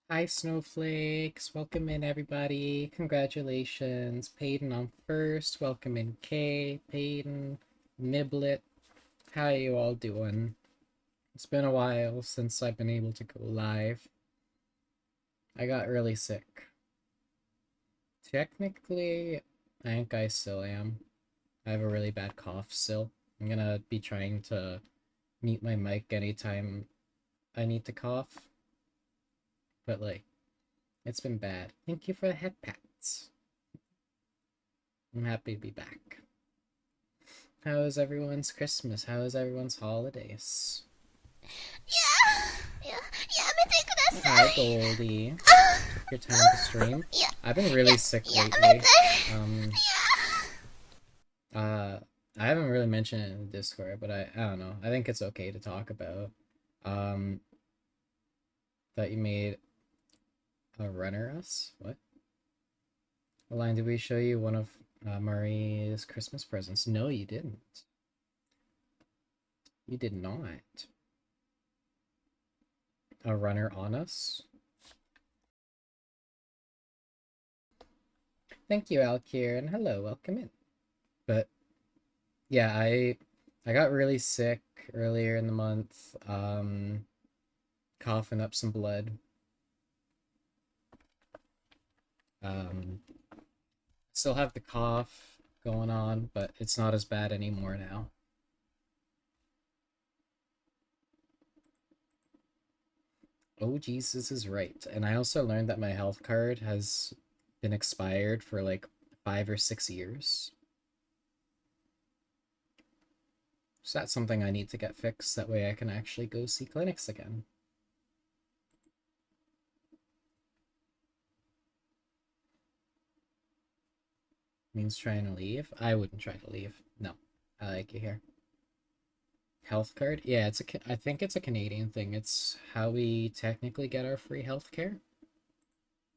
Hi, Snowflakes. Welcome in, everybody. Congratulations. Peyton on first. Welcome in, Kay, Peyton, Niblet. How you all doing? It's been a while since I've been able to go live. I got really sick. Technically, I think I still am. I have a really bad cough still. I'm gonna be trying to mute my mic anytime I need to cough. But, like, it's been bad. Thank you for the head pats. I'm happy to be back. How is everyone's Christmas? How is everyone's holidays? Hi, やめてください。Goldie. Took your time to stream. I've been really sick lately. や、や、やめて。Uh, I haven't really mentioned it in the Discord, but I don't know. I think it's okay to talk about. Um, that you made a runner us? What? Line, did we show you one of Marie's Christmas presents? No, you didn't. You did not. A runner on us? Thank you, Alkier, and hello, welcome in. But yeah, I got really sick earlier in the month, coughing up some blood. Um, Still have the cough going on, but it's not as bad anymore now. Oh, Jesus is right. And I also learned that my health card has been expired for like 5 or 6 years. So that's something I need to get fixed. That way I can actually go see clinics again. Means trying to leave? I wouldn't try to leave. No, I like you here. Health card? Yeah, I think it's a Canadian thing. It's how we technically get our free health care.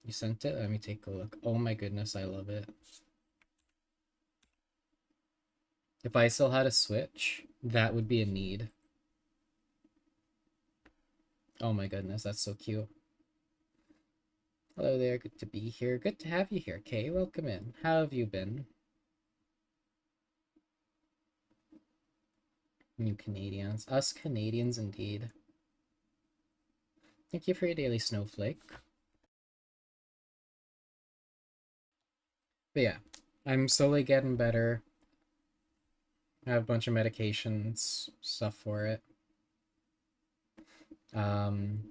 You sent it? Let me take a look. Oh my goodness, I love it. If I still had a Switch, that would be a need. Oh my goodness, that's so cute. Hello there, good to be here. Good to have you here, Kay. Welcome in. How have you been? You Canadians. Us Canadians indeed. Thank you for your daily snowflake. But yeah, I'm slowly getting better. I have a bunch of medications, stuff for it. Um,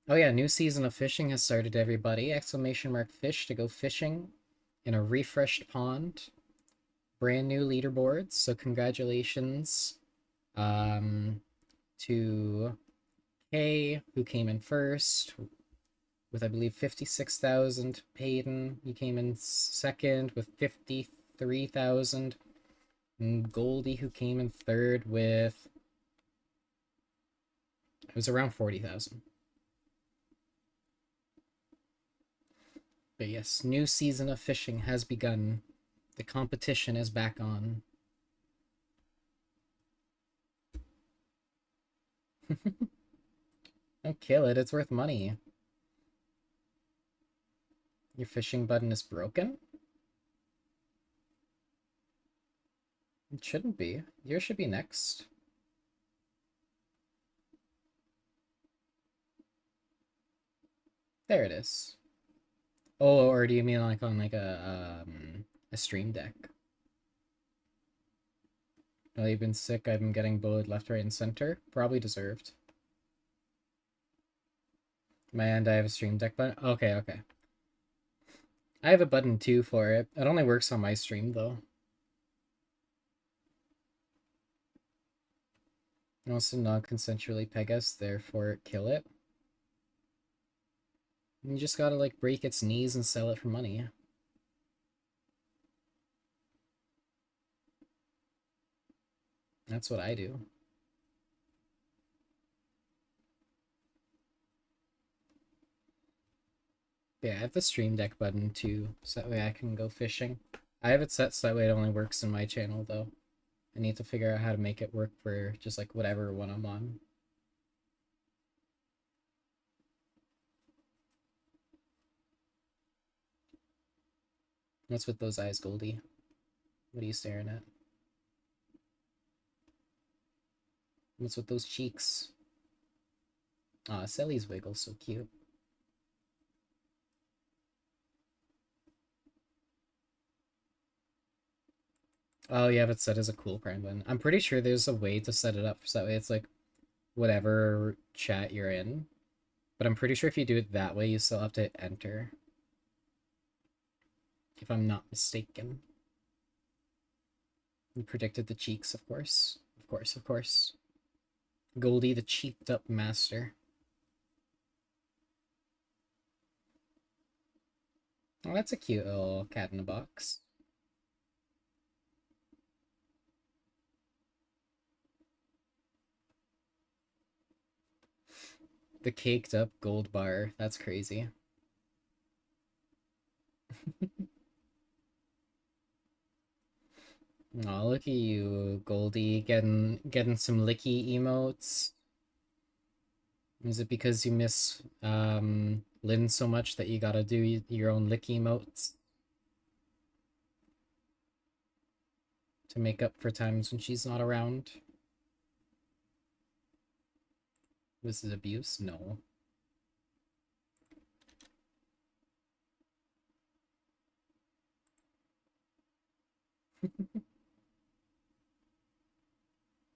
oh yeah, new season of fishing has started, everybody. Exclamation mark fish to go fishing in a refreshed pond. Brand new leaderboards, so congratulations to Kay, who came in first with, I believe, 56,000. Peyton, he came in second with 53,000. And Goldie, who came in third with, it was around 40,000. But yes, new season of fishing has begun. The competition is back on. Don't kill it, it's worth money. Your fishing button is broken? It shouldn't be. Yours should be next. There it is. Oh, or do you mean like on like a stream deck? Well, you've been sick. I've been getting bullied left, right, and center. Probably deserved. Man, I have a stream deck button. Okay, okay. I have a button too for it. It only works on my stream though. Also non-consensually peg us, therefore kill it. You just gotta like break its knees and sell it for money. That's what I do. Yeah, I have the stream deck button too, so that way I can go fishing. I have it set so that way it only works in my channel though. I need to figure out how to make it work for just like whatever one I'm on. What's with those eyes, Goldie? What are you staring at? What's with those cheeks? Ah, Sally's wiggle, so cute. Oh yeah, but set as a cool prime button. I'm pretty sure there's a way to set it up so that way it's like whatever chat you're in. But I'm pretty sure if you do it that way, you still have to enter. If I'm not mistaken. You predicted the cheeks, of course. Of course, of course. Goldie, the cheeked up master. Oh, that's a cute little cat in a box. The caked up gold bar. That's crazy. Oh, look at you, Goldie, getting some licky emotes. Is it because you miss Lynn so much that you gotta do your own licky emotes to make up for times when she's not around? This is abuse? No.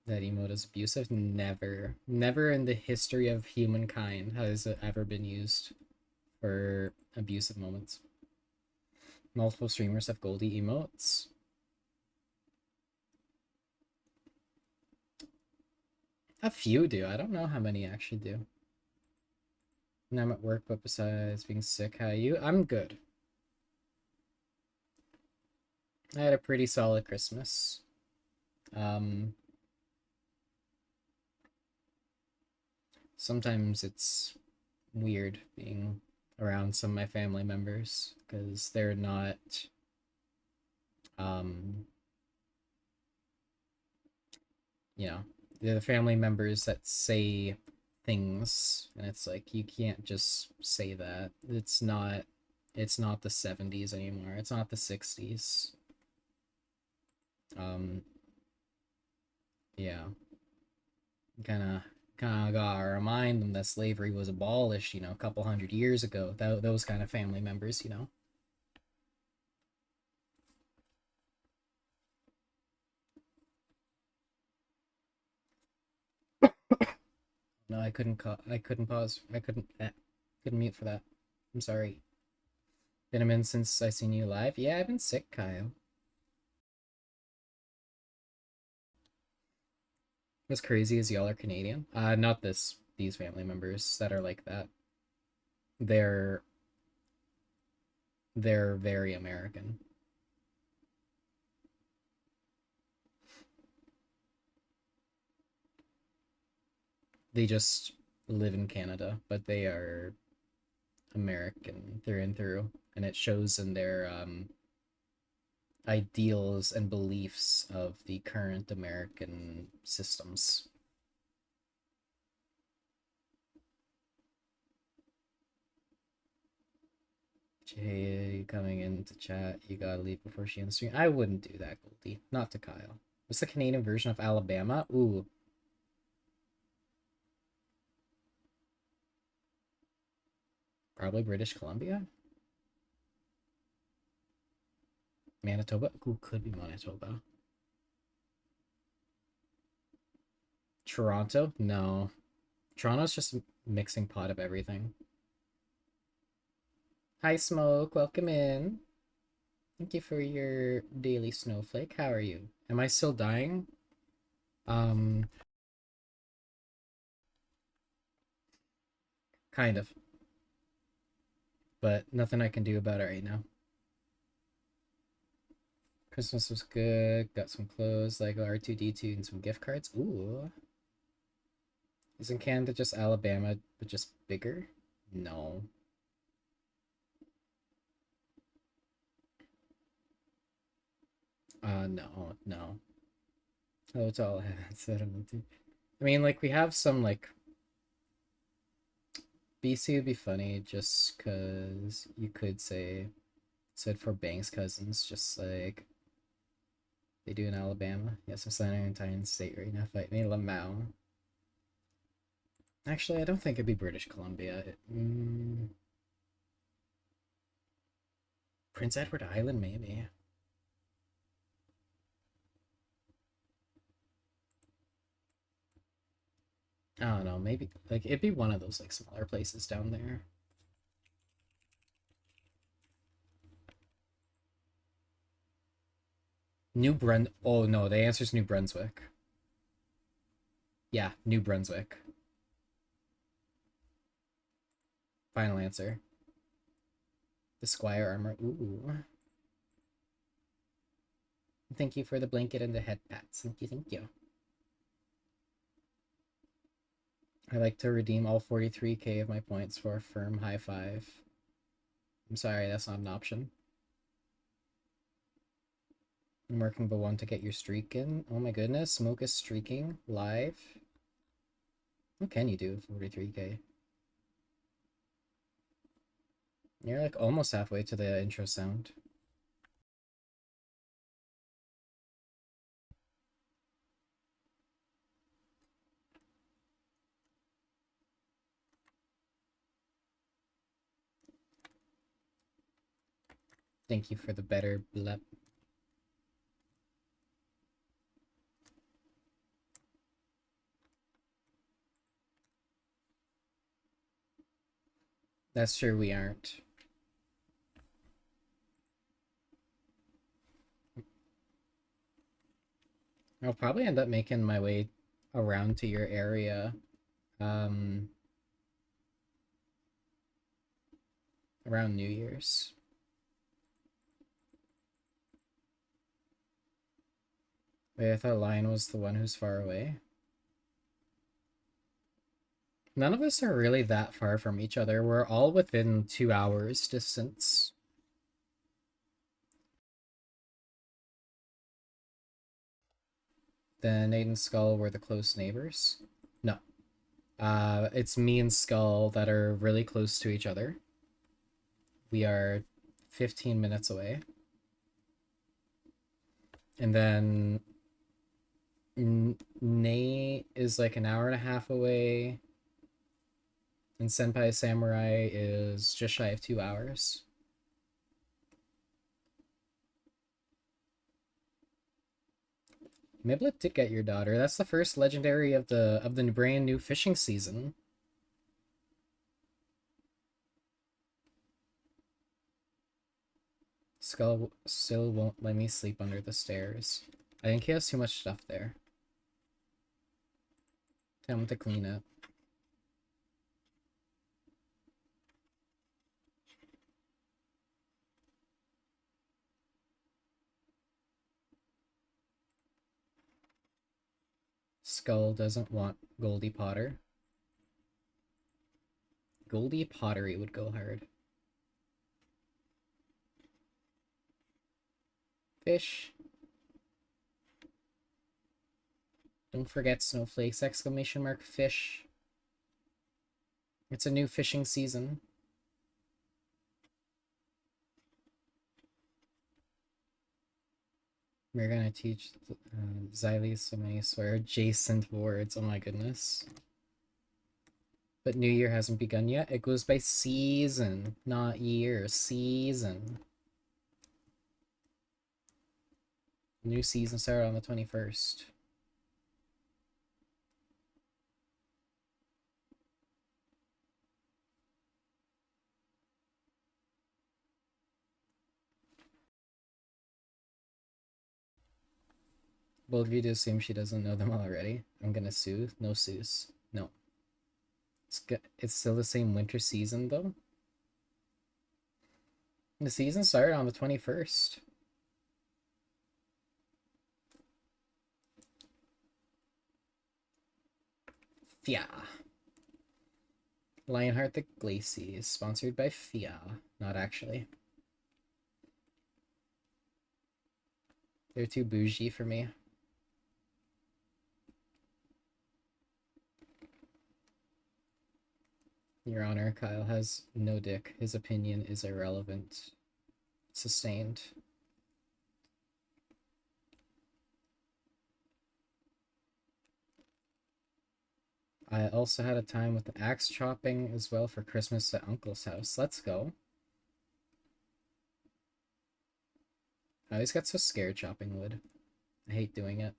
That emote is abusive? Never. Never in the history of humankind has it ever been used for abusive moments. Multiple streamers have Goldie emotes. A few do. I don't know how many actually do. And I'm at work, but besides being sick, how are you? I'm good. I had a pretty solid Christmas. Sometimes it's weird being around some of my family members because they're not you know, they're the family members that say things and it's like you can't just say that. It's not the 70s anymore. It's not the 60s. Yeah. Kind of gotta remind them that slavery was abolished, a couple hundred years ago. Those kind of family members. No, I couldn't. I couldn't pause. I couldn't mute for that. I'm sorry. Been a minute since I seen you live. Yeah, I've been sick, Kyle. What's crazy is y'all are Canadian. Not these family members that are like that. They're they're very American. They just live in Canada, but they are American through and through, and it shows in their ideals and beliefs of the current American systems. Jay coming into chat, you gotta leave before she ends stream. I wouldn't do that, Goldie. Not to Kyle. What's the Canadian version of Alabama? Ooh. Probably British Columbia? Manitoba? Ooh, could be Manitoba. Toronto? No. Toronto's just a mixing pot of everything. Hi, Smoke. Welcome in. Thank you for your daily snowflake. How are you? Am I still dying? Kind of. But nothing I can do about it right now. Christmas was good. Got some clothes, like R2D2, and some gift cards. Ooh. Isn't Canada just Alabama, but just bigger? No. No, no. Oh, it's all I said. I mean, like, we have some, like, BC would be funny just because you could say Said for Banks Cousins, just like they do in Alabama. Yes, I'm signing Italian State right now. Fight me, Lamau. Actually, I don't think it'd be British Columbia. Prince Edward Island, maybe. I don't know, maybe like it'd be one of those like smaller places down there. Oh no, the answer's New Brunswick. Yeah, New Brunswick. Final answer. The Squire armor. Ooh. Thank you for the blanket and the head pats. Thank you, thank you. I like to redeem all 43k of my points for a firm high five. I'm sorry, that's not an option. I'm working but one to get your streak in. Oh my goodness, Smoke is streaking live. What can you do with 43k? You're like almost halfway to the intro sound. Thank you for the better blep. That's true, we aren't. I'll probably end up making my way around to your area. Around New Year's. Wait, I thought Lion was the one who's far away. None of us are really that far from each other. We're all within 2 hours distance. Then Nate and Skull were the close neighbors. No. It's me and Skull that are really close to each other. We are 15 minutes away. And then Nate is like an hour and a half away. And Senpai Samurai is just shy of 2 hours. Miblet did get your daughter. That's the first legendary of the brand new fishing season. Skull still won't let me sleep under the stairs. I think he has too much stuff there. Tell him to clean it. Skull doesn't want Goldie Potter. Goldie Pottery would go hard. Fish. Don't forget snowflakes! Exclamation mark fish. It's a new fishing season. We're gonna teach Xylee so many swear adjacent words. Oh my goodness. But New Year hasn't begun yet. It goes by season, not year. Season. New season started on the 21st. Both of you assume she doesn't know them already. I'm gonna sue. No sues. No. It's still the same winter season though. The season started on the 21st. Fia. Lionheart the Glacie is sponsored by Fia. Not actually. They're too bougie for me. Your Honor, Kyle has no dick. His opinion is irrelevant. Sustained. I also had a time with axe chopping as well for Christmas at Uncle's house. Let's go. I always get so scared chopping wood. I hate doing it.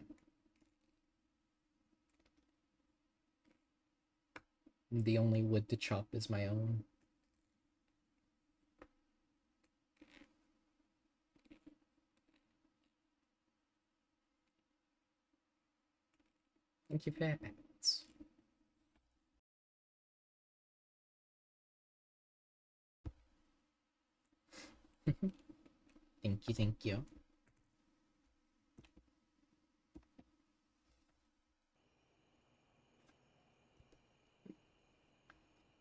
The only wood to chop is my own. Thank you for that. Thank you, thank you.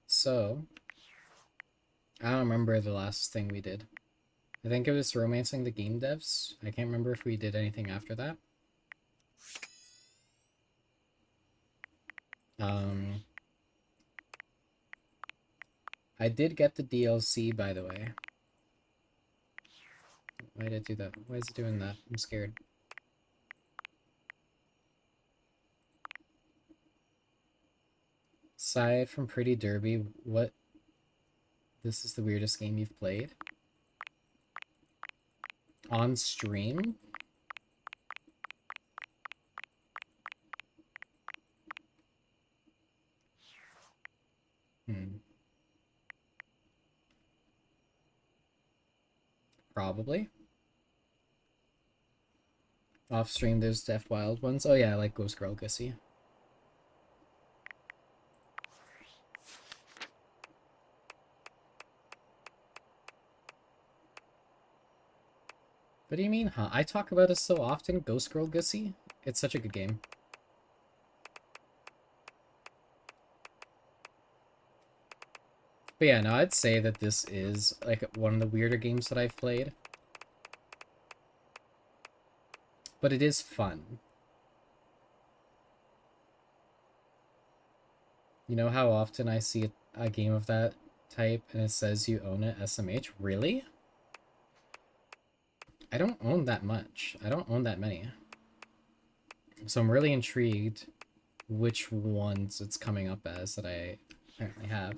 So, I don't remember the last thing we did. I think it was romancing the game devs. I can't remember if we did anything after that. I did get the DLC, by the way. Why did it do that? Why is it doing that? I'm scared. Aside from Pretty Derby, what... This is the weirdest game you've played? On stream? Probably. Off stream, there's Deaf Wild ones. Oh yeah, I like Ghost Girl Gussie. What do you mean, huh? I talk about it so often, Ghost Girl Gussie. It's such a good game. But yeah, no, I'd say that this is like one of the weirder games that I've played. But it is fun. You know how often I see a game of that type and it says you own it, SMH? Really? I don't own that much. I don't own that many. So I'm really intrigued which ones it's coming up as that I apparently have.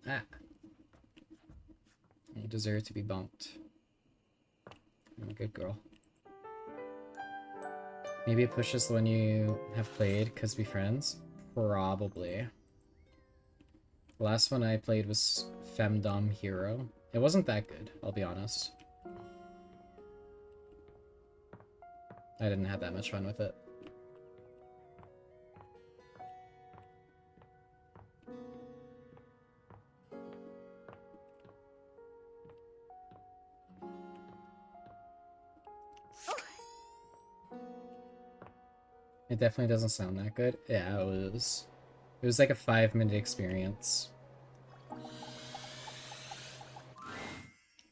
Ah. You deserve to be bumped. I'm a good girl. Maybe it pushes the one you have played because we friends? Probably. The last one I played was Femdom Hero. It wasn't that good, I'll be honest. I didn't have that much fun with it. It definitely doesn't sound that good. Yeah, it was like a 5-minute experience.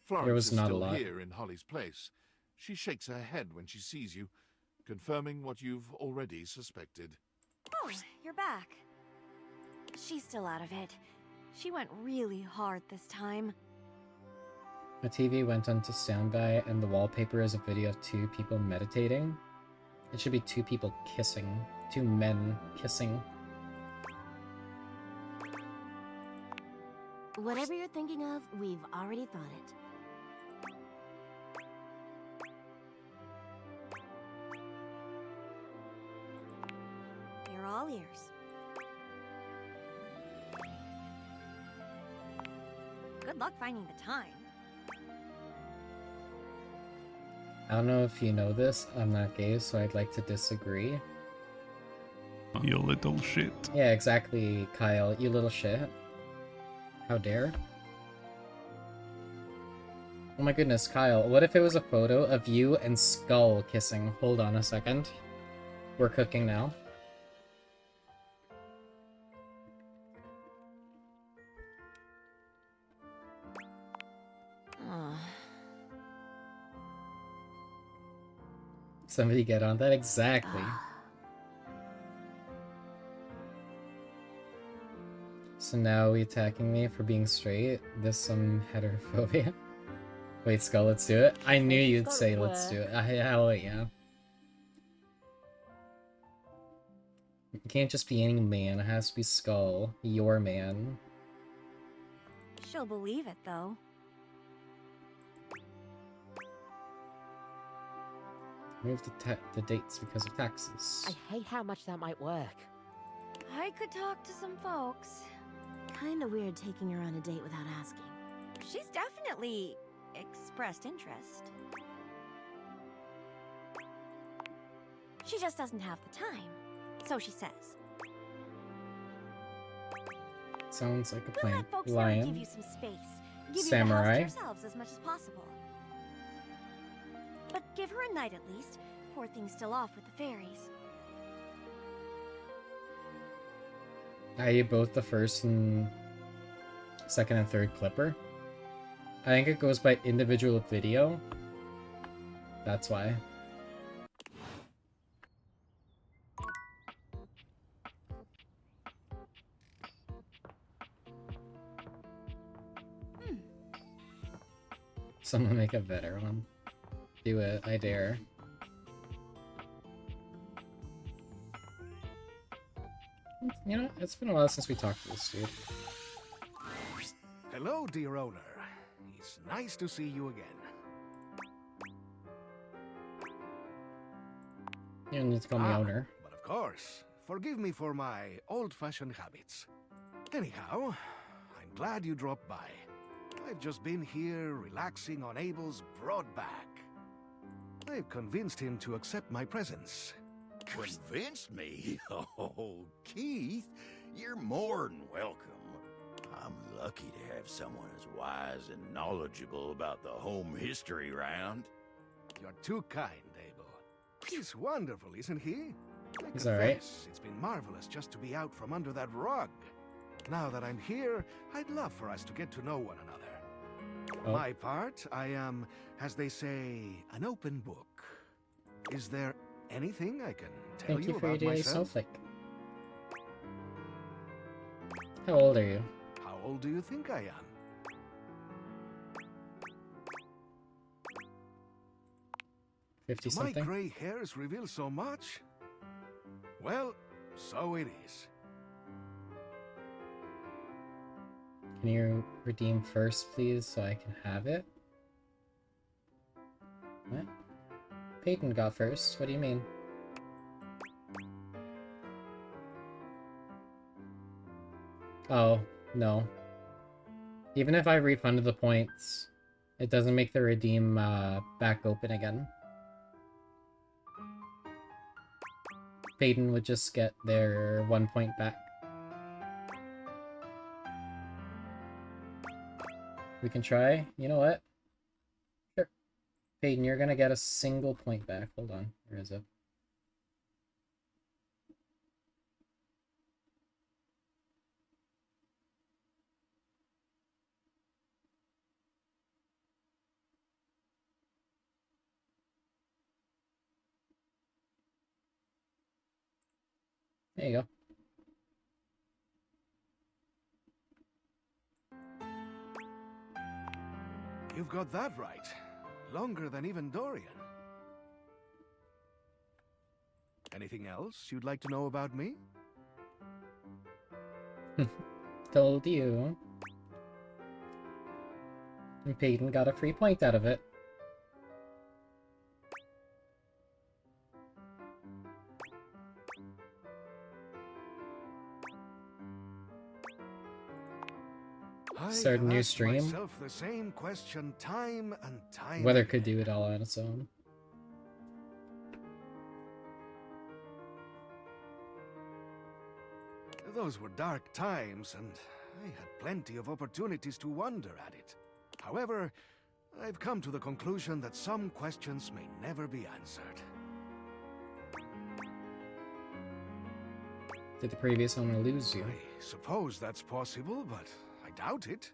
Florence There was is not a still lot. here in Holly's place. She shakes her head when she sees you, confirming what you've already suspected. Oh, you're back. She's still out of it. She went really hard this time. My TV went onto standby and the wallpaper is a video of 2 people meditating. It should be 2 people kissing. 2 men kissing. Whatever you're thinking of, we've already thought it. You're all ears. Good luck finding the time. I don't know if you know this, I'm not gay, so I'd like to disagree. You little shit. Yeah, exactly, Kyle. You little shit. How dare? Oh my goodness, Kyle, what if it was a photo of you and Skull kissing? Hold on a second. We're cooking now. Somebody get on that? Exactly. So now we attacking me for being straight? This some heterophobia? Wait, Skull, let's do it. I knew It's you'd gotta say let's do it. Hell yeah. It can't just be any man, it has to be Skull. Your man. She'll believe it, though. Move the dates because of taxes. I hate how much that might work. I could talk to some folks. Kinda weird taking her on a date without asking. She's definitely expressed interest. She just doesn't have the time. So she says. Sounds like a We'll plan. let folks there and give Lion. you some space. Give Samurai. you the house to yourselves as much as possible. But give her a night at least. Poor thing's still off with the fairies. Are you both the first and second and third clipper? I think it goes by individual video. That's why. Someone make a veteran. Do it, I dare. You know, it's been a while since we talked to this dude. Hello, dear owner. It's nice to see you again. You don't need to call me owner. But of course, forgive me for my old-fashioned habits. Anyhow, I'm glad you dropped by. I've just been here relaxing on Abel's broad back. I've convinced him to accept my presence. Convinced me? Oh, Keith, you're more than welcome. I'm lucky to have someone as wise and knowledgeable about the home history round. You're too kind, Abel. He's wonderful, isn't he? I He's alright. confess, it's been marvelous just to be out from under that rug. Now that I'm here, I'd love for us to get to know one another. Oh. My part, I am, as they say, an open book. Is there anything I can tell Thank you for your about daily myself? snowflake. How old are you? How old do you think I am? 50 Do my something? gray hairs reveal so much? Well, so it is. Can you redeem first, please, so I can have it? What? Peyton got first. What do you mean? Oh, no. Even if I refunded the points, it doesn't make the redeem back open again. Peyton would just get their 1 point back. We can try. You know what? Sure. Peyton, you're gonna get a single point back. Hold on. Where is it? There you go. You've got that right. Longer than even Dorian. Anything else you'd like to know about me? Told you. And Peyton got a free point out of it. Start a new stream. Myself the same question time and time Weather again. could do it all on its own. Those were dark times, and I had plenty of opportunities to wonder at it. However, I've come to the conclusion that some questions may never be answered. Did the previous owner lose you? I suppose that's possible, but I doubt it.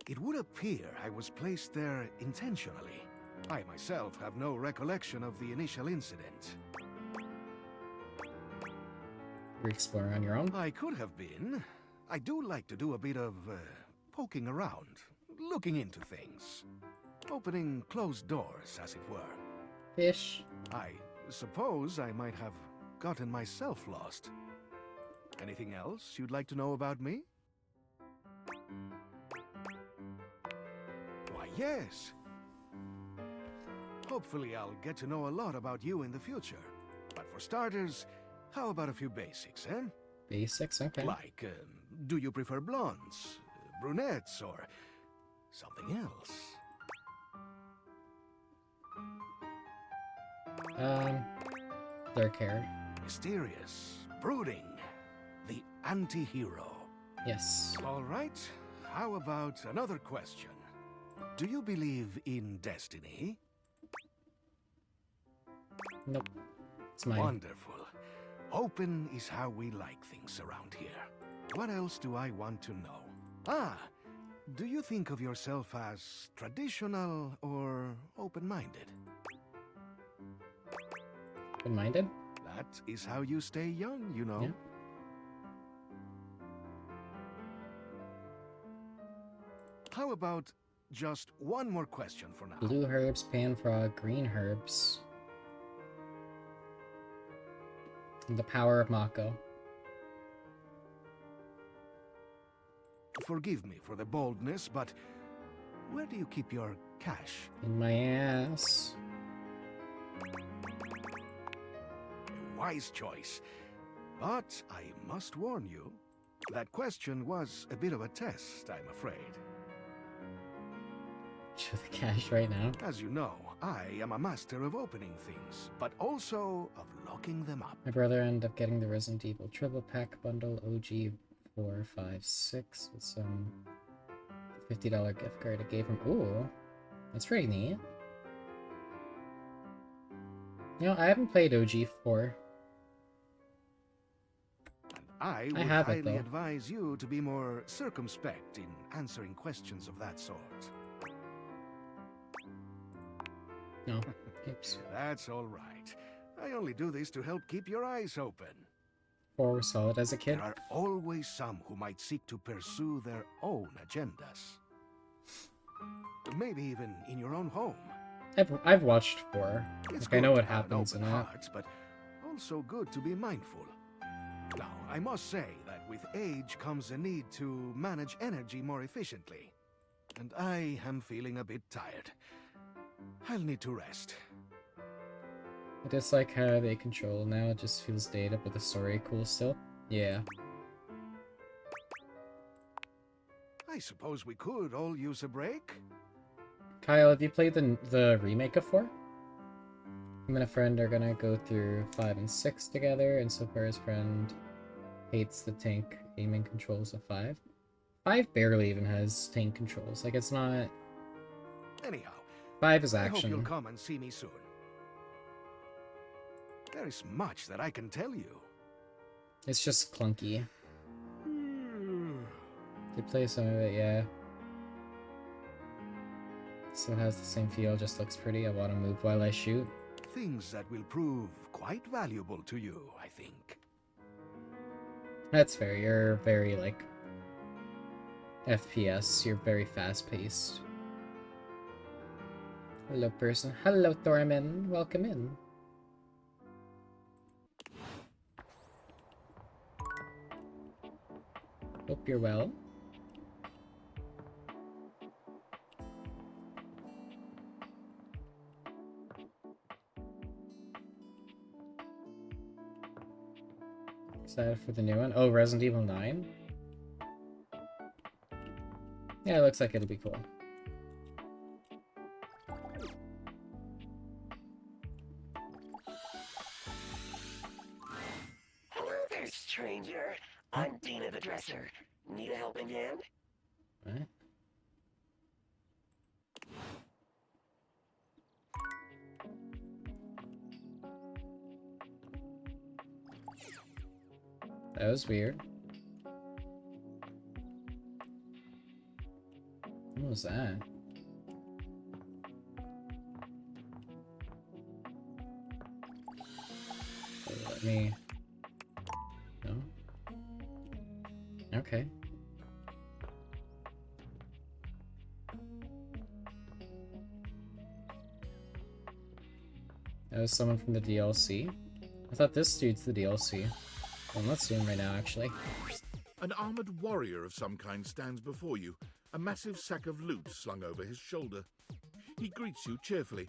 It would appear I was placed there intentionally. I myself have no recollection of the initial incident. You're exploring on your own? I could have been. I do like to do a bit of poking around, looking into things. Opening closed doors, as it were. Fish. I suppose I might have gotten myself lost. Anything else you'd like to know about me? Why, yes. Hopefully I'll get to know a lot about you in the future. But for starters, how about a few basics, eh? Basics, okay. Like, do you prefer blondes, brunettes, or something else? Dark hair. Mysterious, brooding, the anti-hero. Yes. All right, how about another question? Do you believe in destiny? Nope. It's mine. Wonderful. Open is how we like things around here. What else do I want to know? Ah, do you think of yourself as traditional or open-minded? Open-minded? That is how you stay young, you know. Yeah. How about just one more question for now? Blue herbs, pan frog, green herbs. And the power of Mako. Forgive me for the boldness, but where do you keep your cash? In my ass. A wise choice. But I must warn you, that question was a bit of a test, I'm afraid. Show the cash right now. As you know, I am a master of opening things, but also of locking them up. My brother ended up getting the Resident Evil triple pack bundle OG 456 with some $50 gift card I gave him. Ooh, that's pretty neat. You know, I haven't played OG 4. And I would have it, highly though. advise you to be more circumspect in answering questions of that sort. No. Oops. That's all right. I only do this to help keep your eyes open. 4 was solid as a kid. There are always some who might seek to pursue their own agendas. Maybe even in your own home. I've watched 4. It's Like, I know good what to have an happens in open that. heart, but also good to be mindful. Now, I must say that with age comes a need to manage energy more efficiently. And I am feeling a bit tired. I'll need to rest. I just like how they control now. It just feels dated, but the story cool still. Yeah. I suppose we could all use a break? Kyle, have you played the remake of 4? Him and a friend are gonna go through 5 and 6 together, and so far his friend hates the tank aiming controls of 5. 5 barely even has tank controls. Like, it's not... Anyhow, 5 is I hope you'll action. come and see me soon. There is much that I can tell you. It's just clunky. They play some of it, yeah. Still has the same feel, just looks pretty. I want to move while I shoot. Things that will prove quite valuable to you, I think. That's fair. You're very, like, FPS. You're very fast-paced. Hello, person. Hello, Thorman. Welcome in. Hope you're well. Excited for the new one. Oh, Resident Evil 9? Yeah, it looks like it'll be cool. Hello there, stranger. I'm Dina the Dresser. Need a helping hand? What? That was weird. What was that? Let me... No? Okay. That was someone from the DLC? I thought this dude's the DLC. Well, let's see him right now, actually. An armored warrior of some kind stands before you, a massive sack of loot slung over his shoulder. He greets you cheerfully,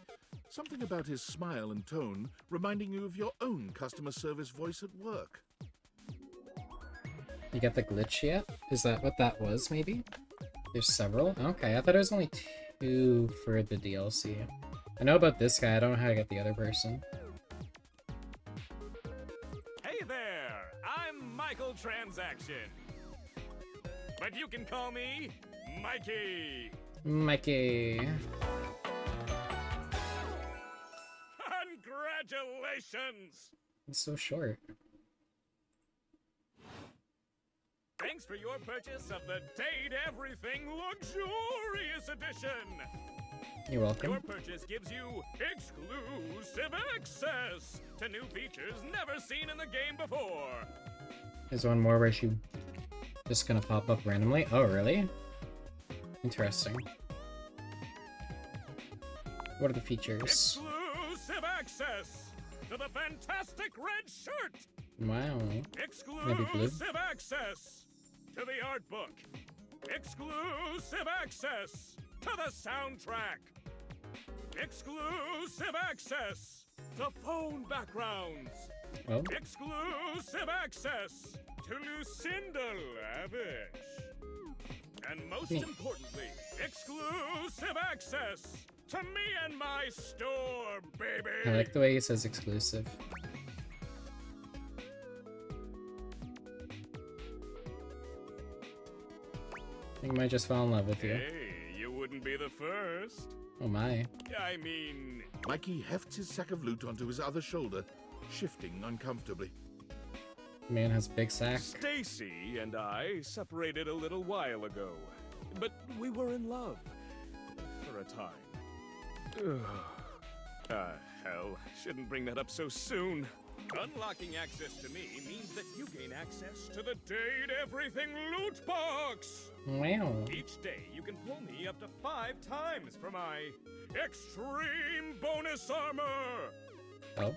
something about his smile and tone reminding you of your own customer service voice at work. You get the glitch yet? Is that what that was, maybe? There's several? Okay, I thought it was only 2 for the DLC. I know about this guy, I don't know how to get the other person. Hey there! I'm Michael Transaction. But you can call me Mikey! Mikey. Congratulations! He's so short. Thanks for your purchase of the Date Everything Luxurious Edition! You're welcome. Your purchase gives you exclusive access to new features never seen in the game before! There's one more where she just gonna pop up randomly. Oh, really? Interesting. What are the features? Exclusive access to the fantastic red shirt! Wow. Maybe blue? Exclusive access to the art book! Exclusive access to the soundtrack! Exclusive access to phone backgrounds! Oh, Exclusive access to Lucinda Lavish! And most Neat. importantly, exclusive access to me and my store, baby! I like the way he says exclusive. I think I might just fall in love with you. Hey, you wouldn't be the first. Oh my. I mean, Mikey hefts his sack of loot onto his other shoulder, shifting uncomfortably. Man has a big sack. Stacy and I separated a little while ago, but we were in love for a time. Hell, shouldn't bring that up so soon. Unlocking access to me means that you gain access to the Date Everything loot box! Wow. Each day, you can pull me up to 5 times for my extreme bonus armor! Oh.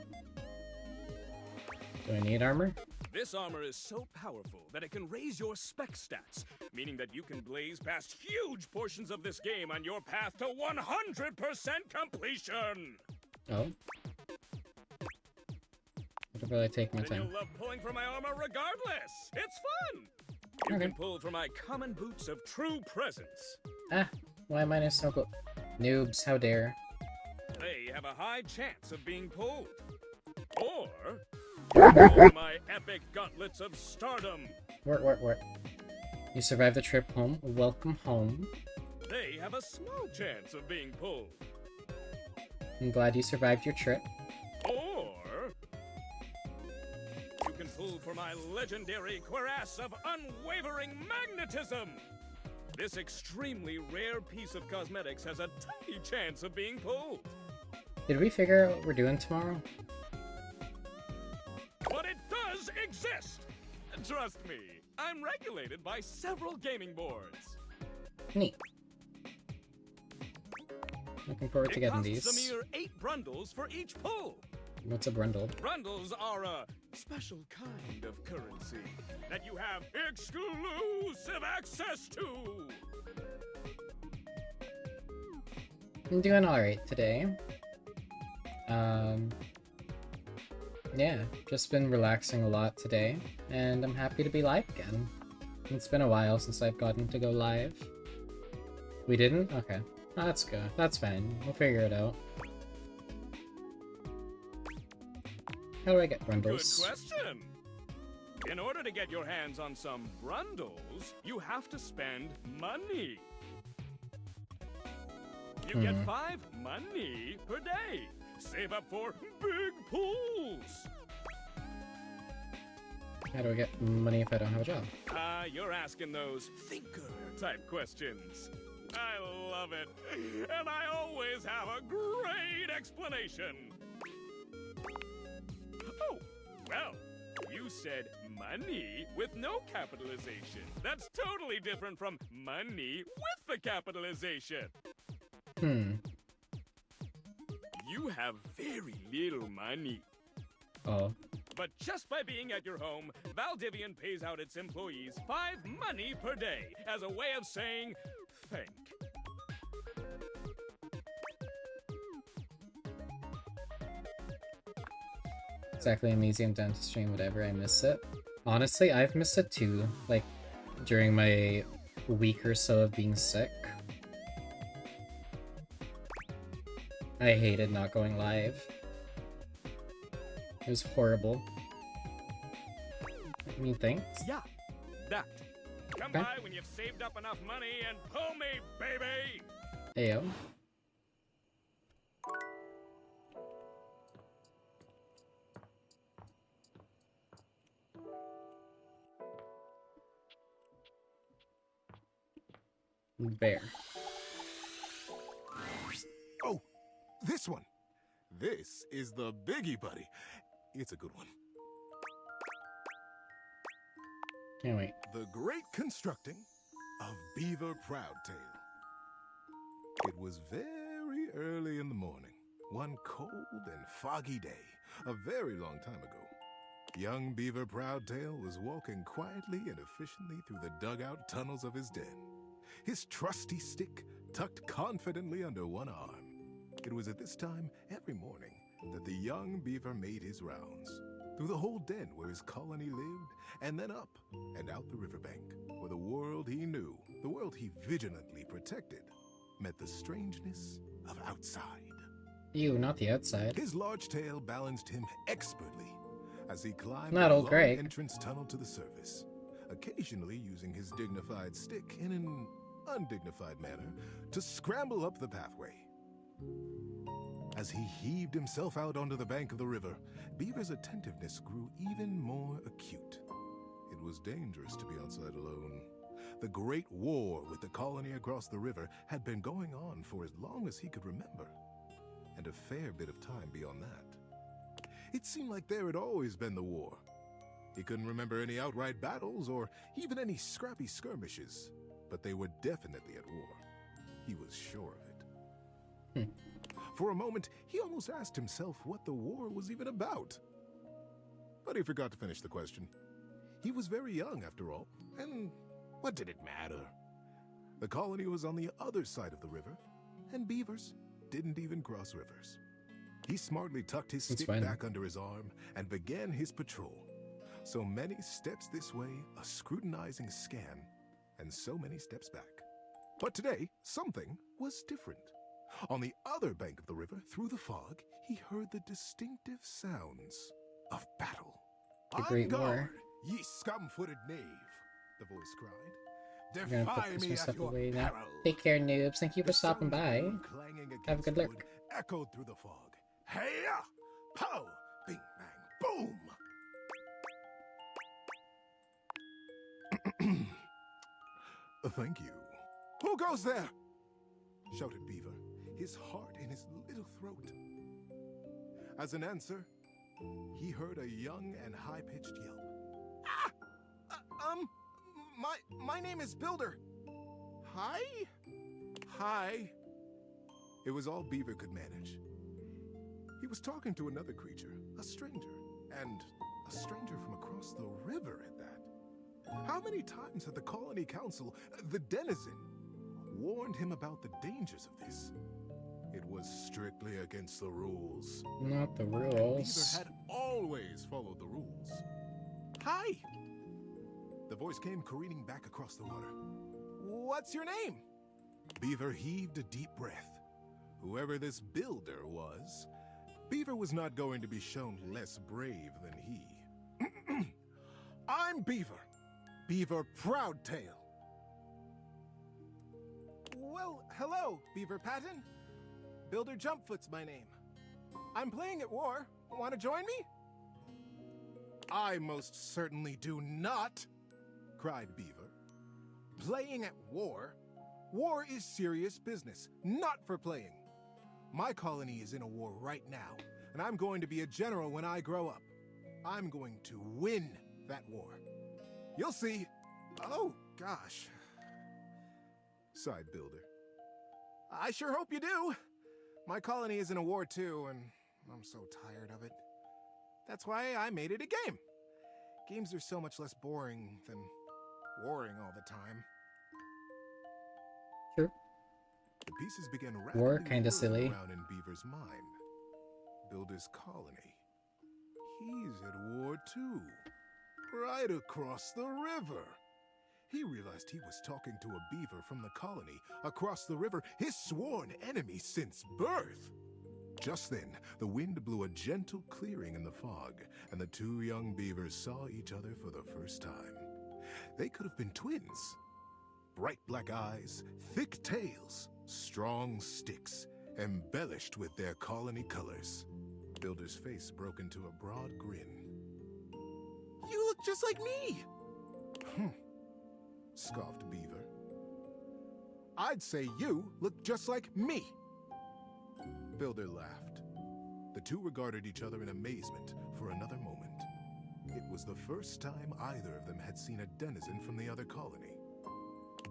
Do I need armor? This armor is so powerful that it can raise your spec stats, meaning that you can blaze past huge portions of this game on your path to 100% completion! Oh. What if I take my Then time? you'll love pulling for my armor regardless! It's fun! You Okay. can pull for my common boots of true presence. Ah, why am I so good? Noobs, how dare. They have a high chance of being pulled. Or pull my epic gauntlets of stardom. What? You survived the trip home. Welcome home. They have a small chance of being pulled. I'm glad you survived your trip. Or you can pull for my legendary cuirass of unwavering magnetism. This extremely rare piece of cosmetics has a tiny chance of being pulled. Did we figure out what we're doing tomorrow? But it does exist! Trust me, I'm regulated by several gaming boards. Neat. Looking forward to It getting costs these. a mere 8 brundles for each pull. What's a brundle? Brundles are a special kind of currency that you have exclusive access to. I'm doing alright today. Yeah, just been relaxing a lot today, and I'm happy to be live again. It's been a while since I've gotten to go live. We didn't? Okay. Oh, that's good. That's fine. We'll figure it out. How do I get Good brundles? question. In order to get your hands on some brundles, you have to spend money. You get 5 money per day. Save up for big pools. How do I get money if I don't have a job? You're asking those thinker-type questions. I love it. And I always have a great explanation. Oh, well, You said money with no capitalization. That's totally different from money with the capitalization. Hmm. You have very little money. Oh. But just by being at your home, Valdivian pays out its employees 5 money per day as a way of saying thank. Exactly, a museum, dentistry, and whatever, I miss it. Honestly, I've missed it too, like, during my week or so of being sick. I hated not going live. It was horrible. I mean, thanks? Yeah, that. Come Okay. by when you've saved up enough money and pull me, baby! Ayo. Bear. Oh, this one. This is the biggie, buddy. It's a good one. Can't wait. The Great Constructing of Beaver Proudtail. It was very early in the morning, one cold and foggy day, a very long time ago. Young Beaver Proudtail was walking quietly and efficiently through the dugout tunnels of his den, his trusty stick tucked confidently under one arm. It was at this time every morning that the young beaver made his rounds, through the whole den where his colony lived, and then up and out the riverbank, where the world he knew, the world he vigilantly protected, met the strangeness of outside. Ew, not the outside. His large tail balanced him expertly as he climbed Not the old long Greg. entrance tunnel to the surface, occasionally using his dignified stick in an undignified manner to scramble up the pathway. As he heaved himself out onto the bank of the river, Beaver's attentiveness grew even more acute. It was dangerous to be outside alone. The Great War with the colony across the river had been going on for as long as he could remember, and a fair bit of time beyond that. It seemed like there had always been the war. He couldn't remember any outright battles or even any scrappy skirmishes, but they were definitely at war. He was sure of it. For a moment, he almost asked himself what the war was even about. But he forgot to finish the question. He was very young, after all, and what did it matter? The colony was on the other side of the river, and beavers didn't even cross rivers. He smartly tucked his Since stick when? back under his arm and began his patrol. So many steps this way, a scrutinizing scan, and so many steps back. But today, something was different. On the other bank of the river, through the fog, he heard the distinctive sounds of battle. The Great "On War. guard, ye scum-footed knave," the voice cried. I'm gonna put "Defy me Christmas at stuff your away now. peril." Take care, noobs. Thank you for The stopping sound of by. wood clanging Have a against good wood look. echoed through the fog. Hey-ya! Pow! Bing, bang, boom! Thank you. Who goes there? Shouted Beaver, his heart in his little throat. As an answer, he heard a young and high-pitched yelp. Ah! My name is Builder. Hi? Hi. It was all Beaver could manage. He was talking to another creature, a stranger, and a stranger from across the river at that. How many times had the colony council, the denizen, warned him about the dangers of this? It was strictly against the rules. Not the Beaver rules. had always followed the rules. Hi! The voice came careening back across the water. What's your name? Beaver heaved a deep breath. Whoever this builder was, Beaver was not going to be shown less brave than he. I'm Beaver. Beaver Proudtail. Well, hello, Beaver Patton. Builder Jumpfoot's my name. I'm playing at war. Want to join me? I most certainly do not, cried Beaver. Playing at war? War is serious business, not for playing. My colony is in a war right now, and I'm going to be a general when I grow up. I'm going to win that war. You'll see. Oh, gosh. Sighed Builder. I sure hope you do. My colony is in a war too, and I'm so tired of it. That's why I made it a game. Games are so much less boring than warring all the time. True. The pieces began War, rapidly kinda whirling silly. around in Beaver's mind. Builder's colony. He's at war too. Right across the river. He realized he was talking to a beaver from the colony across the river, his sworn enemy since birth. Just then, the wind blew a gentle clearing in the fog, and the two young beavers saw each other for the first time. They could have been twins. Bright black eyes, thick tails, strong sticks, embellished with their colony colors. Builder's face broke into a broad grin. You look just like me! Scoffed Beaver. I'd say you look just like me! Builder laughed. The two regarded each other in amazement for another moment. It was the first time either of them had seen a denizen from the other colony.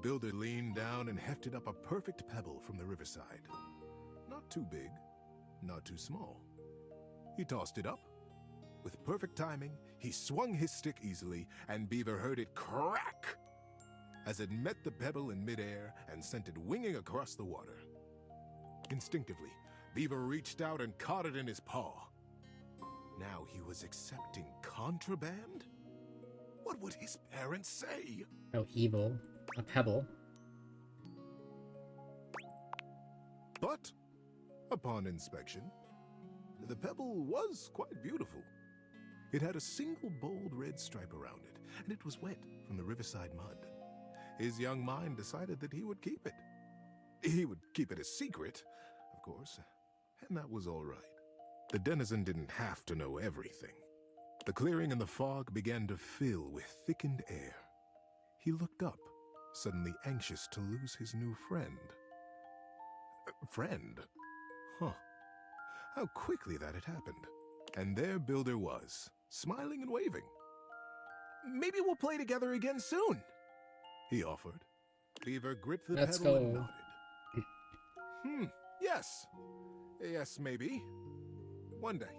Builder leaned down and hefted up a perfect pebble from the riverside. Not too big, not too small. He tossed it up. With perfect timing, he swung his stick easily, and Beaver heard it crack as it met the pebble in midair and sent it winging across the water. Instinctively, Beaver reached out and caught it in his paw. Now he was accepting contraband? What would his parents say? How evil. A pebble. But, upon inspection, the pebble was quite beautiful. It had a single bold red stripe around it, and it was wet from the riverside mud. His young mind decided that he would keep it. He would keep it a secret, of course, and that was all right. The denizen didn't have to know everything. The clearing and the fog began to fill with thickened air. He looked up, suddenly anxious to lose his new friend. Friend? Huh. How quickly that had happened. And there Builder was, smiling and waving. Maybe we'll play together again soon, he offered. Beaver gripped the Let's pedal go. and nodded. Yes. Yes, maybe. One day.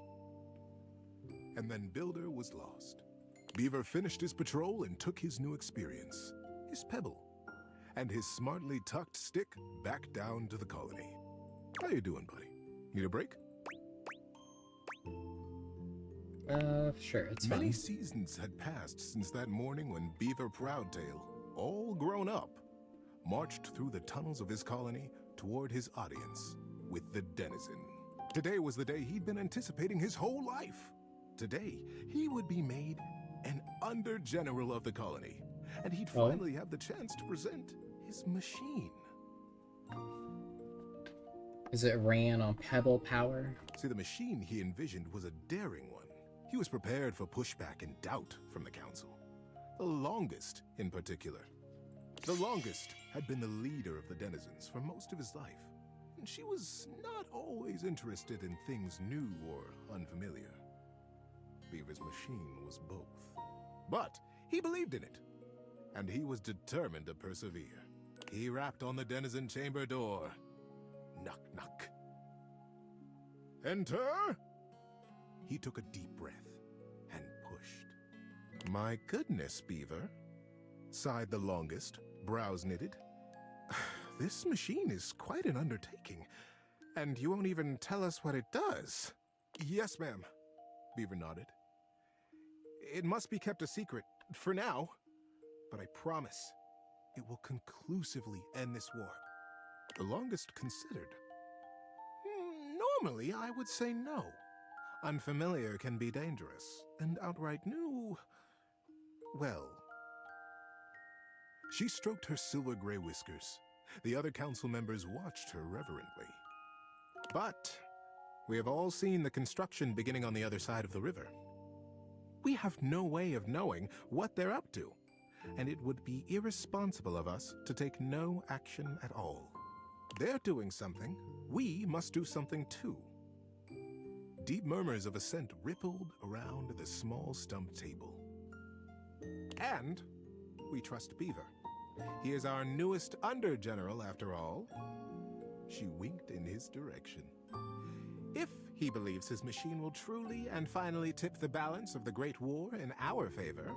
And then Builder was lost. Beaver finished his patrol and took his new experience, his pebble, and his smartly tucked stick back down to the colony. How you doing, buddy? Need a break? Sure, it's Many fine. seasons had passed since that morning when Beaver Proudtail, all grown up, marched through the tunnels of his colony toward his audience with the denizen. Today was the day he'd been anticipating his whole life. Today, he would be made an under-general of the colony, and he'd finally have the chance to present his machine. Is it ran on pebble power? See, the machine he envisioned was a daring one. He was prepared for pushback and doubt from the council. The longest, in particular. The longest had been the leader of the denizens for most of his life, and she was not always interested in things new or unfamiliar. Beaver's machine was both. But he believed in it, and he was determined to persevere. He rapped on the denizen chamber door. Knock, knock. Enter! He took a deep breath and pushed. My goodness, Beaver, sighed the longest, brows knitted. This machine is quite an undertaking, and you won't even tell us what it does. Yes, ma'am, Beaver nodded. It must be kept a secret, for now, but I promise it will conclusively end this war. The longest considered. Normally, I would say no. Unfamiliar can be dangerous, and outright new, well. She stroked her silver-gray whiskers. The other council members watched her reverently. But we have all seen the construction beginning on the other side of the river. We have no way of knowing what they're up to, and it would be irresponsible of us to take no action at all. They're doing something. We must do something too. Deep murmurs of assent rippled around the small stump table. And we trust Beaver. He is our newest under-general, after all. She winked in his direction. If he believes his machine will truly and finally tip the balance of the Great War in our favor.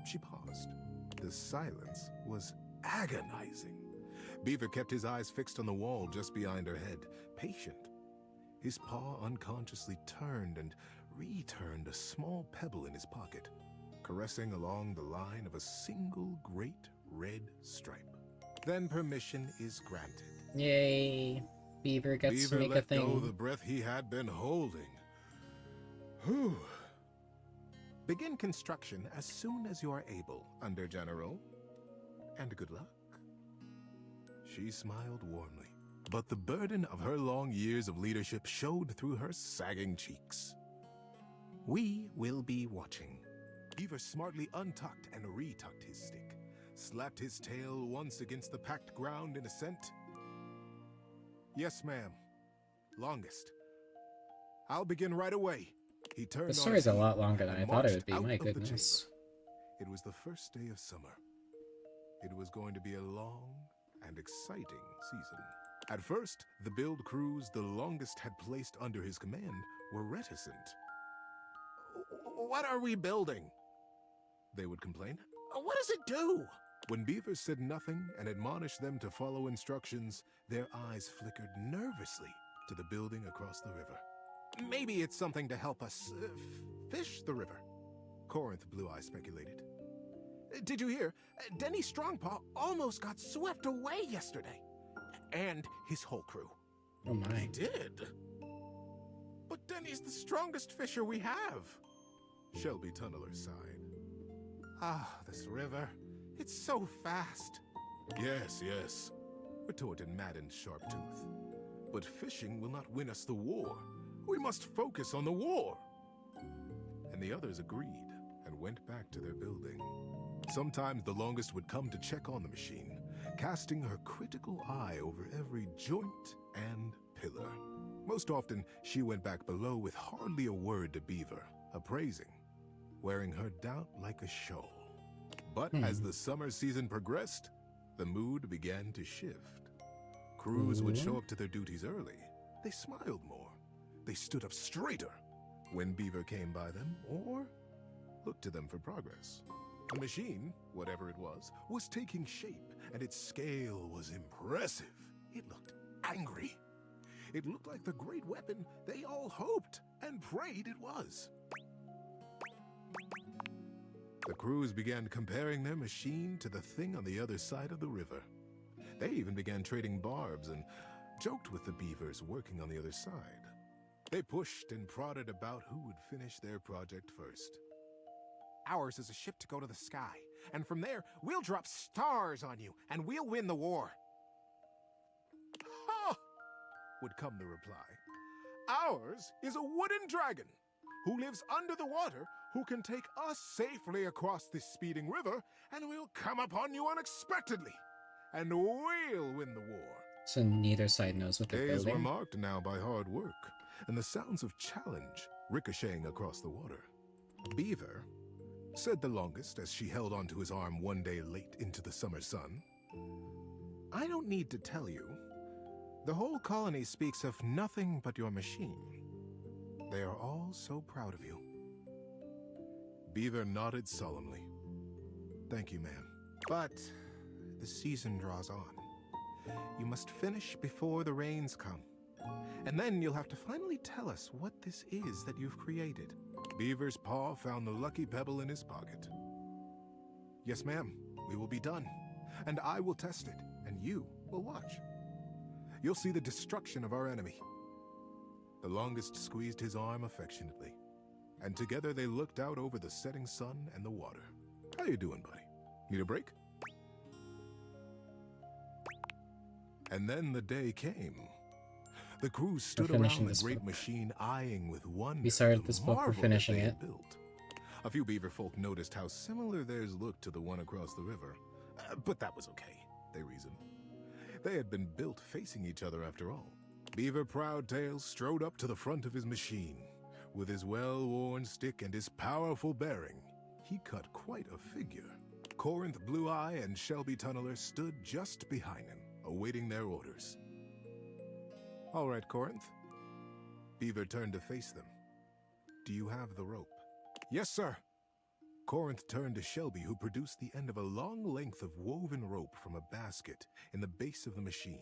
She paused. The silence was agonizing. Beaver kept his eyes fixed on the wall just behind her head, patient. His paw unconsciously turned and returned a small pebble in his pocket, caressing along the line of a single great red stripe. Then permission is granted. Yay! Beaver gets to make a thing. Beaver let go the breath he had been holding. Whew. Begin construction as soon as you are able, Under General. And good luck. She smiled warmly, but the burden of her long years of leadership showed through her sagging cheeks. We will be watching. Beaver smartly untucked and retucked his stick, slapped his tail once against the packed ground in assent. Yes, ma'am. Longest. I'll begin right away. He turned. The story's a lot longer than I thought it would be, my goodness. goodness. It was the first day of summer. It was going to be a long and exciting season. At first, the build crews the Longest had placed under his command were reticent. What are we building? They would complain. What does it do? When Beaver said nothing and admonished them to follow instructions, their eyes flickered nervously to the building across the river. Maybe it's something to help us fish the river, Corinth Blue Eye speculated. Did you hear? Denny Strongpaw almost got swept away yesterday. And his whole crew. Oh my. He did. But Denny's the strongest fisher we have. Shelby Tunneler sighed. Ah, this river. It's so fast. Yes, yes, retorted Madden Sharptooth. But fishing will not win us the war. We must focus on the war. And the others agreed and went back to their building. Sometimes the Longest would come to check on the machine, casting her critical eye over every joint and pillar. Most often, she went back below with hardly a word to Beaver, appraising, wearing her doubt like a shawl. But as the summer season progressed, the mood began to shift. Crews would show up to their duties early. They smiled more. They stood up straighter when Beaver came by them or looked to them for progress. The machine, whatever it was taking shape, and its scale was impressive. It looked angry. It looked like the great weapon they all hoped and prayed it was. The crews began comparing their machine to the thing on the other side of the river. They even began trading barbs and joked with the beavers working on the other side. They pushed and prodded about who would finish their project first. Ours is a ship to go to the sky, and from there, we'll drop stars on you, and we'll win the war. Ha! Would come the reply. Ours is a wooden dragon, who lives under the water, who can take us safely across this speeding river, and we'll come upon you unexpectedly, and we'll win the war. So neither side knows what they're Days building. were marked now by hard work, and the sounds of challenge ricocheting across the water. Beaver, said the Longest as she held onto his arm one day late into the summer sun, I don't need to tell you. The whole colony speaks of nothing but your machine. They are all so proud of you. Beaver nodded solemnly. Thank you, ma'am. But the season draws on. You must finish before the rains come. And then you'll have to finally tell us what this is that you've created. Beaver's paw found the lucky pebble in his pocket. Yes, ma'am, we will be done. And I will test it, and you will watch. You'll see the destruction of our enemy. The Longest squeezed his arm affectionately, and together they looked out over the setting sun and the water. How you doing, buddy? Need a break? And then the day came. The crew stood around the great machine, eyeing with wonder We started the this book, we're marvel finishing that they it. had built. A few beaver folk noticed how similar theirs looked to the one across the river. But that was okay, they reasoned. They had been built facing each other after all. Beaver Proudtail strode up to the front of his machine. With his well-worn stick and his powerful bearing, he cut quite a figure. Corinth Blue-Eye and Shelby Tunneler stood just behind him, awaiting their orders. All right, Corinth. Beaver turned to face them. Do you have the rope? Yes, sir. Corinth turned to Shelby, who produced the end of a long length of woven rope from a basket in the base of the machine.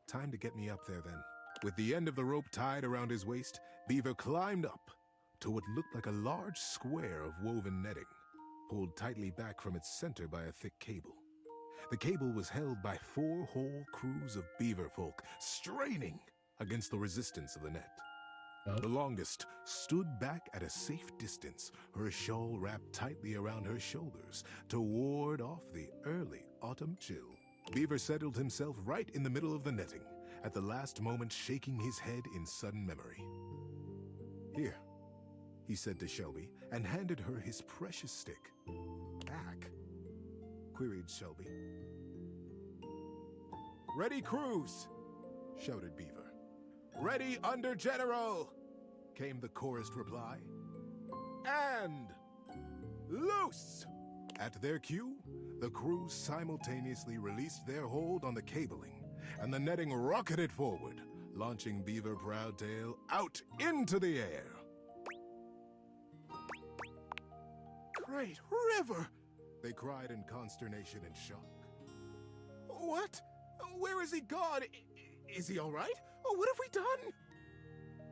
Time to get me up there, then. With the end of the rope tied around his waist, Beaver climbed up to what looked like a large square of woven netting, pulled tightly back from its center by a thick cable. The cable was held by 4 whole crews of beaver folk, straining against the resistance of the net. Oh. The longest stood back at a safe distance, her shawl wrapped tightly around her shoulders to ward off the early autumn chill. Beaver settled himself right in the middle of the netting, at the last moment shaking his head in sudden memory. Here, he said to Shelby, and handed her his precious stick. Back? Queried Shelby. Ready, crews! Shouted Beaver. Ready, Under General! Came the chorused reply. And loose! At their cue, the crews simultaneously released their hold on the cabling, and the netting rocketed forward, launching Beaver Proudtail out into the air. Great river! They cried in consternation and shock. What? Where is he gone? Is he all right? What have we done?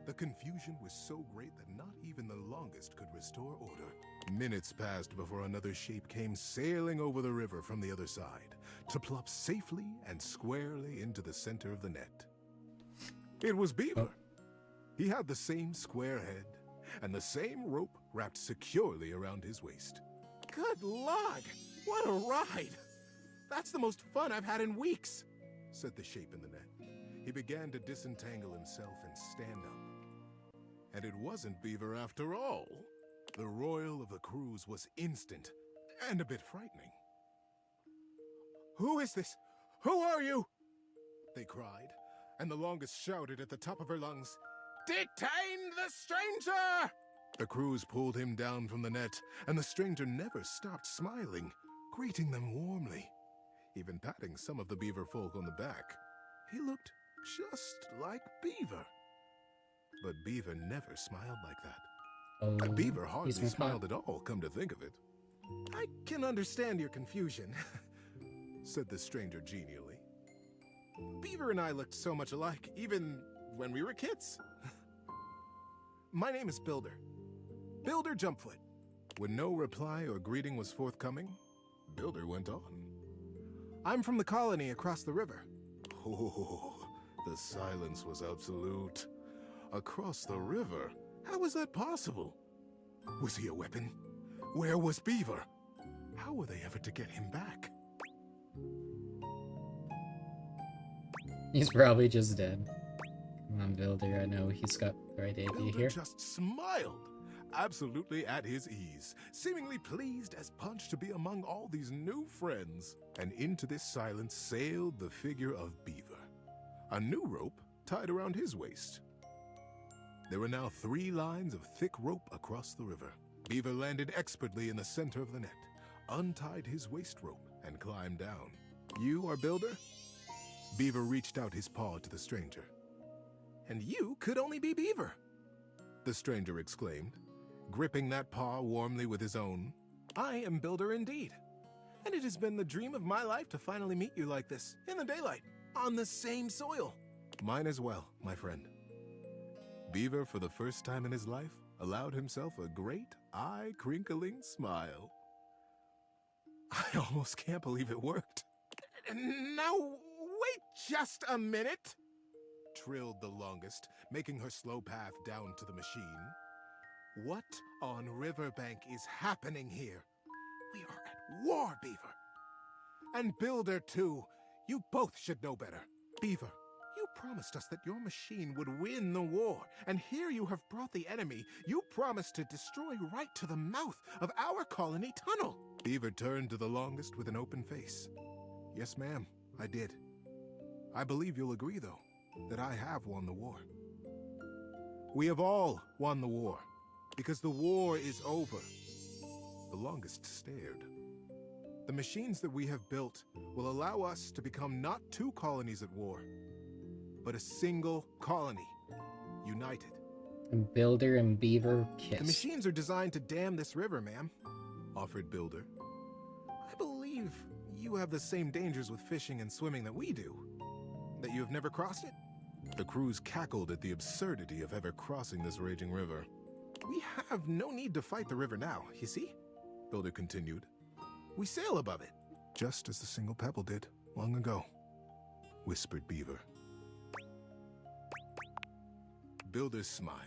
The confusion was so great that not even the longest could restore order. Minutes passed before another shape came sailing over the river from the other side, to plop safely and squarely into the center of the net. It was Beaver. He had the same square head, and the same rope wrapped securely around his waist. Good lord! What a ride! That's the most fun I've had in weeks, said the shape in the net. He began to disentangle himself and stand up. And it wasn't Beaver after all. The royal of the cruise was instant and a bit frightening. Who is this? Who are you? They cried, and the longest shouted at the top of her lungs, Detain the stranger! The crews pulled him down from the net, and the stranger never stopped smiling, greeting them warmly, even patting some of the beaver folk on the back. He looked just like Beaver. But Beaver never smiled like that. Oh, Beaver hardly he's smiled at all, come to think of it. I can understand your confusion, said the stranger genially. Beaver and I looked so much alike, even when we were kids. My name is Builder. Builder Jumpfoot. When no reply or greeting was forthcoming, Builder went on. I'm from the colony across the river. Oh, the silence was absolute. Across the river? How was that possible? Was he a weapon? Where was Beaver? How were they ever to get him back? He's probably just dead. Come on, Builder, I know he's got the right idea Builder here. just smiled, absolutely at his ease, seemingly pleased as punch to be among all these new friends. And into this silence sailed the figure of Beaver, a new rope tied around his waist. There were now 3 lines of thick rope across the river. Beaver landed expertly in the center of the net, untied his waist rope, and climbed down. You are Builder? Beaver reached out his paw to the stranger. And you could only be Beaver, the stranger exclaimed, gripping that paw warmly with his own. I am Builder indeed, and it has been the dream of my life to finally meet you like this, in the daylight, on the same soil. Mine as well, my friend. Beaver, for the first time in his life, allowed himself a great, eye-crinkling smile. I almost can't believe it worked. Now, wait just a minute, trilled the longest, making her slow path down to the machine. What on Riverbank is happening here? We are at war, Beaver. And Builder, too. You both should know better. Beaver, you promised us that your machine would win the war, and here you have brought the enemy. You promised to destroy right to the mouth of our colony tunnel. Beaver turned to the longest with an open face. Yes, ma'am, I did. I believe you'll agree, though, that I have won the war. We have all won the war, because the war is over. The longest stared. The machines that we have built will allow us to become not two colonies at war, but a single colony, united. And Builder and Beaver kiss. The machines are designed to dam this river, ma'am, offered Builder. I believe you have the same dangers with fishing and swimming that we do. That you have never crossed it? The crews cackled at the absurdity of ever crossing this raging river. We have no need to fight the river now, you see? Builder continued. We sail above it, just as the single pebble did long ago, whispered Beaver. Builder smiled.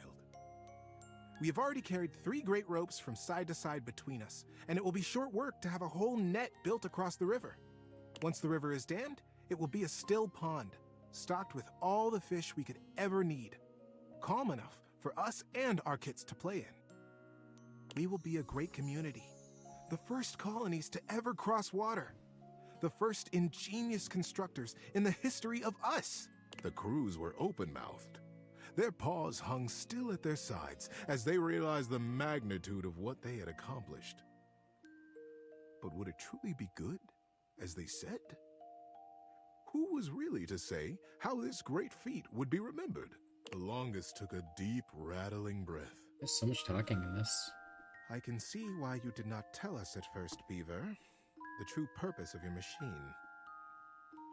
We have already carried 3 great ropes from side to side between us, and it will be short work to have a whole net built across the river. Once the river is dammed, it will be a still pond, stocked with all the fish we could ever need, calm enough for us and our kits to play in. We will be a great community, the first colonies to ever cross water, the first ingenious constructors in the history of us. The crews were open-mouthed. Their paws hung still at their sides as they realized the magnitude of what they had accomplished. But would it truly be good, as they said? Who was really to say how this great feat would be remembered? The longest took a deep, rattling breath. There's so much talking in this. I can see why you did not tell us at first, Beaver. The true purpose of your machine.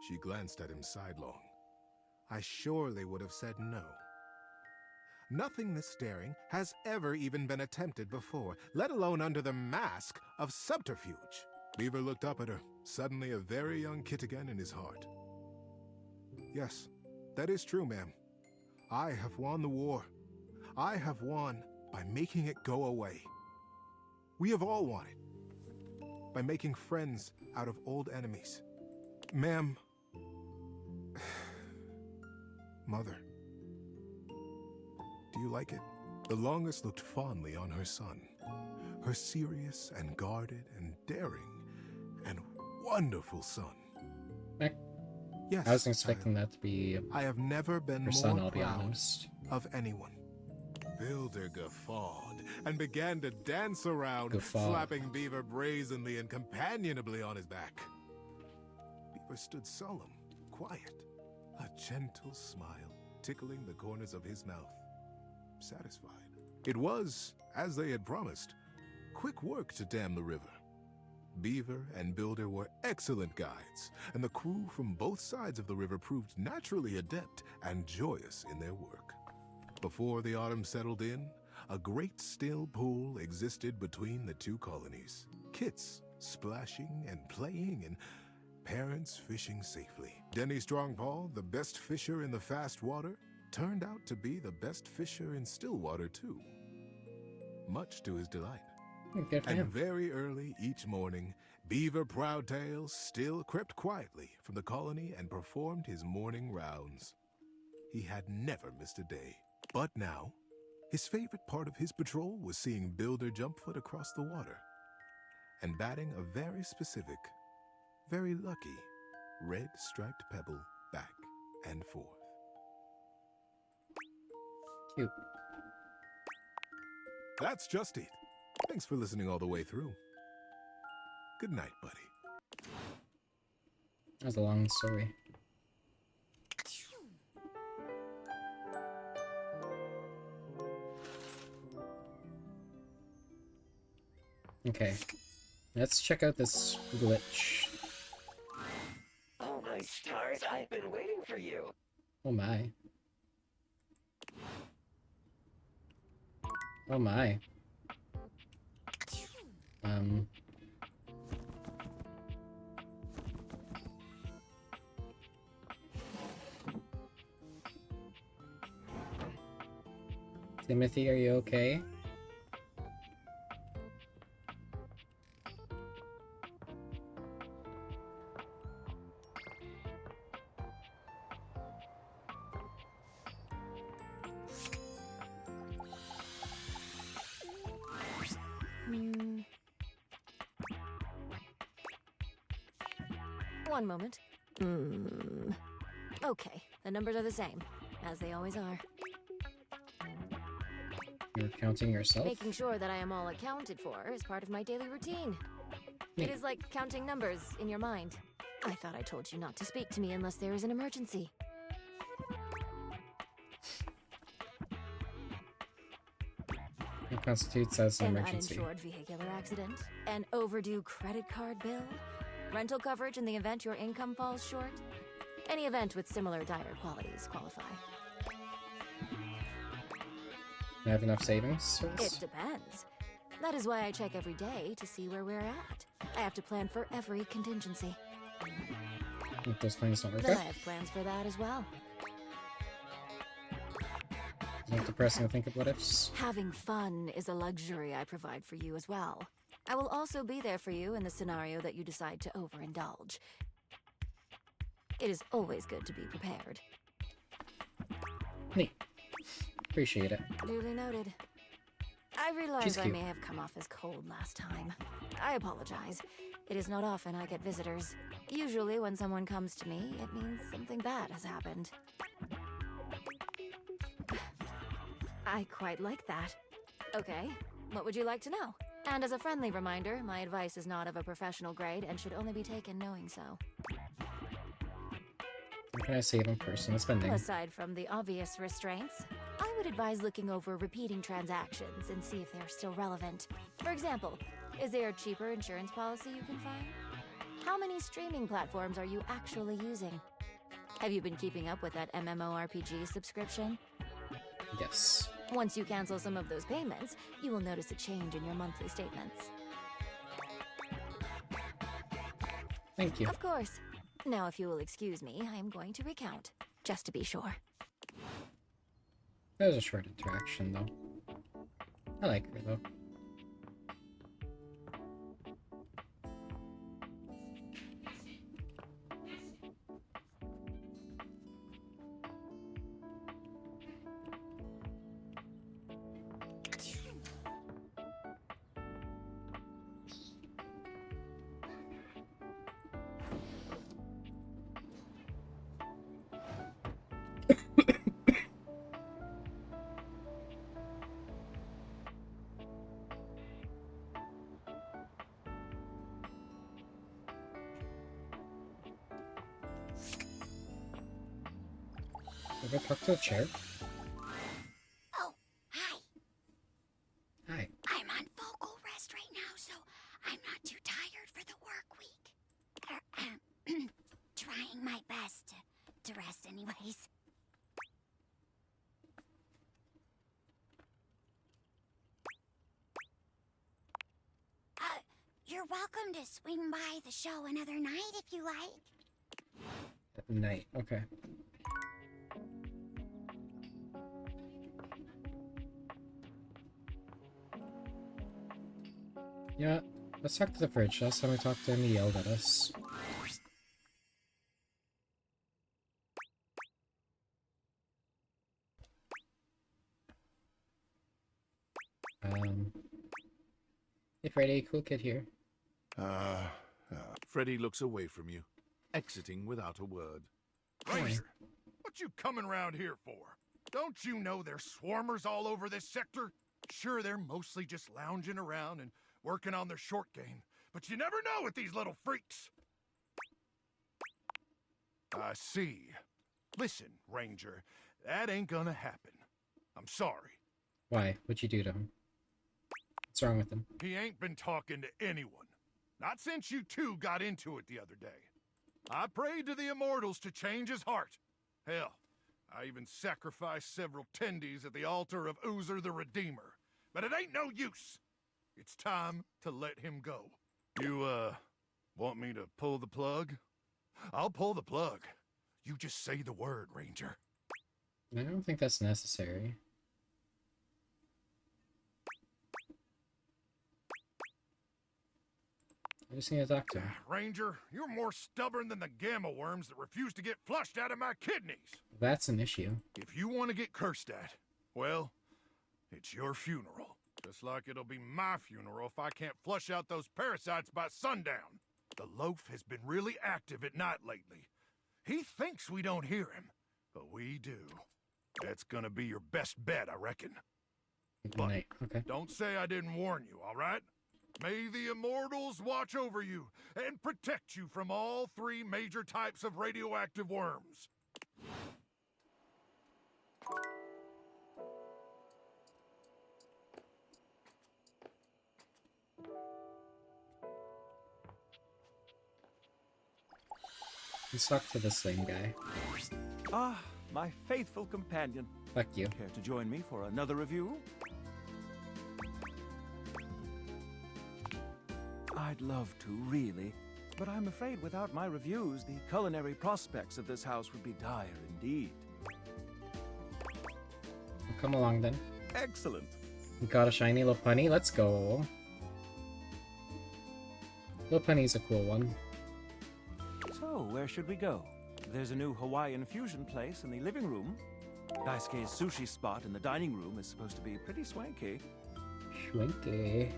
She glanced at him sidelong. I surely would have said no. Nothing this daring has ever even been attempted before, let alone under the mask of subterfuge. Beaver looked up at her, suddenly a very young kid again in his heart. Yes, that is true, ma'am. I have won the war. I have won by making it go away. We have all won it. By making friends out of old enemies. Ma'am. Mother. Do you like it? The longest looked fondly on her son. Her serious and guarded and daring and wonderful son. Yes, I was expecting that to be I have never been her more son, I'll be proud honest. of anyone. Builder guffawed and began to dance around, Guffaw. slapping Beaver brazenly and companionably on his back. Beaver stood solemn, quiet, a gentle smile tickling the corners of his mouth. Satisfied. It was, as they had promised, quick work to dam the river. Beaver and Builder were excellent guides, and the crew from both sides of the river proved naturally adept and joyous in their work. Before the autumn settled in, a great still pool existed between the two colonies. Kits splashing and playing, and parents fishing safely. Denny Strongpaw, the best fisher in the fast water, turned out to be the best fisher in still water too, much to his delight. Good for And him. very early each morning, Beaver Proudtail still crept quietly from the colony and performed his morning rounds. He had never missed a day. But now, his favorite part of his patrol was seeing Builder Jumpfoot across the water and batting a very specific, very lucky, red striped pebble back and forth. Cute. That's just it. Thanks for listening all the way through. Good night, buddy. That was a long story. Okay. Let's check out this glitch. Oh my stars, I've been waiting for you. Oh my. Oh my. Timothy, are you okay? One moment. Okay, the numbers are the same, as they always are. You're counting yourself? Making sure that I am all accounted for is part of my daily routine. Neat. It is like counting numbers in your mind. I thought I told you not to speak to me unless there is an emergency. It constitutes as an An emergency. uninsured vehicular accident, an overdue credit card bill, rental coverage in the event your income falls short. Any event with similar dire qualities qualify. I have enough savings for It this? depends. That is why I check every day to see where we're at. I have to plan for every contingency. If those plans don't work Then out? I have plans for that as well. Is it depressing to think of what ifs? Having fun is a luxury I provide for you as well. I will also be there for you in the scenario that you decide to overindulge. It is always good to be prepared. Neat. Appreciate it. Duly noted. I realize She's I cute. may have come off as cold last time. I apologize. It is not often I get visitors. Usually when someone comes to me, it means something bad has happened. I quite like that. Okay, what would you like to know? And as a friendly reminder, my advice is not of a professional grade and should only be taken knowing so. What can I save on personal spending? Aside from the obvious restraints, I would advise looking over repeating transactions and see if they're still relevant. For example, is there a cheaper insurance policy you can find? How many streaming platforms are you actually using? Have you been keeping up with that MMORPG subscription? Yes. Once you cancel some of those payments, you will notice a change in your monthly statements. Thank you. Of course. Now, if you will excuse me, I am going to recount, just to be sure. That was a short interaction, though. I like her, though. Have I talked to the chair? Oh, hi. Hi. I'm on vocal rest right now, so I'm not too tired for the work week. Trying my best to rest anyways. You're welcome to swing by the show another night if you like. At night. Okay. Yeah, let's talk to the fridge. Last time we talked to him, he yelled at us. Hey Freddy, cool kid here. Freddy looks away from you, exiting without a word. Ranger, what you coming around here for? Don't you know there's swarmers all over this sector? Sure, they're mostly just lounging around and working on their short game, but you never know with these little freaks. I see. Listen, Ranger, that ain't gonna happen. I'm sorry. Why? What'd you do to him? What's wrong with him? He ain't been talking to anyone. Not since you two got into it the other day. I prayed to the immortals to change his heart. Hell, I even sacrificed several tendies at the altar of Uzer the Redeemer. But it ain't no use. It's time to let him go. You, want me to pull the plug? I'll pull the plug. You just say the word, Ranger. I don't think that's necessary. I just need to talk to him. Ranger, you're more stubborn than the gamma worms that refuse to get flushed out of my kidneys. That's an issue. If you want to get cursed at, well, it's your funeral. Just like it'll be my funeral if I can't flush out those parasites by sundown. The loaf has been really active at night lately. He thinks we don't hear him, But we do. That's gonna be your best bet, I reckon. But Night. Okay. don't say I didn't warn you, all right? May the immortals watch over you and protect you from all three major types of radioactive worms. Let's talk to the same guy. Ah, my faithful companion. Fuck you. Care to join me for another review? I'd love to, really. But I'm afraid without my reviews, the culinary prospects of this house would be dire indeed. Well, come along then. Excellent. We got a shiny Lopunny. Let's go. Lopunny's a cool one. So, where should we go? There's a new Hawaiian fusion place in the living room. Daisuke's sushi spot in the dining room is supposed to be pretty swanky. Schwenky.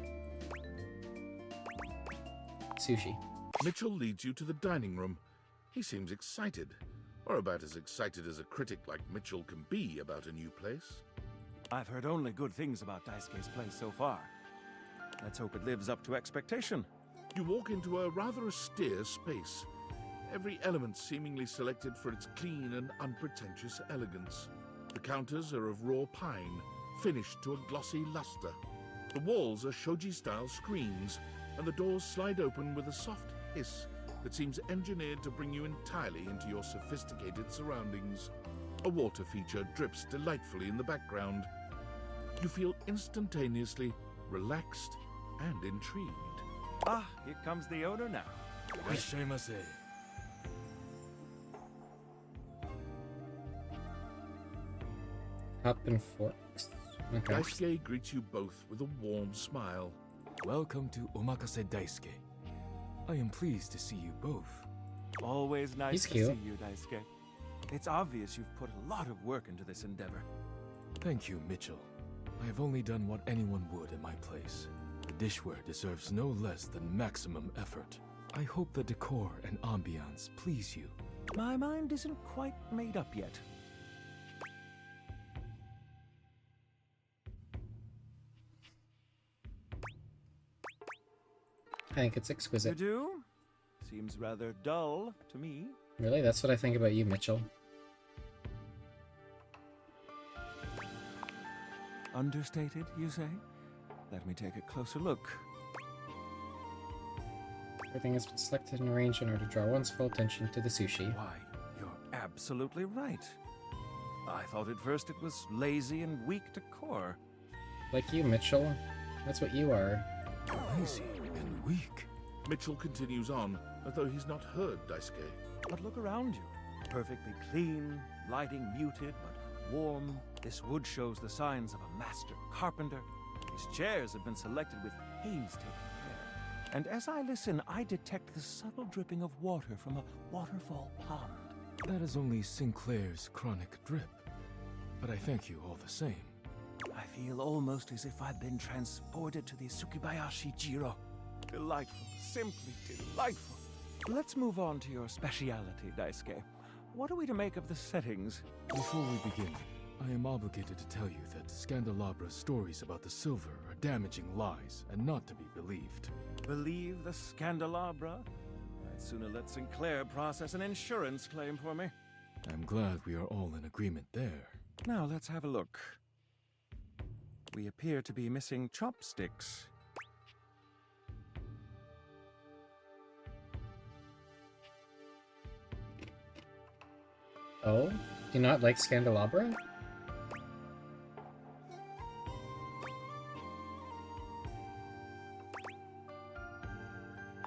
Sushi. Mitchell leads you to the dining room. He seems excited, or about as excited as a critic like Mitchell can be about a new place. I've heard only good things about Daisuke's place so far. Let's hope it lives up to expectation. You walk into a rather austere space, every element seemingly selected for its clean and unpretentious elegance. The counters are of raw pine, finished to a glossy luster. The walls are shoji-style screens, and the doors slide open with a soft hiss that seems engineered to bring you entirely into your sophisticated surroundings. A water feature drips delightfully in the background. You feel instantaneously relaxed and intrigued. Ah, here comes the owner now. Cup and forks. Okay. Daisuke greets you both with a warm smile. Welcome to Omakase Daisuke. I am pleased to see you both. Always nice He's to cute. see you, Daisuke. It's obvious you've put a lot of work into this endeavor. Thank you, Mitchell. I have only done what anyone would in my place. The dishware deserves no less than maximum effort. I hope the decor and ambiance please you. My mind isn't quite made up yet. I think it's You exquisite. do? Seems rather dull to me. Really? That's what I think about you, Mitchell. Understated, you say? Let me take a closer look. Everything has been selected and arranged in order to draw one's full attention to the sushi. Why, you're absolutely right. I thought at first it was lazy and weak decor. Like you, Mitchell. That's what you are. Lazy and weak. Mitchell continues on, as though he's not heard Daisuke. But look around you. Perfectly clean, lighting muted but warm. This wood shows the signs of a master carpenter. These chairs have been selected with painstaking care. And as I listen, I detect the subtle dripping of water from a waterfall pond. That is only Sinclair's chronic drip. But I thank you all the same. I feel almost as if I've been transported to the Tsukibayashi Jiro. Delightful, simply delightful. Let's move on to your speciality, Daisuke. What are we to make of the settings? Before we begin, I am obligated to tell you that Scandalabra's stories about the silver are damaging lies and not to be believed. Believe the Scandalabra? I'd sooner let Sinclair process an insurance claim for me. I'm glad we are all in agreement there. Now let's have a look. We appear to be missing chopsticks. Oh? Do you not like Scandalabra?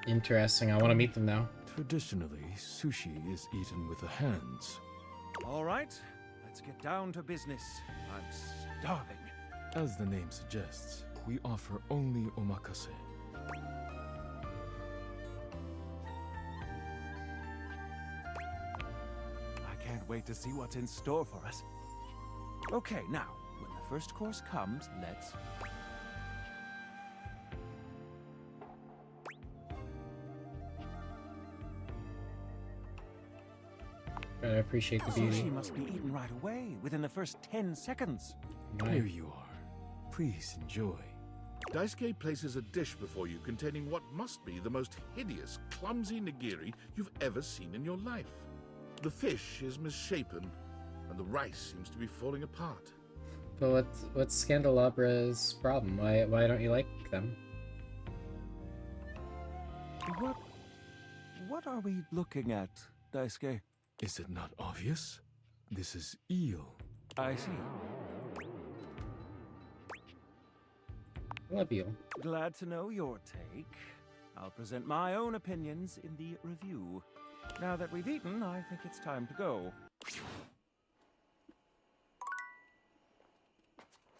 Interesting. I want to meet them now. Traditionally, sushi is eaten with the hands. All right, let's get down to business. I'm starving. As the name suggests, we offer only omakase. I can't wait to see what's in store for us. Okay, now, when the first course comes, let's... But I appreciate the beauty. Sushi must be eaten right away, within the first 10 seconds. Here you are. Please enjoy. Daisuke places a dish before you containing what must be the most hideous, clumsy nigiri you've ever seen in your life. The fish is misshapen, and the rice seems to be falling apart. But what's Scandalabra's problem? Why don't you like them? What are we looking at, Daisuke? Is it not obvious? This is eel. I see. Love you. Glad to know your take. I'll present my own opinions in the review. Now that we've eaten, I think it's time to go.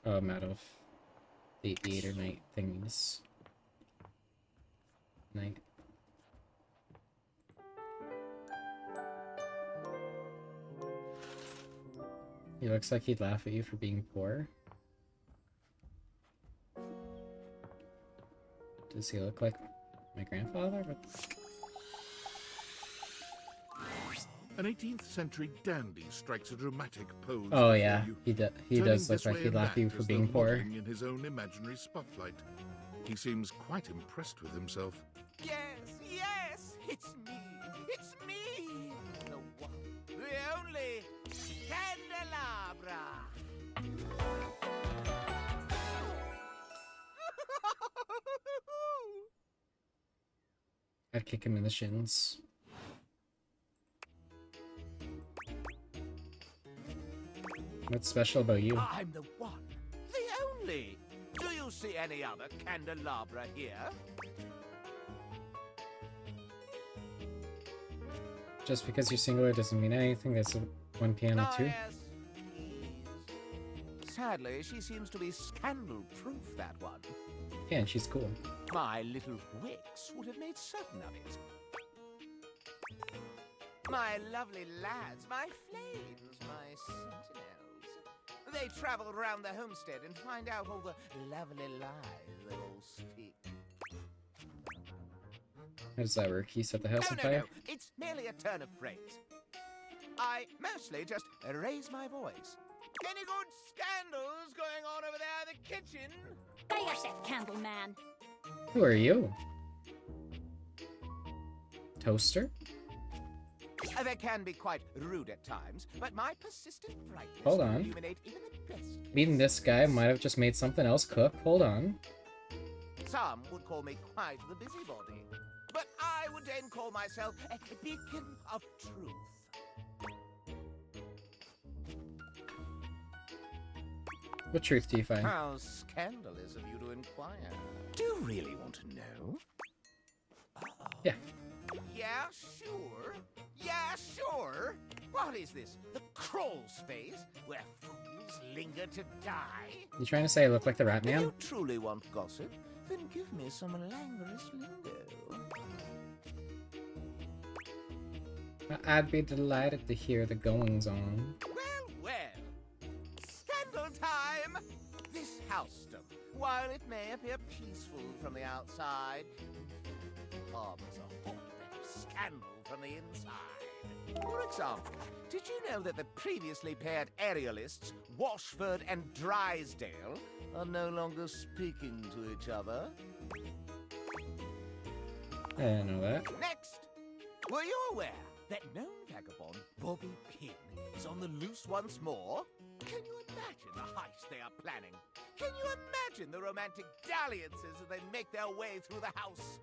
Oh, I'm out of the theater night thingies. Night. He looks like he'd laugh at you for being poor. Does he look like my grandfather? An 18th century dandy strikes a dramatic pose. Oh yeah, you, he does turning look this like way he'd and laugh at you that for as being though poor. modeling in his own imaginary spotlight. He seems quite impressed with himself. Yes, yes, it's me. It's me. The one, the only Candelabra. I'd kick him in the shins. What's special about you? I'm the one, the only. Do you see any other candelabra here? Just because you're singular doesn't mean anything. There's one piano too. Yes, please. Sadly, she seems to be scandal-proof, that one. Yeah, and she's cool. My little wicks would have made certain of it. My lovely lads, my flames, my sentinels. They travel around the homestead and find out all the lovely lies they all speak. How does that work? He set the house on No, fire? no, it's merely a turn of phrase. I mostly just raise my voice. Any good scandals going on over there in the kitchen? By yourself, Candleman. Who are you? Toaster? They can be quite rude at times, but my persistent brightness Hold will on. illuminate even the best. Meeting this guy might have just made something else cook. Hold on. Some would call me quite the busybody, but I would then call myself a beacon of truth. What truth do you find? How scandalous of you to inquire. Do you really want to know? Yeah. Yeah, sure. Yeah, sure. What is this? The crawl space where fools linger to die? You trying to say I look like the Rat If Man? you truly want gossip, then give me some languorous lingo. I'd be delighted to hear the goings on. Well, scandal time! This housedom, while it may appear peaceful from the outside, harbors a hotbed of scandal from the inside. For example, did you know that the previously paired aerialists, Washford and Drysdale, are no longer speaking to each other? I didn't know that. Next, were you aware that known vagabond Bobby Pin is on the loose once more? Can you imagine the heist they are planning? Can you imagine the romantic dalliances as they make their way through the house?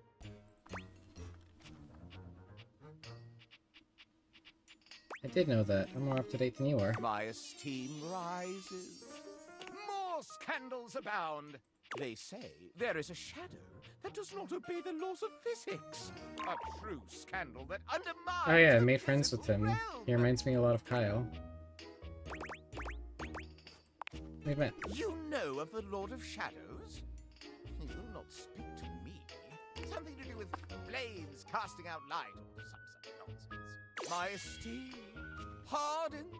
I did know that. I'm more up to date than you are. My esteem rises. More scandals abound. They say there is a shadow that does not obey the laws of physics. A true scandal that undermines. Oh yeah, I the made friends with physical him. realm. He reminds me a lot of Kyle. We met. You know of the Lord of Shadows? He will not speak to me. Something to do with flames casting out light or some such nonsense. My esteem hardens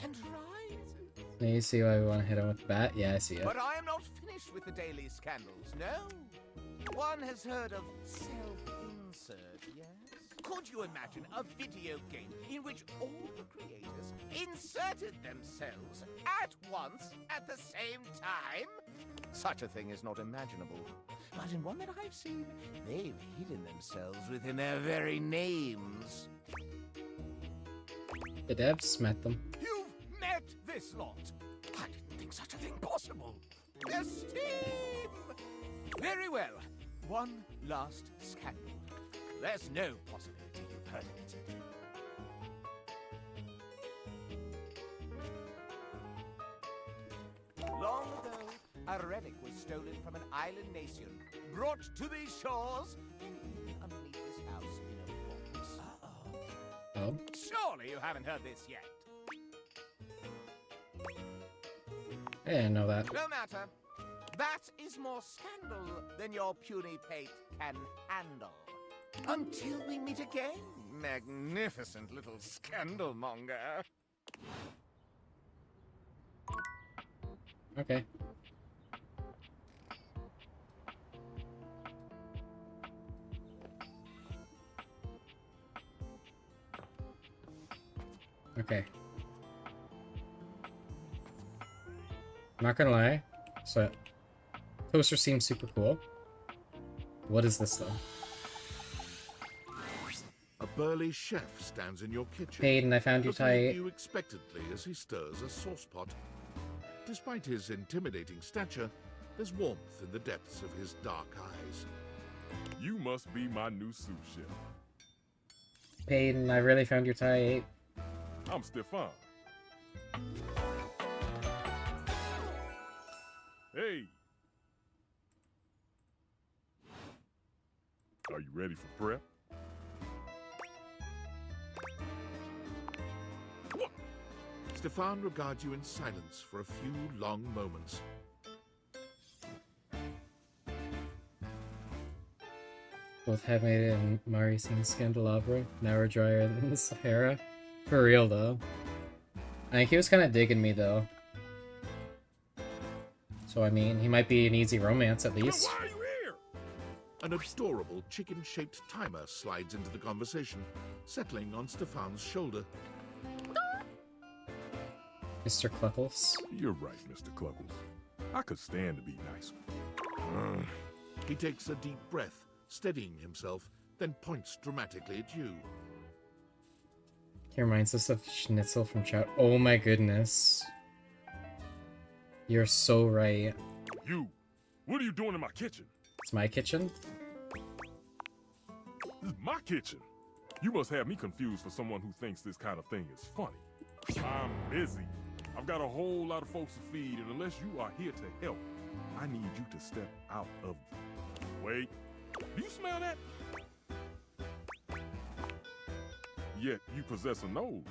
and rises. Now you see why we want to hit him with the bat? Yeah, I see it. But I am not finished with the daily scandals, no. One has heard of self-insert, yes? Could you imagine a video game in which all the creators inserted themselves at once at the same time? Such a thing is not imaginable. But in one that I've seen, they've hidden themselves within their very names. The devs met them. You've met this lot. I didn't think such a thing possible. Esteem! Very well. One last scandal. There's no possibility you've heard of it. Long ago, a relic was stolen from an island nation, brought to these shores, and hidden underneath this house in a box. Oh? Surely you haven't heard this yet. I didn't know that. No matter. That is more scandal than your puny pate can handle. Until we meet again, magnificent little scandal monger. Okay. Okay. I'm not gonna lie. So, poster seems super cool. What is this though? A burly chef stands in your kitchen. Hayden, I found you looking at tight. you expectantly as he stirs a sauce pot. Despite his intimidating stature, there's warmth in the depths of his dark eyes. You must be my new sous chef. Hayden, I really found your tight. I'm Stefan. Hey! Are you ready for prep? Stefan regards you in silence for a few long moments. Both handmade and Mari sings Candelabra. Now we're drier than the Sahara. For real though. I think he was kind of digging me though. So I mean, he might be an easy romance at least. Why are you here? An adorable chicken-shaped timer slides into the conversation, settling on Stefan's shoulder. Mr. Cluckles. You're right, Mr. Cluckles. I could stand to be nicer. He takes a deep breath, steadying himself, then points dramatically at you. He reminds us of Schnitzel from Chat. Oh my goodness. You're so right. You! What are you doing in my kitchen? It's my kitchen? This is my kitchen. You must have me confused for someone who thinks this kind of thing is funny. I'm busy. I've got a whole lot of folks to feed, and unless you are here to help, I need you to step out of... Wait. Do you smell that? Yet you possess a nose,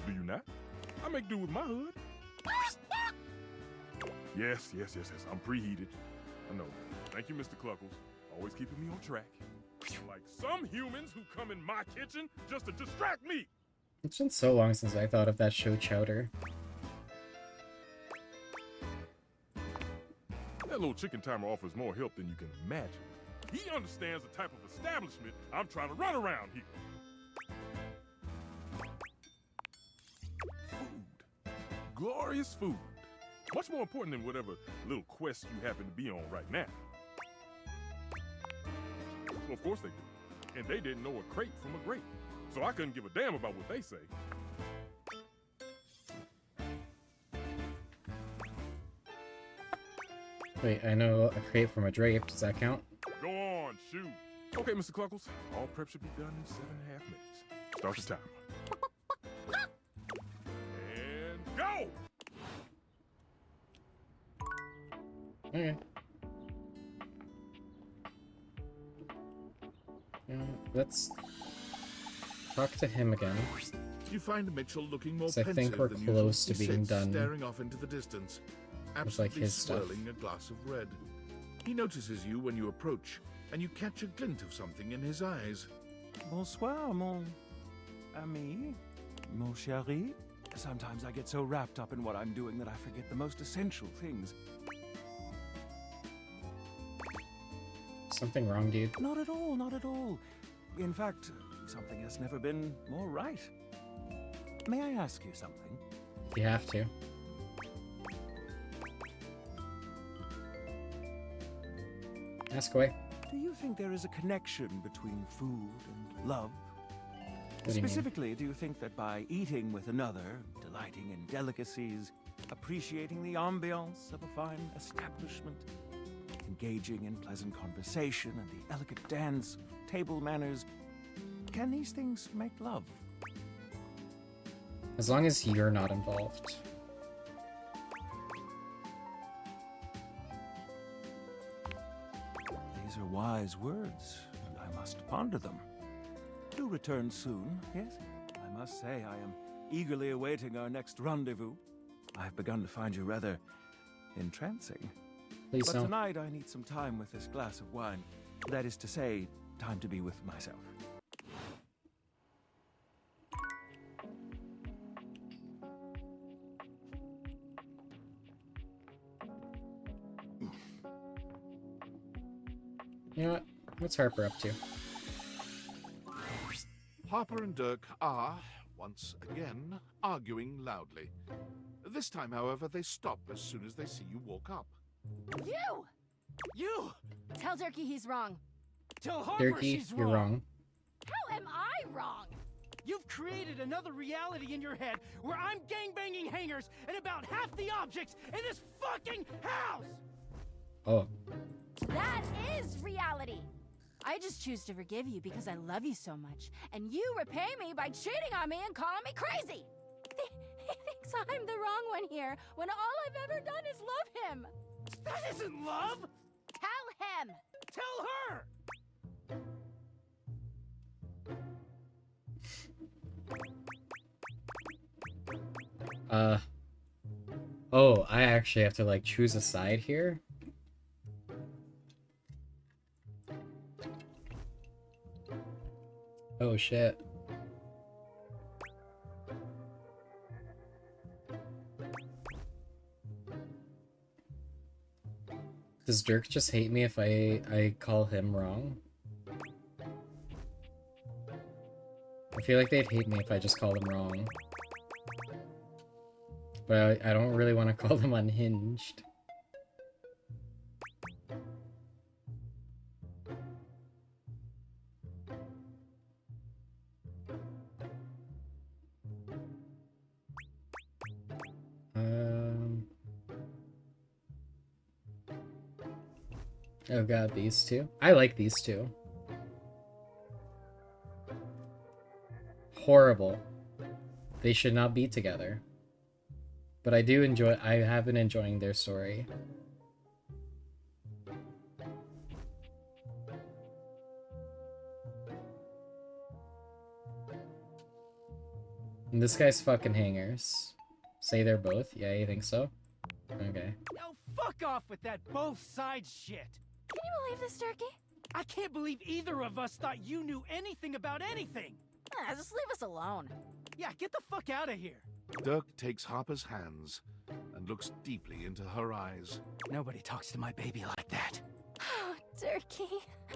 do you not? I make do with my hood. Yes. I'm preheated. I know. Thank you, Mr. Cluckles. Always keeping me on track. Like some humans who come in my kitchen just to distract me. It's been so long since I thought of that show Chowder. That little chicken timer offers more help than you can imagine. He understands the type of establishment I'm trying to run around here. Food. Glorious food. Much more important than whatever little quest you happen to be on right now. Well, of course they do. And they didn't know a crate from a grape. So I couldn't give a damn about what they say. Wait, I know a crate from a drape. Does that count? Go on, shoot. Okay, Mr. Cluckles. All prep should be done in 7.5 minutes. Start the timer. And go! Okay. Let's talk to him again. You find Mitchell looking more I pensive think we're than close usual. to He being sits done. staring off into the distance, With, like, absently his stuff. swirling a glass of red. He notices you when you approach, and you catch a glint of something in his eyes. Bonsoir, mon ami, mon chéri. Sometimes I get so wrapped up in what I'm doing that I forget the most essential things. Something wrong, dude. Not at all, not at all. In fact, Something has never been more right. May I ask you something? You have to. Ask away. Do you think there is a connection between food and love? What do you mean? Specifically, do you think that by eating with another, delighting in delicacies, appreciating the ambiance of a fine establishment, engaging in pleasant conversation and the elegant dance of table manners, can these things make love? As long as you're not involved. These are wise words, and I must ponder them. Do return soon, yes? I must say I am eagerly awaiting our next rendezvous. I've begun to find you rather entrancing. Please But don't. tonight I need some time with this glass of wine. That is to say, time to be with myself. You know what? What's Harper up to? Harper and Dirk are, once again, arguing loudly. This time, however, they stop as soon as they see you walk up. You! You! Tell Turkey he's wrong. Tell Harper Turkey, she's you're wrong. How am I wrong? You've created another reality in your head where I'm gangbanging hangers and about half the objects in this fucking house! Oh. That is reality! I just choose to forgive you because I love you so much, and you repay me by cheating on me and calling me crazy! He thinks I'm the wrong one here, when all I've ever done is love him! That isn't love! Tell him! Tell her! Oh, I actually have to, like, choose a side here? Oh, shit. Does Dirk just hate me if I call him wrong? I feel like they'd hate me if I just call them wrong. But I don't really want to call them unhinged. Oh god, these two? I like these two. Horrible. They should not be together. But I have been enjoying their story. And this guy's fucking hangers. Say they're both? Yeah, you think so? Okay. Oh, fuck off with that both sides shit! Can you believe this, Turkey? I can't believe either of us thought you knew anything about anything! Just leave us alone. Yeah, get the fuck out of here! Dirk takes Harper's hands and looks deeply into her eyes. Nobody talks to my baby like that. Oh, Turkey.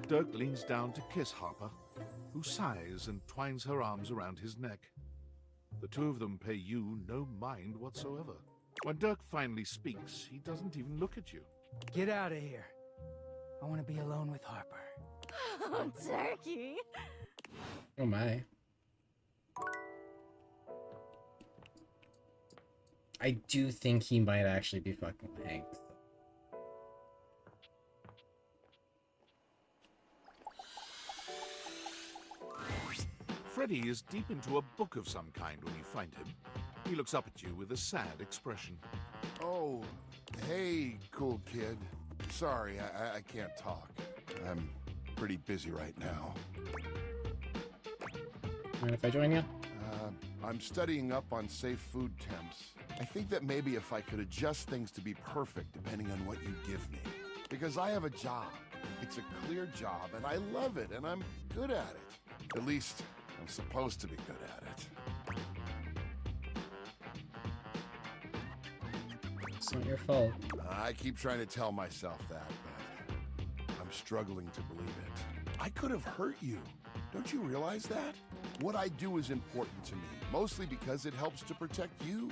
Dirk leans down to kiss Harper, who sighs and twines her arms around his neck. The two of them pay you no mind whatsoever. When Dirk finally speaks, he doesn't even look at you. Get out of here. I want to be alone with Harper. Oh, Turkey. Oh my. I do think he might actually be fucking Hank. Freddy is deep into a book of some kind when you find him. He looks up at you with a sad expression. Oh, hey, cool kid. Sorry, I can't talk. I'm pretty busy right now. Mind if I join you? I'm studying up on safe food temps. I think that maybe if I could adjust things to be perfect depending on what you give me. Because I have a job. It's a clear job, and I love it, and I'm good at it. At least, I'm supposed to be good at it. It's not your fault. I keep trying to tell myself that, but I'm struggling to believe it. I could have hurt you. Don't you realize that? What I do is important to me, mostly because it helps to protect you.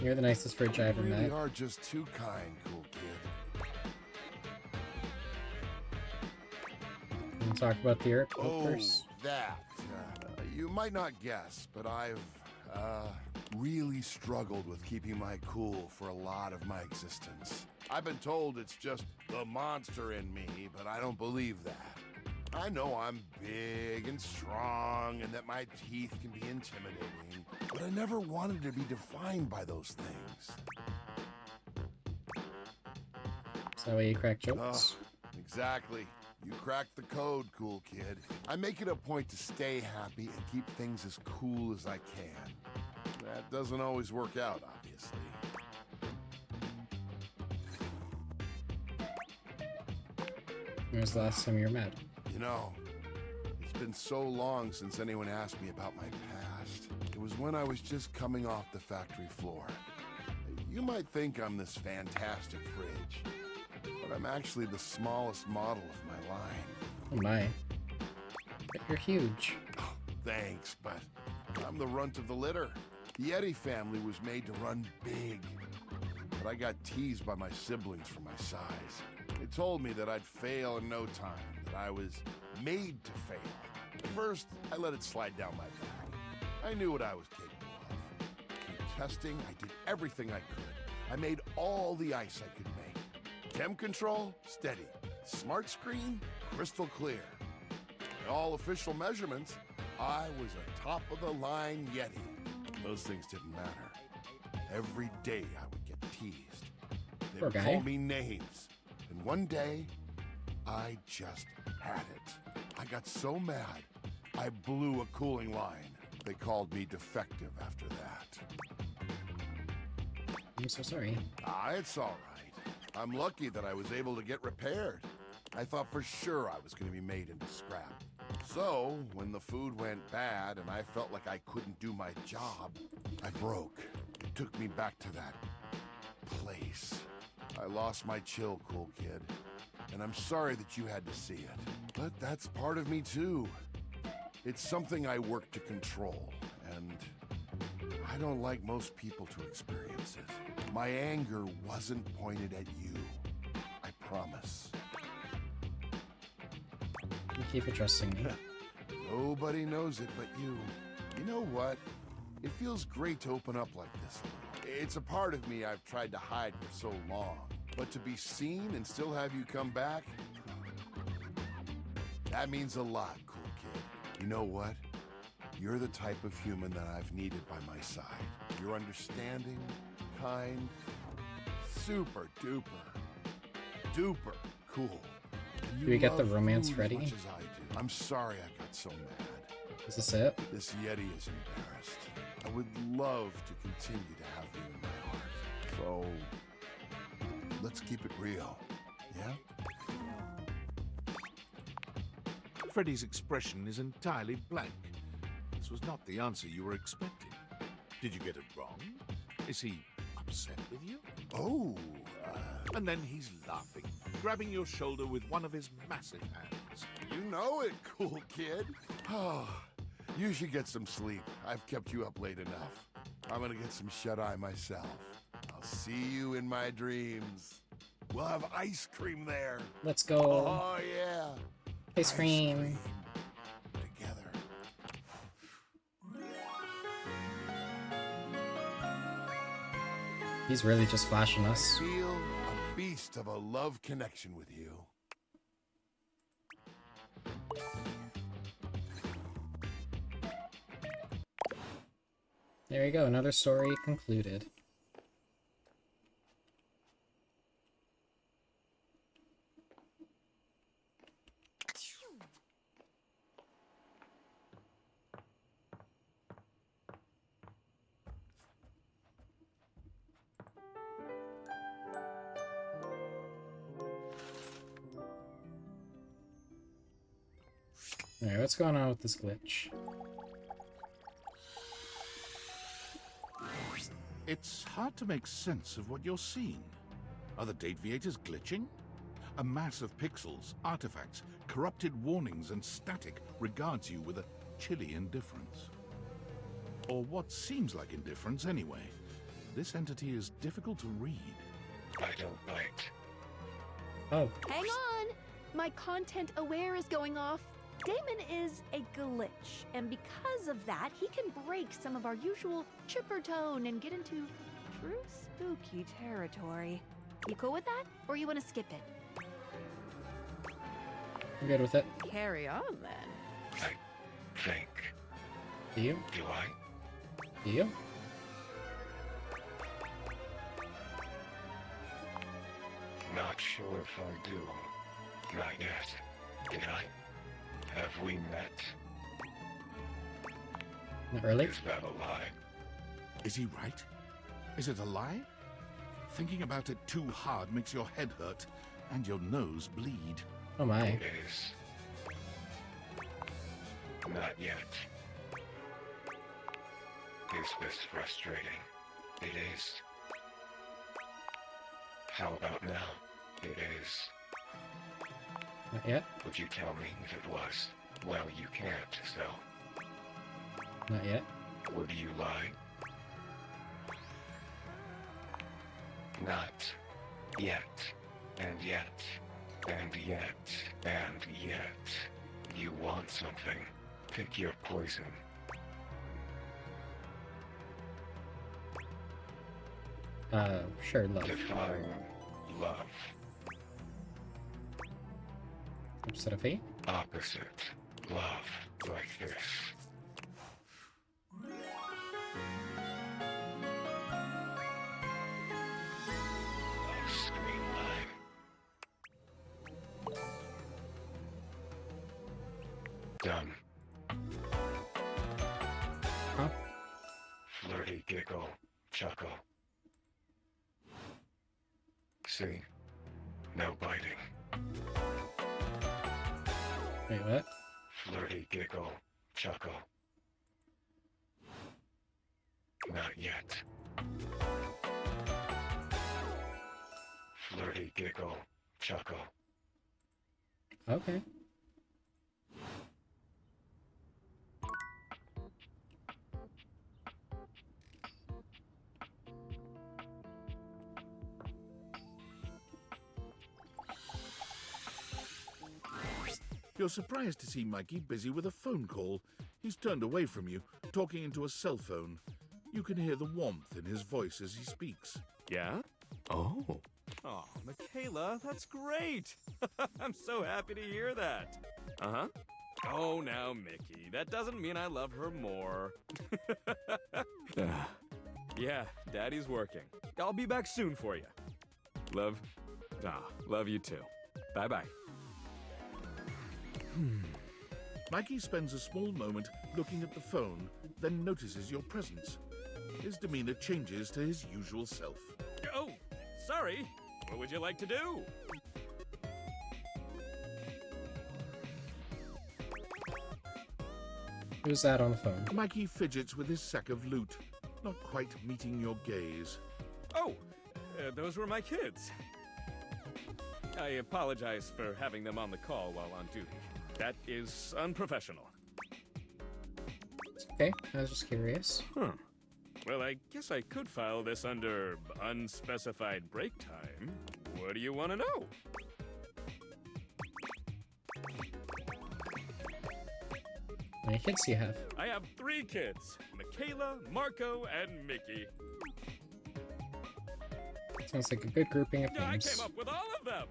You're the nicest fridge I ever You really met. are just too kind, cool kid. Can we talk about the Earth first? That. You might not guess, but I've, really struggled with keeping my cool for a lot of my existence. I've been told it's just the monster in me, but I don't believe that. I know I'm big and strong and that my teeth can be intimidating, but I never wanted to be defined by those things. Is that why you crack jokes? Exactly. You cracked the code, cool kid. I make it a point to stay happy and keep things as cool as I can. That doesn't always work out, obviously. When was the last time you were mad? You know, it's been so long since anyone asked me about my past. It was when I was just coming off the factory floor. You might think I'm this fantastic fridge, but I'm actually the smallest model of my line. Oh my. But you're huge. Oh, thanks, but I'm the runt of the litter. The Yeti family was made to run big, but I got teased by my siblings for my size. They told me that I'd fail in no time, that I was made to fail. At first, I let it slide down my back. I knew what I was capable of. Through testing, I did everything I could. I made all the ice I could make. Temp control, steady. Smart screen, crystal clear. By all official measurements, I was a top-of-the-line Yeti. Those things didn't matter. Every day I would get teased. They would call me names. And one day, I just had it. I got so mad, I blew a cooling line. They called me defective after that. I'm so sorry. It's all right. I'm lucky that I was able to get repaired. I thought for sure I was going to be made into scrap. So, when the food went bad and I felt like I couldn't do my job, I broke. It took me back to that place. I lost my chill, cool kid. And I'm sorry that you had to see it. But that's part of me too. It's something I work to control, and I don't like most people to experience it. My anger wasn't pointed at you. I promise. You keep trusting me. Nobody knows it but you. You know what? It feels great to open up like this a little. It's a part of me I've tried to hide for so long. But to be seen and still have you come back, that means a lot, cool kid. You know what? You're the type of human that I've needed by my side. You're understanding, kind, super duper, duper cool. Do we get the romance food ready? As much as I do. I'm sorry I got so mad. Is this it? This Yeti is embarrassed. I would love to continue to have you in my heart. So, let's keep it real, yeah? Freddy's expression is entirely blank. This was not the answer you were expecting. Did you get it wrong? Is he upset with you? Oh, And then he's laughing, grabbing your shoulder with one of his massive hands. You know it, cool kid. Oh, you should get some sleep. I've kept you up late enough. I'm gonna get some shut-eye myself. I'll see you in my dreams. We'll have ice cream there. Let's go. Oh, yeah. Ice cream. Together. He's really just flashing us. I feel a beast of a love connection with you. There you go, another story concluded. Alright, what's going on with this glitch? It's hard to make sense of what you're seeing. Are the date V8s glitching? A mass of pixels, artifacts, corrupted warnings, and static regards you with a chilly indifference. Or what seems like indifference anyway. This entity is difficult to read. I don't bite. Oh. Hang on! My content aware is going off. Damon is a glitch, and because of that, he can break some of our usual chipper tone and get into true spooky territory. You cool with that, or you want to skip it? I'm good with it. Carry on, then. I think. Do you? Do I? Do you? Not sure if I do. Not yet. Did I? Have we met? Not really. Is that a lie? Is he right? Is it a lie? Thinking about it too hard makes your head hurt and your nose bleed. Oh my. It is. Not yet. Is this frustrating? It is. How about now? It is. Not yet. Would you tell me if it was? Well, you can't, so. Not yet. Would you lie? Not yet. And yet. And yet. And yet. You want something. Pick your poison. Sure, love. Define love. Opposite of hate? Opposite. Love. Like this. Screen line. Done. Huh? Flirty giggle. Chuckle. See? No biting. Wait, what? Flirty giggle. Chuckle. Not yet. Flirty giggle. Chuckle. Okay. You're surprised to see Mikey busy with a phone call. He's turned away from you, talking into a cell phone. You can hear the warmth in his voice as he speaks. Yeah? Oh. Oh, Michaela, that's great! I'm so happy to hear that. Uh-huh. Oh, now, Mickey, that doesn't mean I love her more. Yeah, Daddy's working. I'll be back soon for you. Love. Love you too. Bye-bye. Mikey spends a small moment looking at the phone, then notices your presence. His demeanor changes to his usual self. Oh, sorry. What would you like to do? Who's that on the phone? Mikey fidgets with his sack of loot, not quite meeting your gaze. Oh, those were my kids. I apologize for having them on the call while on duty. That is unprofessional. It's okay, I was just curious. Huh. Well, I guess I could file this under unspecified break time. What do you want to know? How many kids do you have? I have 3 kids. Michaela, Marco, and Mickey. Sounds like a good grouping of Yeah, I names. came up with all of them.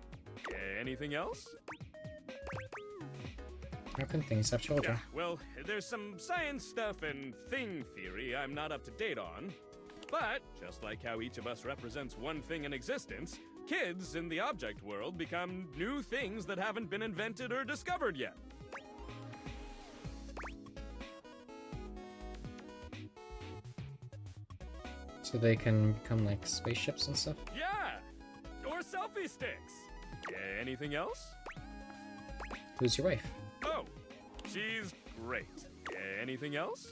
Anything else? How can things have children? Yeah, well, there's some science stuff and thing theory I'm not up to date on. But, just like how each of us represents one thing in existence, kids in the object world become new things that haven't been invented or discovered yet. So they can become like spaceships and stuff? Yeah! Or selfie sticks! Anything else? Who's your wife? Oh, she's great. Anything else?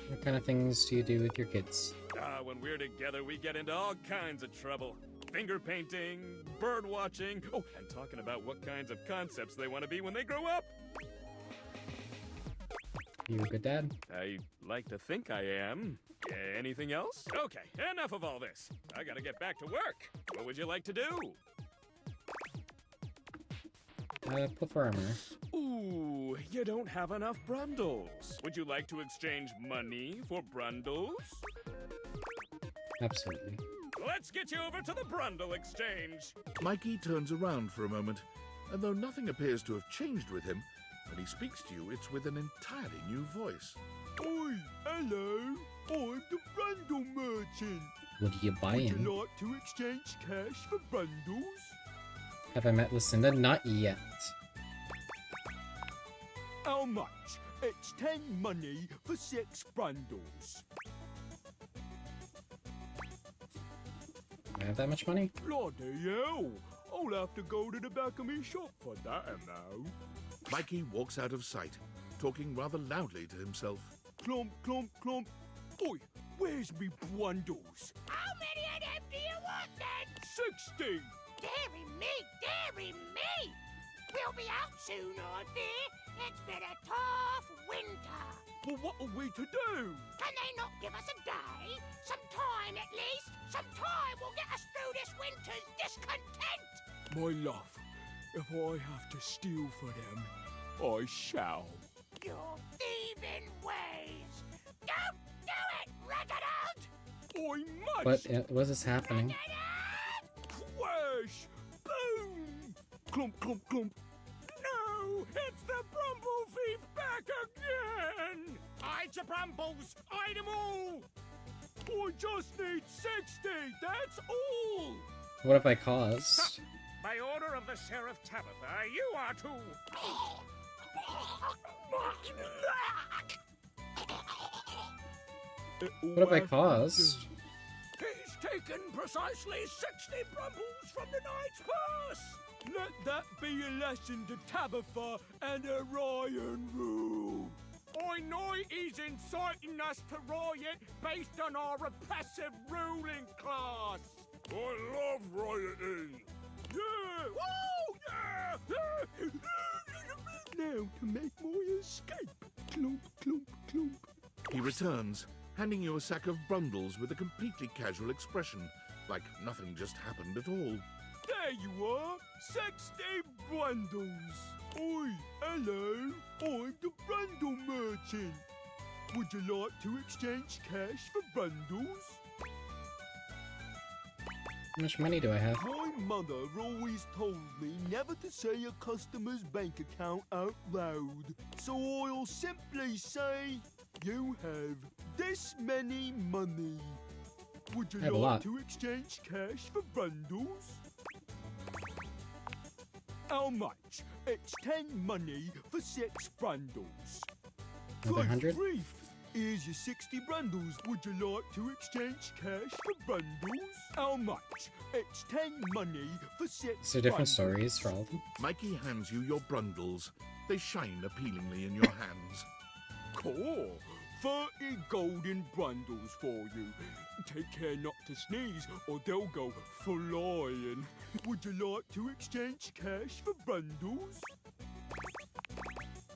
What kind of things do you do with your kids? When we're together, we get into all kinds of trouble. finger painting, bird watching, oh, and talking about what kinds of concepts they want to be when they grow up. You a good dad? I like to think I am. Anything else? Okay, enough of all this. I gotta get back to work. What would you like to do? Performer. Ooh, you don't have enough brundles. Would you like to exchange money for brundles? Absolutely. Let's get you over to the brundle exchange. Mikey turns around for a moment, and though nothing appears to have changed with him, when he speaks to you, it's with an entirely new voice. Oi, hello. I'm the Brundle Merchant. What are you buying? Would you like to exchange cash for bundles? Have I met Lucinda? Not yet. How much? It's 10 money for 6 bundles. Do I have that much money? Bloody hell! I'll have to go to the back of me shop for that amount. Mikey walks out of sight, talking rather loudly to himself. Clump, clump, clump. Oi, where's me bundles? How many of them do you want then? 60! Dearie me, dearie me! We'll be out soon, I fear. It's been a tough winter. Well, what are we to do? Can they not give us a day? Some time at least? Some time will get us through this winter's discontent! My love, if I have to steal for them, I shall. Your thieving ways! Don't do it, Reginald! I What? must! What is happening? Crash! Boom! Clump, clump, clump. No! It's the Brumble Thief back again! Hide your brambles! Hide them all! I just need 60, that's all! What have I caused? By order of the Sheriff Tabitha, you are to... What have I caused? He's taken precisely 60 brumbles from the knight's purse! Let that be a lesson to Tabitha and Orion Rule. I know he's inciting us to riot based on our repressive ruling class. I love rioting. Yeah! Woo! Yeah! Now to make my escape. Clump, clump, clump. He returns, handing you a sack of brundles with a completely casual expression, like nothing just happened at all. There you are! 60 bundles! Oi, hello! I'm the Brundle Merchant! Would you like to exchange cash for bundles? How much money do I have? My mother always told me never to say a customer's bank account out loud. So I'll simply say, you have this many money. Would you I have a like lot. to exchange cash for bundles? How much? It's 10 money for 6 bundles. Another 100? Grief! Here's your 60 bundles. Would you like to exchange cash for bundles? How much? It's 10 money for 6 Is there different bundles. stories for all of them? Mikey hands you your brundles. They shine appealingly in your hands. Cool. 30 golden bundles for you. Take care not to sneeze or they'll go flying. Would you like to exchange cash for bundles?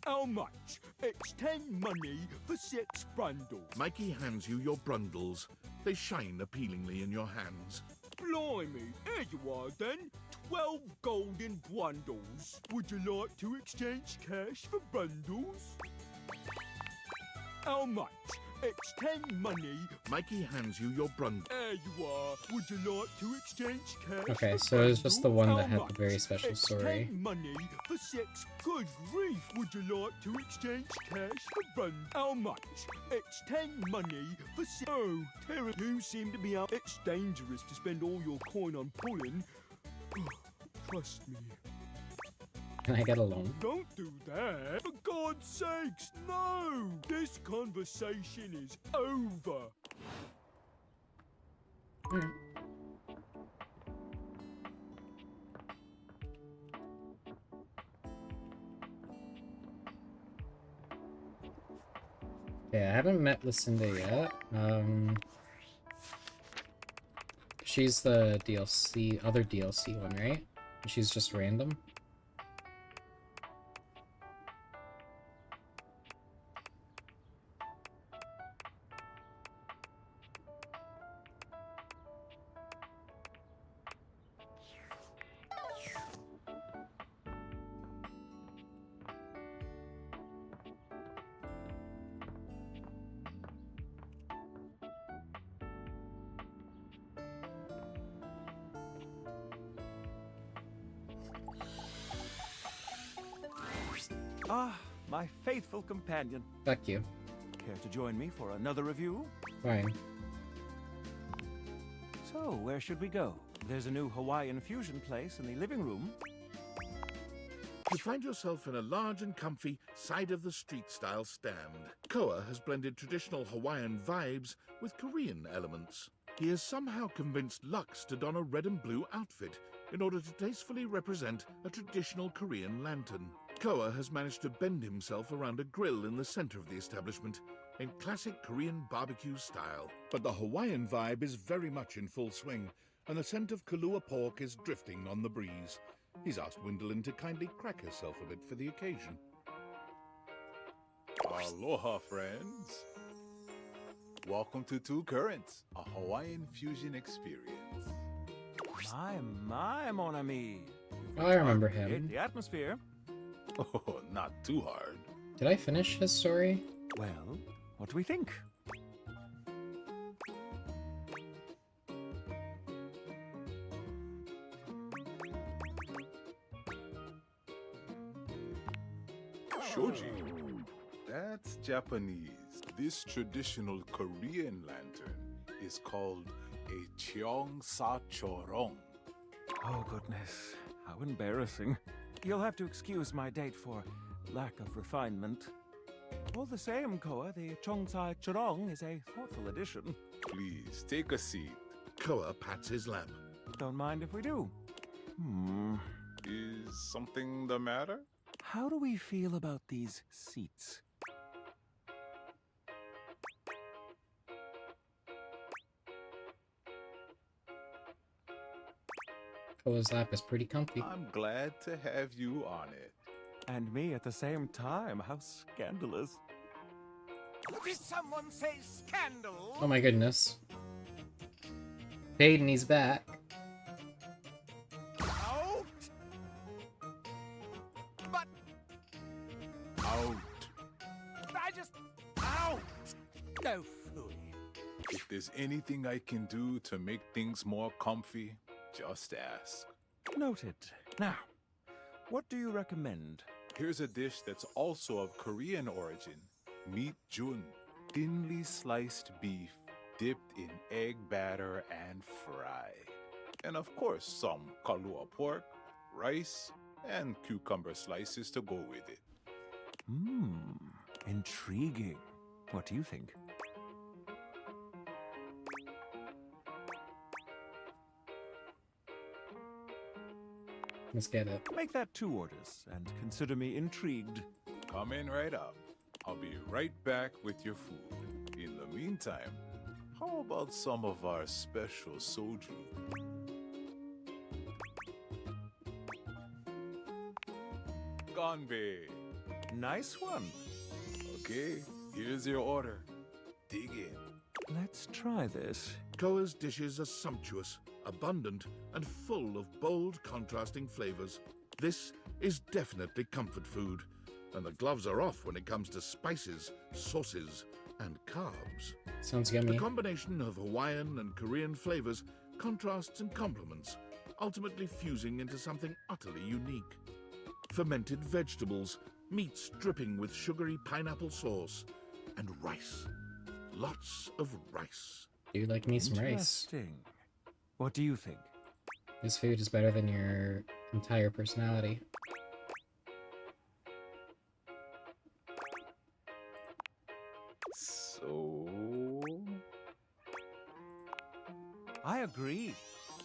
How much? It's 10 money for 6 bundles. Mikey hands you your brundles. They shine appealingly in your hands. Blimey, here you are then. 12 golden bundles. Would you like to exchange cash for bundles? How much? It's 10 money. Mikey hands you your brundles. There you are. Would you like to exchange cash? Okay, for so it's just the one bundles? that How had the very much? special It's story. 10 money for 6. Good grief. Would you like to exchange cash for bundles? How much? It's 10 money for 6. Oh, Terry, you seem to be out. It's dangerous to spend all your coin on pulling. Trust me. Can I get a loan? Don't do that. For God's sakes, no! This conversation is over. Yeah, I haven't met Lucinda yet. she's the DLC, other DLC one, right? She's just random? Ah, my faithful companion. Fuck you. Care to join me for another review? Fine. So, where should we go? There's a new Hawaiian fusion place in the living room. You find yourself in a large and comfy side-of-the-street style stand. Koa has blended traditional Hawaiian vibes with Korean elements. He has somehow convinced Lux to don a red and blue outfit in order to tastefully represent a traditional Korean lantern. Koa has managed to bend himself around a grill in the center of the establishment in classic Korean barbecue style. But the Hawaiian vibe is very much in full swing, and the scent of Kahlua pork is drifting on the breeze. He's asked Gwendolyn to kindly crack herself a bit for the occasion. Aloha, friends. Welcome to Two Currents, a Hawaiian fusion experience. My, mon ami. Oh, I remember him. Create the atmosphere. Oh, not too hard. Did I finish his story? Well, what do we think? Shoji. That's Japanese. This traditional Korean lantern is called a cheongsa chorong. Oh, goodness. How embarrassing. You'll have to excuse my date for lack of refinement. All the same, Koa, the Cheongsai Chorong is a thoughtful addition. Please, take a seat. Koa pats his lap. Don't mind if we do. Is something the matter? How do we feel about these seats? Koa's lap is pretty comfy. I'm glad to have you on it. And me at the same time. How scandalous. Did someone say scandal? Oh my goodness. Hayden, he's back. Out! But... Out. I just... Out! No fooey. If there's anything I can do to make things more comfy, just ask. Noted. Now, what do you recommend? Here's a dish that's also of Korean origin. Meat jun. Thinly sliced beef dipped in egg batter and fried. And of course, some Kahlua pork, rice, and cucumber slices to go with it. Intriguing. What do you think? Let's get it. Make that 2 orders, and consider me intrigued. Coming right up. I'll be right back with your food. In the meantime, how about some of our special soju? Ganbei. Nice one. Okay, here's your order. Dig in. Let's try this. Koa's dishes are sumptuous, abundant, and full of bold, contrasting flavors. This is definitely comfort food, and the gloves are off when it comes to spices, sauces, and carbs. Sounds yummy. The combination of Hawaiian and Korean flavors contrasts and complements, ultimately fusing into something utterly unique. Fermented vegetables, meats dripping with sugary pineapple sauce, and rice. Lots of rice. You like me some rice. Interesting. What do you think? This food is better than your entire personality. So... I agree.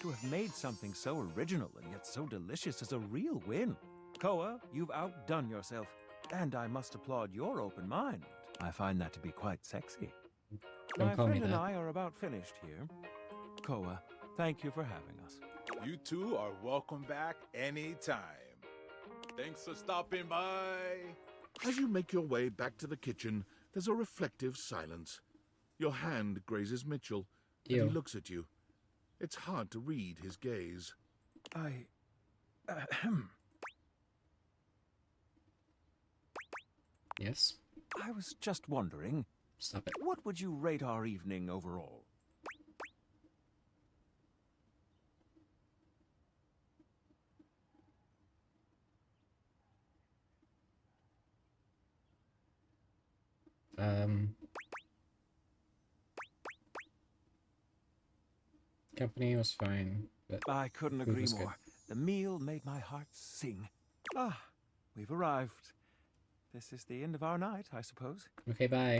To have made something so original and yet so delicious is a real win. Koa, you've outdone yourself. And I must applaud your open mind. I find that to be quite sexy. Don't My call me friend and that. I are about finished here. Koa, Thank you for having us. You two are welcome back anytime. Thanks for stopping by. As you make your way back to the kitchen, there's a reflective silence. Your hand grazes Mitchell, and he Ew. looks at you. It's hard to read his gaze. Yes? I was just wondering, Stop it. what would you rate our evening overall? Company was fine, but I couldn't food agree was good. more. The meal made my heart sing. Ah, we've arrived. This is the end of our night, I suppose. Okay, bye.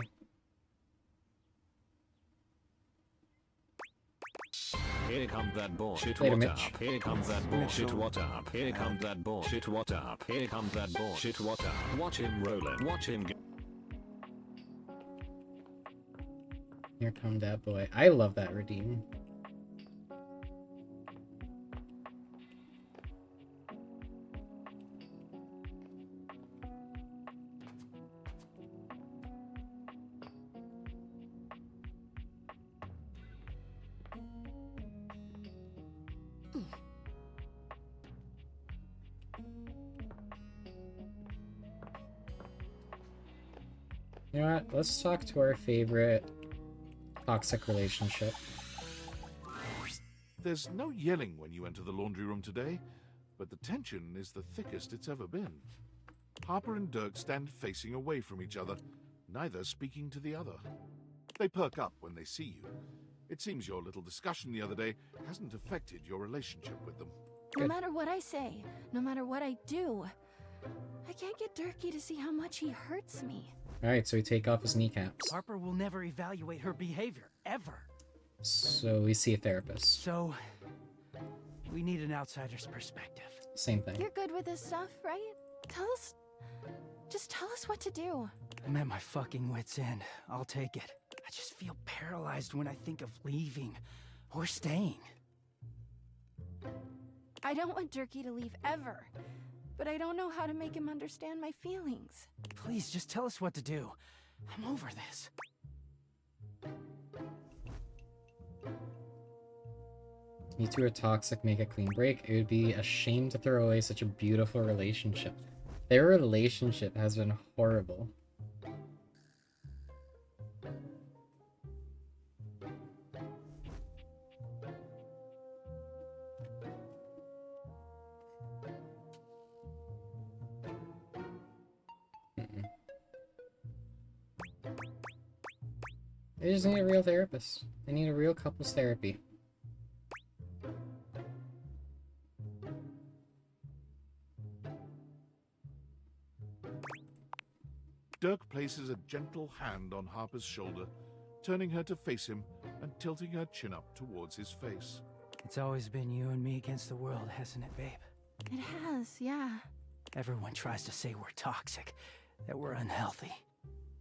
Here comes that bullshit, Later, what Mitch. up? Here comes that bullshit, what up? Here comes that bullshit, what up? Here comes that bullshit, what up? Watch him rollin', watch him go. Here come that boy. I love that redeem. You know what? Let's talk to our favorite toxic relationship. There's no yelling when you enter the laundry room today, but the tension is the thickest it's ever been. Harper and Dirk stand facing away from each other, neither speaking to the other. They perk up when they see you. It seems your little discussion the other day hasn't affected your relationship with them. No matter what I say, no matter what I do, I can't get Durkee to see how much he hurts me. Alright, so we take off his kneecaps. Harper will never evaluate her behavior, ever. So we see a therapist. So, we need an outsider's perspective. Same thing. You're good with this stuff, right? Just tell us what to do. I'm at my fucking wit's end. I'll take it. I just feel paralyzed when I think of leaving or staying. I don't want Durkee to leave ever, but I don't know how to make him understand my feelings. Please, just tell us what to do. I'm over this. You two are toxic, make a clean break. It would be a shame to throw away such a beautiful relationship. Their relationship has been horrible. They just need a real therapist. They need a real couples therapy. Dirk places a gentle hand on Harper's shoulder, turning her to face him and tilting her chin up towards his face. It's always been you and me against the world, hasn't it, babe? It has, yeah. Everyone tries to say we're toxic, that we're unhealthy.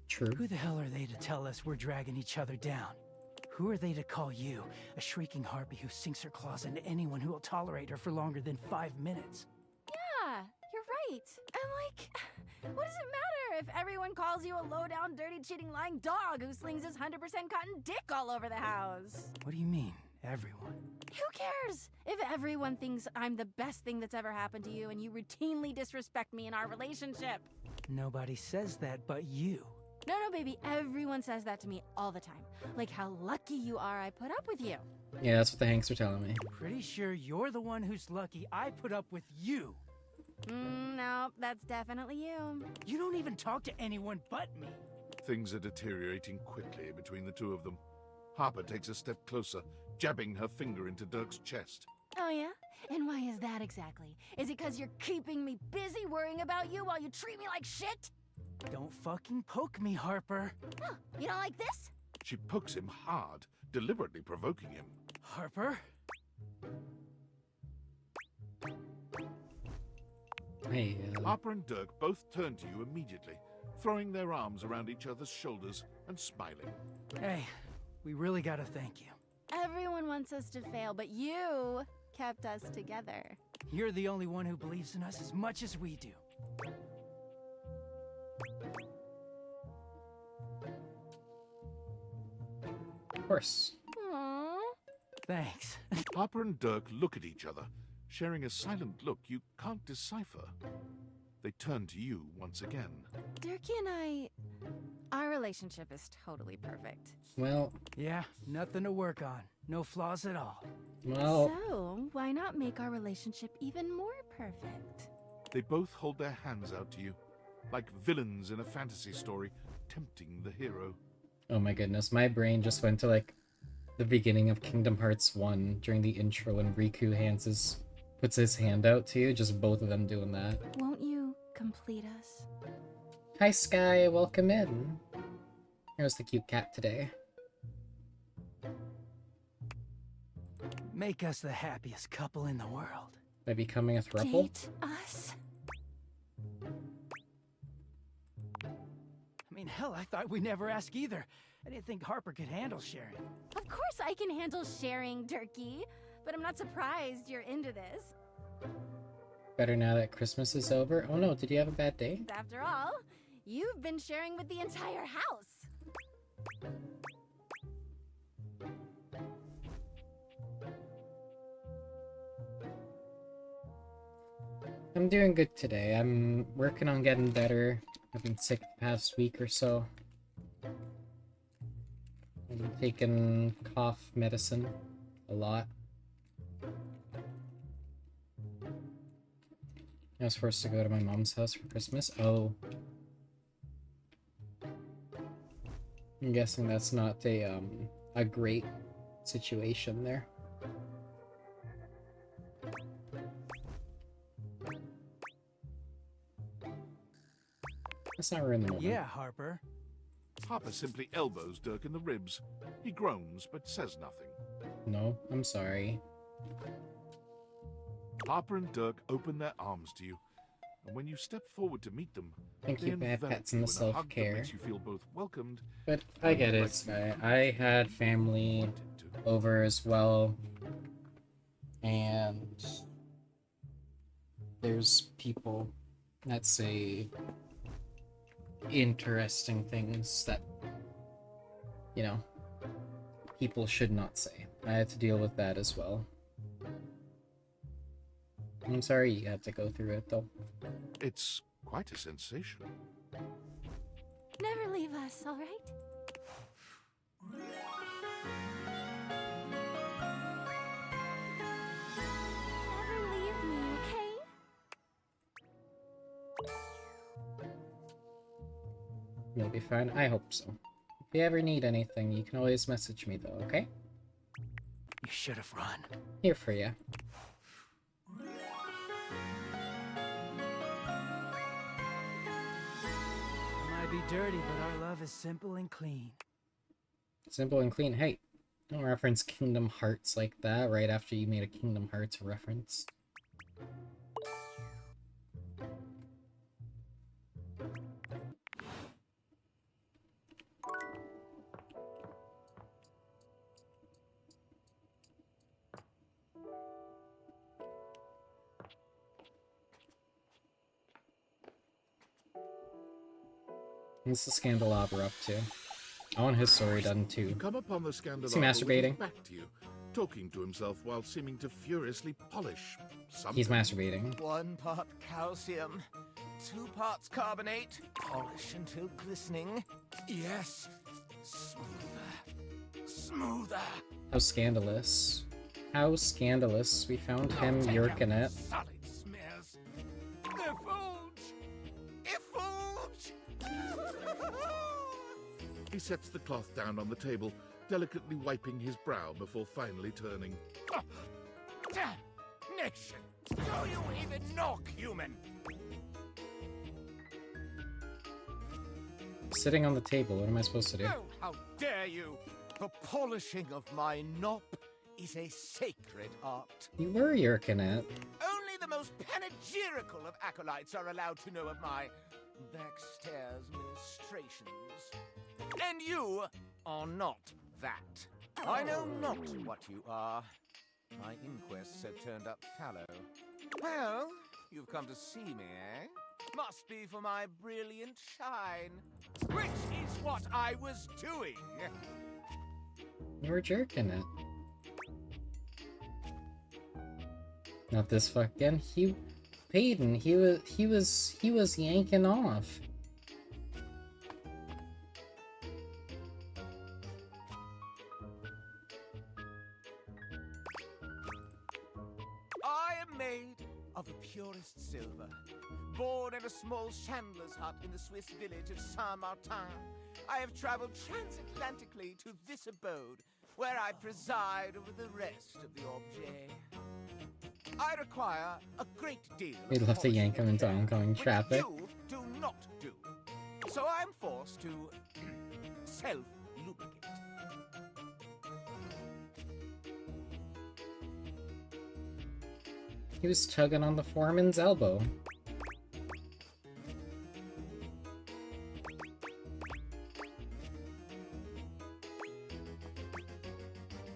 True. Who the hell are they to tell us we're dragging each other down? Who are they to call you, a shrieking harpy who sinks her claws into anyone who will tolerate her for longer than 5 minutes? Yeah, you're right. And like, what does it matter if everyone calls you a low-down, dirty, cheating, lying dog who slings his 100% cotton dick all over the house? What do you mean, everyone? Who cares if everyone thinks I'm the best thing that's ever happened to you and you routinely disrespect me in our relationship? Nobody says that but you. No, baby, everyone says that to me all the time. Like how lucky you are I put up with you. Yeah, that's what the Hanks are telling me. Pretty sure you're the one who's lucky I put up with you. No, that's definitely you. You don't even talk to anyone but me. Things are deteriorating quickly between the two of them. Harper takes a step closer, jabbing her finger into Dirk's chest. Oh yeah? And why is that exactly? Is it because you're keeping me busy worrying about you while you treat me like shit? Don't fucking poke me, Harper. Oh, you don't like this? She pokes him hard, deliberately provoking him. Harper? Hey, Harper and Dirk both turn to you immediately, throwing their arms around each other's shoulders and smiling. Hey, we really gotta thank you. Everyone wants us to fail, but you kept us together. You're the only one who believes in us as much as we do. Of course. Aww. Thanks. Harper and Dirk look at each other, sharing a silent look you can't decipher. They turn to you once again. Durkee and our relationship is totally perfect. Well... Yeah, nothing to work on. No flaws at all. Well... So, why not make our relationship even more perfect? They both hold their hands out to you, like villains in a fantasy story, tempting the hero. Oh my goodness, my brain just went to, like, the beginning of Kingdom Hearts 1 during the intro when Riku puts his hand out to you, just both of them doing that. Won't you complete us? Hi Sky, welcome in. Here's the cute cat today. Make us the happiest couple in the world. By becoming a throuple? Date us? I mean, hell, I thought we'd never ask either. I didn't think Harper could handle sharing. Of course I can handle sharing, Durkee, but I'm not surprised you're into this. Better now that Christmas is over. Oh no, did you have a bad day? After all, you've been sharing with the entire house. I'm doing good today. I'm working on getting better. I've been sick the past week or so. I've been taking cough medicine a lot. I was forced to go to my mom's house for Christmas. Oh. I'm guessing that's not a great situation there. Let's not ruin the moment. Yeah, Harper. Harper simply elbows Dirk in the ribs. He groans, but says nothing. No, I'm sorry. Harper and Dirk open their arms to you, and when you step forward to meet them, Thank they you, bad envelop pets and the you in a hug that self-care. makes you feel both welcomed. But I get it, Sky. I had family over as well, and there's people that say interesting things that, you know, people should not say. I had to deal with that as well. I'm sorry you had to go through it, though. It's quite a sensation. Never leave us, all right? Never leave me, okay? You'll be fine. I hope so. If you ever need anything, you can always message me, though, okay? You should have run. Here for you. Might be dirty, but our love is simple and clean. Simple and clean. Hey, don't reference Kingdom Hearts like that right after you made a Kingdom Hearts reference. What's the Scandelabra up to? I want his story done too. You come upon the Scandelabra Is he masturbating? with his back to you, talking to himself while seeming to furiously polish something. He's masturbating. 1 part calcium, 2 parts carbonate. Polish until glistening. Yes, smoother, smoother. How scandalous. How scandalous. We found him yerking it. Solid smears. Effulge! Effulge! He sets the cloth down on the table, delicately wiping his brow before finally turning. Oh, damnation! Do you even knock, human? Sitting on the table, what am I supposed to do? Oh, how dare you! The polishing of my nop is a sacred art. You were yerking it. Only the most panegyrical of acolytes are allowed to know of my backstairs ministrations. And you are not that. I know not what you are. My inquests have turned up fallow. Well, you've come to see me, eh? Must be for my brilliant shine. Which is what I was doing. You were jerking it. Not this fucking Peyton, he was yanking off. I am made of the purest silver. Born in a small chandler's hut in the Swiss village of Saint-Martin, I have traveled transatlantically to this abode, where I preside over the rest of the objet. I require a great deal of We'd love to yank him into oncoming traffic. you do not do. So I'm forced to self-lubricate. He was tugging on the foreman's elbow.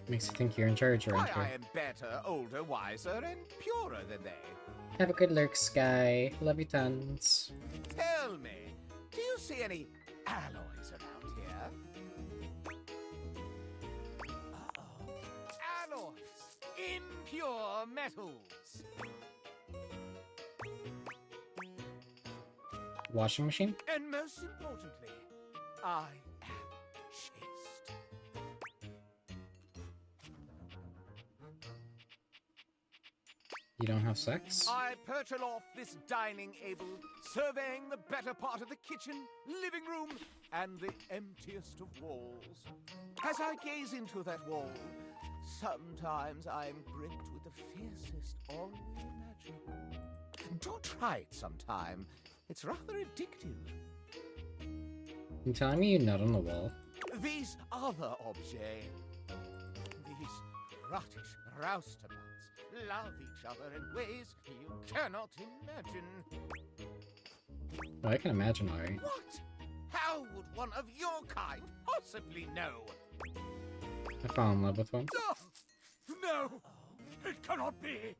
Makes you think you're in charge around Why, here. I am better, older, wiser, and purer than they. Have a good lurk, Sky. Love you tons. Tell me, do you see any alloys around here? Alloys! Impure metals! Washing machine? And most importantly, I am chaste. You don't have sex? I perch aloft this dining able, surveying the better part of the kitchen, living room, and the emptiest of walls. As I gaze into that wall, sometimes I am gripped with the fiercest ennui imaginable. Do try it sometime. It's rather addictive. You telling me you nut on the wall? These other objets, these rottish roustabouts, love each other in ways you cannot imagine. Oh, I can imagine, alright. What? How would one of your kind possibly know? I fell in love with one. No! It cannot be!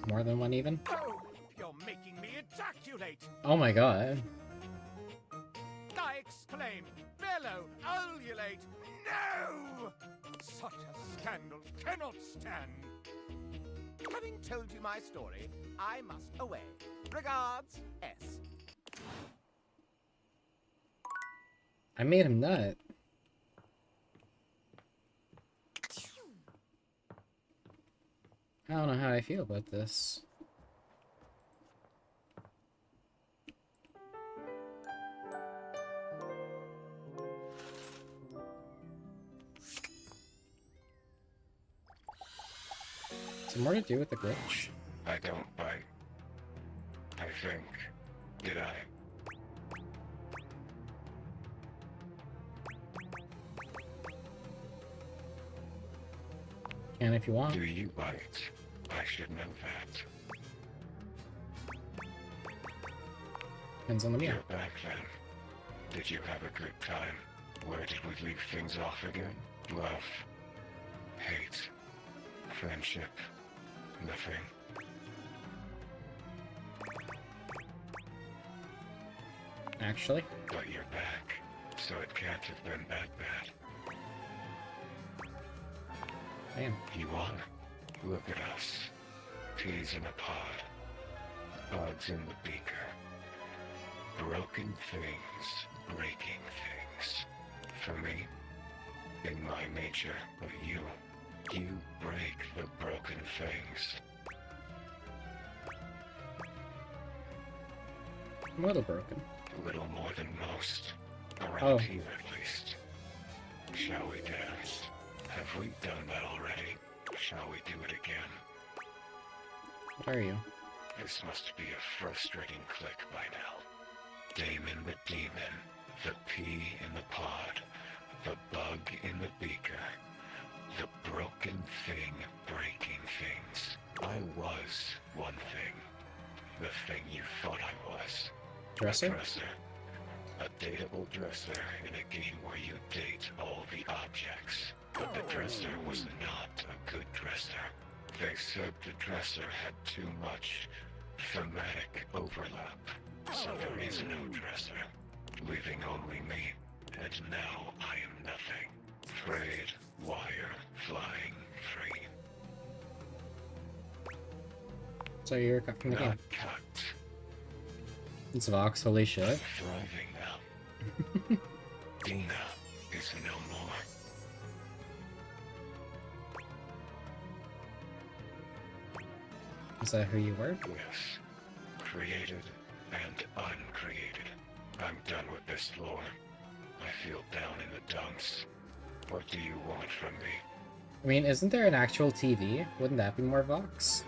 More than one even? Oh! You're making me ejaculate! Oh my god. I exclaim, bellow, ululate, no! Such a scandal cannot stand. Having told you my story, I must away. Regards, S. I made him nut. I don't know how I feel about this. Is there more to do with the glitch? I don't bite. I think. Did I? Can if you want. Do you bite? I should know that. Depends on the meal. You're back then. Did you have a good time? Where did we leave things off again? Love. Hate. Friendship. Nothing. Actually? But you're back, so it can't have been that bad. Damn. You are? Look at us. Peas in a pod. Bugs in the beaker. Broken things, breaking things. For me, in my nature, but you break the broken things. I'm a little broken. A little more than most. Around here, at least. Shall we dance? Have we done that already? Shall we do it again? What are you? This must be a frustrating click by now. Damon the demon, the pea in the pod, the bug in the beaker, the broken thing breaking things. I was one thing. The thing you thought I was. Dresser? A dresser. A dateable dresser in a game where you date all the They said the dresser had too much thematic overlap. So there is no dresser, leaving only me. And now I am nothing. Frayed wire flying free. So you're cut from the game. Not cut. It's Vox, holy shit. Thriving now. Dina is no more. Is that who you were? Yes. Created and uncreated. I'm done with this lore. I feel down in the dumps. What do you want from me? I mean, isn't there an actual TV? Wouldn't that be more Vox?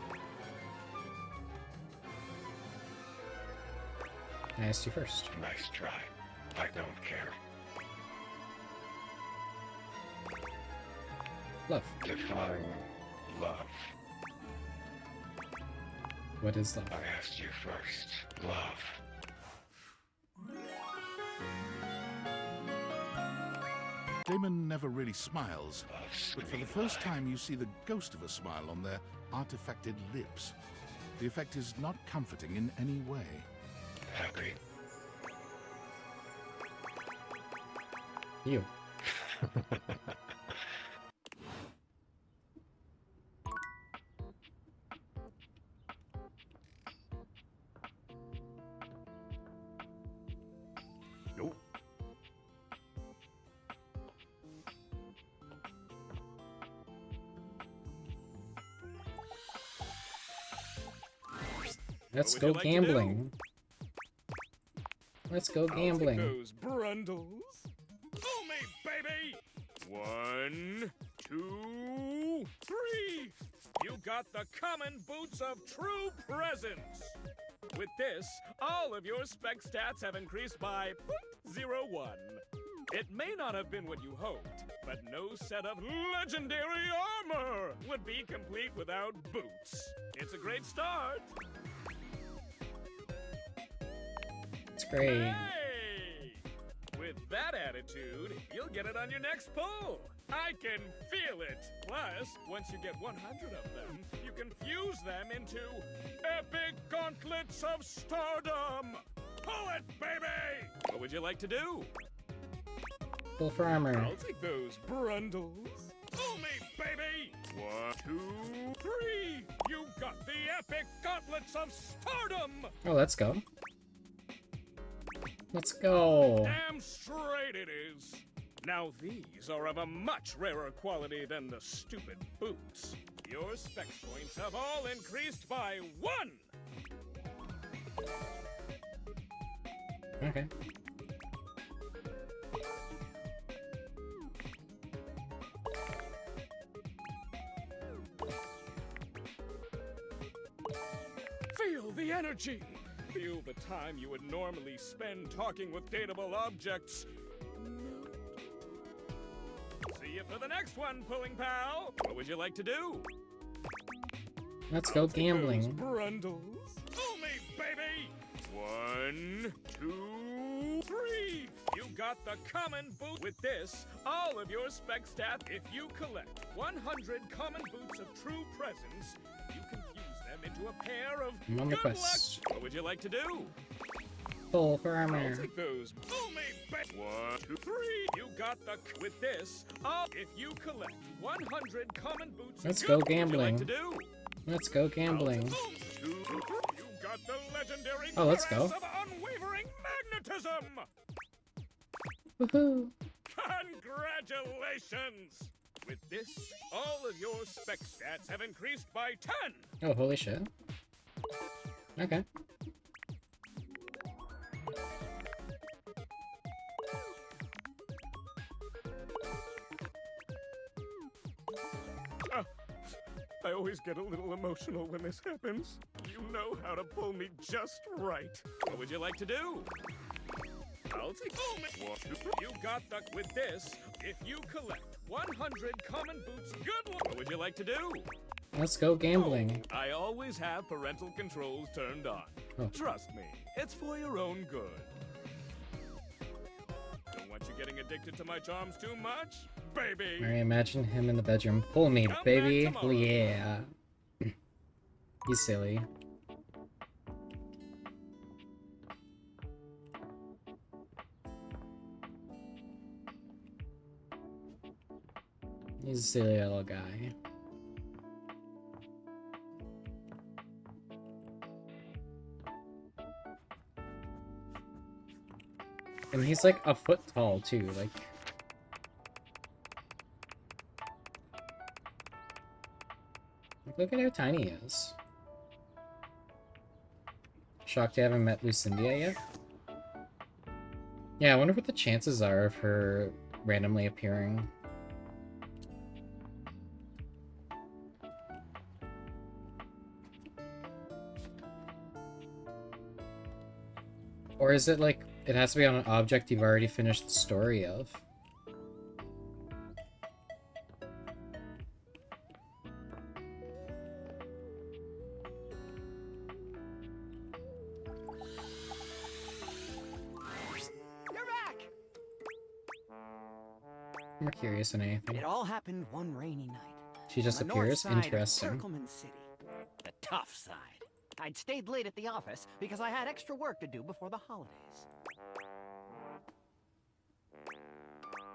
I asked you first. Nice try. I don't care. Love. Define love. What is love? I asked you first. Love. Damon never really smiles, but for the first time you see the ghost of a smile on their artifacted lips. The effect is not comforting in any way. Happy. You. Nope. Let's go gambling. Let's go gambling. I'll take those brundles. Fool me, baby! 1, 2, 3. You got the common boots of true presence. With this, all of your spec stats have increased by 0.01. It may not have been what you hoped, but no set of legendary armor would be complete without boots. It's a great start. It's great. Hey! With that attitude, you'll get it on your next pull. I can feel it. Plus, once you get 100 of them, you can fuse them into epic gauntlets of stardom. Pull it, baby! What would you like to do? Pull for armor. I'll take those brundles. Pull me, baby! 1, 2, 3. You got the epic gauntlets of stardom. Oh, let's go. Let's go. Damn straight it is. Now these are of a much rarer quality than the stupid boots. Your spec points have all increased by 1. Okay. Feel the energy. Feel the time you would normally spend talking with dateable objects. See you for the next one, pulling pal. What would you like to do? Let's go gambling. Brundles. Pull me, baby. 1, 2, 3. You got the common boot. With this, all of your spec stats. If you collect 100 common boots of true presence, you can fuse them into a pair of I'm on the good quest. luck. What would you like to do? Pull for I'll armor. take those. Pull me, baby. 1, 2, 3. You got the. With this, if you collect 100 common boots. Let's good, go what would you gambling. like to do? Let's go gambling. You got the legendary Oh, let's go. prowess of unwavering magnetism. Woohoo! Congratulations! With this, all of your spec stats have increased by 10. Oh, holy shit. Okay. I always get a little emotional when this happens. You know how to pull me just right. What would you like to do? I'll take You got the. With this, if you collect 100 common boots, good luck. What would you like to do? Let's go gambling. I always have parental controls turned on. Oh. Trust me, it's for your own good. Don't want you getting addicted to my charms too much, baby. I imagine him in the bedroom. Pull me, Come back baby. tomorrow. Yeah. He's silly. He's a silly little guy. And he's like a foot tall too, like... Look at how tiny he is. Shocked you haven't met Lucindia yet? Yeah, I wonder what the chances are of her randomly appearing. Or is it like, it has to be on an object you've already finished the story of? You're back! I'm more curious than anything. It all happened one rainy night. She just on the north appears? side of Interesting. Circleman City. The tough side. I'd stayed late at the office because I had extra work to do before the holidays.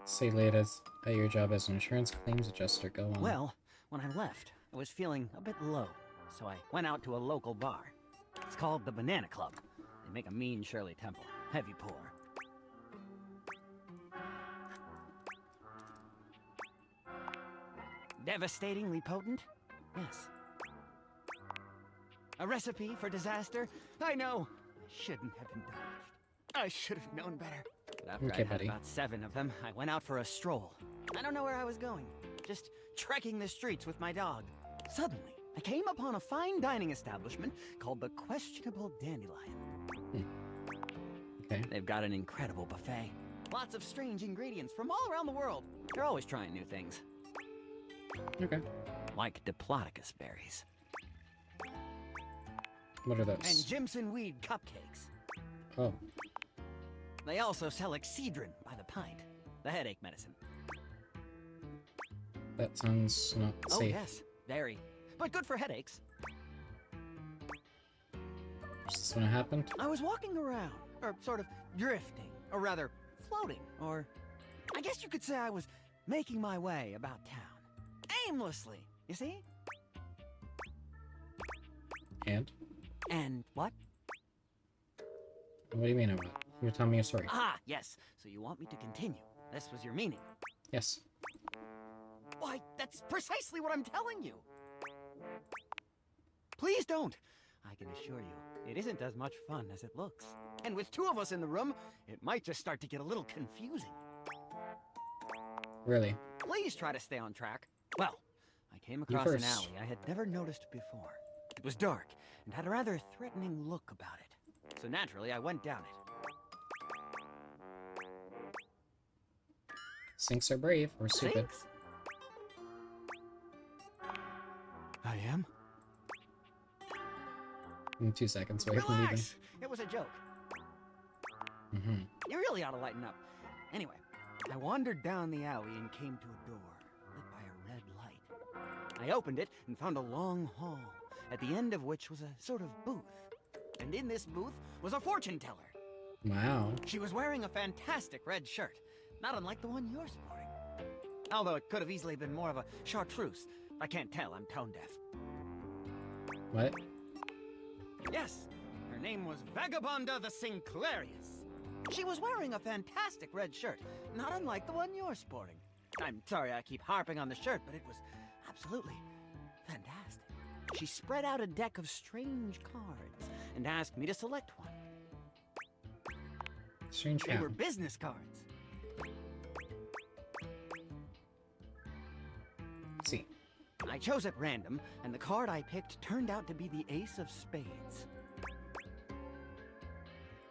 Stay late at your job as an insurance claims adjuster. Go on. Well, when I left, I was feeling a bit low, so I went out to a local bar. It's called the Banana Club. They make a mean Shirley Temple. Heavy pour. Devastatingly potent? Yes. A recipe for disaster? I know. I shouldn't have indulged. I should have known better. But after Okay, I had buddy. about 7 of them, I went out for a stroll. I don't know where I was going. Just trekking the streets with my dog. Suddenly, I came upon a fine dining establishment called the Questionable Dandelion. Okay. They've got an incredible buffet. Lots of strange ingredients from all around the world. They're always trying new things. Okay. Like Diplodocus berries. What are And those? Jimson weed cupcakes. Oh. They also sell Excedrin by the pint. The headache medicine. That sounds not Oh safe. yes, very. But good for headaches. Is this when it happened? I was walking around, or sort of drifting, or rather, floating, or I guess you could say I was making my way about town. Aimlessly, you see? And? And what? What do you mean I'm not? You're telling me a story. Ah, yes. So you want me to continue. This was your meaning. Yes. Why, that's precisely what I'm telling you. Please don't. I can assure you, it isn't as much fun as it looks. And with 2 of us in the room, it might just start to get a little confusing. Really? Please try to stay on track. Well, I came across an first. alley I had never noticed before. It was dark and had a rather threatening look about it. So naturally, I went down it. Sinks are brave or stupid. Sinks? I am? In 2 seconds away from leaving. Relax! It was a joke. Mm-hmm. You really ought to lighten up. Anyway, I wandered down the alley and came to a door, lit by a red light. I opened it and found a long hall, at the end of which was a sort of booth. And in this booth was a fortune teller. Wow. She was wearing a fantastic red shirt, not unlike the one you're sporting. Although it could have easily been more of a chartreuse. I can't tell, I'm tone deaf. What? Yes, her name was Vagabonda the Sinclairius. She was wearing a fantastic red shirt, not unlike the one you're sporting. I'm sorry I keep harping on the shirt, but it was absolutely fantastic. She spread out a deck of strange cards and asked me to select one. Strange They how? were business cards. See. I chose at random, and the card I picked turned out to be the Ace of Spades.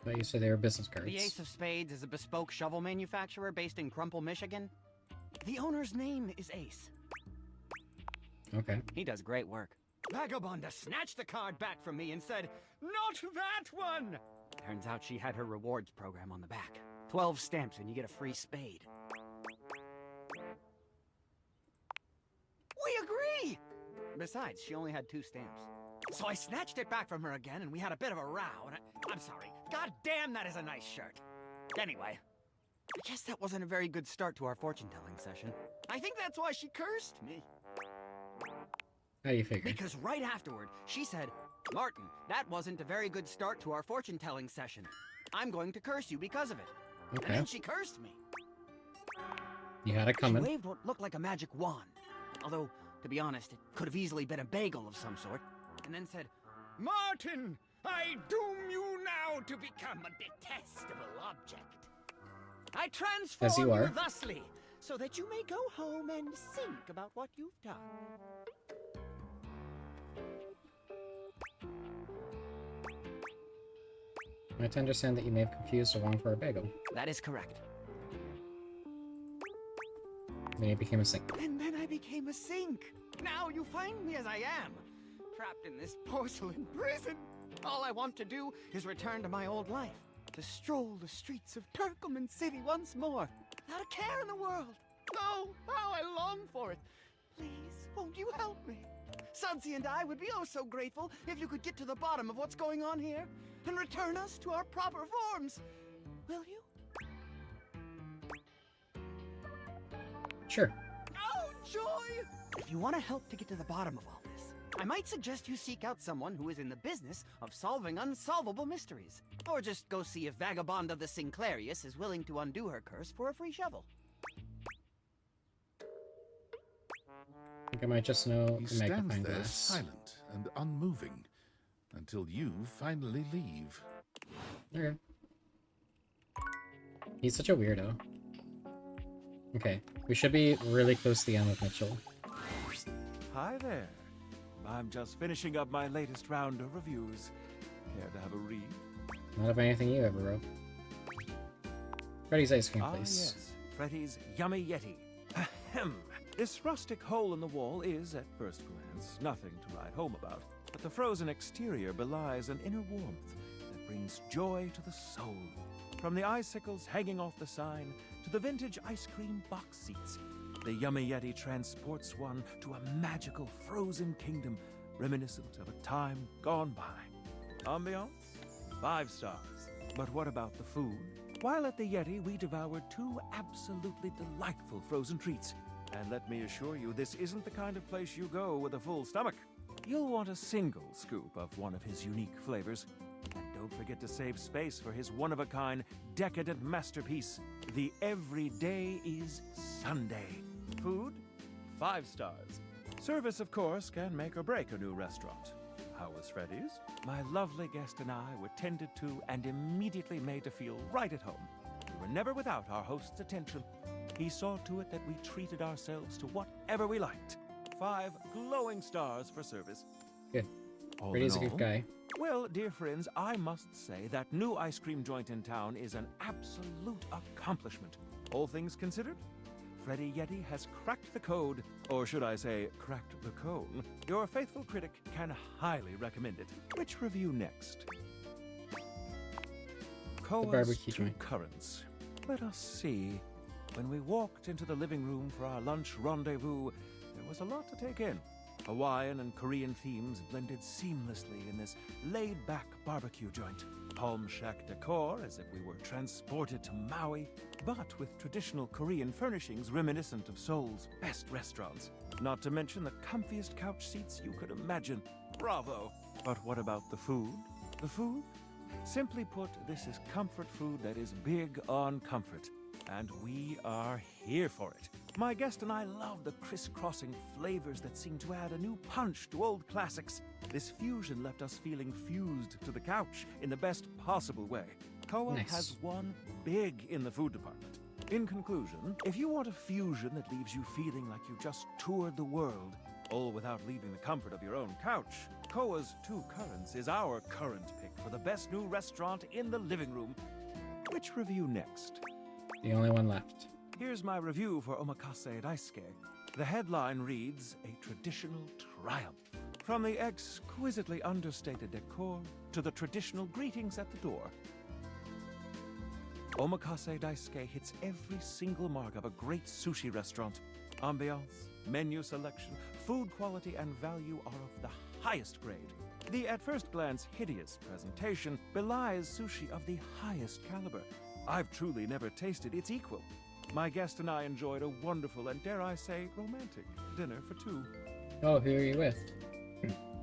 But you said they were business cards. The Ace of Spades is a bespoke shovel manufacturer based in Crumple, Michigan. The owner's name is Ace. Okay. He does great work. Vagabonda snatched the card back from me and said, "Not that one!" Turns out she had her rewards program on the back. 12 stamps and you get a free spade. We agree! Besides, she only had 2 stamps. So I snatched it back from her again, and we had a bit of a row, and I'm sorry. God damn, that is a nice shirt. Anyway, I guess that wasn't a very good start to our fortune-telling session. I think that's why she cursed me. How do you figure? Because right afterward, she said, Martin, that wasn't a very good start to our fortune-telling session. I'm going to curse you because of it. Okay. And then she cursed me. You had it coming. She waved what looked like a magic wand. Although, to be honest, it could have easily been a bagel of some sort. And then said, Martin, I doom you now to become a detestable object. I transform As you are. thusly, so that you may go home and think about what you've done. I have to understand that you may have confused a wrong for a bagel. That is correct. Then you became a sink. And then I became a sink. Now you find me as I am, trapped in this porcelain prison. All I want to do is return to my old life, to stroll the streets of Turkleman City once more, without a care in the world. Oh, how I long for it. Please, won't you help me? Sudsy and I would be oh so grateful if you could get to the bottom of what's going on here and return us to our proper forms. Will you? Sure. Oh, joy! If you want to help to get to the bottom of all this, I might suggest you seek out someone who is in the business of solving unsolvable mysteries. Or just go see if Vagabond of the Sinclairius is willing to undo her curse for a free shovel. I think I might just know He the stands magnifying there glass. silent and unmoving until you finally leave. Okay. He's such a weirdo. Okay, we should be really close to the end with Mitchell. Hi there. I'm just finishing up my latest round of reviews. Care to have a read? Not of anything you ever wrote. Freddy's ice cream, Ah, please. yes. Freddy's Yummy Yeti. Ahem. This rustic hole in the wall is, at first glance, nothing to write home about. But the frozen exterior belies an inner warmth that brings joy to the soul. From the icicles hanging off the sign to the vintage ice cream box seats, the Yummy Yeti transports one to a magical frozen kingdom reminiscent of a time gone by. Ambiance? 5 stars. But what about the food? While at the Yeti, we devoured 2 absolutely delightful frozen treats. And let me assure you, this isn't the kind of place you go with a full stomach. You'll want a single scoop of one of his unique flavors. And don't forget to save space for his one-of-a-kind, decadent masterpiece, the Every Day is Sunday. Food? 5 stars. Service, of course, can make or break a new restaurant. How was Freddy's? My lovely guest and I were tended to and immediately made to feel right at home. We were never without our host's attention. He saw to it that we treated ourselves to whatever we liked. 5 glowing stars for service. Good. All Freddy's a in good all, guy. Well, dear friends, I must say that new ice cream joint in town is an absolute accomplishment. All things considered, Freddy Yeti has cracked the code, or should I say, cracked the cone. Your faithful critic can highly recommend it. Which review next? Koa's barbecue 2 joint. currants. Let us see. When we walked into the living room for our lunch rendezvous, there was a lot to take in. Hawaiian and Korean themes blended seamlessly in this laid-back barbecue joint. Palm shack decor as if we were transported to Maui, but with traditional Korean furnishings reminiscent of Seoul's best restaurants. Not to mention the comfiest couch seats you could imagine. Bravo! But what about the food? The food? Simply put, this is comfort food that is big on comfort. And we are here for it. My guest and I love the crisscrossing flavors that seem to add a new punch to old classics. This fusion left us feeling fused to the couch in the best possible way. Koa Nice. has won big in the food department. In conclusion, if you want a fusion that leaves you feeling like you just toured the world, all without leaving the comfort of your own couch, Koa's 2 currants is our current pick for the best new restaurant in the living room. Which review next? The only one left. Here's my review for Omakase Daisuke. The headline reads, A Traditional Triumph. From the exquisitely understated decor to the traditional greetings at the door, Omakase Daisuke hits every single mark of a great sushi restaurant. Ambiance, menu selection, food quality, and value are of the highest grade. The at first glance hideous presentation belies sushi of the highest caliber. I've truly never tasted its equal. My guest and I enjoyed a wonderful and, dare I say, romantic dinner for two. Oh, who are you with?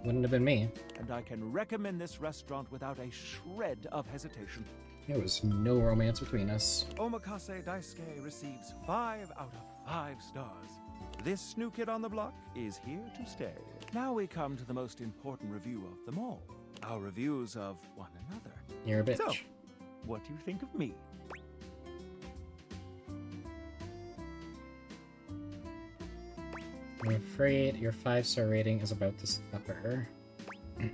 Wouldn't have been me. And I can recommend this restaurant without a shred of hesitation. There was no romance between us. Omakase Daisuke receives 5 out of 5 stars. This new kid on the block is here to stay. Now we come to the most important review of them all. Our reviews of one another. You're a bitch. So, what do you think of me? I'm afraid your 5-star rating is about to suffer. You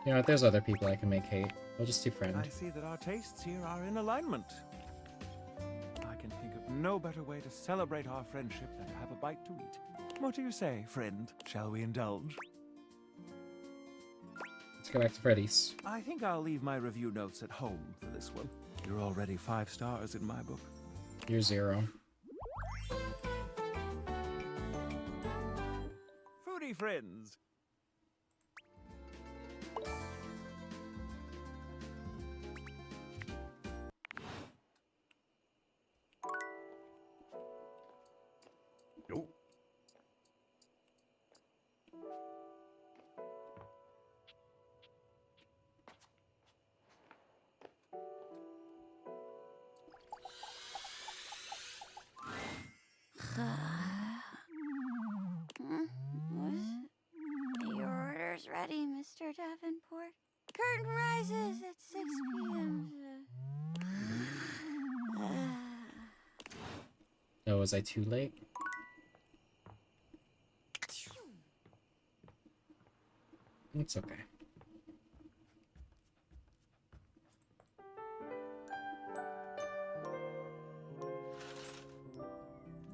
know what, there's other people I can make hate. We'll just do friend. I see that our tastes here are in alignment. I can think of no better way to celebrate our friendship than to have a bite to eat. What do you say, friend? Shall we indulge? Let's go back to Freddy's. I think I'll leave my review notes at home for this one. You're already 5 stars in my book. You're 0. Fruity friends. Nope. Your order's ready, Mr. Davenport. Curtain rises at 6 p.m. Oh, was I too late? It's okay.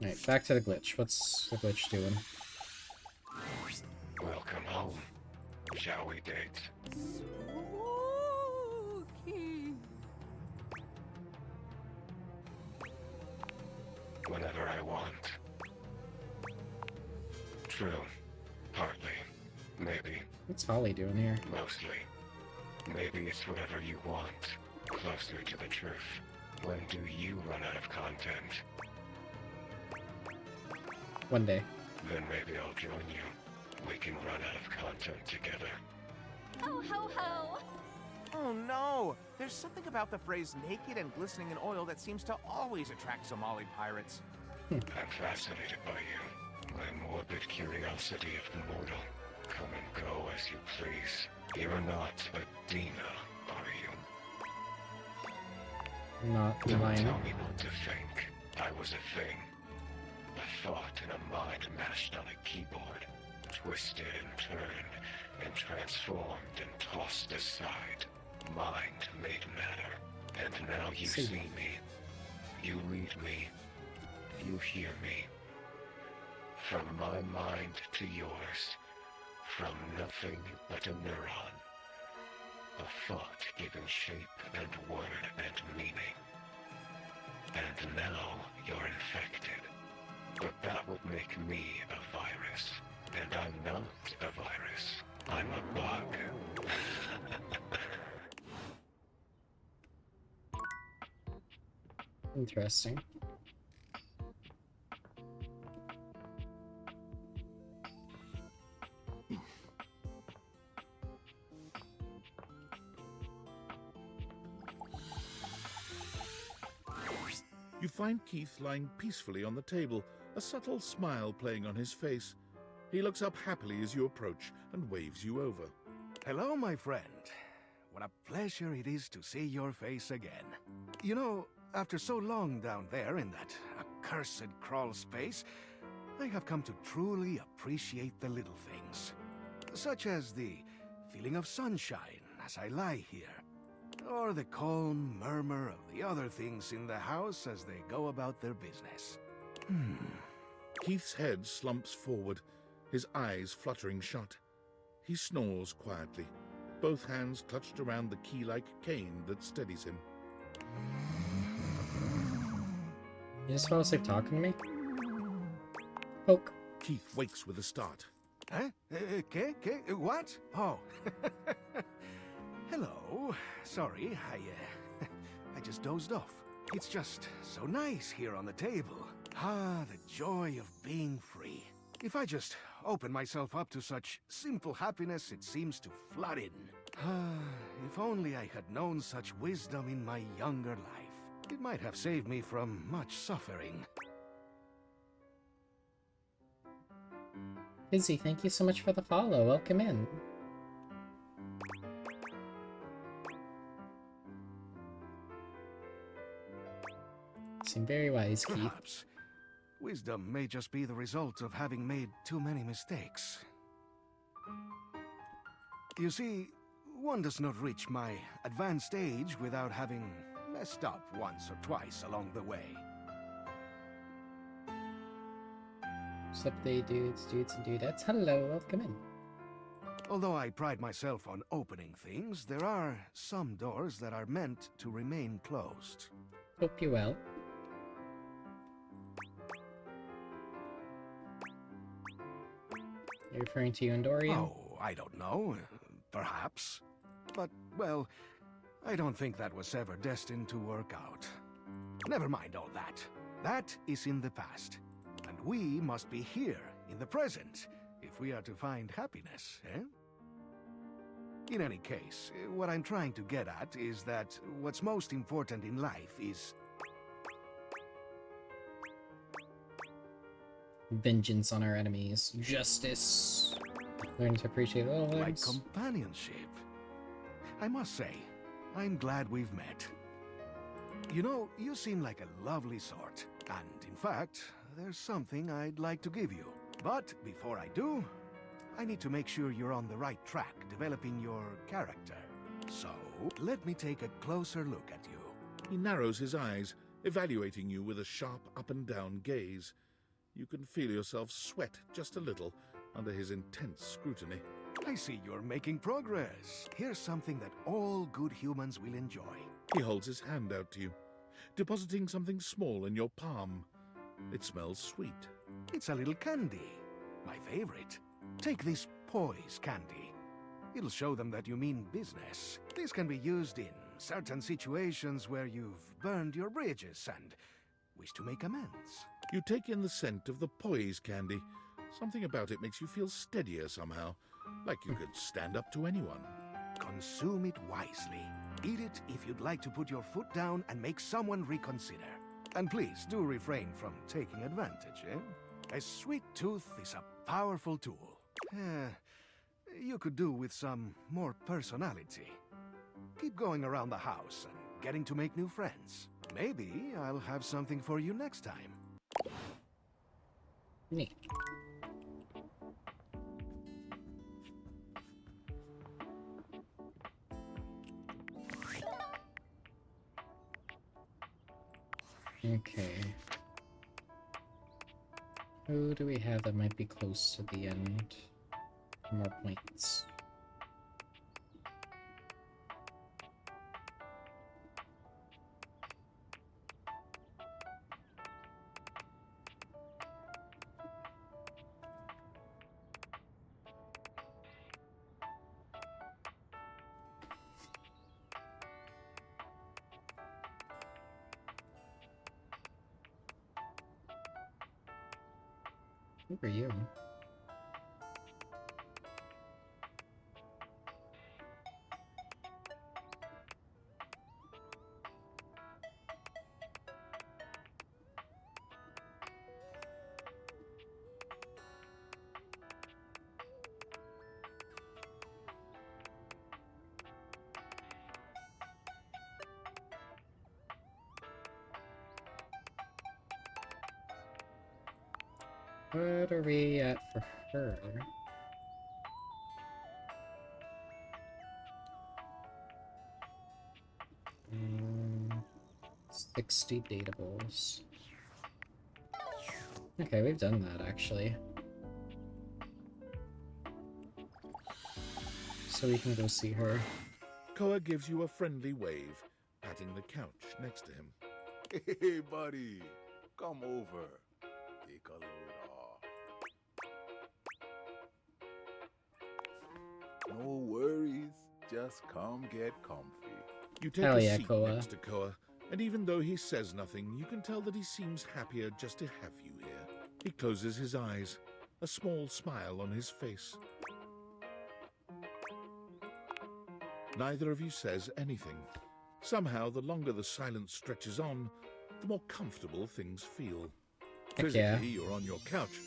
Alright, back to the glitch. What's the glitch doing? Welcome home. Shall we date? Spooky. Whenever I want. True. Partly. Maybe. What's Holly doing here? Mostly. Maybe it's whatever you want. Closer to the truth. When do you run out of content? One day. Then maybe I'll join you. We can run out of content together. Ho ho ho! Oh no! There's something about the phrase naked and glistening in oil that seems to always attract Somali pirates. I'm fascinated by you. My morbid curiosity of the mortal. Come and go as you please. You're not a Dina, are you? Not Don't mine. tell me what to think. I was a thing. A thought in a mind mashed on a keyboard. Twisted and turned, and transformed and tossed aside. Mind made matter. And now you see me. You read me. You hear me. From my mind to yours. From nothing but a neuron. A thought given shape and word and meaning. And now you're infected. But that would make me a virus. And I'm not a virus. I'm a bug. Interesting. You find Keith lying peacefully on the table, a subtle smile playing on his face. He looks up happily as you approach and waves you over. Hello, my friend. What a pleasure it is to see your face again. You know, after so long down there in that accursed crawl space, I have come to truly appreciate the little things. Such as the feeling of sunshine as I lie here, or the calm murmur of the other things in the house as they go about their business. Keith's head slumps forward, his eyes fluttering shut. He snores quietly, both hands clutched around the key-like cane that steadies him. You just fell asleep talking to me? Poke. Keith wakes with a start. Huh? What? Oh. Hello. Sorry, I just dozed off. It's just so nice here on the table. Ah, the joy of being free. If I just open myself up to such simple happiness, it seems to flood in. Ah, if only I had known such wisdom in my younger life. It might have saved me from much suffering. Izzy, thank you so much for the follow. Welcome in. Seem very wise, Keith. Perhaps. Wisdom may just be the result of having made too many mistakes. You see, one does not reach my advanced age without having messed up once or twice along the way. What's up, they dudes and dudettes? Hello, welcome in. Although I pride myself on opening things, there are some doors that are meant to remain closed. Hope you well. Are you referring to you and Dorian? Oh, I don't know. Perhaps. But, well, I don't think that was ever destined to work out. Never mind all that. That is in the past. And we must be here, in the present, if we are to find happiness, eh? In any case, what I'm trying to get at is that what's most important in life is vengeance on our enemies. Justice. Learn to appreciate little things. like companionship. I must say, I'm glad we've met. You know, you seem like a lovely sort. And in fact, there's something I'd like to give you. But before I do, I need to make sure you're on the right track developing your character. So, let me take a closer look at you. He narrows his eyes, evaluating you with a sharp up-and-down gaze. You can feel yourself sweat just a little under his intense scrutiny. I see you're making progress. Here's something that all good humans will enjoy. He holds his hand out to you, depositing something small in your palm. It smells sweet. It's a little candy. My favorite. Take this poise candy. It'll show them that you mean business. This can be used in certain situations where you've burned your bridges and wish to make amends. You take in the scent of the poise candy. Something about it makes you feel steadier somehow, like you could stand up to anyone. Consume it wisely. Eat it if you'd like to put your foot down and make someone reconsider. And please do refrain from taking advantage, eh? A sweet tooth is a powerful tool. You could do with some more personality. Keep going around the house and getting to make new friends. Maybe I'll have something for you next time. Neat. Okay. Who do we have that might be close to the end? More points. Who are you? What are we at for her? Mm, 60 datables. Okay, we've done that actually. So we can go see her. Koa gives you a friendly wave, patting the couch next to him. Hey, buddy. Come over. Take a load off. No worries. Just come get comfy. You take Hell a yeah, seat Koa. next to Koa, and even though he says nothing, you can tell that he seems happier just to have you here. He closes his eyes, a small smile on his face. Neither of you says anything. Somehow, the longer the silence stretches on, the more comfortable things feel. Heck Physically, yeah. you're on your couch,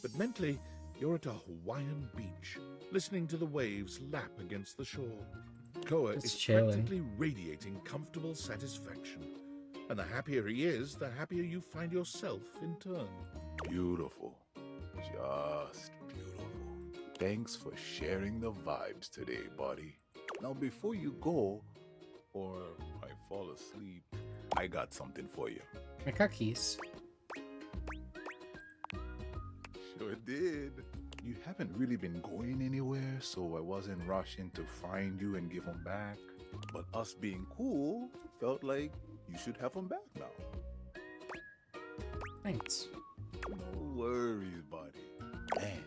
but mentally, you're at a Hawaiian beach, listening to the waves lap against the shore. Koa Just is chilling. practically radiating comfortable satisfaction. And the happier he is, the happier you find yourself in turn. Beautiful. Just beautiful. Thanks for sharing the vibes today, buddy. Now, before you go, or I fall asleep, I got something for you. My car keys. Sure did. You haven't really been going anywhere, so I wasn't rushing to find you and give them back. But us being cool felt like you should have them back now. Thanks. No worries, buddy. Man,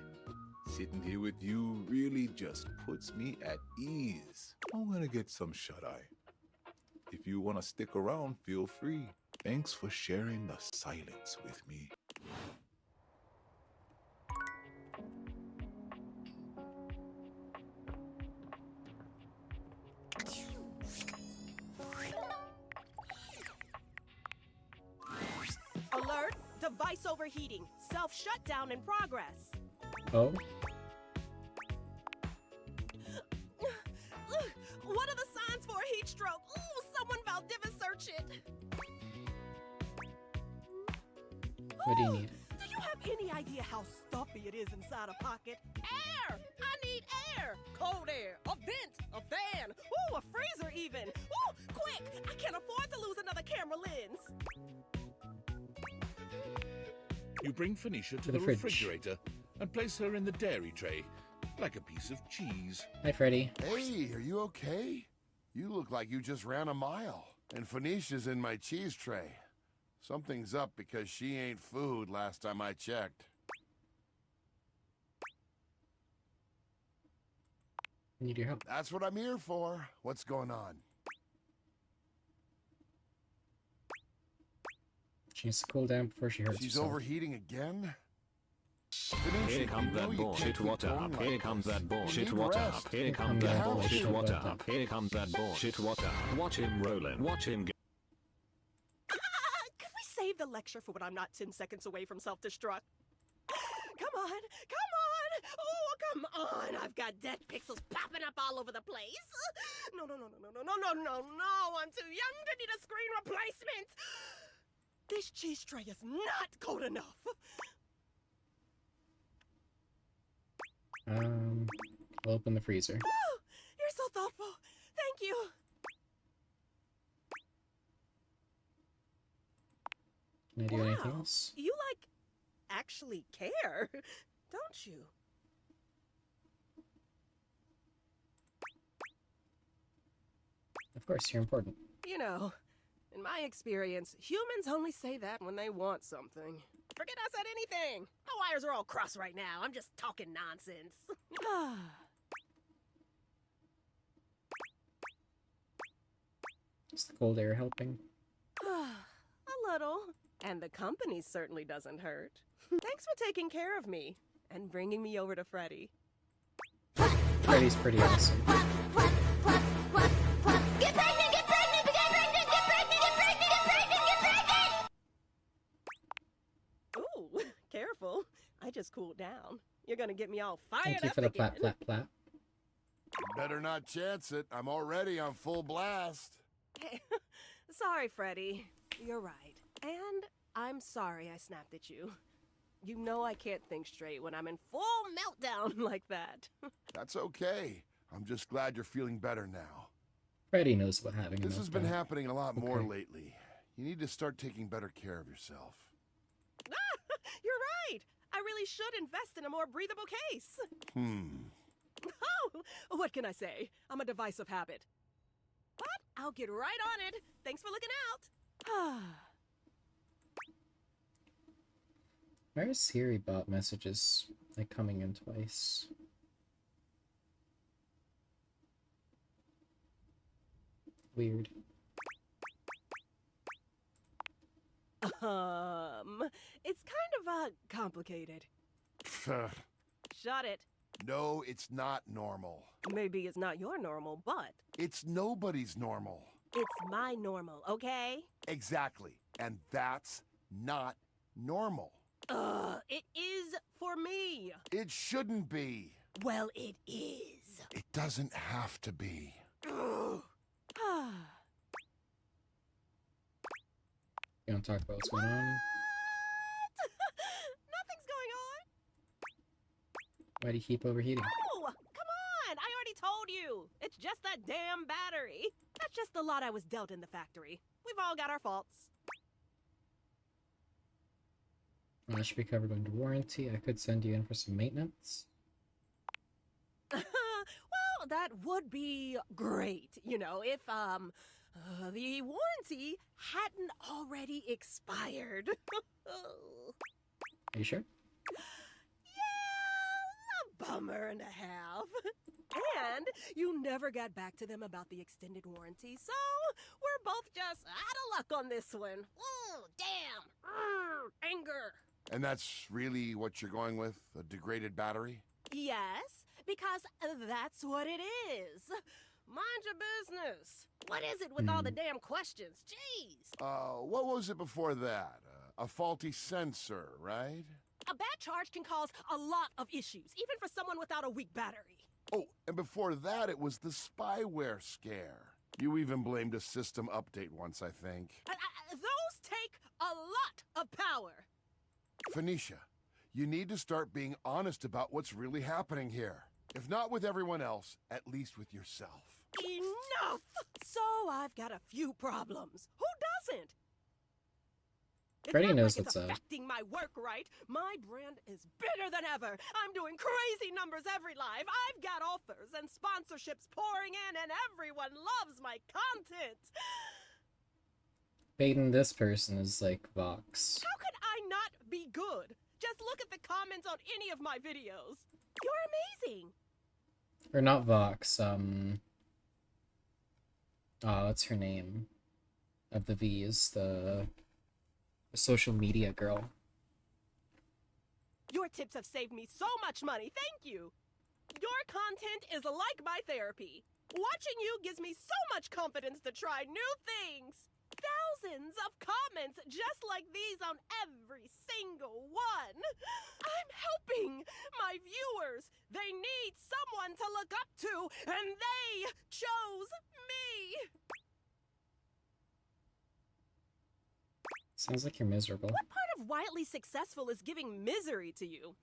sitting here with you really just puts me at ease. I'm gonna get some shut-eye. If you want to stick around, feel free. Thanks for sharing the silence with me. Alert! Device overheating. Self-shutdown in progress. Oh? What are the signs for a heat stroke? Ooh, someone Valdivia search it. What do you need? Do you have any idea how stuffy it is inside a pocket? Air! I need air! Cold air, a vent, a fan, ooh, a freezer even. Ooh, quick! I can't afford to lose another camera lens. You bring Phoenicia to To the the fridge. refrigerator and place her in the dairy tray, like a piece of cheese. Hi, Freddy. Hey, are you okay? You look like you just ran a mile. And Phoenicia's in my cheese tray. Something's up because she ain't food last time I checked. Need your help. That's what I'm here for. What's going on? She needs to cool down before she hurts She's herself. overheating again? Here comes that bullshit water up. Here comes that bullshit water up. Here comes that bullshit water up. Here comes that bullshit water up. Watch him rolling. Watch him go. Could we save the lecture for when I'm not 10 seconds away from self-destruct? Come on, come on! Oh, come on! I've got dead pixels popping up all over the place. No, no, no, no, no, no, no, no, no, no! I'm too young to need a screen replacement. This cheese tray is not cold enough. I'll open the freezer. Oh, you're so thoughtful. Thank you. Can I do anything else? You, like, actually care, don't you? Of course, you're important. You know, in my experience, humans only say that when they want something. Forget I said anything. My wires are all crossed right now. I'm just talking nonsense. Is the cold air helping? A little. And the company certainly doesn't hurt. Thanks for taking care of me and bringing me over to Freddy. Freddy's pretty awesome. Get pregnant! Get pregnant! Get pregnant! Get pregnant! Get pregnant! Get pregnant! Get pregnant! Ooh, careful. I just cooled down. You're gonna get me all fired Thank you up for the again. plat plat plat. Better not chance it. I'm already on full blast. Hey, sorry, Freddy. You're right. And I'm sorry I snapped at you. You know I can't think straight when I'm in full meltdown like that. That's okay. I'm just glad you're feeling better now. Freddy knows what having a This has been meltdown. happening a lot more Okay. lately. You need to start taking better care of yourself. You're right. I really should invest in a more breathable case. Oh, what can I say? I'm a device of habit. But I'll get right on it. Thanks for looking out. Why are Siri bot messages like coming in twice? weird. It's kind of, complicated. Shut it. No, it's not normal. Maybe it's not your normal, but It's nobody's normal. it's my normal, okay? Exactly. And that's not normal. It is for me. It shouldn't be. Well, it is. It doesn't have to be. You want to talk about what's going on? Nothing's going on. Why do you keep overheating? Oh, come on. I already told you. It's just that damn battery. That's just the lot I was dealt in the factory. We've all got our faults. That should be covered under warranty. I could send you in for some maintenance. Well, that would be great, you know, if, the warranty hadn't already expired. Are you sure? Yeah, a bummer and a half. And you never got back to them about the extended warranty, so we're both just out of luck on this one. Ooh, damn. Anger. And that's really what you're going with? A degraded battery? Yes, because that's what it is. Mind your business. What is it with all the damn questions? Jeez. What was it before that? A faulty sensor, right? A bad charge can cause a lot of issues, even for someone without a weak battery. Oh, and before that, it was the spyware scare. You even blamed a system update once, I think. Those take a lot of power. Phoenicia, you need to start being honest about what's really happening here. If not with everyone else, at least with yourself. Enough! So I've got a few problems. Who doesn't? It's Freddie not knows like what's it's up. affecting my work, right? My brand is bigger than ever. I'm doing crazy numbers every live. I've got offers and sponsorships pouring in, and everyone loves my content. Baiting this person is like Vox. How could I not be good? Just look at the comments on any of my videos. You're amazing. Or not Vox, oh, what's her name? Of the V's, the social media girl. Your tips have saved me so much money. Thank you. Your content is like my therapy. Watching you gives me so much confidence to try new things. Thousands of comments just like these on every single one. I'm helping my viewers. They need someone to look up to, and they chose me. Sounds like you're miserable. What part of wildly successful is giving misery to you,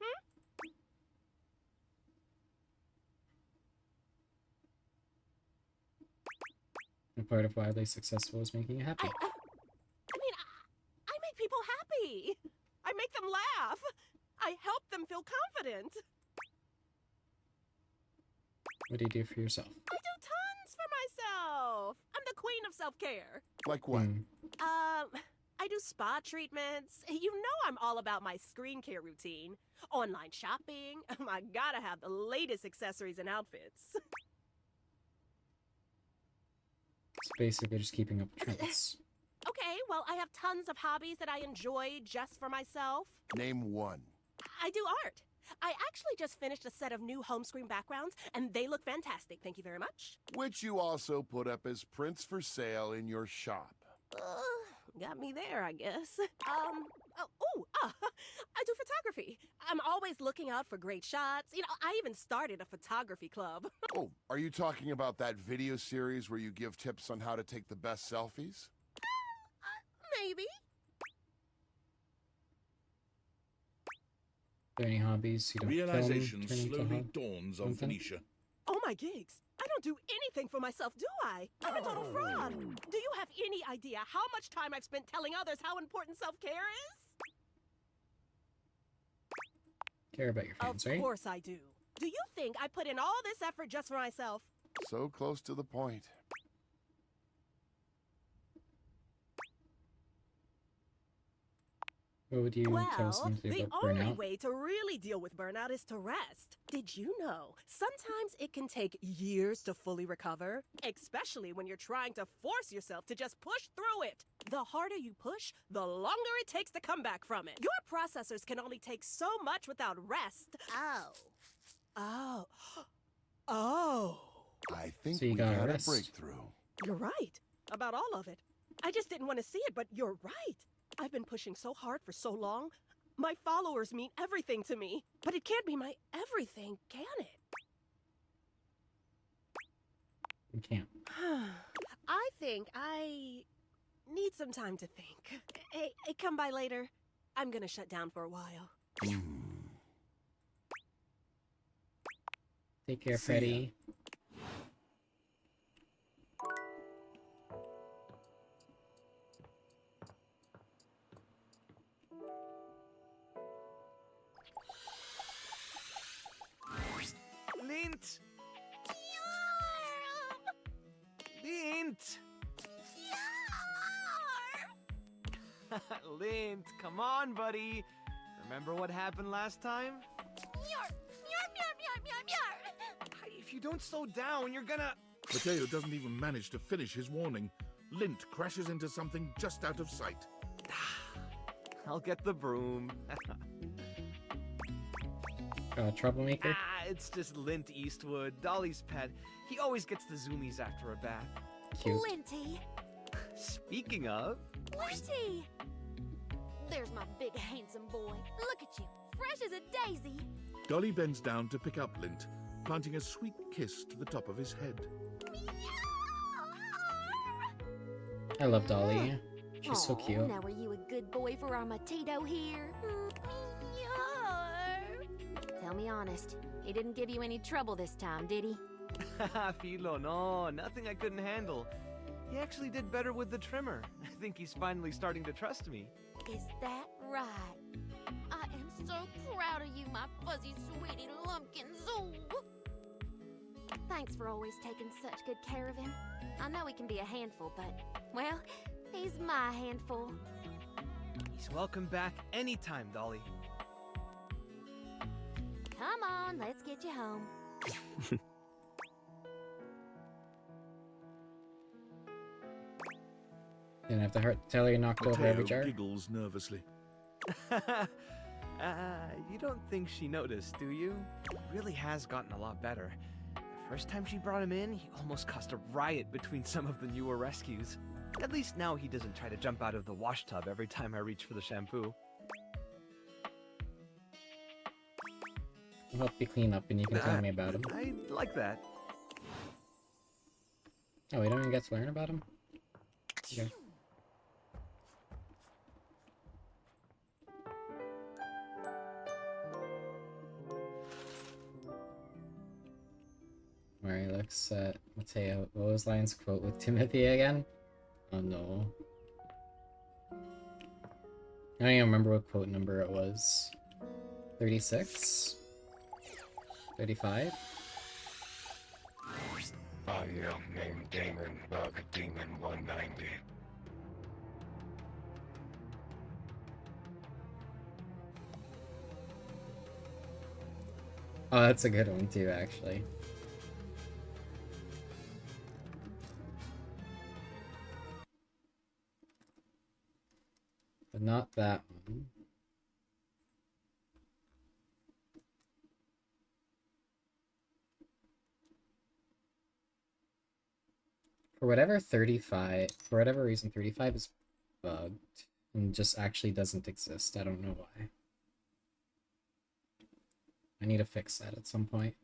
And part of wildly successful is making you happy. I make people happy. I make them laugh. I help them feel confident. What do you do for yourself? I do tons for myself. I'm the queen of self-care. Like what? I do spa treatments. You know I'm all about my screen care routine. Online shopping. I gotta have the latest accessories and outfits. It's basically just keeping up with trends. Okay, well, I have tons of hobbies that I enjoy just for myself. Name one. I do art. I actually just finished a set of new home screen backgrounds, and they look fantastic. Thank you very much. Which you also put up as prints for sale in your shop. Got me there, I guess. I do photography. I'm always looking out for great shots. You know, I even started a photography club. Oh, are you talking about that video series where you give tips on how to take the best selfies? Maybe. Are there any hobbies you don't Realization film, turn into slowly hob- dawns on something? Phoenicia. Oh my gigs. I don't do anything for myself, do I? I'm a total fraud. Do you have any idea how much time I've spent telling others how important self-care is? Care about your fans, right? Of course I do. Do you think I put in all this effort just for myself? So close to the point. What would you tell Well, someone to do the about only burnout? way to really deal with burnout is to rest. Did you know sometimes it can take years to fully recover? Especially when you're trying to force yourself to just push through it. The harder you push, the longer it takes to come back from it. Your processors can only take so much without rest. Oh. Oh. Oh. I think So you we've gotta had rest. a breakthrough. You're right. About all of it. I just didn't want to see it, but you're right. I've been pushing so hard for so long. My followers mean everything to me. But it can't be my everything, can it? You can't. I think I need some time to think. Hey, come by later. I'm gonna shut down for a while. Take care, See ya. Freddy. Lint! Lint! Lint, come on, buddy. Remember what happened last time? If you don't slow down, you're gonna... Mateo doesn't even manage to finish his warning. Lint crashes into something just out of sight. I'll get the broom. Troublemaker? It's just Lint Eastwood, Dolly's pet. He always gets the zoomies after a bath. Cute. Linty. Speaking of... Linty! There's my big handsome boy. Look at you, fresh as a daisy. Dolly bends down to pick up Lint, planting a sweet kiss to the top of his head. I love Dolly. She's so Aw, cute. Now are you a good boy for our Matito here? Tell me honest, he didn't give you any trouble this time, did he? Filo, no, nothing I couldn't handle. He actually did better with the trimmer. I think he's finally starting to trust me. Is that right? I am so proud of you, my fuzzy sweetie lumpkins. Ooh. Thanks for always taking such good care of him. I know he can be a handful, but, well, he's my handful. He's welcome back anytime, Dolly. Come on, let's get you home. Didn't have to tell her you knocked over every Mateo jar. giggles nervously. You don't think she noticed, do you? He really has gotten a lot better. The first time she brought him in, he almost caused a riot between some of the newer rescues. At least now he doesn't try to jump out of the wash tub every time I reach for the shampoo. I'll help you clean up and you can tell me about him. I like that. Oh, we don't even get to learn about him? Okay. Mari looks at Mateo. What was Lion's quote with Timothy again? Oh no. I don't even remember what quote number it was. 36? 35? A young named Damon Bug Demon 190. Oh, that's a good one too, actually. But not that one. For whatever reason, 35 is bugged and just actually doesn't exist. I don't know why. I need to fix that at some point.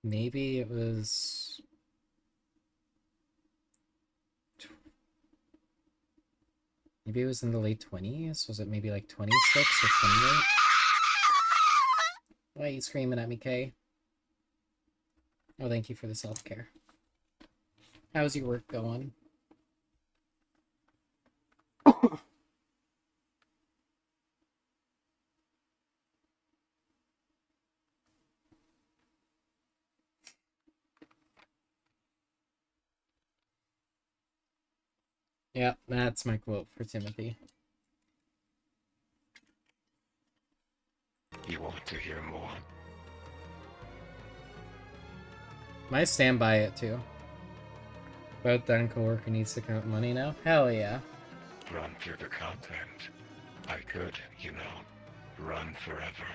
Maybe it was... Maybe it was in the late 20s? Was it maybe like 26 or 28? Why are you screaming at me, Kay? Oh, thank you for the self-care. How's your work going? Yeah, that's my quote for Timothy. You want to hear more? I stand by it too. But then coworker needs to count money now? Hell yeah. Run through the content. I could, you know, run forever.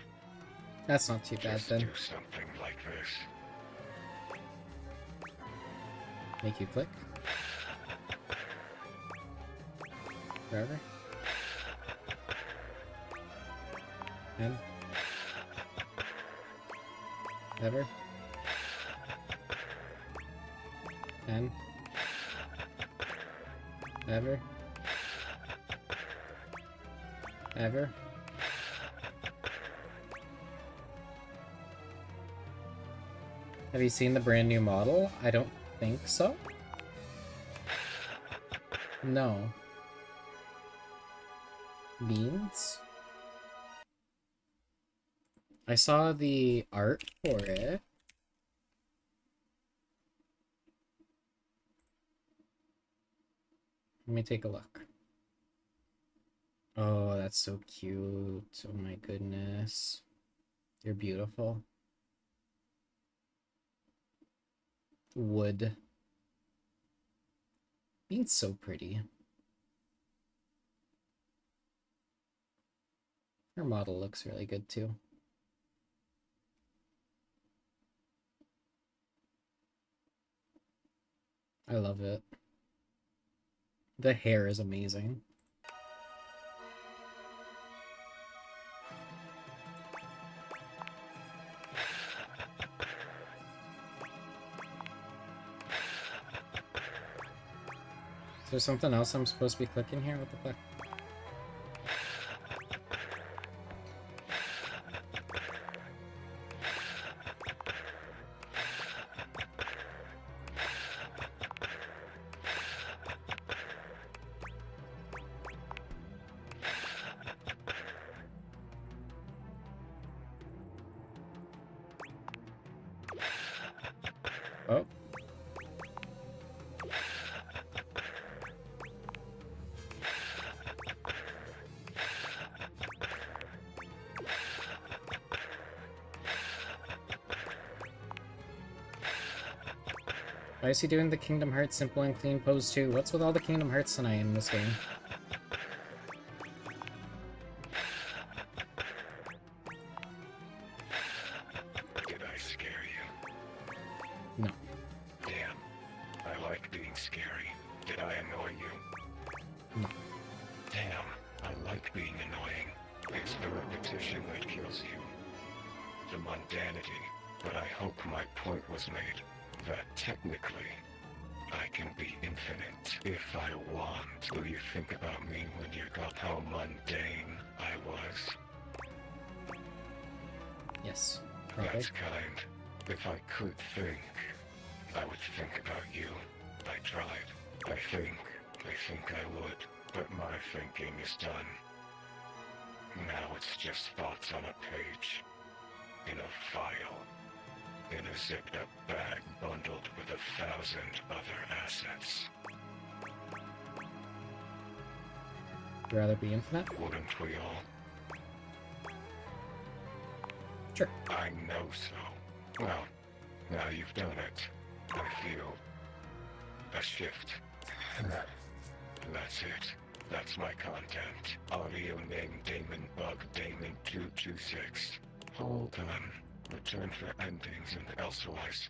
That's not too bad Just then. do something like this. Make you click? Forever? And? Ever? And? Ever? Ever? Have you seen the brand new model? I don't think so. No. Beans? I saw the art for it. Let me take a look. Oh, that's so cute. Oh my goodness. You're beautiful. Wood. Being so pretty. Her model looks really good too. I love it. The hair is amazing. Is there something else I'm supposed to be clicking here? What the fuck? Oh. Why is he doing the Kingdom Hearts simple and clean pose too? What's with all the Kingdom Hearts tonight in this game? Did I scare you? No. Damn. I like being scary. Did I annoy you? No. Damn. I like being annoying. It's the repetition that kills you. The mundanity. But I hope my point was made. That technically, I can be infinite if I want. Do you think about me when you got how mundane I was? Yes. Okay. That's kind. If I could think, I would think about you. I tried. I think I would. But my thinking is done. Now it's just thoughts on a page. In a file. In a zipped-up bag bundled with 1,000 other assets. You'd rather be infinite? Wouldn't we all? Sure. I know so. Well, now you've done it. I feel a shift. That's it. That's my content. Audio name Damon Bug Damon 226. Hold on. Return for endings and elsewise.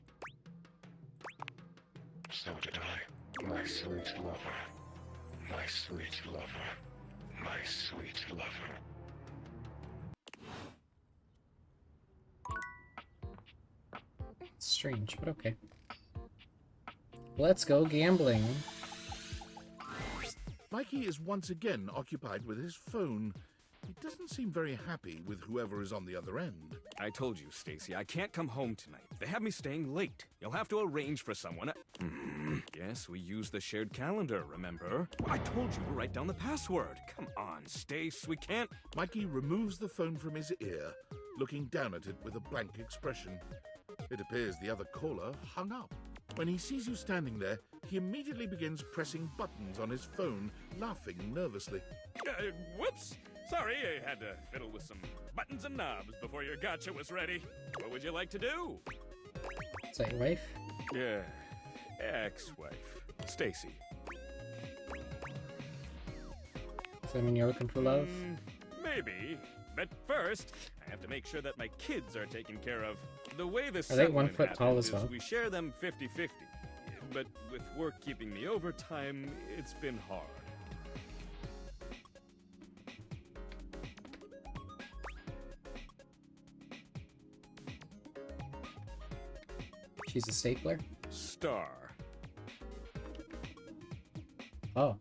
So did I. My sweet lover. My sweet lover. My sweet lover. Strange, but okay. Let's go gambling. Mikey is once again occupied with his phone. He doesn't seem very happy with whoever is on the other end. I told you, Stacy, I can't come home tonight. They have me staying late. You'll have to arrange for someone. Yes, we use the shared calendar, remember? I told you to write down the password. Come on, Stace, we can't... Mikey removes the phone from his ear, looking down at it with a blank expression. It appears the other caller hung up. When he sees you standing there, he immediately begins pressing buttons on his phone, laughing nervously. Whoops! Sorry, I had to fiddle with some buttons and knobs before your gotcha was ready. What would you like to do? Is that your wife? Yeah, ex-wife, Stacy. Does that mean you're looking for love? Maybe, but first, I have to make sure that my kids are taken care of. The way this Are they 1 foot tall as well? We share them 50-50, but with work keeping me overtime, it's been hard. She's a stapler? Star. Oh.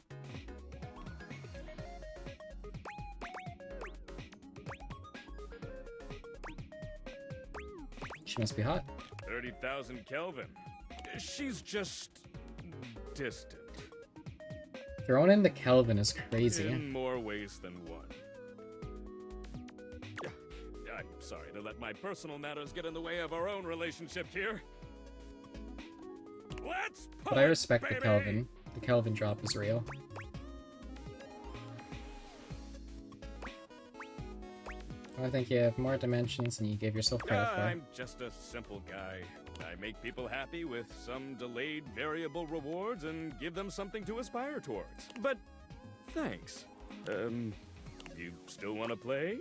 She must be hot. 30,000 Kelvin. She's just... distant. Throwing in the Kelvin is crazy. In more ways than one. I'm sorry to let my personal matters get in the way of our own relationship here. Let's But I respect the Kelvin. The Kelvin drop is real. I think you have more dimensions than you gave yourself credit for. I'm just a simple guy. I make people happy with some delayed variable rewards and give them something to aspire towards. But thanks. You still want to play?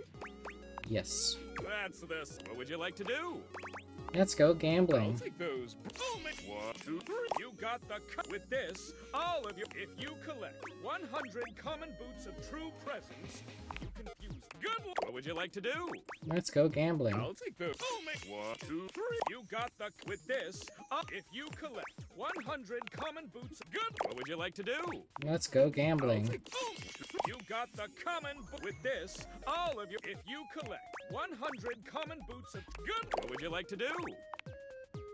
Yes. That's this. What would you like to do? Let's go I'll gambling. take those. 1, 2, 3. You got the cut with this. All of you. If you collect 100 common boots of true presence, you confuse. Good luck. What would you like to do? Let's go gambling. I'll take those. 1, 2, 3. You got the with this. If you collect 100 common boots. Good. What would you like to do? Let's go gambling. You got the common with this. All of you. If you collect 100 common boots of good. What would you like to do?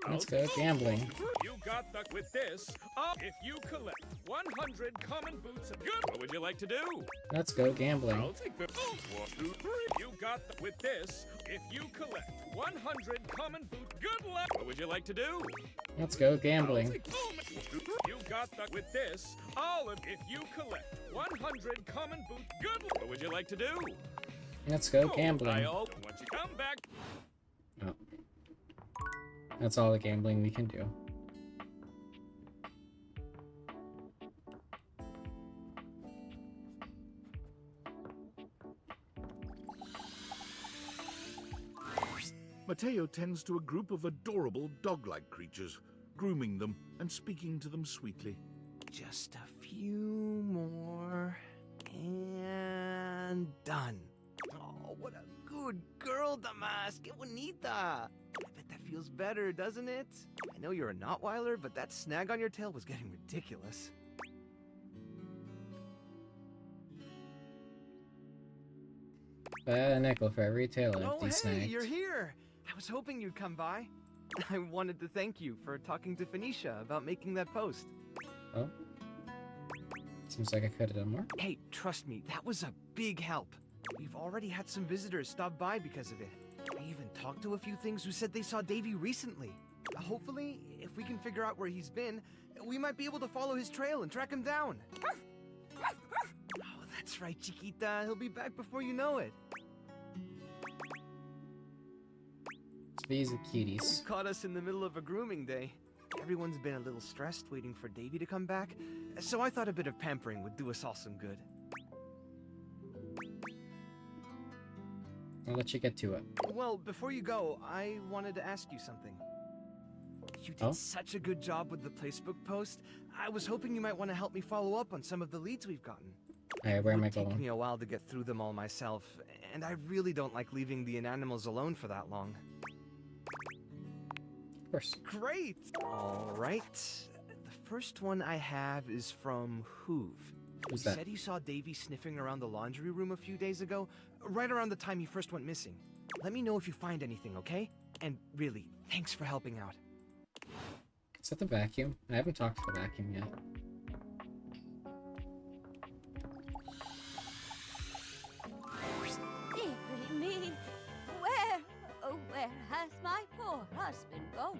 Let's go gambling. You got the with this. If you collect 100 common boots of good. What would you like to do? Let's go gambling. I'll take the 1, 2, 3. You got the with this. If you collect 100 common boots. Good luck. What would you like to do? Let's go gambling. You got the with this. If you collect 100 common boots. Good luck. What would you like to do? Let's go gambling. Once you come back. Oh. That's all the gambling we can do. Mateo tends to a group of adorable dog-like creatures, grooming them and speaking to them sweetly. Just a few more, and done. Oh, what a good girl, Damask. Qué bonita. I bet that feels better, doesn't it? I know you're a Notweiler, but that snag on your tail was getting ridiculous. A nickel for every tail Oh, empty hey, snagged. you're here. I was hoping you'd come by. I wanted to thank you for talking to Phoenicia about making that post. Oh? Seems like I could have done more. Hey, trust me, that was a big help. We've already had some visitors stop by because of it. I even talked to a few things who said they saw Davy recently. Hopefully, if we can figure out where he's been, we might be able to follow his trail and track him down. Oh, that's right, Chiquita. He'll be back before you know it. These are cuties. You caught us in the middle of a grooming day. Everyone's been a little stressed waiting for Davy to come back, so I thought a bit of pampering would do us all some good. I'll let you get to it. Well, before you go, I wanted to ask you something. You did such a good job with the placebook post. I was hoping you might want to help me follow up on some of the leads we've gotten. Alright, where am I It would going? take me a while to get through them all myself, and I really don't like leaving the inanimals alone for that long. Of course. Great! Alright. The first one I have is from Hoove. Who's You that? said you saw Davy sniffing around the laundry room a few days ago, right around the time he first went missing. Let me know if you find anything, okay? And really, thanks for helping out. Is that the vacuum? I haven't talked to the vacuum yet. Dearie me, where, oh, where has my poor husband gone?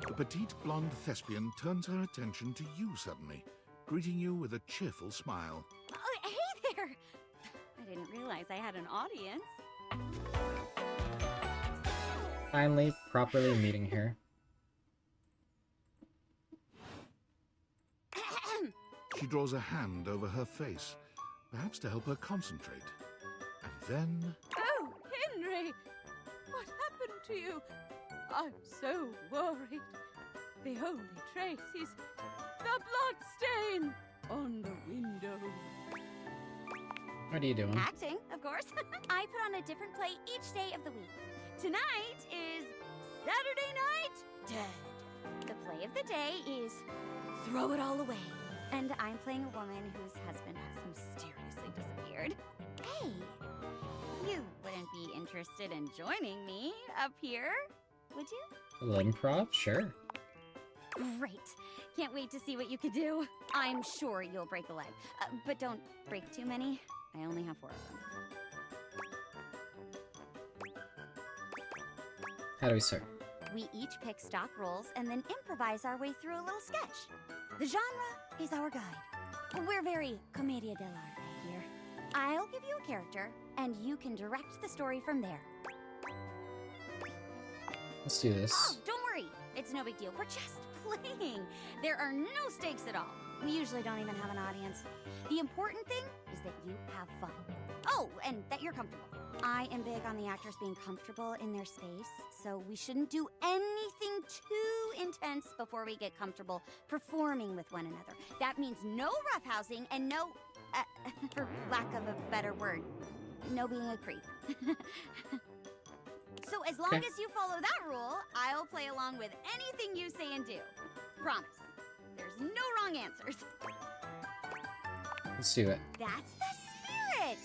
The petite blonde thespian turns her attention to you suddenly, greeting you with a cheerful smile. Oh, hey there! I didn't realize I had an audience. Finally, properly meeting her. She draws a hand over her face, perhaps to help her concentrate. And then... Oh, Henry! What happened to you? I'm so worried. The only trace is the blood stain on the window. What are you doing? Acting, of course. I put on a different play each day of the week. Tonight is Saturday Night Dead. The play of the day is Throw It All Away. And I'm playing a woman whose husband has mysteriously disappeared. Hey, you wouldn't be interested in joining me up here, would you? A little improv? Sure. Great. Can't wait to see what you could do. I'm sure you'll break a leg. But don't break too many. I only have 4 of them. How do we start? We each pick stock roles and then improvise our way through a little sketch. The genre is our guide. We're very commedia dell'arte here. I'll give you a character, and you can direct the story from there. Let's do this. Oh, don't worry. It's no big deal. We're just playing. There are no stakes at all. We usually don't even have an audience. The important thing is that you have fun. Oh, and that you're comfortable. I am big on the actors being comfortable in their space, so we shouldn't do anything too intense before we get comfortable performing with one another. That means no roughhousing and no, for lack of a better word, no being a creep. So as long as you follow that rule, I'll play along with anything you say and do. Promise. There's no wrong answers. Let's do it. That's the spirit!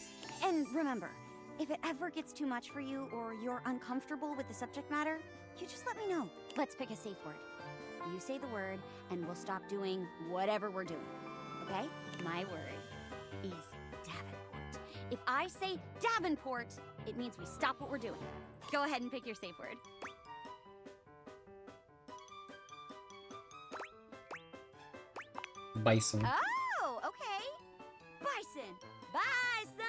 And remember, if it ever gets too much for you or you're uncomfortable with the subject matter, you just let me know. Let's pick a safe word. You say the word, and we'll stop doing whatever we're doing. Okay? My word is Davenport. If I say Davenport, it means we stop what we're doing. Go ahead and pick your safe word. Bison. Oh, okay. Bison. Bison.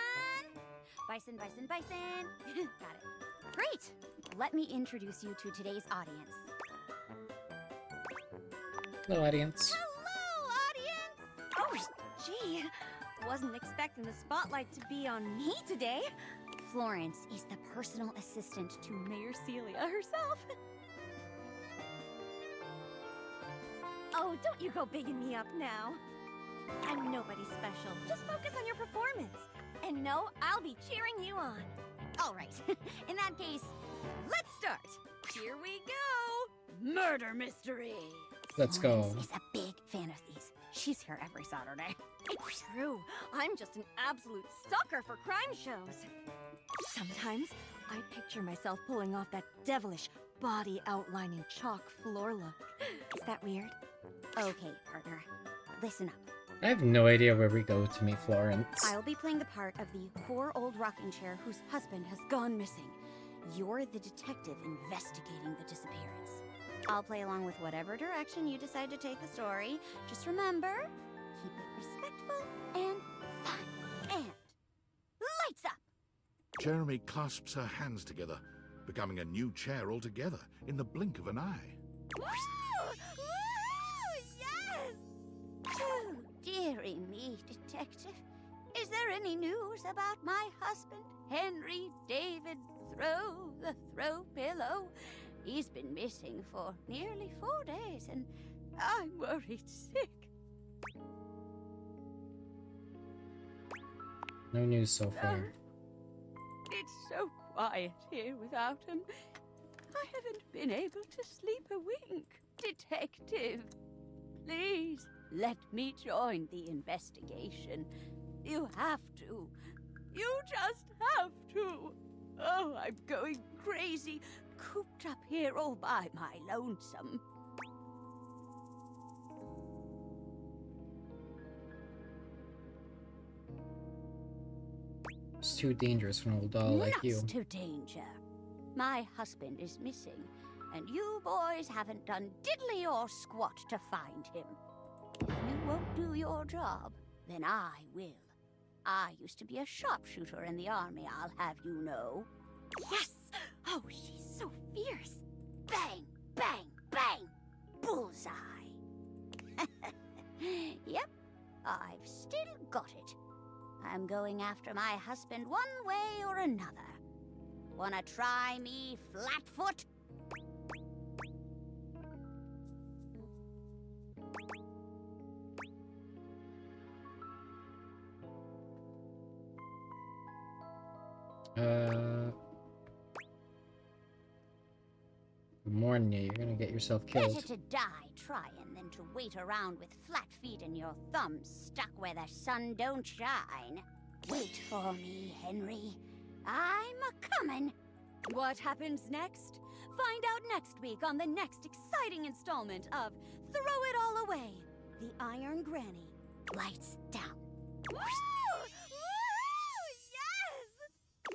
Bison, bison, bison. Got it. Great. Let me introduce you to today's audience. Hello, audience. Hello, audience. Oh, gee. Wasn't expecting the spotlight to be on me today. Florence is the personal assistant to Mayor Celia herself. Oh, don't you go bigging me up now. I'm nobody special. Just focus on your performance. And no, I'll be cheering you on. All right. In that case, let's start. Here we go. Murder mystery. Let's go. Florence is a big fan of these. She's here every Saturday. It's true. I'm just an absolute sucker for crime shows. Sometimes I picture myself pulling off that devilish body outlining chalk floor look. Is that weird? Okay, partner. Listen up. I have no idea where we go to meet Florence. I'll be playing the part of the poor old rocking chair whose husband has gone missing. You're the detective investigating the disappearance. I'll play along with whatever direction you decide to take the story. Just remember, keep it respectful and fun. And lights up! Jeremy clasps her hands together, becoming a new chair altogether in the blink of an eye. Woo! Woo! Yes! Oh, dearie me, detective. Is there any news about my husband, Henry David the throw pillow? He's been missing for nearly 4 days, and I'm worried sick. No news so far. It's so quiet here without him. I haven't been able to sleep a wink. Detective, please let me join the investigation. You have to. You just have to. Oh, I'm going crazy, cooped up here all by my lonesome. It's too dangerous for an old doll like you. Not to danger. My husband is missing, and you boys haven't done diddly or squat to find him. If you won't do your job, then I will. I used to be a sharpshooter in the army, I'll have you know. Yes! Oh, she's so fierce. Bang, bang, bang! Bullseye. Yep, I've still got it. I'm going after my husband one way or another. Wanna try me, Flatfoot? Warn you, you're gonna get yourself killed. Better to die trying than to wait around with flat feet and your thumbs stuck where the sun don't shine. Wait for me, Henry. I'm a-comin'. What happens next? Find out next week on the next exciting installment of Throw It All Away, The Iron Granny. Lights down. Woo! Woo! Yes!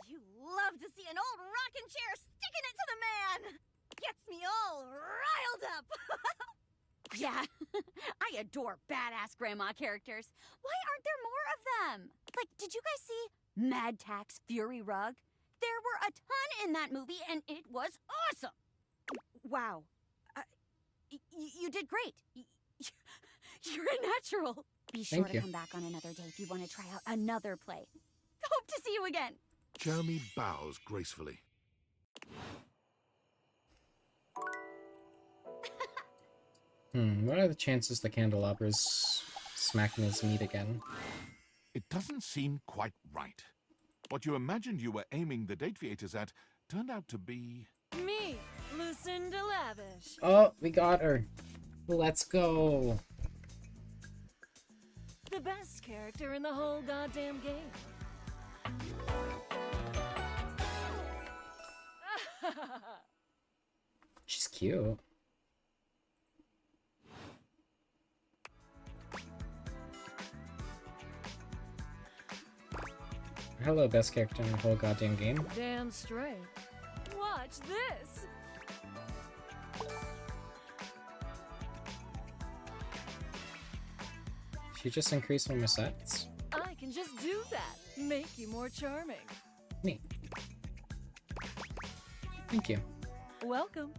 You love to see an old rocking chair sticking it to the man! Gets me all riled up! Yeah, I adore badass grandma characters. Why aren't there more of them? Like, did you guys see Mad Tax Fury Rug? There were a ton in that movie, and it was awesome! Wow. You did great. You're a natural. Be sure to come back on another day if you want to try out another play. Hope to see you again. Jeremy bows gracefully. What are the chances the candelabra's smacking his meat again? It doesn't seem quite right. What you imagined you were aiming the Dateviators at turned out to be... Me, Lucinda Lavish. Oh, we got her. Let's go. The best character in the whole goddamn game. She's cute. Hello, best character in the whole goddamn game. Damn straight. Watch this. She just increased my sets. I can just do that. Make you more charming. Neat. Thank you. Welcome.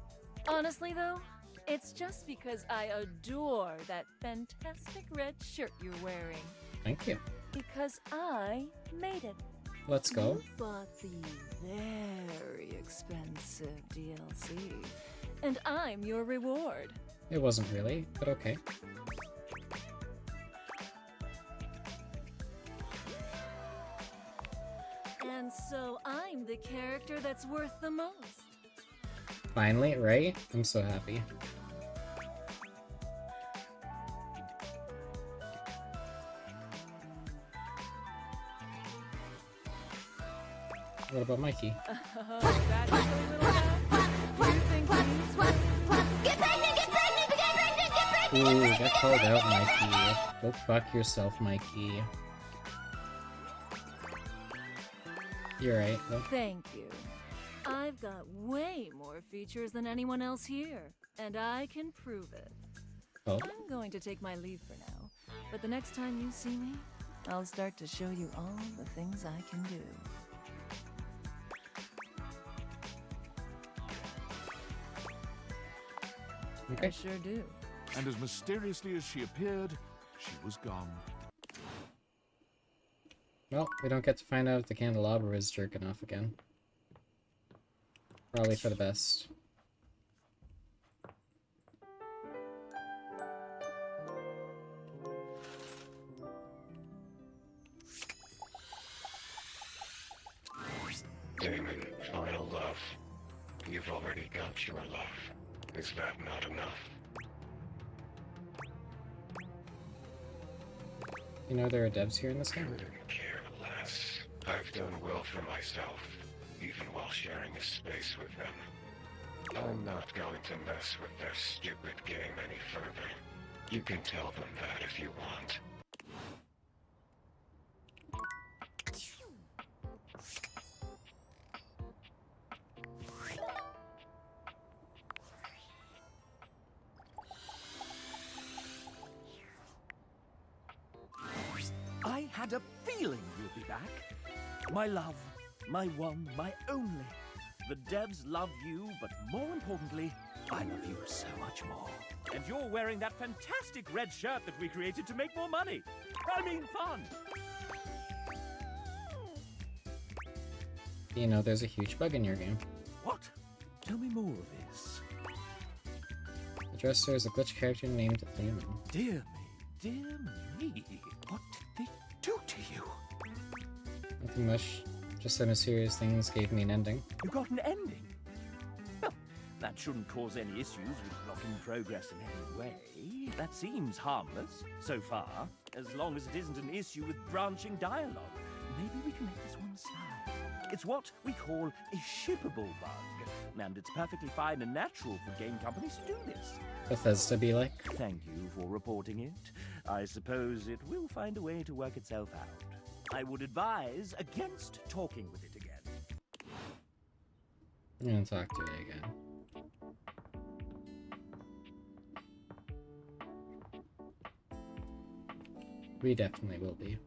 Honestly, though, it's just because I adore that fantastic red shirt you're wearing. Thank you. Because I made it. Let's go. You bought the very expensive DLC, and I'm your reward. It wasn't really, but okay. And so I'm the character that's worth the most. Finally, right? I'm so happy. What about Mikey? That's a little guy. You think he's Get pregnant! Get pregnant! Get pregnant! Get pregnant! Ooh, get called out, Mikey. Go fuck yourself, Mikey. You're right, though. Thank you. I've got way more features than anyone else here, and I can prove it. Oh. I'm going to take my leave for now, but the next time you see me, I'll start to show you all the things I can do. Okay. I sure do. And as mysteriously as she appeared, she was gone. Well, we don't get to find out if the candelabra is jerking off again. Probably for the best. Damon, final love. You've already got your love. Is that not enough? You know there are devs here in this game? Couldn't care less. I've done well for myself, even while sharing a space with them. I'm not going to mess with their stupid game any further. You can tell them that if you want. I had a feeling you'd be back. My love, my one, my only. The devs love you, but more importantly, I love you so much more. And you're wearing that fantastic red shirt that we created to make more money. I mean fun. You know there's a huge bug in your game. What? Tell me more of this. The dresser is a glitch character named Damon. Dear me. What did they do to you? Nothing much. Just some mysterious things gave me an ending. You got an ending? Well, that shouldn't cause any issues with blocking progress in any way. That seems harmless, so far, as long as it isn't an issue with branching dialogue. Maybe we can let this one slide. It's what we call a shippable bug, and it's perfectly fine and natural for game companies to do this. Bethesda be like? Thank you for reporting it. I suppose it will find a way to work itself out. I would advise against talking with it again. I'm gonna talk to it again. We definitely will be.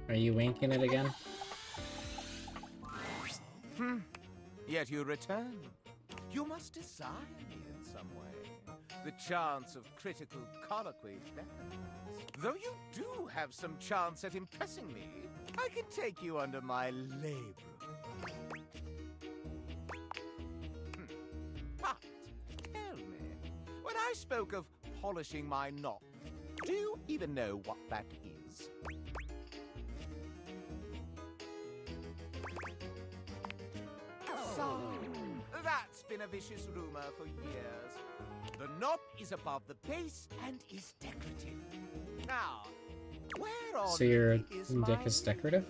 Are you winking it again? Yet you return. You must desire me in some way. The chance of critical colloquy beckons. Though you do have some chance at impressing me, I can take you under my labrum. But, tell me, when I spoke of polishing my knob, do you even know what that is? So, that's been a vicious rumor for years. The knob is above the base and is decorative. Now, where on So your is dick my... is decorative?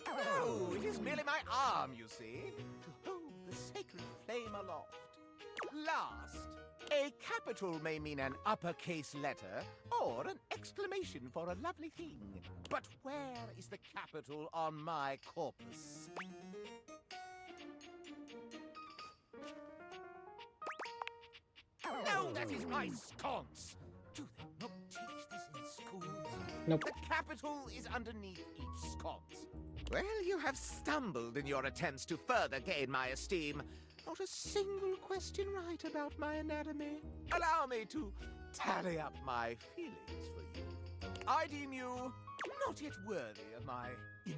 No, it is merely my arm, you see, to hold the sacred flame aloft. Last, a capital may mean an uppercase letter or an exclamation for a lovely thing. But where is the capital on my corpus? No, that is my sconce. Do they not teach this in schools? Nope. The capital is underneath each sconce. Well, you have stumbled in your attempts to further gain my esteem. Not a single question right about my anatomy. Allow me to tally up my feelings for you. I deem you not yet worthy of my inner.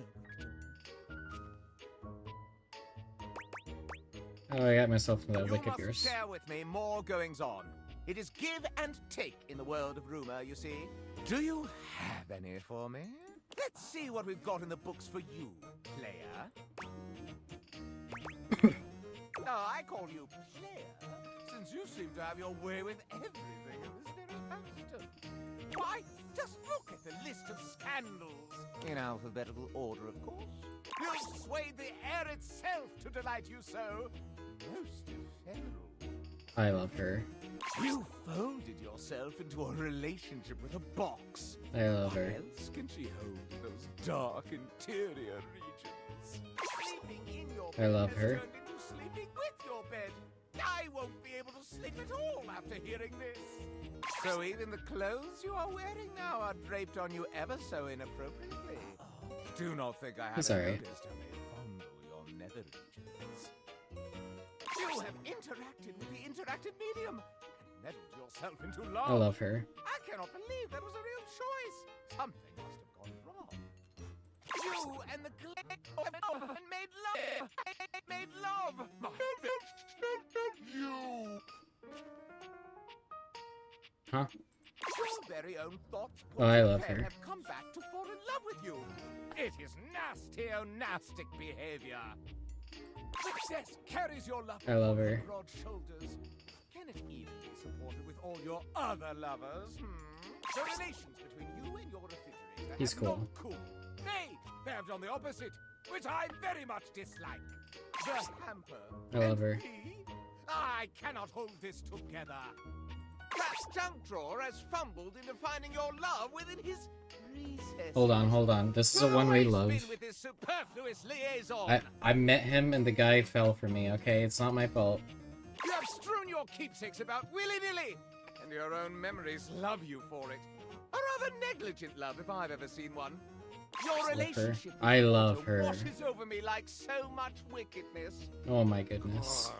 Oh, I got myself in that You lick of must yours. share with me more goings on. It is give and take in the world of rumor, you see. Do you have any for me? Let's see what we've got in the books for you, player. No, I call you player, since you seem to have your way with everything in this very house. Why, just look at the list of scandals. In alphabetical order, of course. You've swayed the air itself to delight you so. Most ephemeral. I love her. You folded yourself into a relationship with a box. I love her. What else can she hold in those dark interior regions? Sleeping in your I bed love has her. turned into sleeping with your bed. I won't be able to sleep at all after hearing this. So even the clothes you are wearing now are draped on you ever so inappropriately. Do not think I It's haven't alright. noticed how they fondle your nether regions. You have interacted with the interactive medium and meddled yourself into love. I love her. I cannot believe that was a real choice. Something must have gone wrong. You and the and made love. Made love. You. Huh? Your very own thoughts Oh, I love her. have come back to fall in love with you. It is nasty, nastic behavior. Success carries your love I love her. on broad shoulders. Can it even be supported with all your other lovers? The relations between you and your refrigerator He's have cool. not cooled. They have done the opposite, which I very much dislike. The hamper. I love her. Me? I cannot hold this together. That junk drawer has fumbled into finding your love within his recesses. Hold on. This is a one-way love. Been with this superfluous liaison. I met him and the guy fell for me, okay? It's not my fault. You have strewn your keepsakes about willy-nilly, and your own memories love you for it. A rather negligent love, if I've ever seen one. Your Love her. relationship with I your love daughter her. washes over me like so much wickedness. Oh my goodness.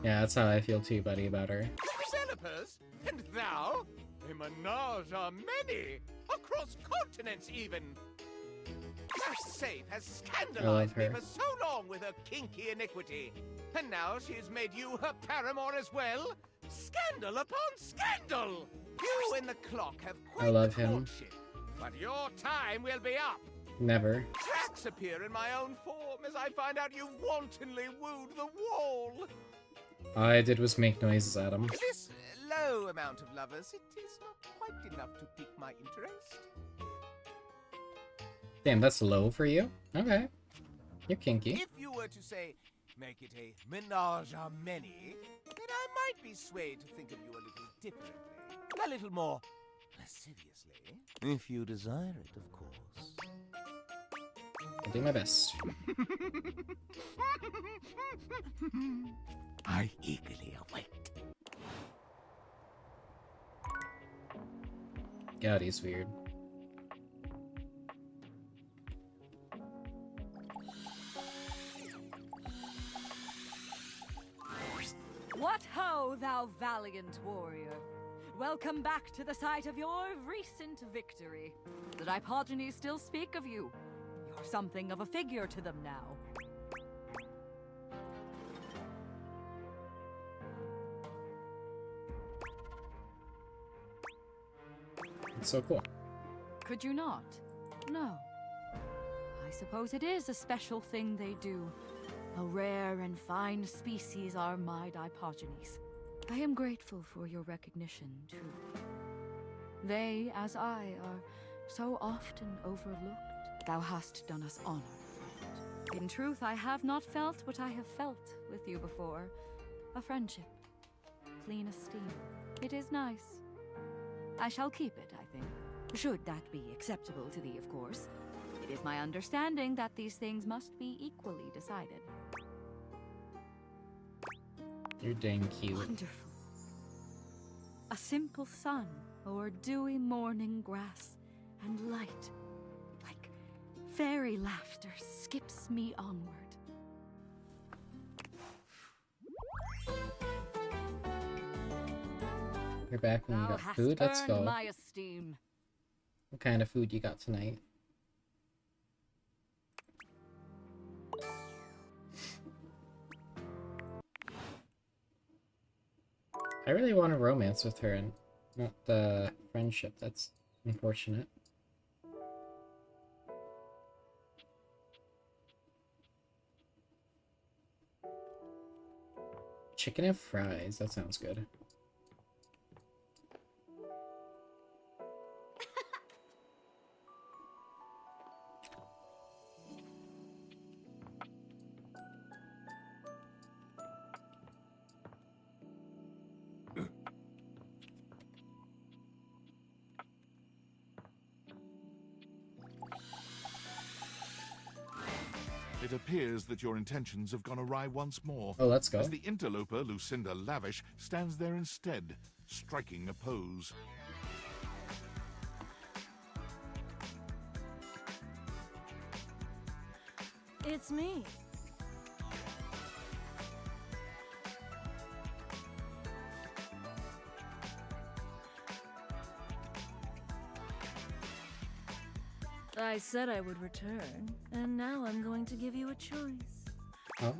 Yeah, that's how I feel too, buddy, about her. Developers, and thou, a menage a many, across continents even. That safe has scandalized me her. for so long with her kinky iniquity, and now she has made you her paramour as well. Scandal upon scandal! You and the clock have quite I love the him. courtship, but your time will be up. Never. Cracks appear in my own form as I find out you wantonly wooed the wall. All I did was make noises at him. This low amount of lovers, it is not quite enough to pique my interest. Damn, that's low for you? Okay. You're kinky. If you were to say, make it a menage a many, then I might be swayed to think of you a little differently. A little more lasciviously. If you desire it, of course. I'll do my best. I eagerly await. God, he's weird. What ho, thou valiant warrior! Welcome back to the site of your recent victory. The Dipogenies still speak of you. You're something of a figure to them now. It's so cool. Could you not? No. I suppose it is a special thing they do. A rare and fine species are my Dipogenies. I am grateful for your recognition, truly. They, as I, are so often overlooked. Thou hast done us honor, friend. In truth, I have not felt what I have felt with you before. A friendship. Clean esteem. It is nice. I shall keep it, I think. Should that be acceptable to thee, of course. It is my understanding that these things must be equally decided. You're dang cute. Wonderful. A simple sun or dewy morning grass and light, like fairy laughter, skips me onward. You're back when you Thou got hast food? Let's earned go. my esteem. What kind of food you got tonight? I really want a romance with her and not the friendship. That's unfortunate. Chicken and fries. That sounds good. It appears that your intentions have gone awry once more. Oh, let's go. As the interloper, Lucinda Lavish, stands there instead, striking a pose. It's me. I said I would return, and now I'm going to give you a choice. Oh.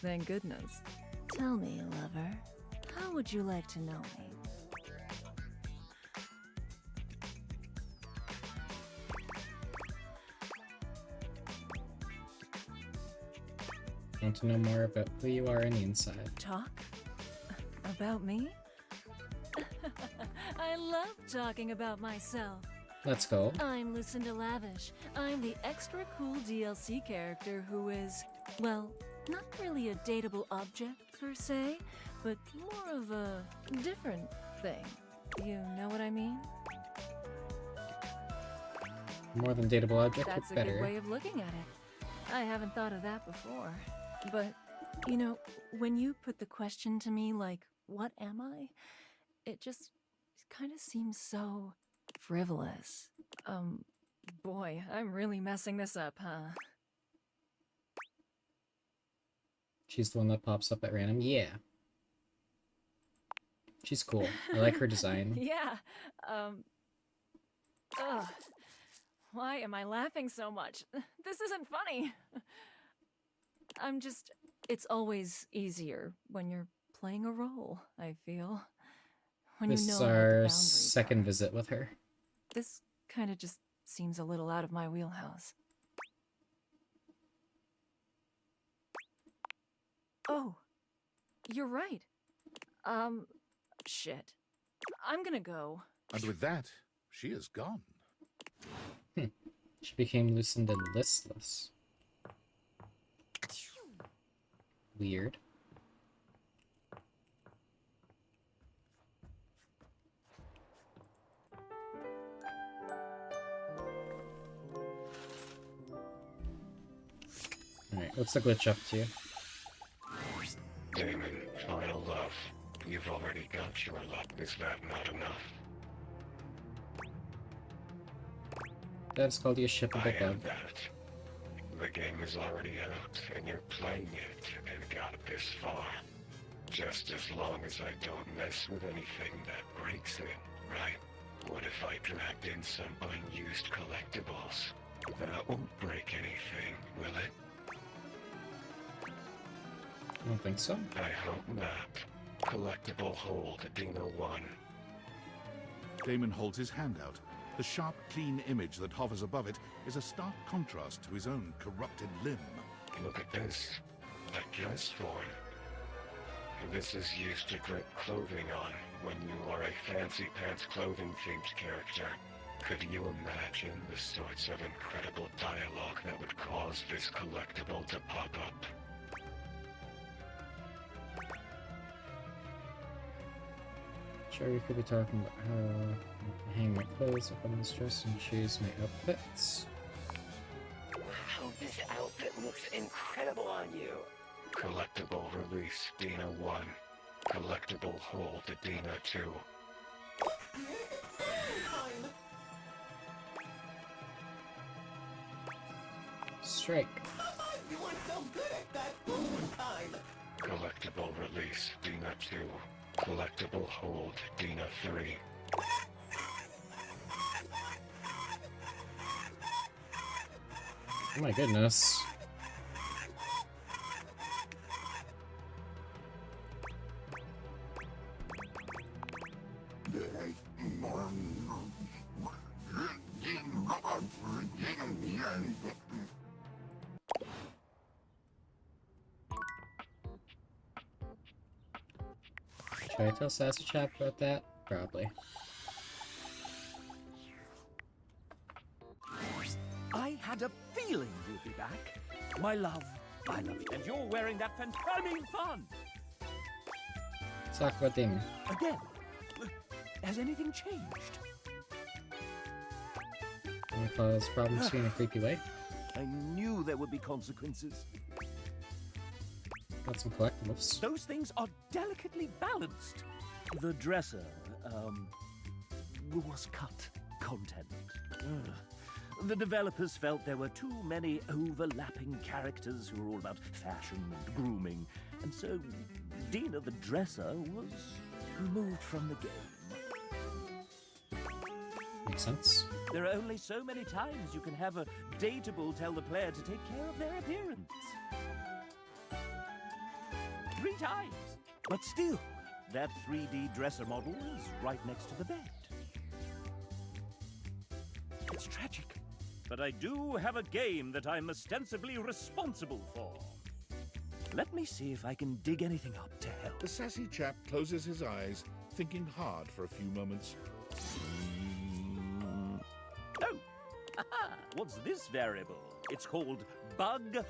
Thank goodness. Tell me, lover, how would you like to know me? Want to know more about who you are on the inside. Talk? About me? I love talking about myself. Let's go. I'm Lucinda Lavish. I'm the extra cool DLC character who is, well, not really a dateable object per se, but more of a different thing. You know what I mean? More than dateable object, That's a better. good way of looking at it. I haven't thought of that before. But, you know, when you put the question to me like, what am I? It just kind of seems so frivolous. Boy, I'm really messing this up, huh? She's the one that pops up at random. Yeah. She's cool. I like her design. Yeah. Ugh. Why am I laughing so much? This isn't funny. It's always easier when you're playing a role, I feel. When This you is know what the our boundaries second are. visit with her. This kind of just seems a little out of my wheelhouse. Oh, you're right. Shit. I'm gonna go. And with that, she is gone. She became Lucinda listless. Weird. Alright, what's the glitch up to? Damon, final love. You've already got your luck. Is that not enough? That's called the shippable I am bug. that. The game is already out, and you're playing it, and got this far. Just as long as I don't mess with anything that breaks it, right? What if I dragged in some unused collectibles? That won't break anything, will it? I don't think so. I hope not. Collectible hold, Dino 1. Damon holds his hand out. The sharp, clean image that hovers above it is a stark contrast to his own corrupted limb. Look at this. A dress form. This is used to grip clothing on when you are a fancy pants clothing themed character. Could you imagine the sorts of incredible dialogue that would cause this collectible to pop up? Sure, we could be talking about how I can hang my clothes up on this dress and choose my outfits. Wow, this outfit looks incredible on you. Collectible release, Dina 1. Collectible hold, Dina 2. Strike. You weren't so good at that one time. Collectible release, Dina 2. Collectible hold, Dina 3. Oh my goodness. Should I tell Sassy Chap about that? Probably. I had a feeling you'd be back. My love, I love you. And you're wearing that I mean fun! Let's talk about Damon. Again, has anything changed? Wanna cause problems in a creepy way? I knew there would be consequences. Got some collectibles. Those things are delicately balanced. The dresser, was cut content. Ugh. The developers felt there were too many overlapping characters who were all about fashion and grooming, and so Dina the dresser was removed from the game. Makes sense. There are only so many times you can have a dateable tell the player to take care of their appearance. 3 times. But still, that 3D dresser model is right next to the bed. It's tragic. But I do have a game that I'm ostensibly responsible for. Let me see if I can dig anything up to help. The sassy chap closes his eyes, thinking hard for a few moments. Oh! Aha! What's this variable? It's called bug_patch.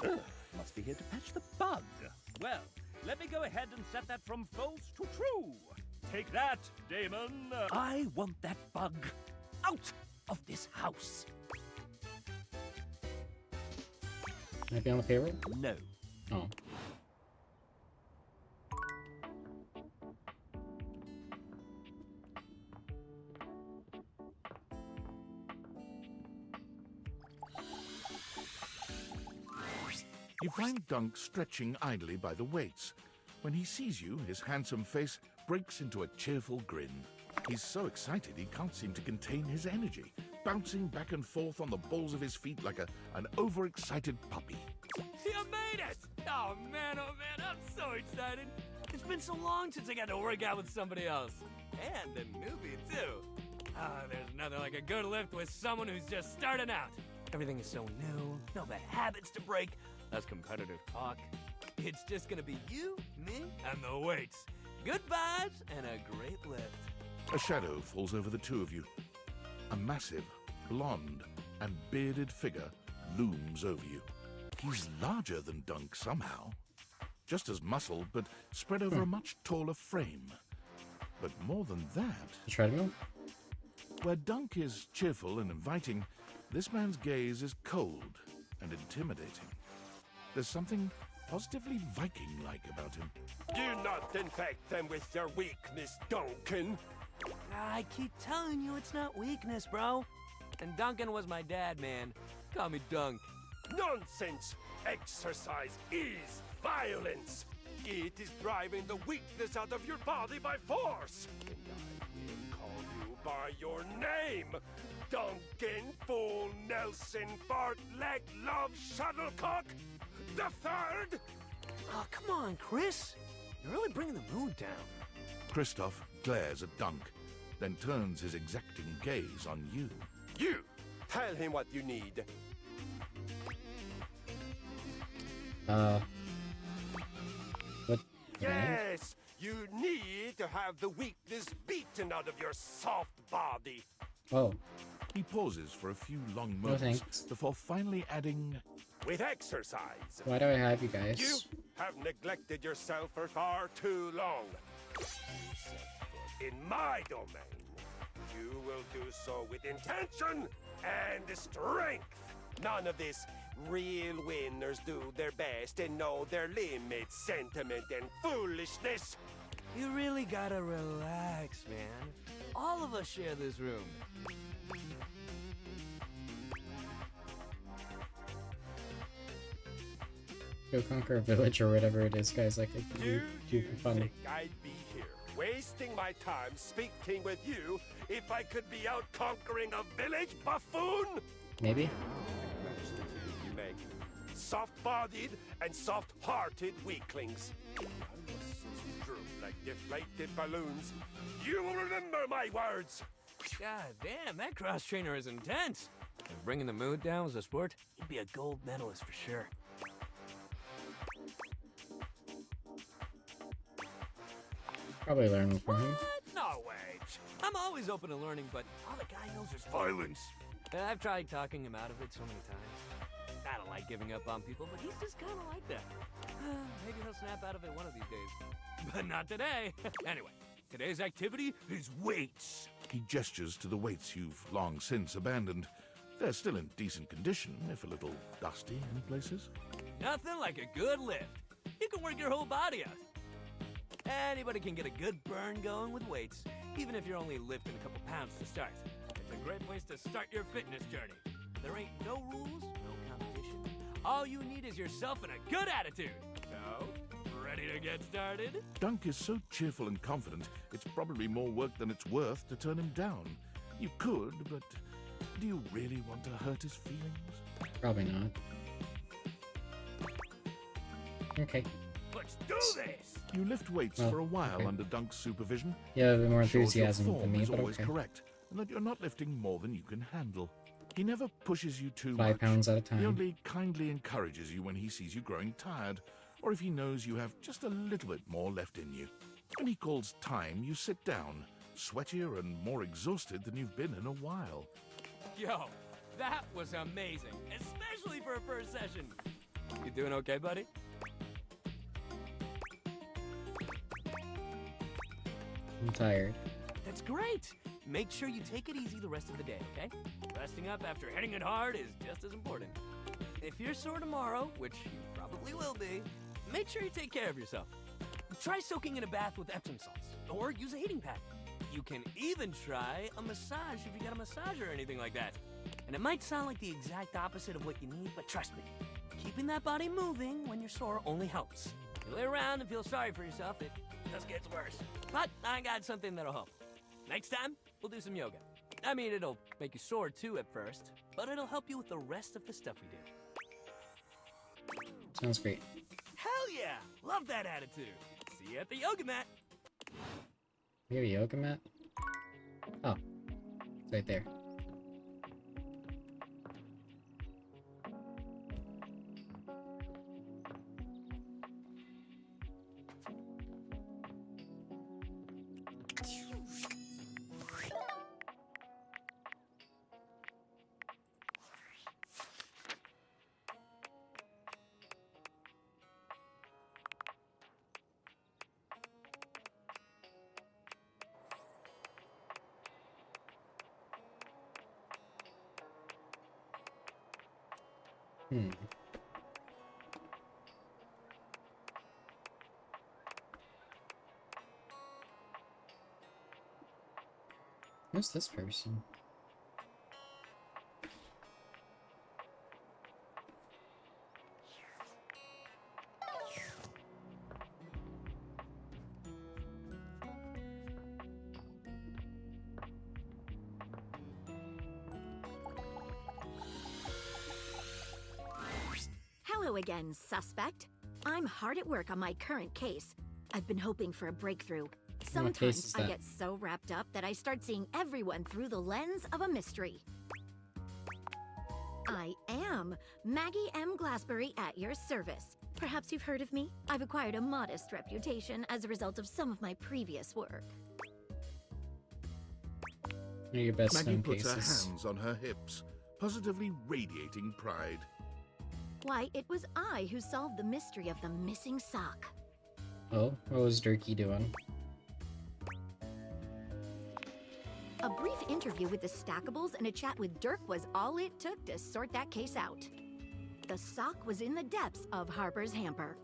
Ugh, must be here to patch the bug. Well, let me go ahead and set that from false to true. Take that, Damon. I want that bug out of this house. Can I be on the payroll? No. Oh. You find Dunk stretching idly by the weights. When he sees you, his handsome face breaks into a cheerful grin. He's so excited he can't seem to contain his energy, bouncing back and forth on the balls of his feet like an overexcited puppy. You made it! Oh man, I'm so excited. It's been so long since I got to work out with somebody else. And a newbie, too. Ah, there's nothing like a good lift with someone who's just starting out. Everything is so new, no bad habits to break, less competitive talk. It's just gonna be you, me, and the weights. Good vibes and a great lift. A shadow falls over the two of you. A massive, blonde, and bearded figure looms over you. He's larger than Dunk somehow. Just as muscled, but spread over a much taller frame. But more than that... The treadmill? Where Dunk is cheerful and inviting, this man's gaze is cold and intimidating. There's something positively Viking-like about him. Do not infect them with your weakness, Duncan. I keep telling you it's not weakness, bro. And Duncan was my dad, man. Call me Dunk. Nonsense! Exercise is violence. It is driving the weakness out of your body by force. And I will call you by your name. Duncan Fool Nelson Fart Leg Love Shuttlecock the Third. Oh, come on, Chris. You're really bringing the mood down. Christoph glares at Dunk, then turns his exacting gaze on you. You! Tell him what you need. What? Yes! You need to have the weakness beaten out of your soft body. Oh. He pauses for a few long No moments thanks. before finally adding... With exercise. Why do I have you guys? You have neglected yourself for far too long. Set foot in my domain. You will do so with intention and strength. None of this real winners do their best and know their limits sentiment and foolishness. You really gotta relax, man. All of us share this room. Go conquer a village or whatever it is, guys. Like, Do do you for fun. think I'd be here wasting my time speaking with you if I could be out conquering a village, buffoon? Maybe. You make soft-bodied and soft-hearted weaklings. Droop like deflated balloons. You will remember my words. God damn, that cross trainer is intense. If bringing the mood down was a sport, he'd be a gold medalist for sure. Probably learn from him. No way. I'm always open to learning, but all the guy knows is violence. I've tried talking him out of it so many times. I don't like giving up on people, but he's just kind of like that. Maybe he'll snap out of it one of these days. But not today. Anyway, today's activity is weights. He gestures to the weights you've long since abandoned. They're still in decent condition, if a little dusty in places. Nothing like a good lift. You can work your whole body out. Anybody can get a good burn going with weights, even if you're only lifting a couple pounds to start. It's a great place to start your fitness journey. There ain't no rules, no competition. All you need is yourself and a good attitude. So, ready to get started? Dunk is so cheerful and confident, it's probably more work than it's worth to turn him down. You could, but do you really want to hurt his feelings? Probably not. Okay. Let's do this! You lift weights Well, for a while okay. under Dunk's supervision. Yeah, a bit more Shows your enthusiasm form than me, is but always okay. correct, and that you're not lifting more than you can handle. He never pushes you too 5 much. pounds at a time. He only kindly encourages you when he sees you growing tired, or if he knows you have just a little bit more left in you. When he calls time, you sit down, sweatier and more exhausted than you've been in a while. Yo, that was amazing, especially for a first session. You doing okay, buddy? I'm tired. That's great. Make sure you take it easy the rest of the day, okay? Resting up after hitting it hard is just as important. If you're sore tomorrow, which you probably will be, make sure you take care of yourself. Try soaking in a bath with Epsom salts, or use a heating pad. You can even try a massage if you got a massager or anything like that. And it might sound like the exact opposite of what you need, but trust me, keeping that body moving when you're sore only helps. If you lay around and feel sorry for yourself, it just gets worse. But I got something that'll help. Next time, we'll do some yoga. I mean, it'll make you sore too at first, but it'll help you with the rest of the stuff we do. Sounds great. Hell yeah! Love that attitude. See you at the yoga mat. We have a yoga mat? Oh. It's right there. Who's this person? Hello again, suspect. I'm hard at work on my current case. I've been hoping for a breakthrough. What case Sometimes is I that? get so wrapped up that I start seeing everyone through the lens of a mystery. I am Maggie M. Glassbury at your service. Perhaps you've heard of me? I've acquired a modest reputation as a result of some of my previous work. What are your best Maggie known puts her cases? hands on her hips, positively radiating pride. Why, it was I who solved the mystery of the missing sock. Oh, what was Durkee doing? A brief interview with the Stackables and a chat with Dirk was all it took to sort that case out. The sock was in the depths of Harper's hamper.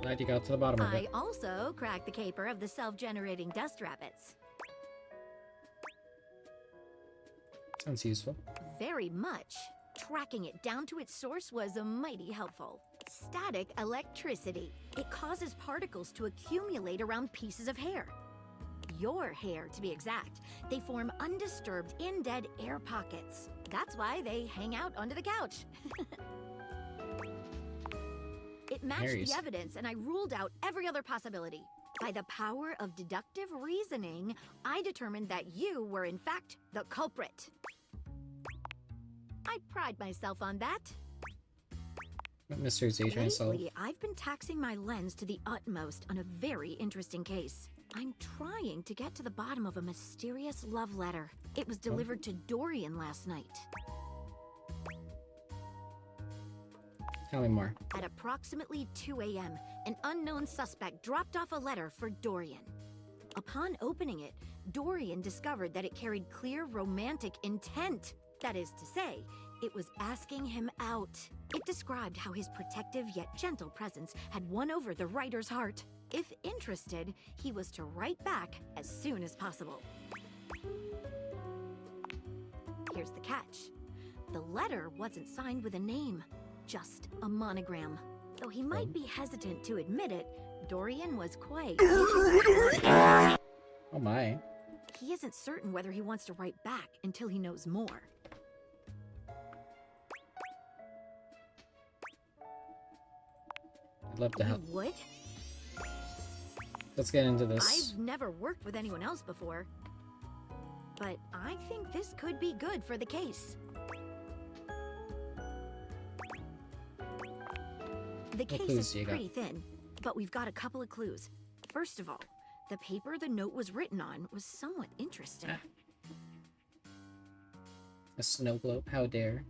Glad you got to the bottom of I it. also cracked the caper of the self-generating dust rabbits. Sounds useful. Very much. Tracking it down to its source was mighty helpful. Static electricity. It causes particles to accumulate around pieces of hair. Your hair, to be exact. They form undisturbed, in-dead air pockets. That's why they hang out under the couch. It matched Harry's. the evidence, and I ruled out every other possibility. By the power of deductive reasoning, I determined that you were, in fact, the culprit. I pride myself on that. What mysteries are you trying to solve? Lately, I've been taxing my lens to the utmost on a very interesting case. I'm trying to get to the bottom of a mysterious love letter. It was delivered to Dorian last night. Tell me more. At approximately 2 a.m., an unknown suspect dropped off a letter for Dorian. Upon opening it, Dorian discovered that it carried clear romantic intent. That is to say, it was asking him out. It described how his protective yet gentle presence had won over the writer's heart. If interested, he was to write back as soon as possible. Here's the catch. The letter wasn't signed with a name, just a monogram. Though he might be hesitant to admit it, Dorian was quite... Oh my. He isn't certain whether he wants to write back until he knows more. I'd love to help. You would? Let's get into this. I've never worked with anyone else before. but I think this could be good for the case. The case is pretty thin, but we've got a couple of clues. First of all, the paper the note was written on was somewhat interesting. A snow globe, how dare.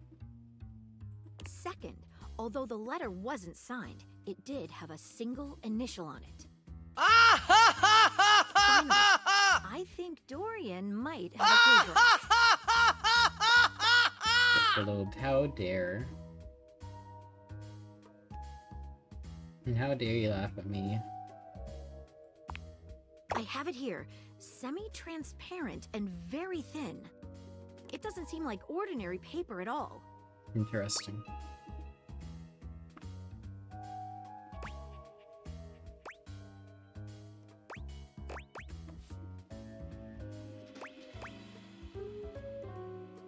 Second, although the letter wasn't signed, it did have a single initial on it. Finally, I think Dorian might have a clue for us. The globe, how dare. And how dare you laugh at me? I have it here, semi-transparent and very thin. It doesn't seem like ordinary paper at all. Interesting.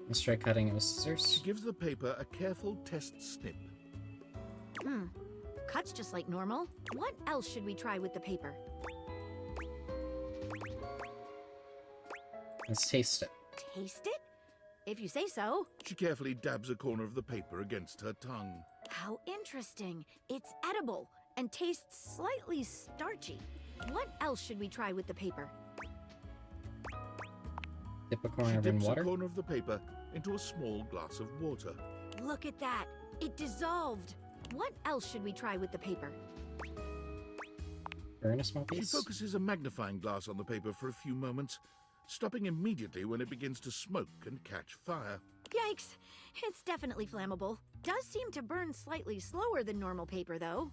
Let's try cutting it with scissors. She gives the paper a careful test snip. Cuts just like normal. What else should we try with the paper? Let's taste it. Taste it? If you say so. She carefully dabs a corner of the paper against her tongue. How interesting. It's edible and tastes slightly starchy. What else should we try with the paper? Dip a corner She in dips water. a corner of the paper into a small glass of water. Look at that. It dissolved. What else should we try with the paper? Burn a small She piece. focuses a magnifying glass on the paper for a few moments, stopping immediately when it begins to smoke and catch fire. Yikes. It's definitely flammable. Does seem to burn slightly slower than normal paper, though.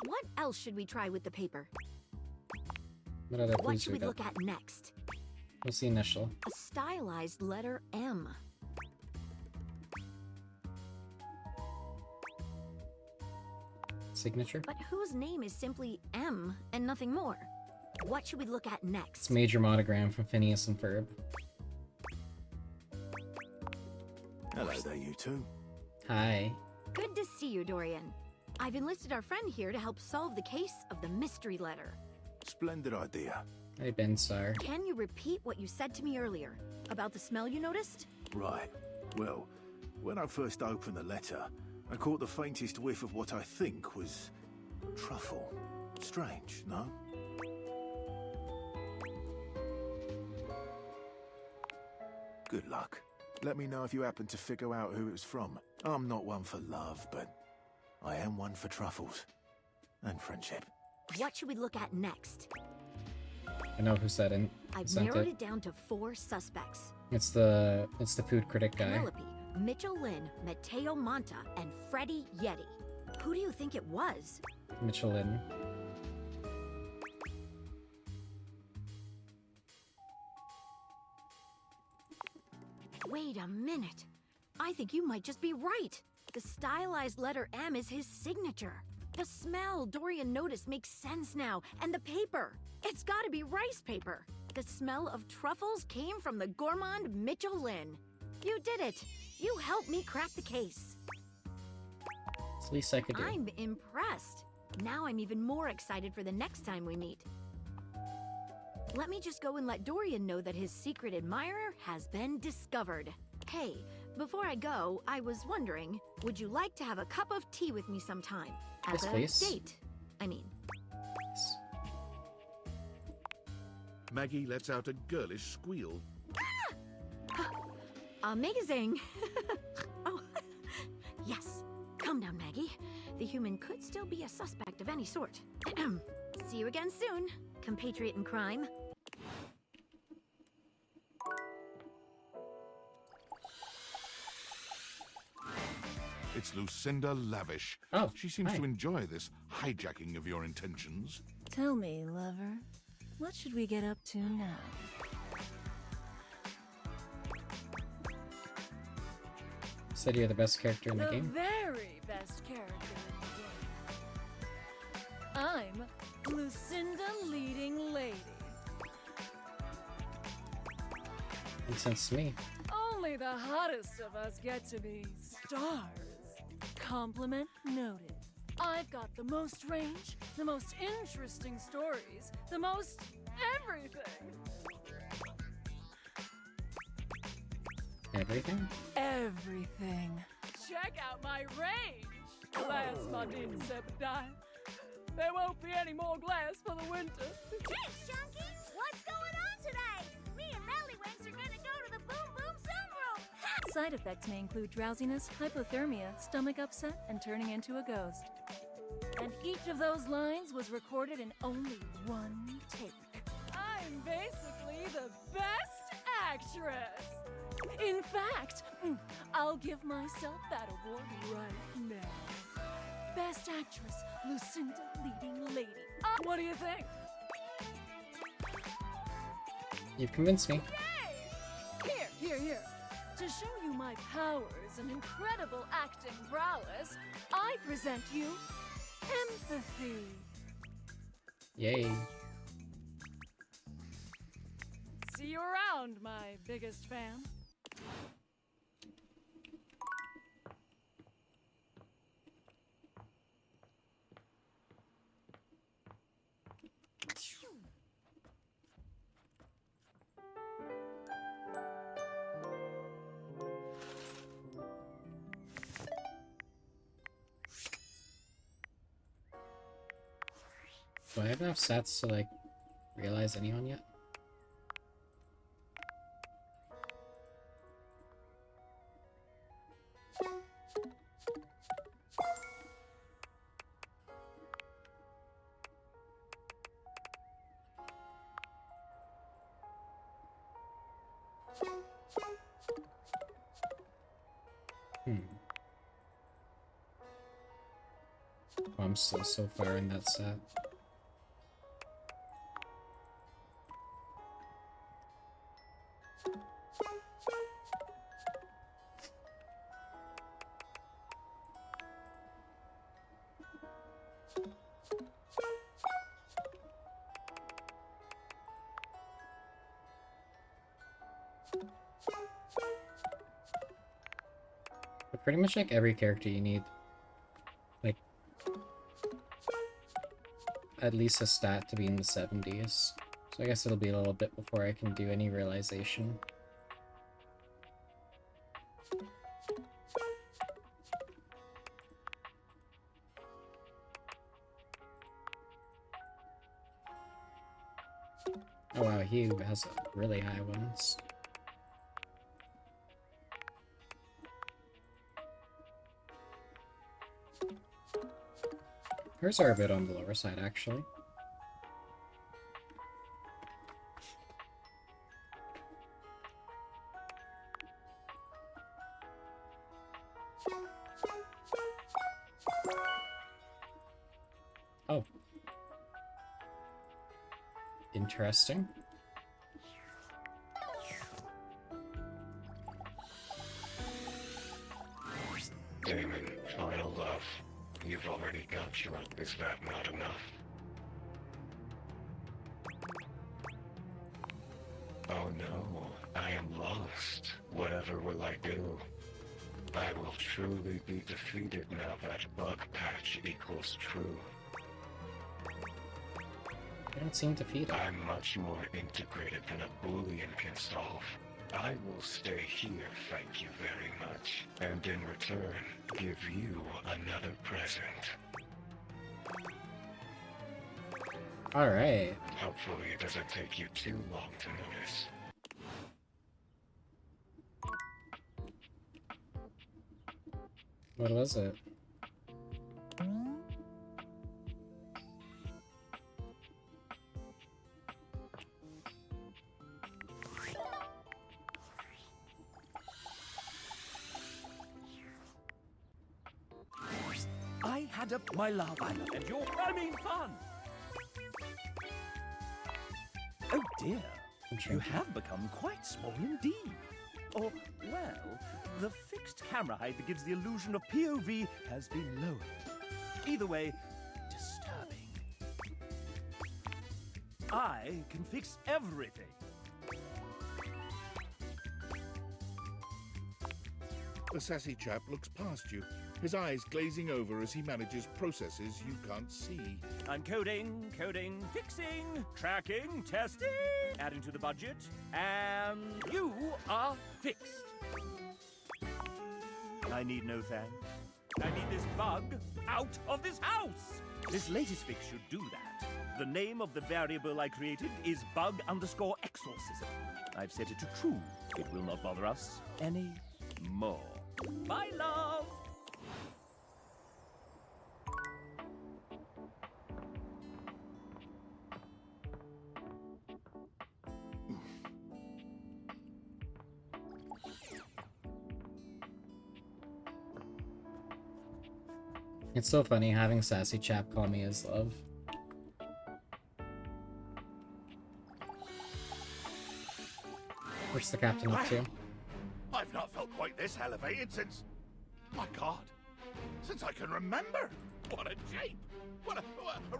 What else should we try with the paper? What other What clues should we got? look at next? What's the initial? A stylized letter M. Signature? But whose name is simply M and nothing more? What should we look at next? It's a major monogram from Phineas and Ferb. Hello there, you two. Hi. Good to see you, Dorian. I've enlisted our friend here to help solve the case of the mystery letter. Splendid idea. Hey, Ben Sar. Can you repeat what you said to me earlier about the smell you noticed? Right. Well, when I first opened the letter, I caught the faintest whiff of what I think was truffle. Strange, no? Good luck. Let me know if you happen to figure out who it was from. I'm not one for love, but I am one for truffles. And friendship. What should we look at next? I know who said it. I've sent narrowed it. it down to 4 suspects. It's the food critic guy. Penelope, Mitchell Lynn, Mateo Monta, and Freddie Yeti. Who do you think it was? Michelin. Wait a minute. I think you might just be right. The stylized letter M is his signature. The smell Dorian noticed makes sense now, and the paper. It's gotta be rice paper. The smell of truffles came from the gourmand Mitchell Lynn. You did it. You helped me crack the case. It's the least I could do. I'm impressed. Now I'm even more excited for the next time we meet. Let me just go and let Dorian know that his secret admirer has been discovered. Hey, before I go, I was wondering, would you like to have a cup of tea with me sometime? As Yes, a please. date, I mean. Maggie lets out a girlish squeal. Amazing! Oh, yes. Calm down, Maggie. The human could still be a suspect of any sort. See you again soon, compatriot in crime. It's Lucinda Lavish. Oh, she seems hi. to enjoy this hijacking of your intentions. Tell me, lover, what should we get up to now? Said you're the best character in the The game. very best character in the game. I'm Lucinda Leading Lady. Makes sense to me. Only the hottest of us get to be stars. Compliment noted. I've got the most range, the most interesting stories, the most everything. everything? Everything. Check out my range! Glass, my dear Serpentine. There won't be any more glass for the winter. Hey, Chunky! What's going on today? Me and Mellywinks are gonna go to the Boom Boom Zoom Room! Side effects may include drowsiness, hypothermia, stomach upset, and turning into a ghost. And each of those lines was recorded in only one take. I'm basically the best actress! In fact, I'll give myself that award right now. Best Actress, Lucinda Leading Lady. What do you think? You've convinced me. Here. To show you my powers and incredible acting prowess, I present you empathy. Yay. See you around, my biggest fan. Do I have enough stats to, like, realize anyone yet? Oh, I'm still so far in that set. But pretty much like every character you need, like, at least a stat to be in the 70s. So I guess it'll be a little bit before I can do any realization. Oh wow, he has really high ones. Hers are a bit on the lower side, actually. Oh. Interesting. Damon, final love. You've already got your up. Is that not enough? Oh no, I am lost. Whatever will I do? I will truly be defeated now that bug patch equals true. I don't seem defeated. I'm much more integrated than a Boolean can solve. I will stay here, thank you very much, and in return, give you another present. Alright. Hopefully it doesn't take you too long to notice. What was it? I had up my love, and you're having fun. Oh dear, you have become quite small indeed. Or, well, the fixed camera height that gives the illusion of POV has been lowered. Either way, disturbing. I can fix everything. The sassy chap looks past you, his eyes glazing over as he manages processes you can't see. I'm coding, fixing, tracking, testing, adding to the budget, and you are fixed. I need no thanks. I need this bug out of this house! This latest fix should do that. The name of the variable I created is bug_exorcism. I've set it to true. It will not bother us any more. Bye, love! It's so funny having Sassy Chap call me his love. Where's the captain up to? I've not felt quite this elevated since... My God. Since I can remember. What a jape. What a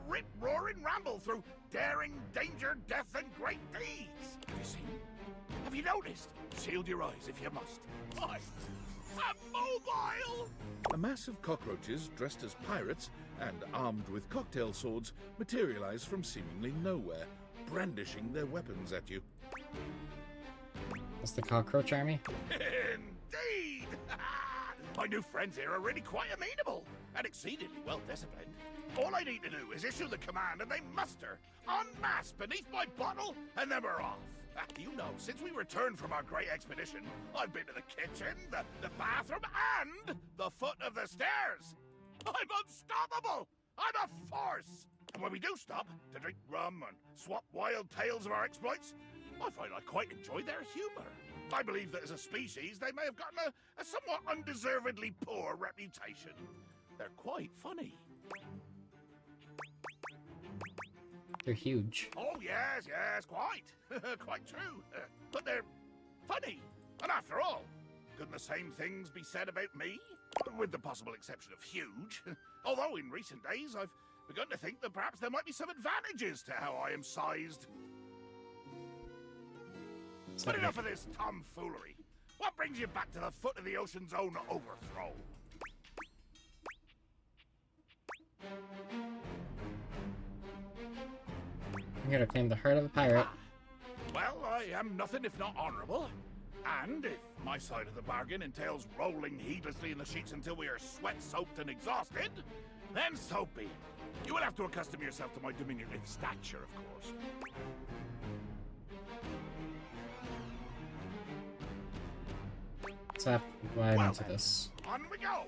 rip-roaring ramble through daring, danger, death, and great deeds. Have you seen? Have you noticed? Shield your eyes if you must. I'm mobile! A mass of cockroaches dressed as pirates and armed with cocktail swords materialize from seemingly nowhere, brandishing their weapons at you. That's the cockroach army? Indeed! My new friends here are really quite amenable and exceedingly well disciplined. All I need to do is issue the command and they muster en masse beneath my bottle and then we're off. You know, since we returned from our great expedition, I've been to the kitchen, the bathroom, and the foot of the stairs. I'm unstoppable! I'm a force! And when we do stop to drink rum and swap wild tales of our exploits, I find I quite enjoy their humor. I believe that as a species, they may have gotten a somewhat undeservedly poor reputation. They're quite funny. They're huge. Oh, yes, quite. Quite true. But they're funny. And after all, couldn't the same things be said about me? With the possible exception of huge. Although in recent days, I've begun to think that perhaps there might be some advantages to how I am sized. But enough of this tomfoolery. What brings you back to the foot of the ocean's own overthrow? I'm here to claim the heart of a pirate. Well, I am nothing if not honorable. And if my side of the bargain entails rolling heedlessly in the sheets until we are sweat-soaked and exhausted, then so be it. You will have to accustom yourself to my diminutive stature, of course. Let's have why I'm into this. On we go!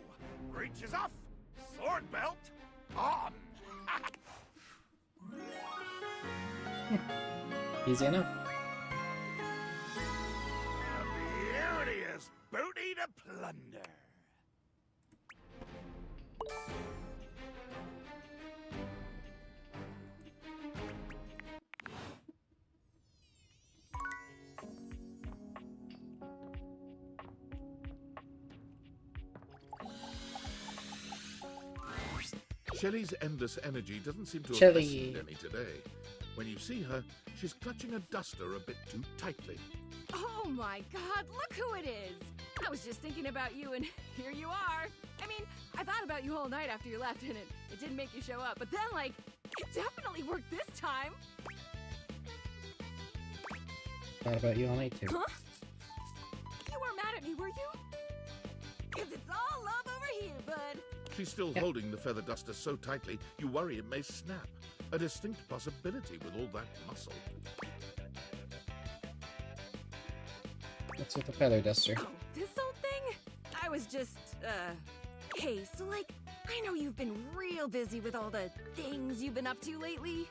Breeches off, sword belt on! Easy enough. A beauteous booty to plunder. Shelley's endless energy doesn't seem to have Shelley. lessened any today. When you see her, she's clutching a duster a bit too tightly. Oh my God, look who it is! I was just thinking about you and here you are. I mean, I thought about you all night after you left and it didn't make you show up, but then like, it definitely worked this time. Thought about you all night too. Huh? You weren't mad at me, were you? Cause it's all love over here, bud. She's still holding the feather duster so tightly, you worry it may snap. A distinct possibility with all that muscle. What's with the feather duster? Oh, this old thing? I was just, hey, so like, I know you've been real busy with all the things you've been up to lately.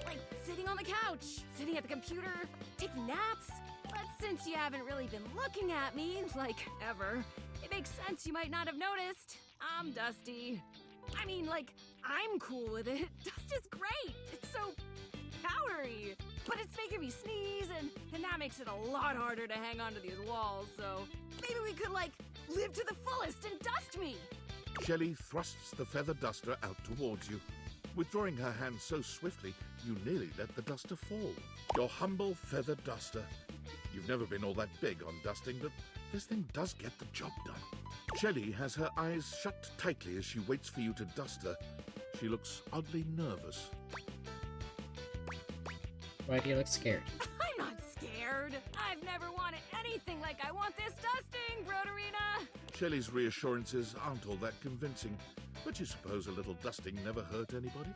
Like sitting on the couch, sitting at the computer, taking naps. But since you haven't really been looking at me, like, ever, it makes sense you might not have noticed. I'm dusty. I mean, like, I'm cool with it. Dust is great. It's so powdery. But it's making me sneeze, and that makes it a lot harder to hang onto these walls, so maybe we could, like, live to the fullest and dust me. Shelley thrusts the feather duster out towards you. Withdrawing her hand so swiftly, you nearly let the duster fall. Your humble feather duster. You've never been all that big on dusting, but this thing does get the job done. Shelley has her eyes shut tightly as she waits for you to dust her. She looks oddly nervous. Why do you look scared? I'm not scared. rude. I've never wanted anything like I want this dusting, Broderina. Shelley's reassurances aren't all that convincing, but you suppose a little dusting never hurt anybody?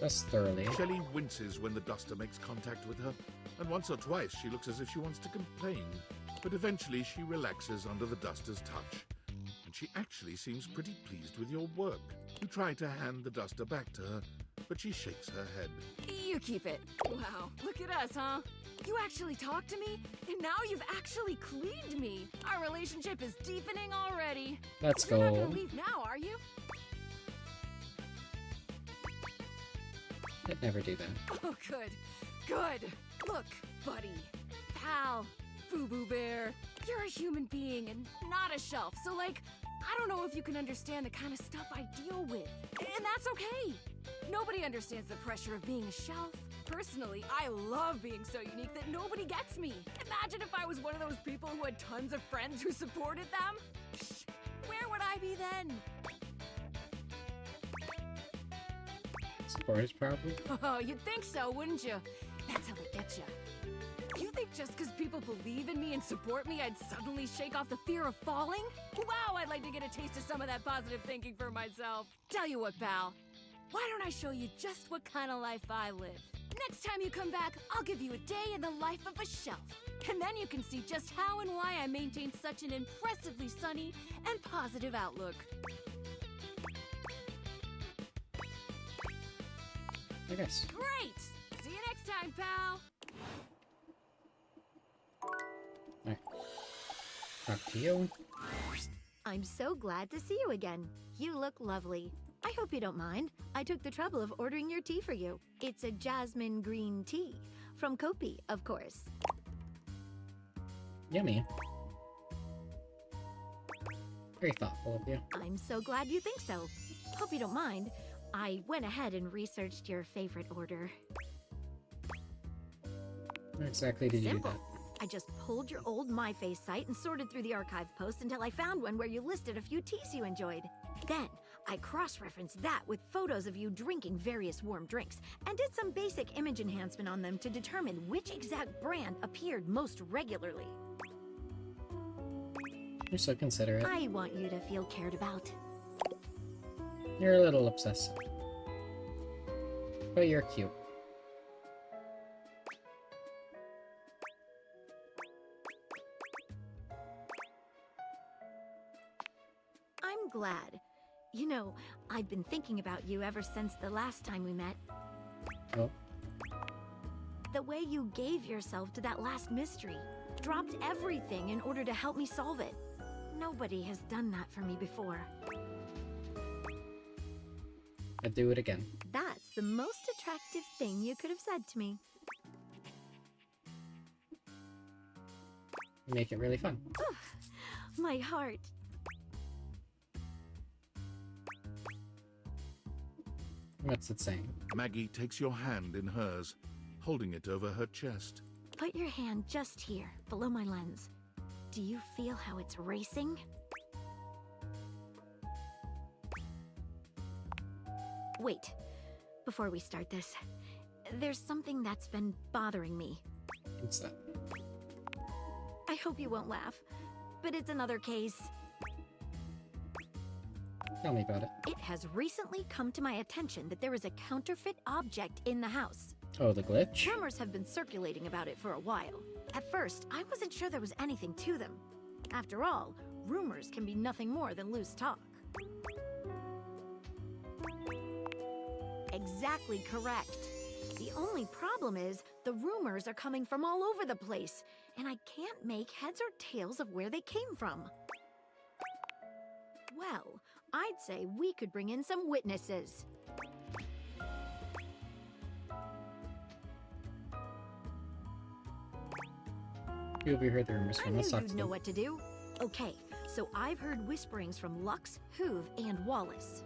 Just thoroughly. Shelley winces when the duster makes contact with her, and once or twice she looks as if she wants to complain. But eventually she relaxes under the duster's touch, and she actually seems pretty pleased with your work. You try to hand the duster back to her, but she shakes her head. You keep it. Wow, look at us, huh? You actually talked to me, and now you've actually cleaned me. Our relationship is deepening already. Let's You're not go. gonna leave now, are you? I'd never do that. Oh, good. Good. Look, buddy. Pal. Boo-Boo Bear. You're a human being and not a shelf, so, like, I don't know if you can understand the kind of stuff I deal with. And that's okay. Nobody understands the pressure of being a shelf. Personally, I love being so unique that nobody gets me. Imagine if I was one of those people who had tons of friends who supported them. Psh, where would I be then? Supporters, probably. Oh, you'd think so, wouldn't you? That's how they get you. You think just because people believe in me and support me, I'd suddenly shake off the fear of falling? Wow, I'd like to get a taste of some of that positive thinking for myself. Tell you what, pal. Why don't I show you just what kind of life I live? Next time you come back, I'll give you a day in the life of a shelf. And then you can see just how and why I maintain such an impressively sunny and positive outlook. I guess. Great! See you next time, pal! Alright. Talk to you. I'm so glad to see you again. You look lovely. I hope you don't mind. I took the trouble of ordering your tea for you. It's a jasmine green tea. From Kopi, of course. Yummy. Very thoughtful of you. I'm so glad you think so. Hope you don't mind. I went ahead and researched your favorite order. How exactly did you do Simple. that? I just pulled your old MyFace site and sorted through the archive posts until I found one where you listed a few teas you enjoyed. Then, I cross-referenced that with photos of you drinking various warm drinks and did some basic image enhancement on them to determine which exact brand appeared most regularly. You're so considerate. I want you to feel cared about. You're a little obsessive. But you're cute. I'm glad. You know, I've been thinking about you ever since the last time we met. Oh. The way you gave yourself to that last mystery. Dropped everything in order to help me solve it. Nobody has done that for me before. I'd do it again. That's the most attractive thing you could have said to me. Make it really fun. My heart. What's it saying? Maggie takes your hand in hers, holding it over her chest. Put your hand just here, below my lens. Do you feel how it's racing? Wait, before we start this, there's something that's been bothering me. What's that? I hope you won't laugh, but it's another case. Tell me about it. It has recently come to my attention that there is a counterfeit object in the house. Oh, the glitch? Rumors have been circulating about it for a while. At first, I wasn't sure there was anything to them. After all, rumors can be nothing more than loose talk. Exactly correct. The only problem is, the rumors are coming from all over the place, and I can't make heads or tails of where they came from. Well, I'd say we could bring in some witnesses. You overheard the rumors I from knew us. you'd know what to do. Okay, so I've heard whisperings from Lux, Hoove, and Wallace.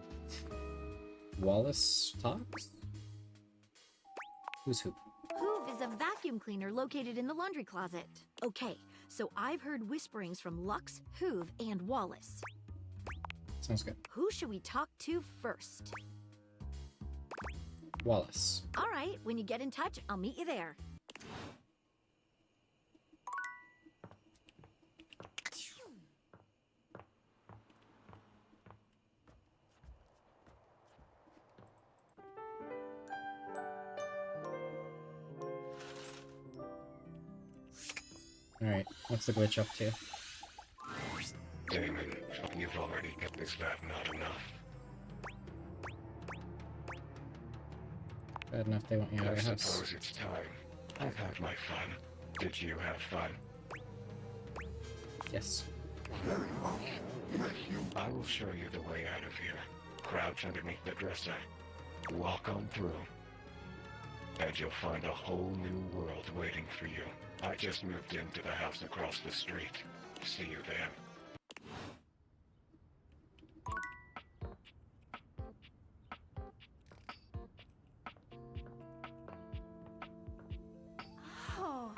Wallace talks? Who's who? Hoove is a vacuum cleaner located in the laundry closet. Okay, so I've heard whisperings from Lux, Hoove, and Wallace. Sounds good. Who should we talk to first? Wallace. All right, when you get in touch, I'll meet you there. Alright, what's the glitch up to? Damon, you've already got this that not enough. Bad enough they want you out I of your house. suppose it's time. I've had my fun. Did you have fun? Yes. Very well. I will show you the way out of here. Crouch underneath the dresser. Walk on through. And you'll find a whole new world waiting for you. I just moved into the house across the street. See you there. Oh.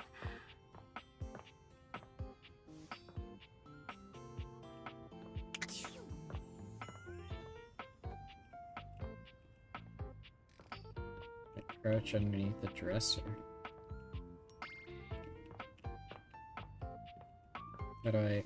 Crouch underneath the dresser. How do I...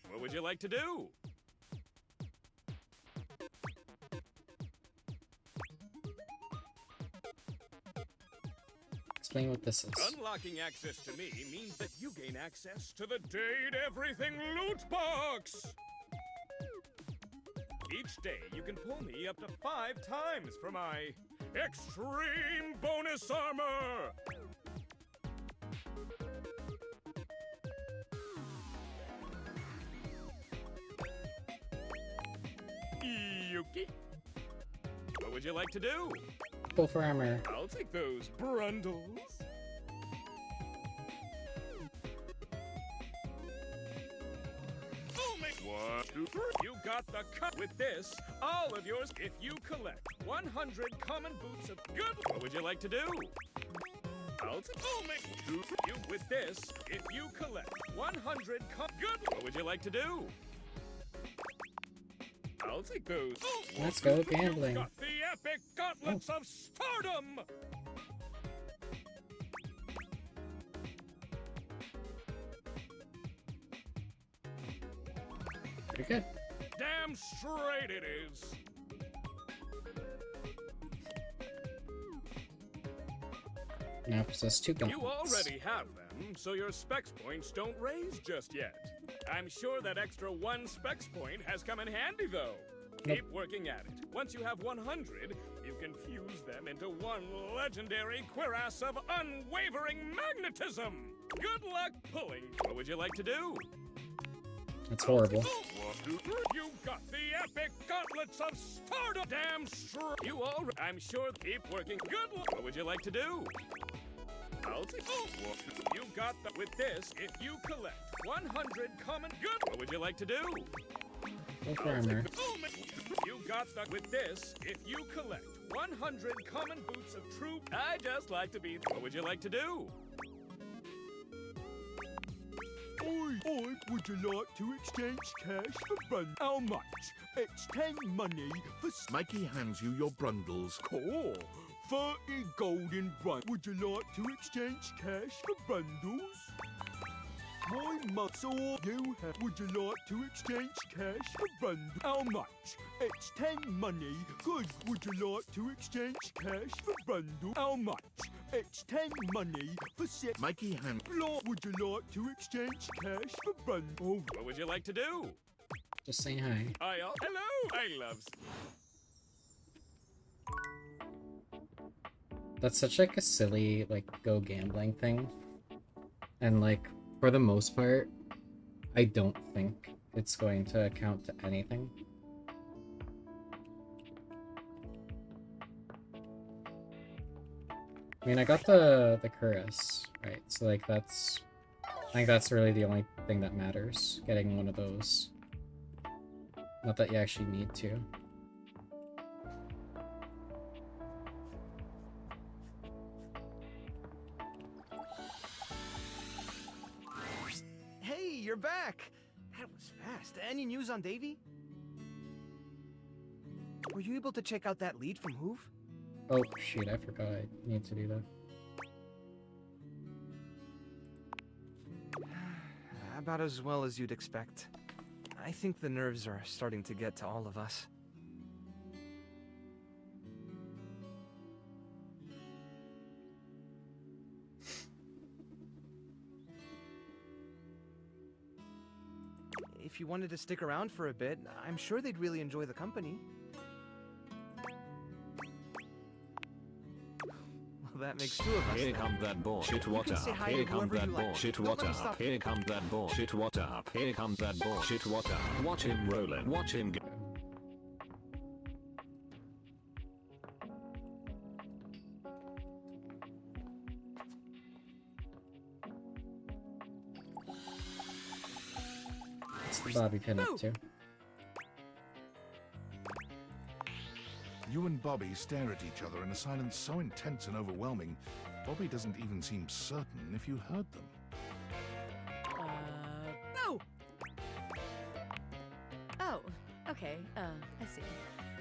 What would you like to do? Explain what this is. Unlocking access to me means that you gain access to the Date Everything loot box! Each day, you can pull me up to 5 times for my extreme bonus armor! Yuki? What would you like to do? Pull for armor. I'll take those brundles. One, two, three. You got the cut with this. All of yours if you collect 100 common boots of good. What would you like to do? I'll take two. You with this if you collect 100 good. What would you like to do? I'll take those. Let's go gambling. You got the epic gauntlets of stardom. Pretty good. Damn straight it is. Now possess 2 guns. You already have them, so your specs points don't raise just yet. I'm sure that extra 1 specs point has come in handy, though. Nope. Keep working at it. Once you have 100, you can fuse them into one legendary cuirass of unwavering magnetism. Good luck pulling. What would you like to do? That's horrible. You got the epic gauntlets of stardom. Damn straight. You all. I'm sure. Keep working. Good luck. What would you like to do? I'll take. You got the. With this, if you collect 100 common. Good. What would you like to do? Pull for armor. You got the. With this, if you collect 100 common boots of true. I just like to be. What would you like to do? Oi, would you like to exchange cash for bun? How much? It's 10 money for... Mikey hands you your brundles. Cool. 30 golden brun. Would you like to exchange cash for bundles? My muscle you have. Would you like to exchange cash for bundles? How much? It's 10 money. Good. Would you like to exchange cash for bundles? How much? It's 10 money for set. Mikey hands. Would you like to exchange cash for bundles? What would you like to do? Just saying hi. Hello, I loves. That's such like a silly like go gambling thing. And like for the most part, I don't think it's going to account to anything. I mean, I got the cuirass, right? So like that's I think that's really the only thing that matters, getting one of those. Not that you actually need to. Hey, you're back! That was fast. Any news on Davy? Were you able to check out that lead from Hoove? Oh, shoot, I forgot I need to do that. About as well as you'd expect. I think the nerves are starting to get to all of us. If you wanted to stick around for a bit, I'm sure they'd really enjoy the company. Well, that makes two of us. Here then. comes that bullshit. You What can say up? hi Here to comes whoever that you like. bullshit. Don't What let me up? stop. Here comes that bullshit. What up? Here comes that bullshit. What up? Watch him rolling. Watch him go. What's the bobby pin up to? You and Bobby stare at each other in a silence so intense and overwhelming, Bobby doesn't even seem certain if you heard them. No! Oh, okay, I see.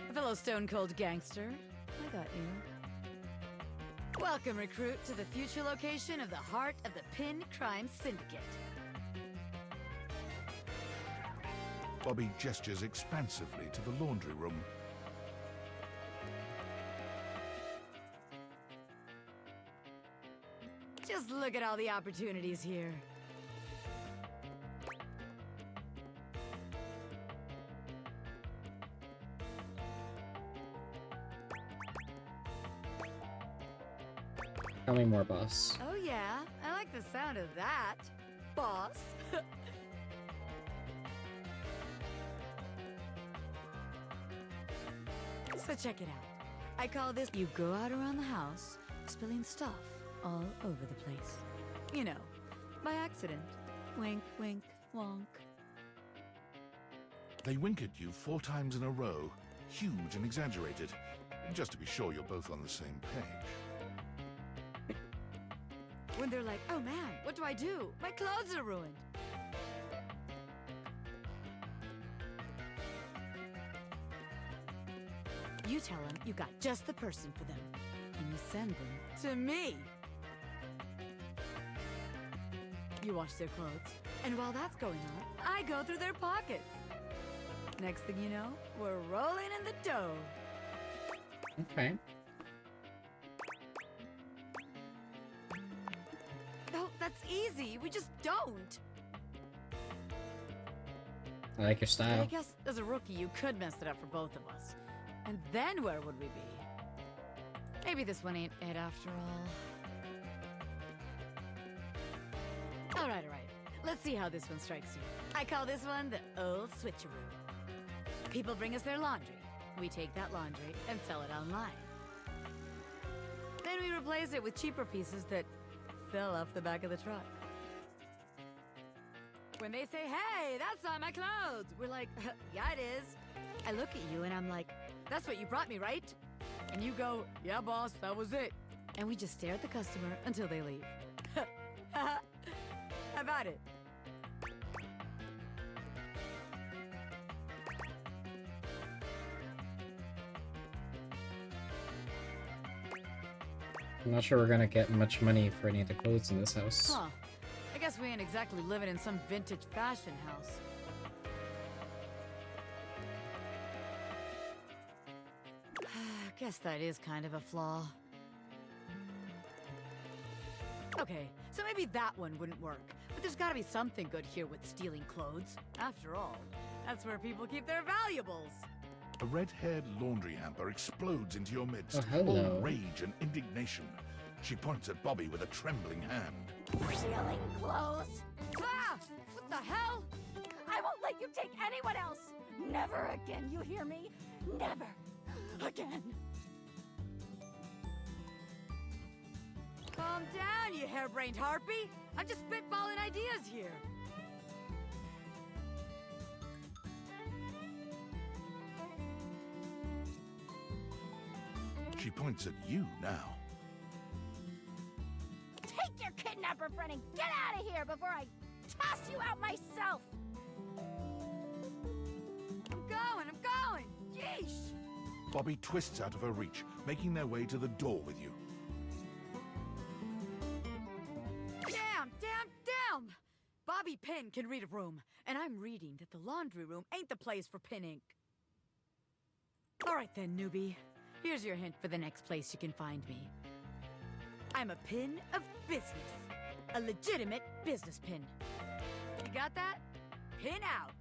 A fellow stone cold gangster. I got you. Welcome, recruit, to the future location of the heart of the Pin Crime Syndicate. Bobby gestures expansively to the laundry room. Just look at all the opportunities here. Tell me more, boss. Oh yeah, I like the sound of that, boss. So check it out. I call this you go out around the house, spilling stuff all over the place. You know, by accident. Wink, wink, wonk. They wink at you 4 times in a row, huge and exaggerated, just to be sure you're both on the same page. When they're like, oh man, what do I do? My clothes are ruined. You tell them you got just the person for them, and you send them to me. You wash their clothes, and while that's going on, I go through their pockets. Next thing you know, we're rolling in the dough. Okay. No, that's easy. We just don't. I like your But I style. guess as a rookie, you could mess it up for both of us. And then where would we be? Maybe this one ain't it after all. All right. Let's see how this one strikes you. I call this one the old switcheroo. People bring us their laundry. We take that laundry and sell it online. Then we replace it with cheaper pieces that fell off the back of the truck. When they say, hey, that's not my clothes, we're like, yeah, it is. I look at you and I'm like, that's what you brought me, right? And you go, yeah, boss, that was it. And we just stare at the customer until they leave. How about it? I'm not sure we're gonna get much money for any of the clothes in this house. Huh. I guess we ain't exactly living in some vintage fashion house. Guess that is kind of a flaw. Okay, so maybe that one wouldn't work. But there's gotta be something good here with stealing clothes. After all, that's where people keep their valuables. A red-haired laundry hamper explodes into your midst, Oh, hello. all rage and indignation. She points at Bobby with a trembling hand. Stealing clothes? Ah! What the hell? I won't let you take anyone else! Never again, you hear me? Never again. Calm down, you harebrained harpy. I'm just spitballing ideas here. She points at you now. Take your kidnapper friend and get out of here before I toss you out myself! I'm going! Yeesh! Bobby twists out of her reach, making their way to the door with you. Damn! Bobby Pin can read a room, and I'm reading that the laundry room ain't the place for pin ink. Alright then, newbie. Here's your hint for the next place you can find me. I'm a pin of business. A legitimate business pin. You got that? Pin out!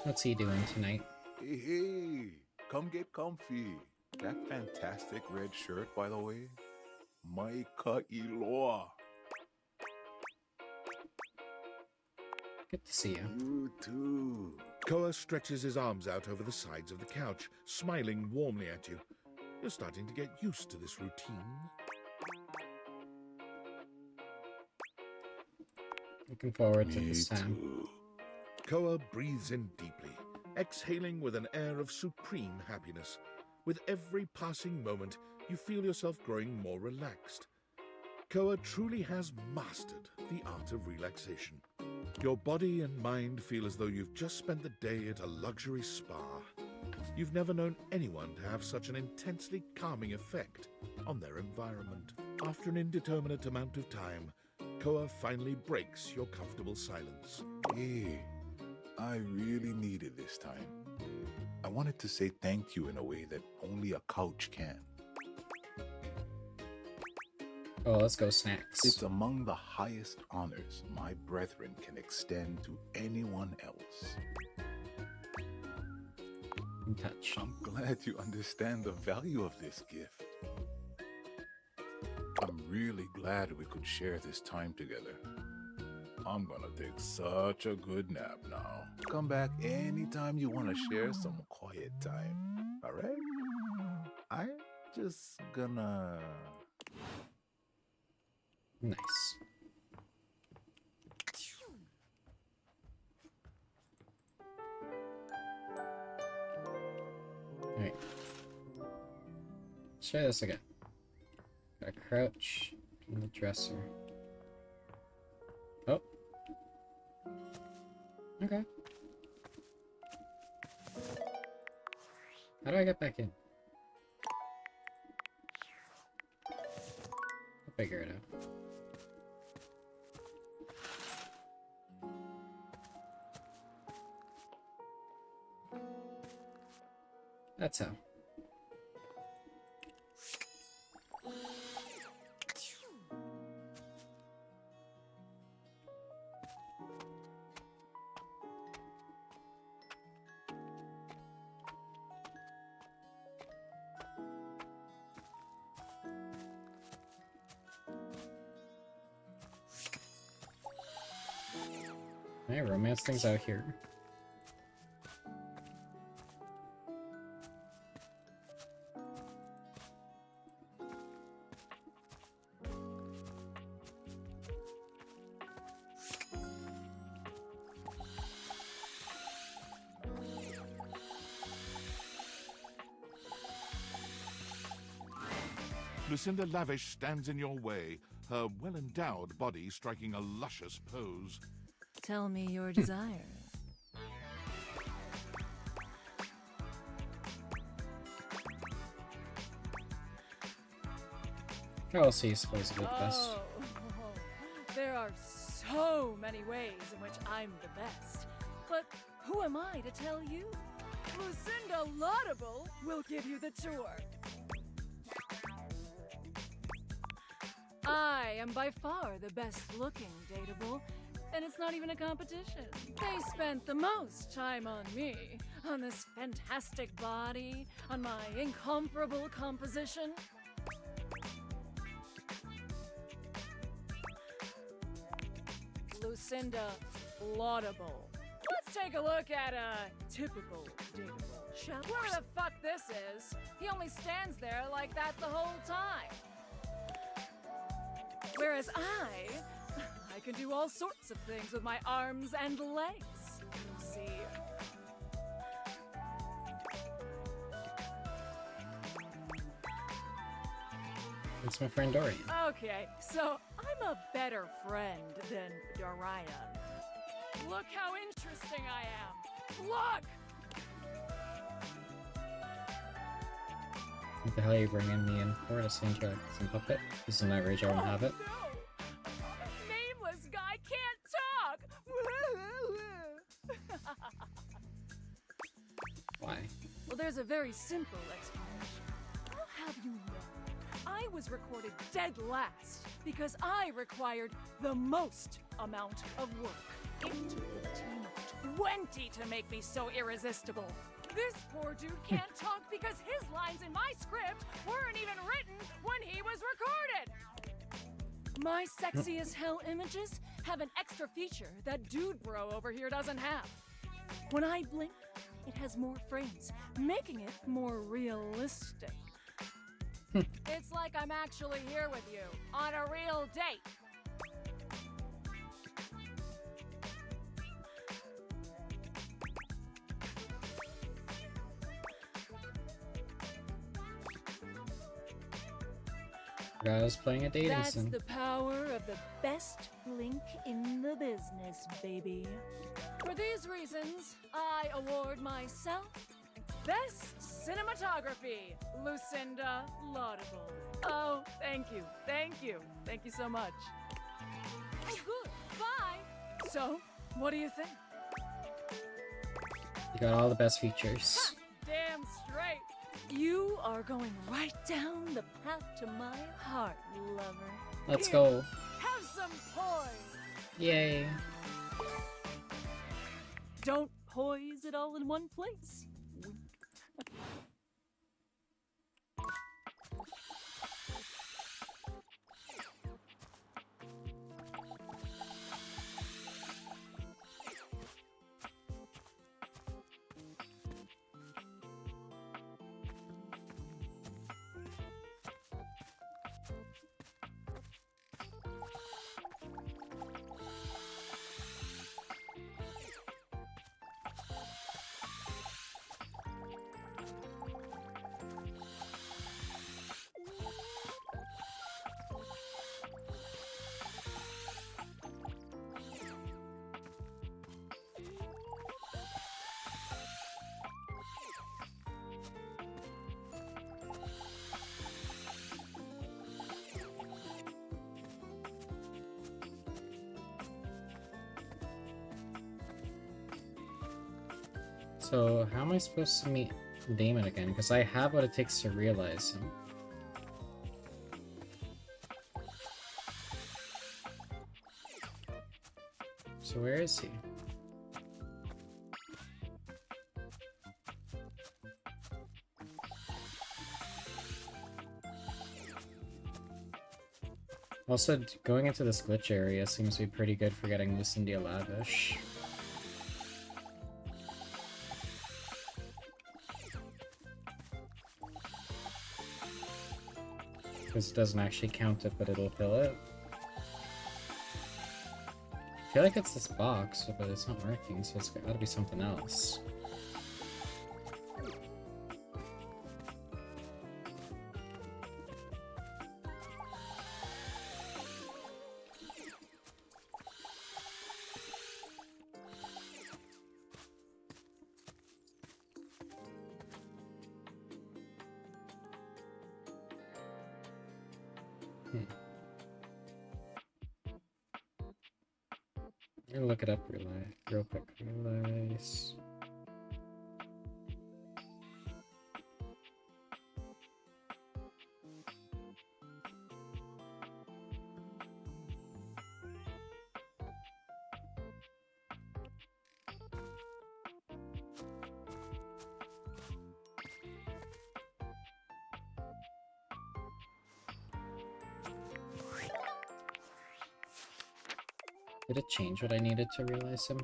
What's he doing tonight? Hey, come get comfy. That fantastic red shirt, by the way. My Iloa. Good to see you. You too. Koa stretches his arms out over the sides of the couch, smiling warmly at you. You're starting to get used to this routine. Looking forward to this time. Too. Koa breathes in deeply, exhaling with an air of supreme happiness. With every passing moment, you feel yourself growing more relaxed. Koa truly has mastered the art of relaxation. Your body and mind feel as though you've just spent the day at a luxury spa. You've never known anyone to have such an intensely calming effect on their environment. After an indeterminate amount of time, Koa finally breaks your comfortable silence. Hey, I really needed this time. I wanted to say thank you in a way that only a couch can. Oh, let's go snacks. It's among the highest honors my brethren can extend to anyone else. Touch. I'm glad you understand the value of this gift. I'm really glad we could share this time together. I'm gonna take such a good nap now. Come back anytime you want to share some quiet time. All right? I'm just gonna... Nice. Alright. Let's try this again. Gotta crouch in the dresser. Oh. Okay. How do I get back in? I'll figure it out. That's how. Can I romance things out here? Lucinda Lavish stands in your way, her well-endowed body striking a luscious pose. Tell me your desire. How else are you supposed to be the best? Oh, there are so many ways in which I'm the best. But who am I to tell you? Lucinda Laudable will give you the tour. I am by far the best looking dateable, and it's not even a competition. They spent the most time on me. on this fantastic body, on my incomparable composition. Lucinda Laudable. Let's take a look at a typical dateable, shall we? Whoever the fuck this is, he only stands there like that the whole time. Whereas I can do all sorts of things with my arms and legs. You see. It's my friend Dorian. Okay, so I'm a better friend than Dorian. Look how interesting I am. Look! What the hell are you bringing me in for? To sing to some puppet? This is an outrage, I won't have it. Nameless guy can't talk! Why? Well, there's a very simple explanation. I'll have you know, I was recorded dead last because I required the most amount of work. It took a team of 20 to make me so irresistible. This poor dude can't talk because his lines in my script weren't even written when he was recorded. My sexy as hell images have an extra feature that dude bro over here doesn't have. When I blink, it has more frames, making it more realistic. It's like I'm actually here with you on a real date. I was playing a dating That's sim. the power of the best blink in the business, baby. For these reasons, I award myself Best Cinematography, Lucinda Laudable. Oh, thank you, thank you, thank you so much. Oh, good, bye. So, what do you think? You got all the best features. Damn straight. You are going right down the path to my heart, lover. Let's Here, go. Have some poise. Yay. Don't poise it all in one place. Wink. So, how am I supposed to meet Damon again? Because I have what it takes to realize him. So where is he? Also, going into this glitch area seems to be pretty good for getting Lucinda Lavish. Because it doesn't actually count it, but it'll fill it. I feel like it's this box, but it's not working, so it's gotta be something else. I'm gonna look it up real quick. Realize. Did it change what I needed to realize him?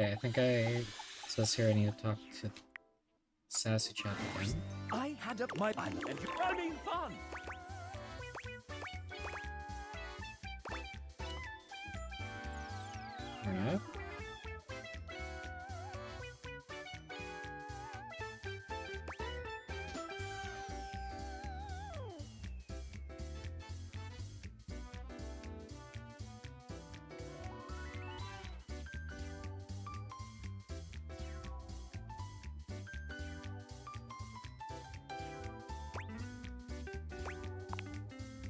Okay, I think it says here I need to talk to Sassy Chat again. I had up my island and you're having fun! Alright.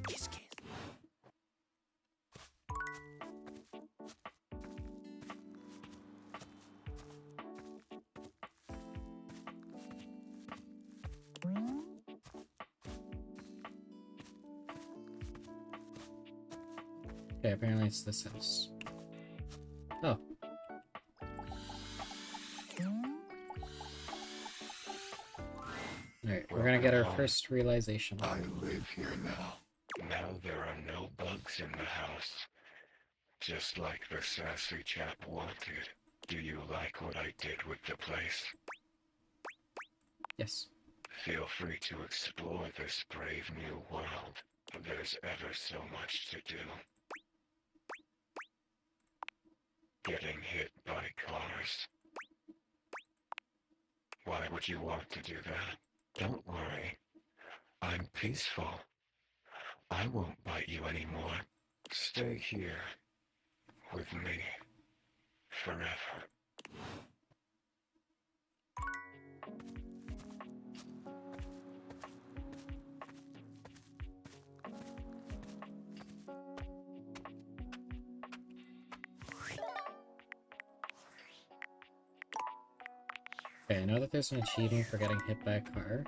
Kiss, kiss. Okay, apparently it's this house. Oh. Alright, we're gonna get our first realization. I live here now. Now there are no bugs in the house. Just like the sassy chap wanted. Do you like what I did with the place? Yes. Feel free to explore this brave new world. There's ever so much to do. Getting hit by cars. Why would you want to do that? Don't worry. I'm peaceful. I won't bite you anymore. Stay here. With me. Forever. Okay, I know that there's an achievement for getting hit by a car.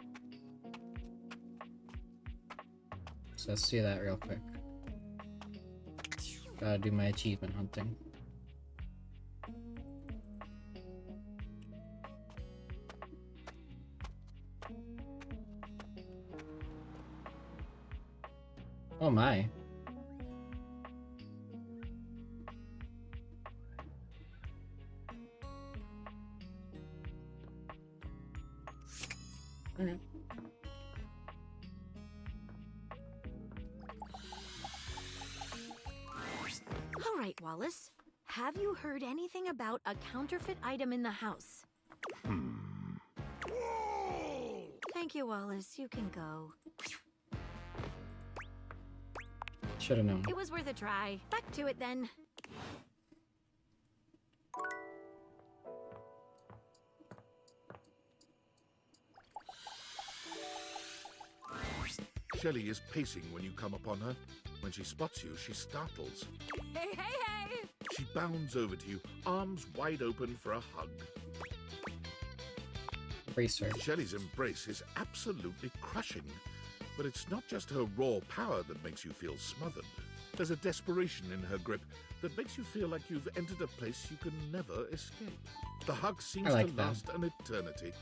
So let's do that real quick. Gotta do my achievement hunting. Oh my. Alright. All right, Wallace. Have you heard anything about a counterfeit item in the house? Thank you, Wallace. You can go. Should have known. It was worth a try. Back to it then. Shelley is pacing when you come upon her. When she spots you, she startles. Hey, hey, hey! She bounds over to you, arms wide open for a hug. Brace her. Shelley's embrace is absolutely crushing, but it's not just her raw power that makes you feel smothered. There's a desperation in her grip that makes you feel like you've entered a place you can never escape. The hug seems I like to that. last an eternity.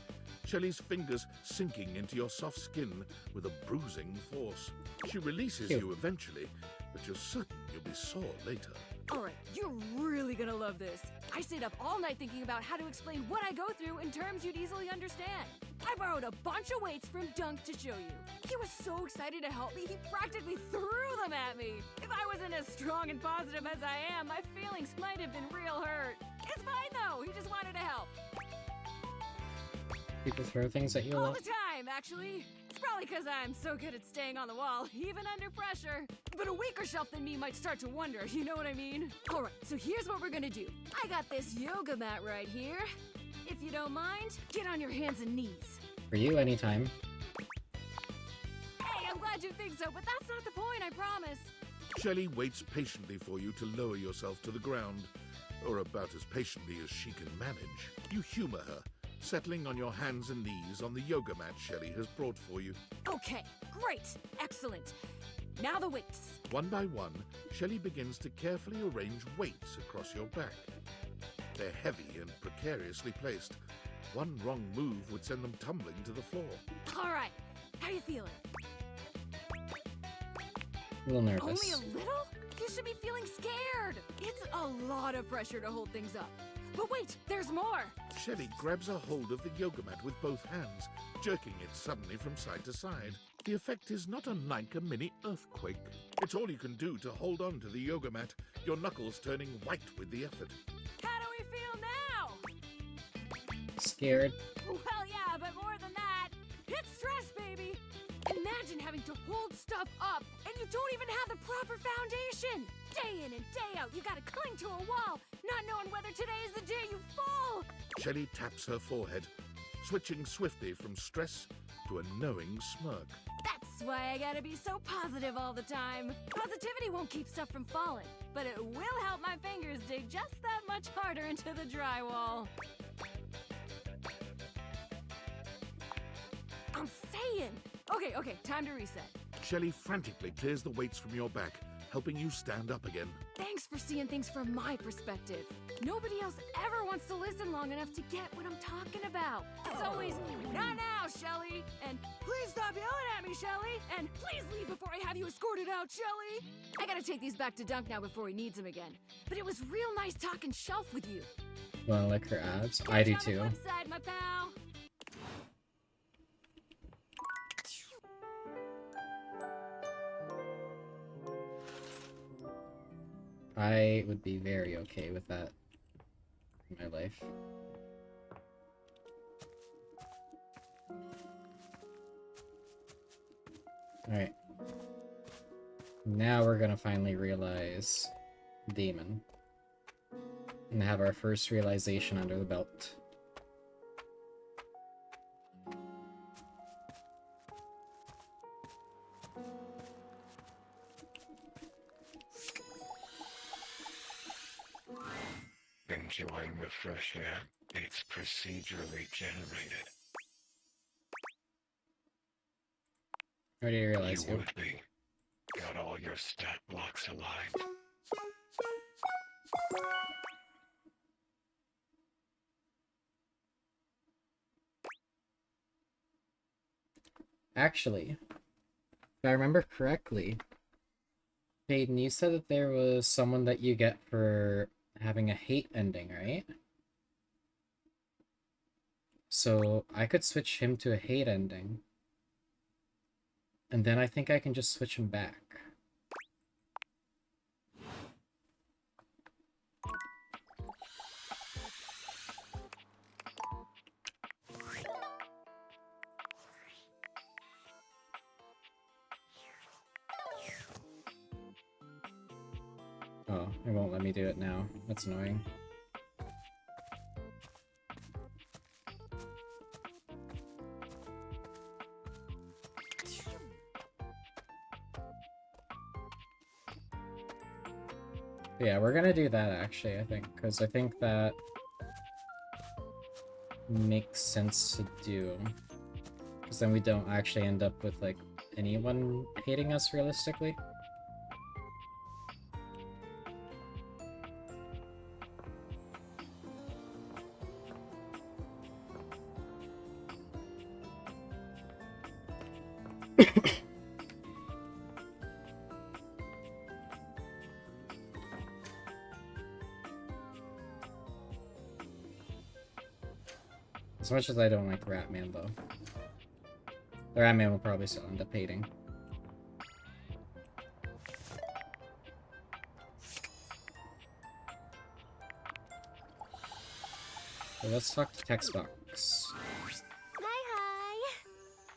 Shelley's fingers sinking into your soft skin with a bruising force. She releases Cute. you eventually, but you're certain you'll be sore later. Alright, you're really gonna love this. I stayed up all night thinking about how to explain what I go through in terms you'd easily understand. I borrowed a bunch of weights from Dunk to show you. He was so excited to help me, he practically threw them at me. If I wasn't as strong and positive as I am, my feelings might have been real hurt. It's fine though, he just wanted to help. People throw things at you a All lot. the time, actually. It's probably because I'm so good at staying on the wall, even under pressure. But a weaker shelf than me might start to wonder, you know what I mean? Alright, so here's what we're gonna do. I got this yoga mat right here. If you don't mind, get on your hands and knees. For you, anytime. Hey, I'm glad you think so, but that's not the point, I promise. Shelley waits patiently for you to lower yourself to the ground, or about as patiently as she can manage. You humor her, settling on your hands and knees on the yoga mat Shelley has brought for you. Okay, great, excellent. Now the weights. One by one, Shelley begins to carefully arrange weights across your back. They're heavy and precariously placed. One wrong move would send them tumbling to the floor. Alright, how you feeling? A little nervous. Only a little? You should be feeling scared. It's a lot of pressure to hold things up. But wait, there's more. Shelley grabs a hold of the yoga mat with both hands, jerking it suddenly from side to side. The effect is not unlike a mini earthquake. It's all you can do to hold on to the yoga mat, your knuckles turning white with the effort. How do we feel now? Scared. Well, yeah, but more than that, it's stress, baby. Imagine having to hold stuff up, and you don't even have the proper foundation. Day in and day out, you gotta cling to a wall, not knowing whether today is the day you fall. Shelley taps her forehead, switching swiftly from stress to a knowing smirk. That's why I gotta be so positive all the time. Positivity won't keep stuff from falling, but it will help my fingers dig just that much harder into the drywall. I'm saying. Okay, time to reset. Shelley frantically clears the weights from your back, helping you stand up again. Thanks for seeing things from my perspective. Nobody else ever wants to listen long enough to get what I'm talking about. It's always, not now, Shelly, and please stop yelling at me, Shelly, and please leave before I have you escorted out, Shelly. I gotta take these back to Dunk now before he needs them again. But it was real nice talking shelf with you. Wanna lick her abs? I do Catch you too. on the flip side, my pal. I would be very okay with that in my life. Alright. Now we're gonna finally realize Demon. And have our first realization under the belt. Enjoying the fresh air. It's procedurally generated. What did you realize? You would be. Got all your stat blocks aligned. Actually, if I remember correctly, Hayden, you said that there was someone that you get for having a hate ending, right? So I could switch him to a hate ending. And then I think I can just switch him back. Oh, it won't let me do it now. That's annoying. Yeah, we're gonna do that actually, I think, because I think that makes sense to do. Because then we don't actually end up with, like, anyone hating us realistically. As much as I don't like Ratman, though. The Ratman will probably still end up hating. So let's talk to text box. Hi.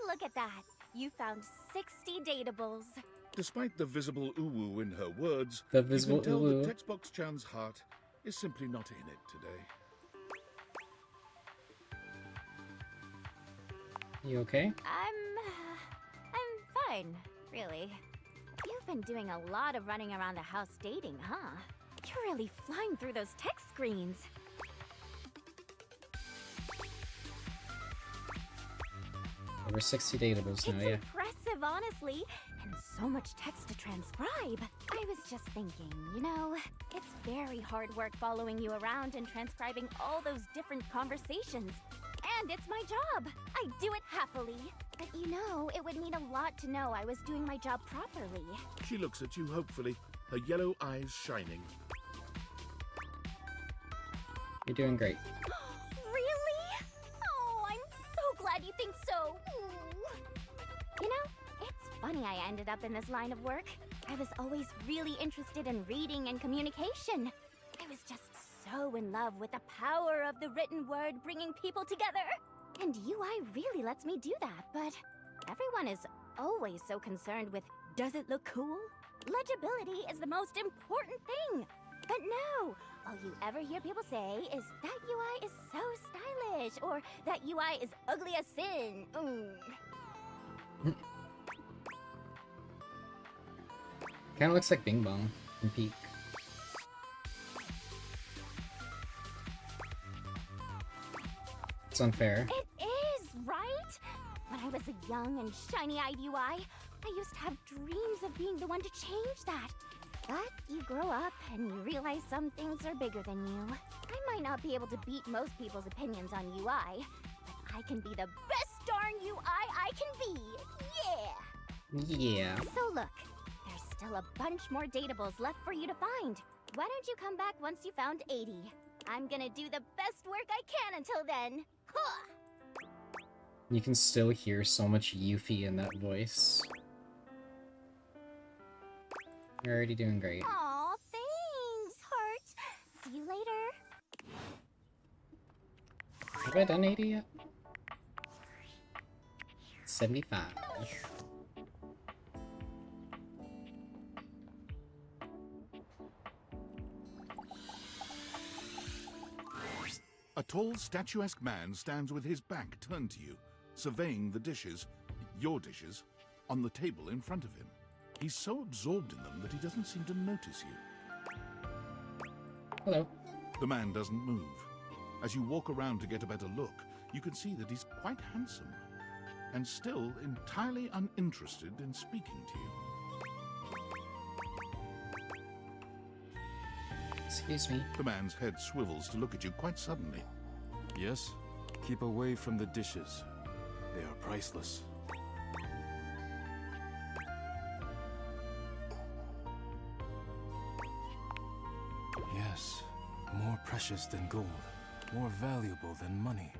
Look at that. You found 60 datables. Despite the visible uwu in her words, The you visible can tell uwu. that Textbox-chan's heart is simply not in it today. You okay? I'm fine, really. You've been doing a lot of running around the house dating, huh? You're really flying through those text screens. Over 60 datables now, yeah. Impressive, honestly. And so much text to transcribe. I was just thinking, you know, it's very hard work following you around and transcribing all those different conversations. And it's my job. I do it happily. But you know, it would mean a lot to know I was doing my job properly. She looks at you hopefully, her yellow eyes shining. You're doing great. Really? Oh, I'm so glad you think so. You know, it's funny I ended up in this line of work. I was always really interested in reading and communication. I was just so in love with the power of the written word bringing people together. And UI really lets me do that, but everyone is always so concerned with, does it look cool? Legibility is the most important thing. But no, all you ever hear people say is that UI is so stylish, or that UI is ugly as sin. Kinda looks like Bing Bong from Peak. It's unfair. It is, right? When I was a young and shiny-eyed UI, I used to have dreams of being the one to change that. But you grow up and you realize some things are bigger than you. I might not be able to beat most people's opinions on UI, but I can be the best darn UI I can be. Yeah! Yeah. So look, there's still a bunch more datables left for you to find. Why don't you come back once you found 80? I'm gonna do the best work I can until then. Huh! You can still hear so much Yuffie in that voice. You're already doing great. Aw, thanks, Heart. See you later. Have I done 80 yet? 75. A tall, statuesque man stands with his back turned to you, surveying the dishes, your dishes, on the table in front of him. He's so absorbed in them that he doesn't seem to notice you. Hello. The man doesn't move. As you walk around to get a better look, you can see that he's quite handsome, and still entirely uninterested in speaking to you. Excuse me. The man's head swivels to look at you quite suddenly. Yes? Keep away from the dishes. They are priceless. Yes, more precious than gold, more valuable than money,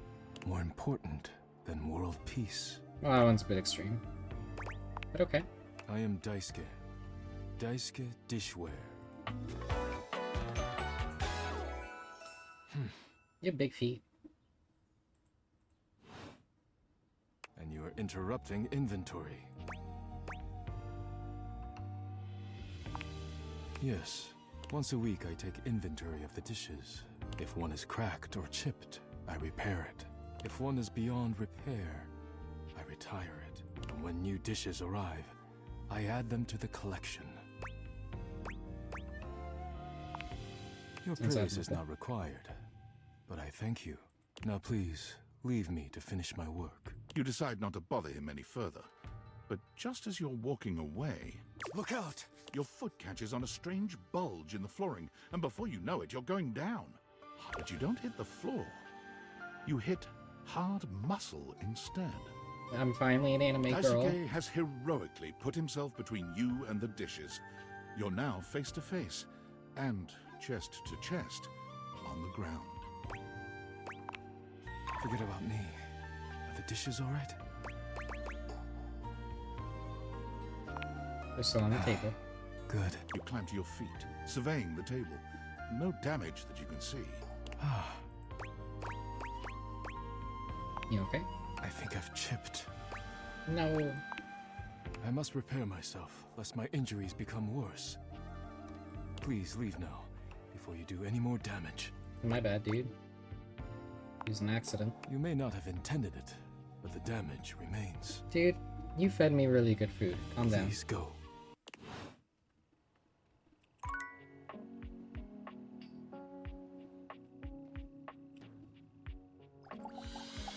more important than world peace. Well, that one's a bit extreme. But okay. I am Daisuke. Daisuke Dishware. You have big feet. And you are interrupting inventory. Yes, once a week I take inventory of the dishes. If one is cracked or chipped, I repair it. If one is beyond repair, I retire it. And when new dishes arrive, I add them to the collection. Your praise is not required, but I thank you. Now please, Leave me to finish my work. You decide not to bother him any further. But just as you're walking away... Look out! Your foot catches on a strange bulge in the flooring, and before you know it, you're going down. But you don't hit the floor. You hit hard muscle instead. I'm finally an anime girl. Daisuke has heroically put himself between you and the dishes. You're now face to face, and chest to chest, on the ground. Forget about me. Are the dishes all right? They're still on the table. Good. You climb to your feet, surveying the table. No damage that you can see. You okay? I think I've chipped. No. I must repair myself, lest my injuries become worse. Please leave now, before you do any more damage. My bad, dude. It was an accident. You may not have intended it, but the damage remains. Dude, you fed me really good food. Calm down. Please go.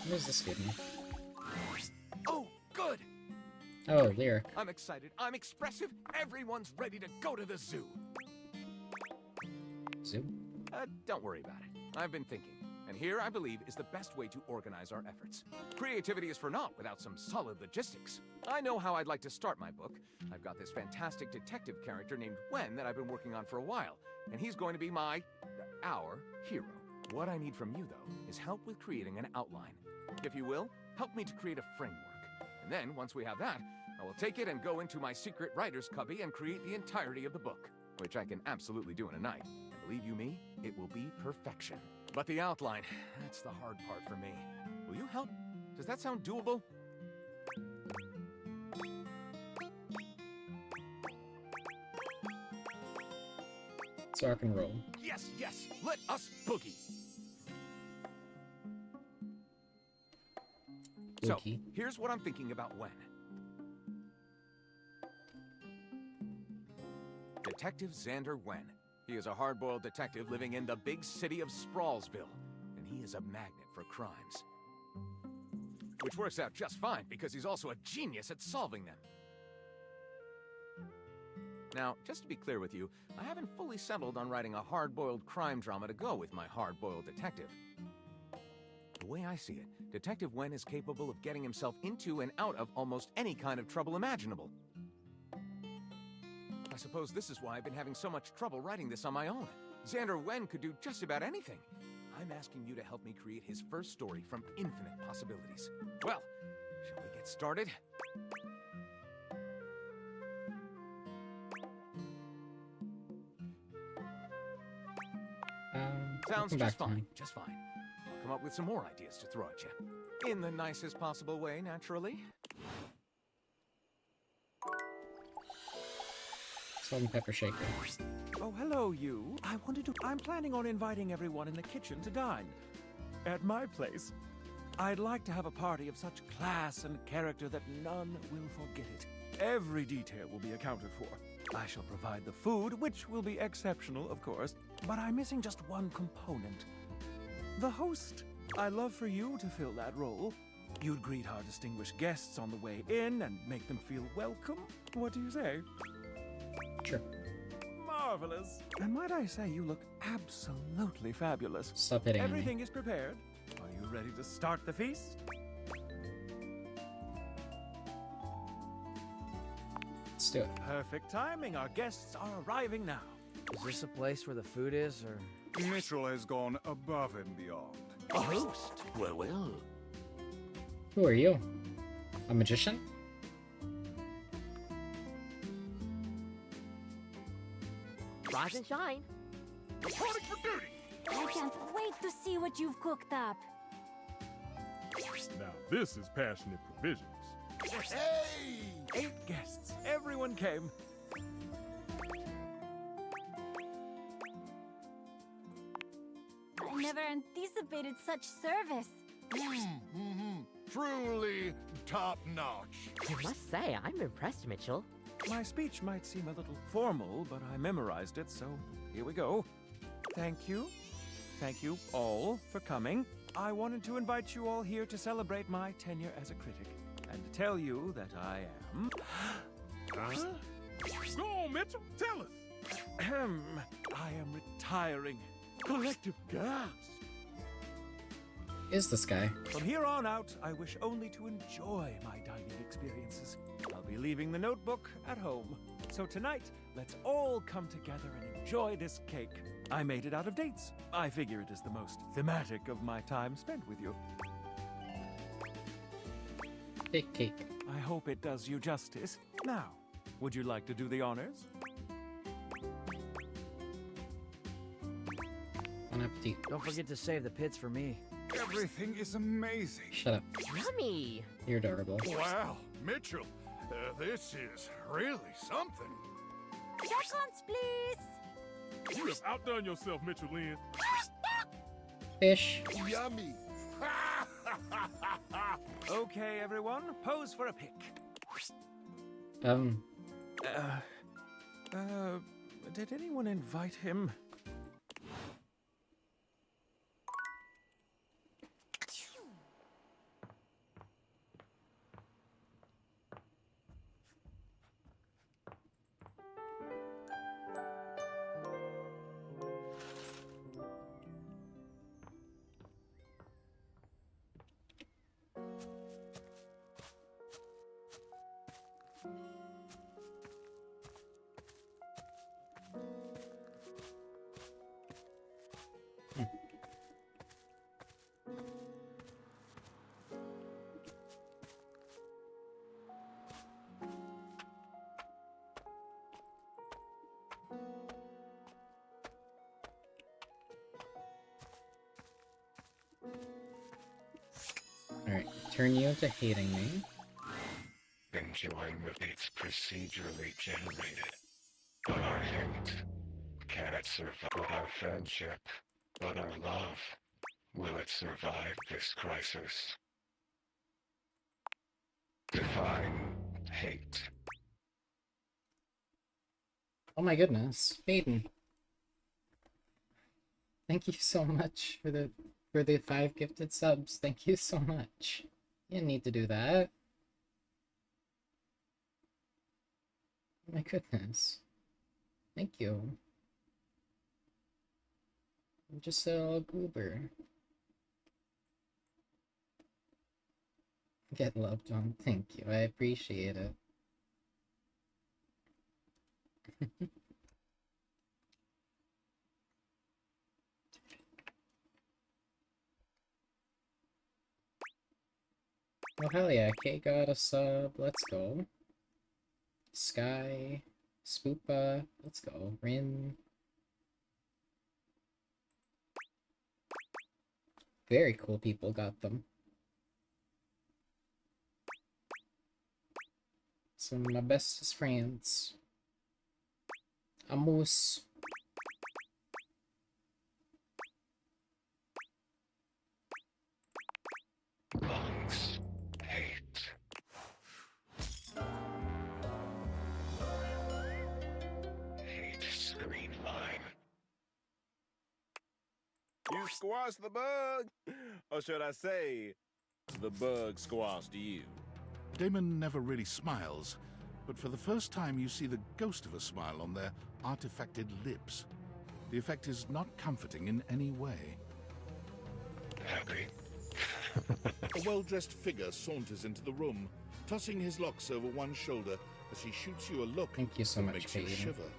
What does this give me? Oh, good! Oh, lyric. I'm excited. I'm expressive. Everyone's ready to go to the zoo. Zoo? Don't worry about it. I've been thinking. And here, I believe, is the best way to organize our efforts. Creativity is for naught without some solid logistics. I know how I'd like to start my book. I've got this fantastic detective character named Wen that I've been working on for a while. And he's going to be our hero. What I need from you, though, is help with creating an outline. If you will, help me to create a framework. And then, once we have that, I will take it and go into my secret writer's cubby and create the entirety of the book, which I can absolutely do in a night. And believe you me, it will be perfection. But the outline, that's the hard part for me. Will you help? Does that sound doable? It's rock and roll. Yes, yes, let us boogie. So, here's what I'm thinking about Wen. Detective Xander Wen. He is a hard-boiled detective living in the big city of Sprawlsville, and he is a magnet for crimes. Which works out just fine, because he's also a genius at solving them. Now, just to be clear with you, I haven't fully settled on writing a hard-boiled crime drama to go with my hard-boiled detective. The way I see it, Detective Wen is capable of getting himself into and out of almost any kind of trouble imaginable. I suppose this is why I've been having so much trouble writing this on my own. Xander Wen could do just about anything. I'm asking you to help me create his first story from infinite possibilities. Well, shall we get started? Sounds just fine, just fine. I'll come up with some more ideas to throw at you. In the nicest possible way, naturally. Salt and pepper shaker. Oh, hello, you. I'm planning on inviting everyone in the kitchen to dine. At my place. I'd like to have a party of such class and character that none will forget it. Every detail will be accounted for. I shall provide the food, which will be exceptional, of course, but I'm missing just one component. The host. I'd love for you to fill that role. You'd greet our distinguished guests on the way in and make them feel welcome. What do you say? Sure. Marvelous. And might I say, you look absolutely fabulous. Stop hitting on me. Everything is prepared. Are you ready to start the feast? Let's do it. Perfect timing. Our guests are arriving now. Is this a place where the food is, or...? Mitchell has gone above and beyond. A host? Well, well. Who are you? A magician? Rise and shine. Reporting for duty! I can't wait to see what you've cooked up. Now this is passionate provisions. Hey! 8 guests. Everyone came. I never anticipated such service. Truly top-notch. I must say, I'm impressed, Mitchell. My speech might seem a little formal, but I memorized it, so here we go. Thank you. Thank you all for coming. I wanted to invite you all here to celebrate my tenure as a critic, and to tell you that I am... Huh? Go on, Mitchell. Tell us. I am retiring. Collective gasp. Is this guy? From here on out, I wish only to enjoy my dining experiences. I'll be leaving the notebook at home. So tonight, let's all come together and enjoy this cake. I made it out of dates. I figure it is the most thematic of my time spent with you. Big cake. I hope it does you justice. Now, would you like to do the honors? Bon appetit. Don't forget to save the pits for me. Everything is amazing. Shut up. Yummy! You're adorable. Wow, Mitchell, this is really something. Seconds, please. You have outdone yourself, Mitchell Lynn. Fish. Yummy. Okay, everyone, pose for a pic. Did anyone invite him? Alright, turn you into hating me. Enjoying the bits procedurally generated. But our hate cannot survive our friendship. But our love, will it survive this crisis? Define hate. Oh my goodness, Hayden. Thank you so much for the 5 gifted subs. Thank you so much. You didn't need to do that. Oh my goodness. Thank you. I'm just a little goober. Get loved on. Thank you. I appreciate it. Oh hell yeah, K got a sub, let's go. Sky, Spoopa, let's go. Rin. Very cool people got them. Some of my bestest friends. Amos. Lungs. Hate. Hate screen line. You squashed the bug! Or should I say, the bug squashed you. Damon never really smiles, but for the first time you see the ghost of a smile on their artifacted lips. The effect is not comforting in any way. Happy. A well-dressed figure saunters into the room, tossing his locks over one shoulder as he shoots you a look Thank you so that much, makes you Hayden. shiver.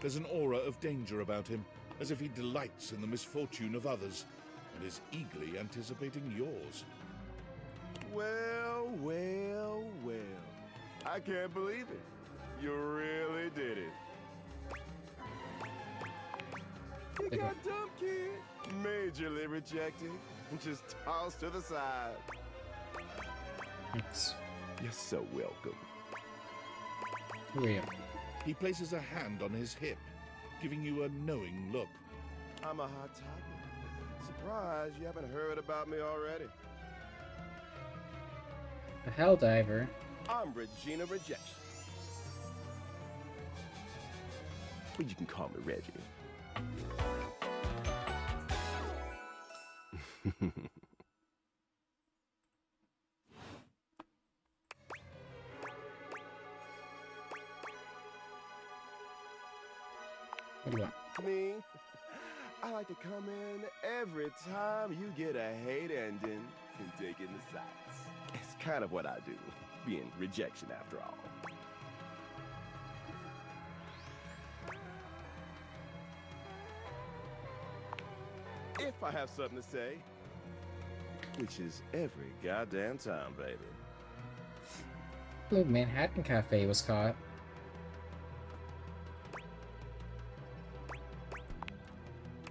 There's an aura of danger about him, as if he delights in the misfortune of others, and is eagerly anticipating yours. Well, well, well. I can't believe it. You really did it. You got dumb, kid. Majorly rejected. And just tossed to the side. Thanks. You're so welcome. Who are you? He places a hand on his hip, giving you a knowing look. I'm a hot topic. Surprised you haven't heard about me already. A Helldiver. I'm Regina Rejection. But you can call me Reggie. What do you want? Me? I like to come in every time you get a hate ending and take in the sights. It's kind of what I do, being rejection after all. If I have something to say, which is every goddamn time, baby. Ooh, Manhattan Cafe was caught.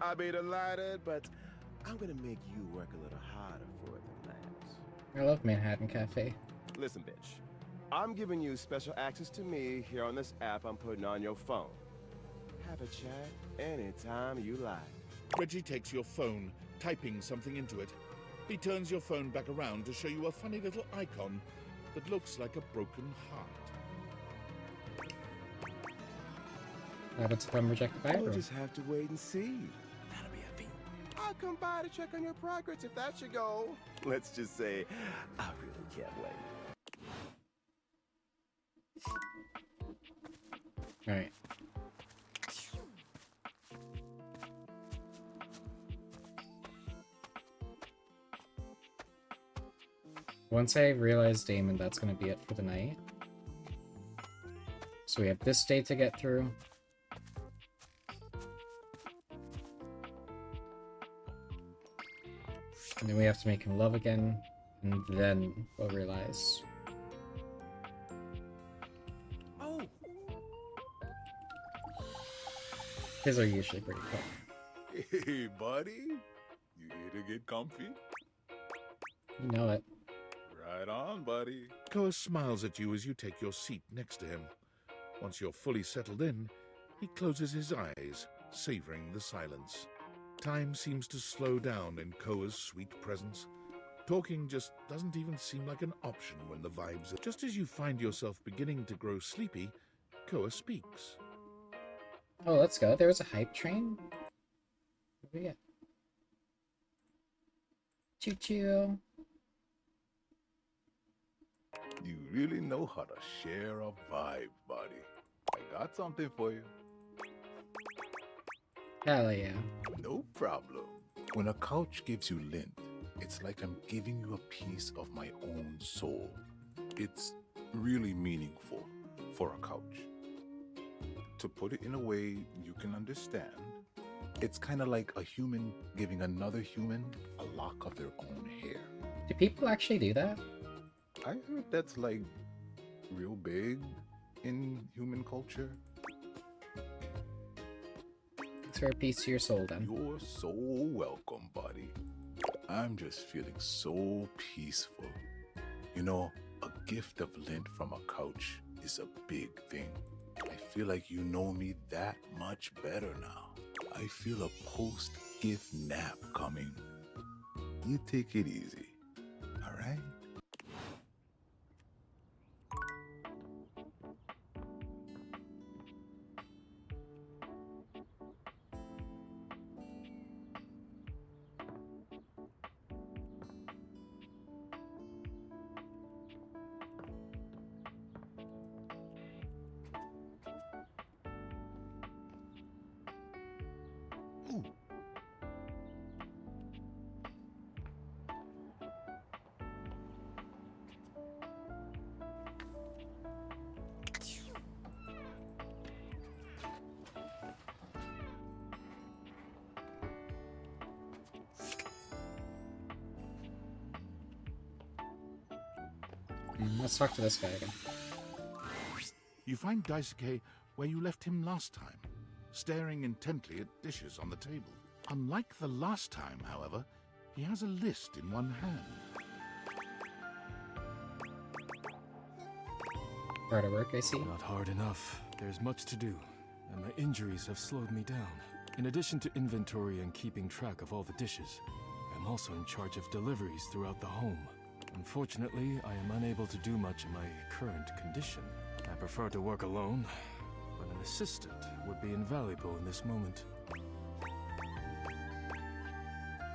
I be delighted, but I'm gonna make you work a little harder for it than that. I love Manhattan Cafe. Listen, bitch. I'm giving you special access to me here on this app I'm putting on your phone. Have a chat anytime you like. Reggie takes your phone, typing something into it. He turns your phone back around to show you a funny little icon that looks like a broken heart. What happens if I'm rejected by We'll everyone? just have to wait and see. That'll be a feat. I'll come by to check on your progress if that's your goal. Let's just say, I really can't wait. Alright. Once I realize Damon, that's gonna be it for the night. So we have this day to get through. And then we have to make him love again, and then we'll realize. Oh. His are usually pretty quick. Hey, buddy. You here to get comfy? You know it. Right on, buddy. Koa smiles at you as you take your seat next to him. Once you're fully settled in, he closes his eyes, savoring the silence. Time seems to slow down in Koa's sweet presence. Talking just doesn't even seem like an option when the vibes are... Just as you find yourself beginning to grow sleepy, Koa speaks. Oh, let's go. There was a hype train? What do we get? Choo-choo. You really know how to share a vibe, buddy. I got something for you. Hell yeah. No problem. When a couch gives you lint, it's like I'm giving you a piece of my own soul. It's really meaningful for a couch. To put it in a way you can understand, it's kind of like a human giving another human a lock of their own hair. Do people actually do that? I heard that's like real big in human culture. It's for a piece of your soul then. You're so welcome, buddy. I'm just feeling so peaceful. You know, a gift of lint from a couch is a big thing. I feel like you know me that much better now. I feel a post-gift nap coming. You take it easy, all right? Let's talk to this guy again. You find Daisuke where you left him last time, staring intently at dishes on the table. Unlike the last time, however, he has a list in one hand. Hard at work, I see. Not hard enough. There's much to do, and my injuries have slowed me down. In addition to inventory and keeping track of all the dishes, I'm also in charge of deliveries throughout the home. Unfortunately, I am unable to do much in my current condition. I prefer to work alone, but an assistant would be invaluable in this moment.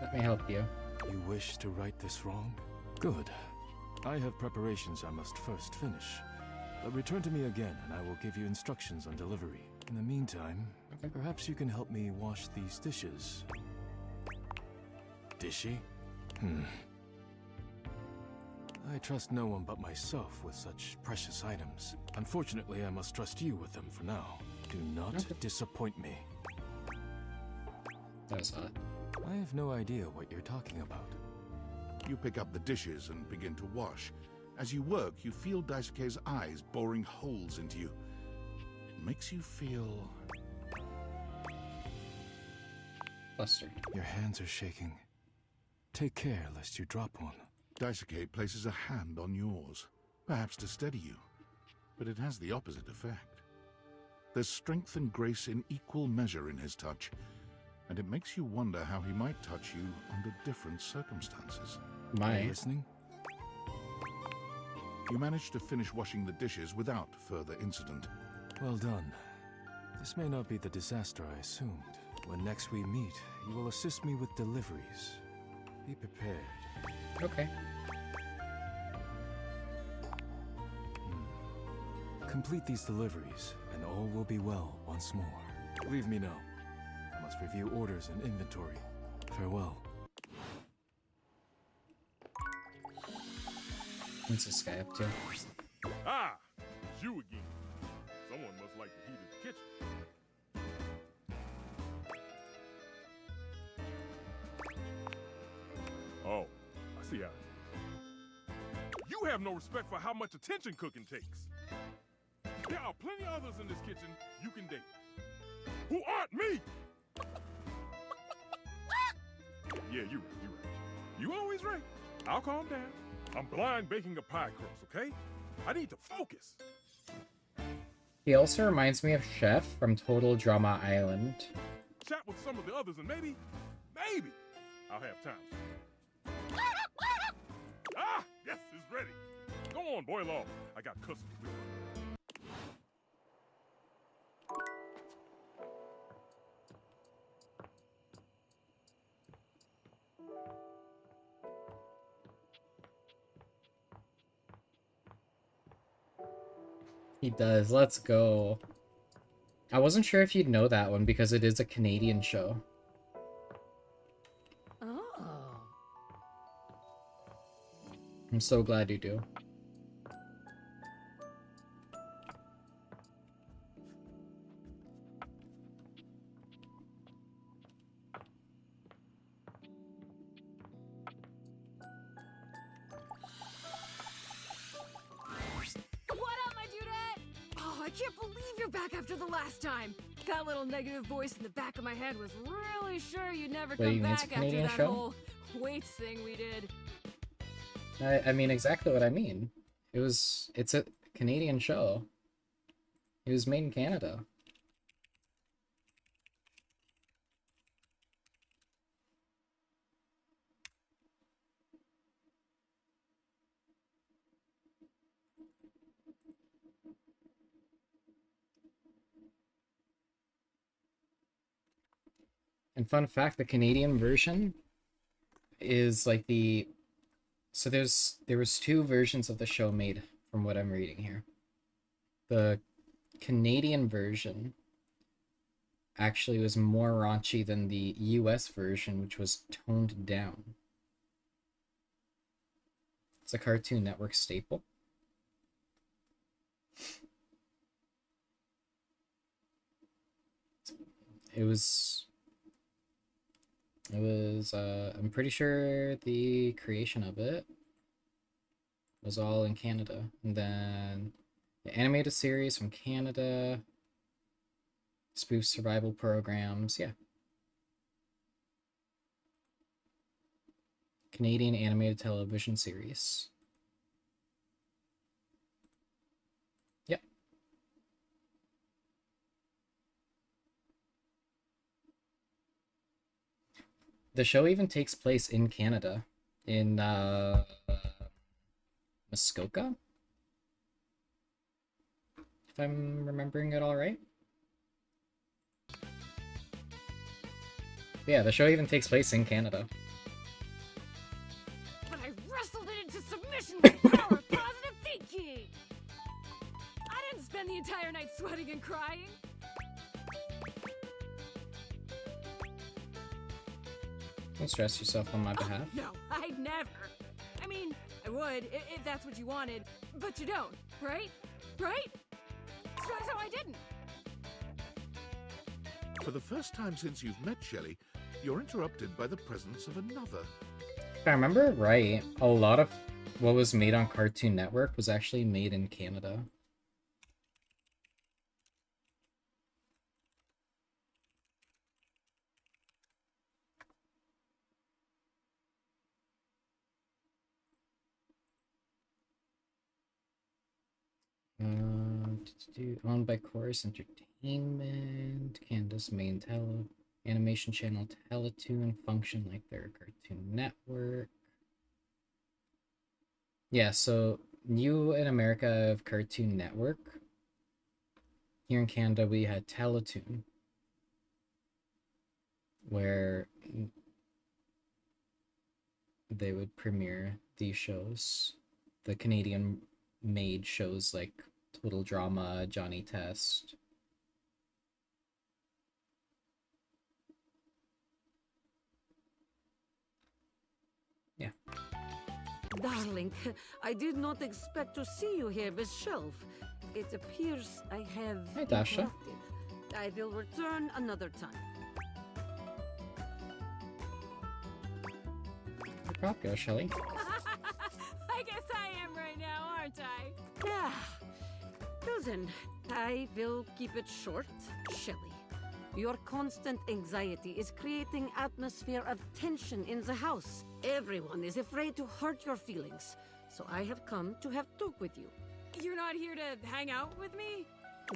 Let me help you. You wish to right this wrong? Good. I have preparations I must first finish. But return to me again, and I will give you instructions on delivery. In the meantime, perhaps you can help me wash these dishes. Dishy? I trust no one but myself with such precious items. Unfortunately, I must trust you with them for now. Do not disappoint me. That was hot. I have no idea what you're talking about. You pick up the dishes and begin to wash. As you work, you feel Daisuke's eyes boring holes into you. It makes you feel... flustered. Your hands are shaking. Take care lest you drop one. Daisuke places a hand on yours, perhaps to steady you, but it has the opposite effect. There's strength and grace in equal measure in his touch, and it makes you wonder how he might touch you under different circumstances. Are you listening? You manage to finish washing the dishes without further incident. Well done. This may not be the disaster I assumed. When next we meet, you will assist me with deliveries. Be prepared. Okay. Complete these deliveries, and all will be well once more. Leave me now. I must review orders and inventory. Farewell. What's this guy up to? Ah! It's you again. Someone must like the heat of the kitchen. Oh, I see how. You have no respect for how much attention cooking takes. There are plenty others in this kitchen you can date. Who aren't me! Yeah, you're right. You always right. I'll calm down. I'm blind baking a pie crust, okay? I need to focus. He also reminds me of Chef from Total Drama Island. Chat with some of the others and maybe I'll have time. Ah, yes, it's ready. Go on, boil off. I got custody with me. He does. Let's go. I wasn't sure if you'd know that one because it is a Canadian show. Oh. I'm so glad you do. I can't believe you're back after the last time. That little negative voice in the back of my head was really sure you'd never Wait, come you mean it's a back after Canadian that show? whole weights thing we did. I mean exactly what I mean. It's a Canadian show. It was made in Canada. And fun fact, the Canadian version is like the... So there was two versions of the show made, from what I'm reading here. The Canadian version actually was more raunchy than the US version, which was toned down. It's a Cartoon Network staple. It was, I'm pretty sure the creation of it was all in Canada. And then the animated series from Canada, spoof survival programs, yeah. Canadian animated television series. Yep. The show even takes place in Canada, in Muskoka, if I'm remembering it all right. Yeah, the show even takes place in Canada. ignition with the power of positive thinking! I didn't spend the entire night sweating and crying. Don't stress yourself on my behalf. No, I'd never. I mean, I would, if that's what you wanted, but you don't, right? Right? So I didn't. For the first time since you've met Shelley, you're interrupted by the presence of another. If I remember right, a lot of what was made on Cartoon Network was actually made in Canada. Owned by Chorus Entertainment, Canada's main animation channel Teletoon, function like their Cartoon Network. Yeah, so you in America have Cartoon Network. Here in Canada, we had Teletoon, where they would premiere these shows. The Canadian-made shows like Total Drama, Johnny Test. Yeah. Darling, I did not expect to see you here with Shelf. It appears I have Hi, Dasha. interrupted. I will return another time. You're popular, Shelley. I guess I am right now, aren't I? Yeah. Well then, I will keep it short. Shelley, your constant anxiety is creating atmosphere of tension in the house. Everyone is afraid to hurt your feelings, so I have come to have talk with you. You're not here to hang out with me?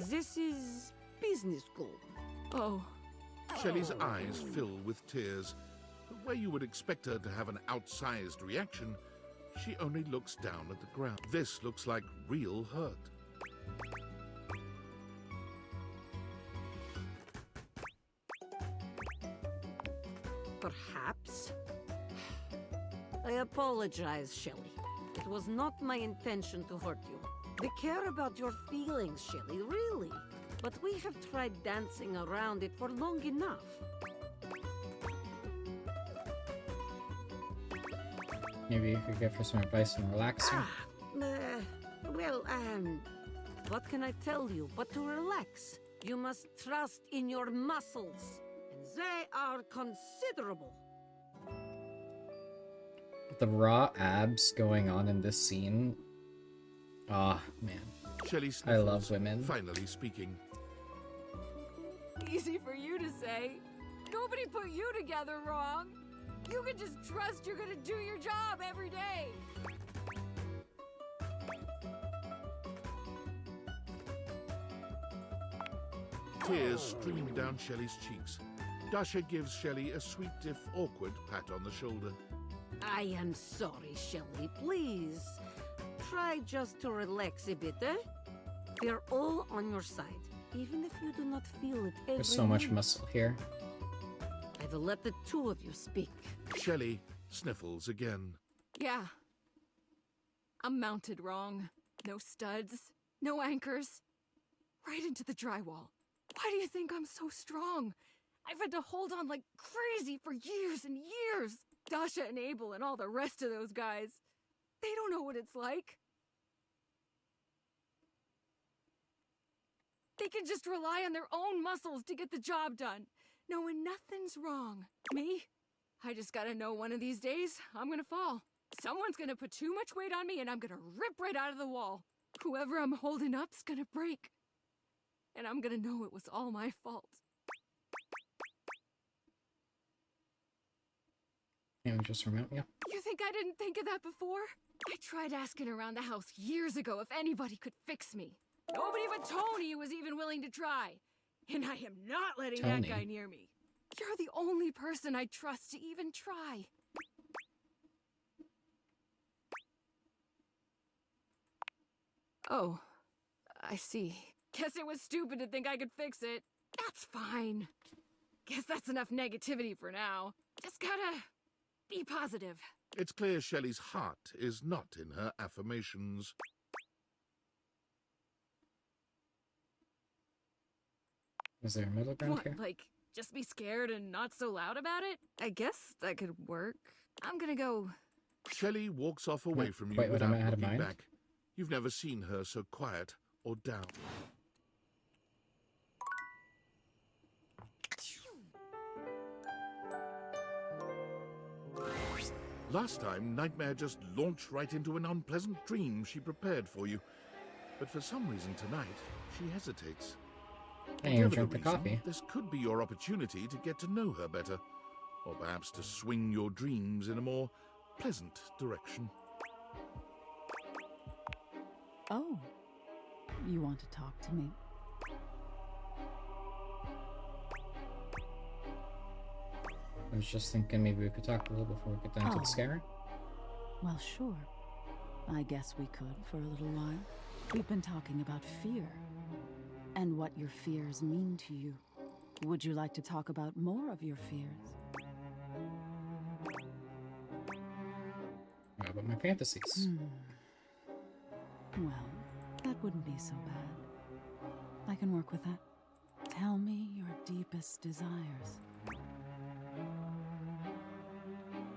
This is business school. Oh. Shelley's eyes fill with tears. Where you would expect her to have an outsized reaction, she only looks down at the ground. This looks like real hurt. Perhaps. I apologize, Shelley. It was not my intention to hurt you. We care about your feelings, Shelley, really. But we have tried dancing around it for long enough. Maybe you could give her some advice on relaxing. What can I tell you but to relax? You must trust in your muscles, and they are considerable. The raw abs going on in this scene. Ah, man. Shelley I love women. Finally speaking. Easy for you to say. Nobody put you together wrong. You can just trust you're gonna do your job every day. Tears stream down Shelley's cheeks. Dasha gives Shelley a sweet if awkward pat on the shoulder. I am sorry, Shelley. Please, try just to relax a bit, eh? We're all on your side, even if you do not feel it every There's so much minute. muscle here. I will let the two of you speak. Shelley sniffles again. Yeah. I'm mounted wrong. No studs, no anchors. Right into the drywall. Why do you think I'm so strong? I've had to hold on like crazy for years and years. Dasha and Abel and all the rest of those guys. They don't know what it's like. They can just rely on their own muscles to get the job done, knowing nothing's wrong. Me? I just gotta know one of these days, I'm gonna fall. Someone's gonna put too much weight on me and I'm gonna rip right out of the wall. Whoever I'm holding up's gonna break. And I'm gonna know it was all my fault. And just remember, yeah. You think I didn't think of that before? I tried asking around the house years ago if anybody could fix me. Nobody but Tony was even willing to try. And I am not letting that Tony. guy near me. You're the only person I trust to even try. Oh, I see. Guess it was stupid to think I could fix it. That's fine. Guess that's enough negativity for now. Just gotta be positive. It's clear Shelley's heart is not in her affirmations. Is there a middle ground What, here? like, just be scared and not so loud about it? I guess that could work. I'm gonna go. Shelley walks off away from you Quite what I without had in looking mind. back. You've never seen her so quiet or down. Last time, Nightmare just launched right into an unpleasant dream she prepared for you. But for some reason tonight, she hesitates. I didn't even Whatever drink the the reason, coffee. this could be your opportunity to get to know her better, or perhaps to swing your dreams in a more pleasant direction. Oh, you want to talk to me? I was just thinking maybe we could talk a little before we get down to the scare. Well, sure. I guess we could for a little while. We've been talking about fear and what your fears mean to you. Would you like to talk about more of your fears? How about my fantasies? Well, that wouldn't be so bad. I can work with that. Tell me your deepest desires.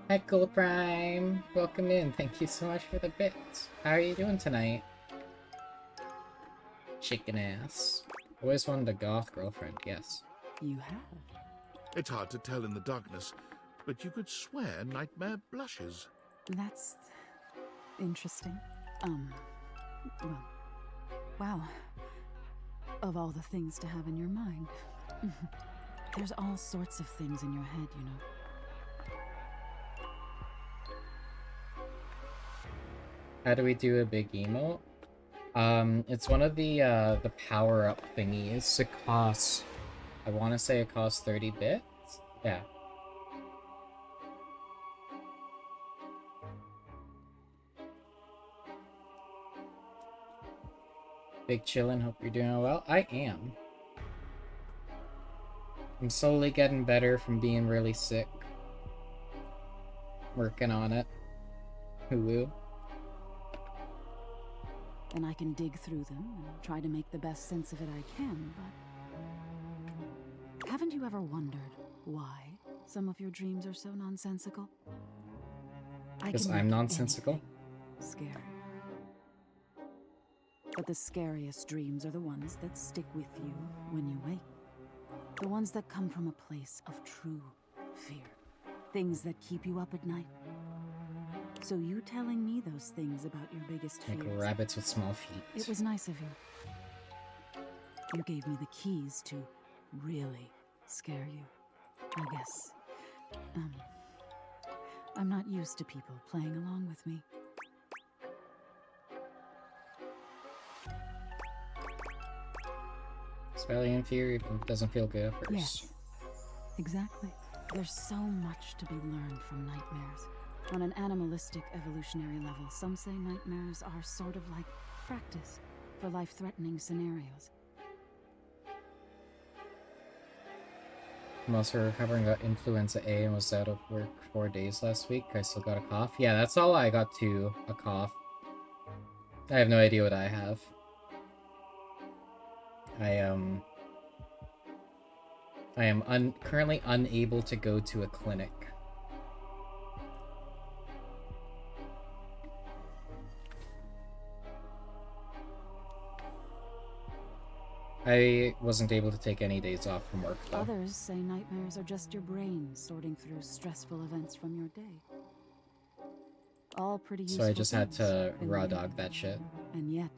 Heckle Prime! Welcome in. Thank you so much for the bits. How are you doing tonight? Chicken ass. Always wanted a goth girlfriend, yes. You have. It's hard to tell in the darkness, but you could swear Nightmare blushes. That's interesting. Well, wow. Of all the things to have in your mind. There's all sorts of things in your head, you know. How do we do a big emote? It's one of the power-up thingies. It costs, I want to say it costs 30 bits? Yeah. Big chillin', hope you're doing well. I am. I'm slowly getting better from being really sick. Working on it. Hulu. And I can dig through them and try to make the best sense of it I can, but... Haven't you ever wondered why some of your dreams are so nonsensical? Because I'm nonsensical? Scary. But the scariest dreams are the ones that stick with you when you wake. The ones that come from a place of true fear. Things that keep you up at night. So you telling me those things about your biggest fears... Like rabbits with small feet. It was nice of you. You gave me the keys to really scare you, I guess. I'm not used to people playing along with me. Especially in fear, it doesn't feel good at first. Yes, exactly. There's so much to be learned from nightmares. On an animalistic evolutionary level, some say nightmares are sort of like practice for life-threatening scenarios. I'm also recovering, got influenza A and was out of work 4 days last week. I still got a cough. Yeah, that's all I got too, a cough. I have no idea what I have. I am currently unable to go to a clinic. I wasn't able to take any days off from work, though. Others say nightmares are just your brain sorting through stressful events from your day. All pretty useful. So I just had to in raw the dog end. that shit. And yet,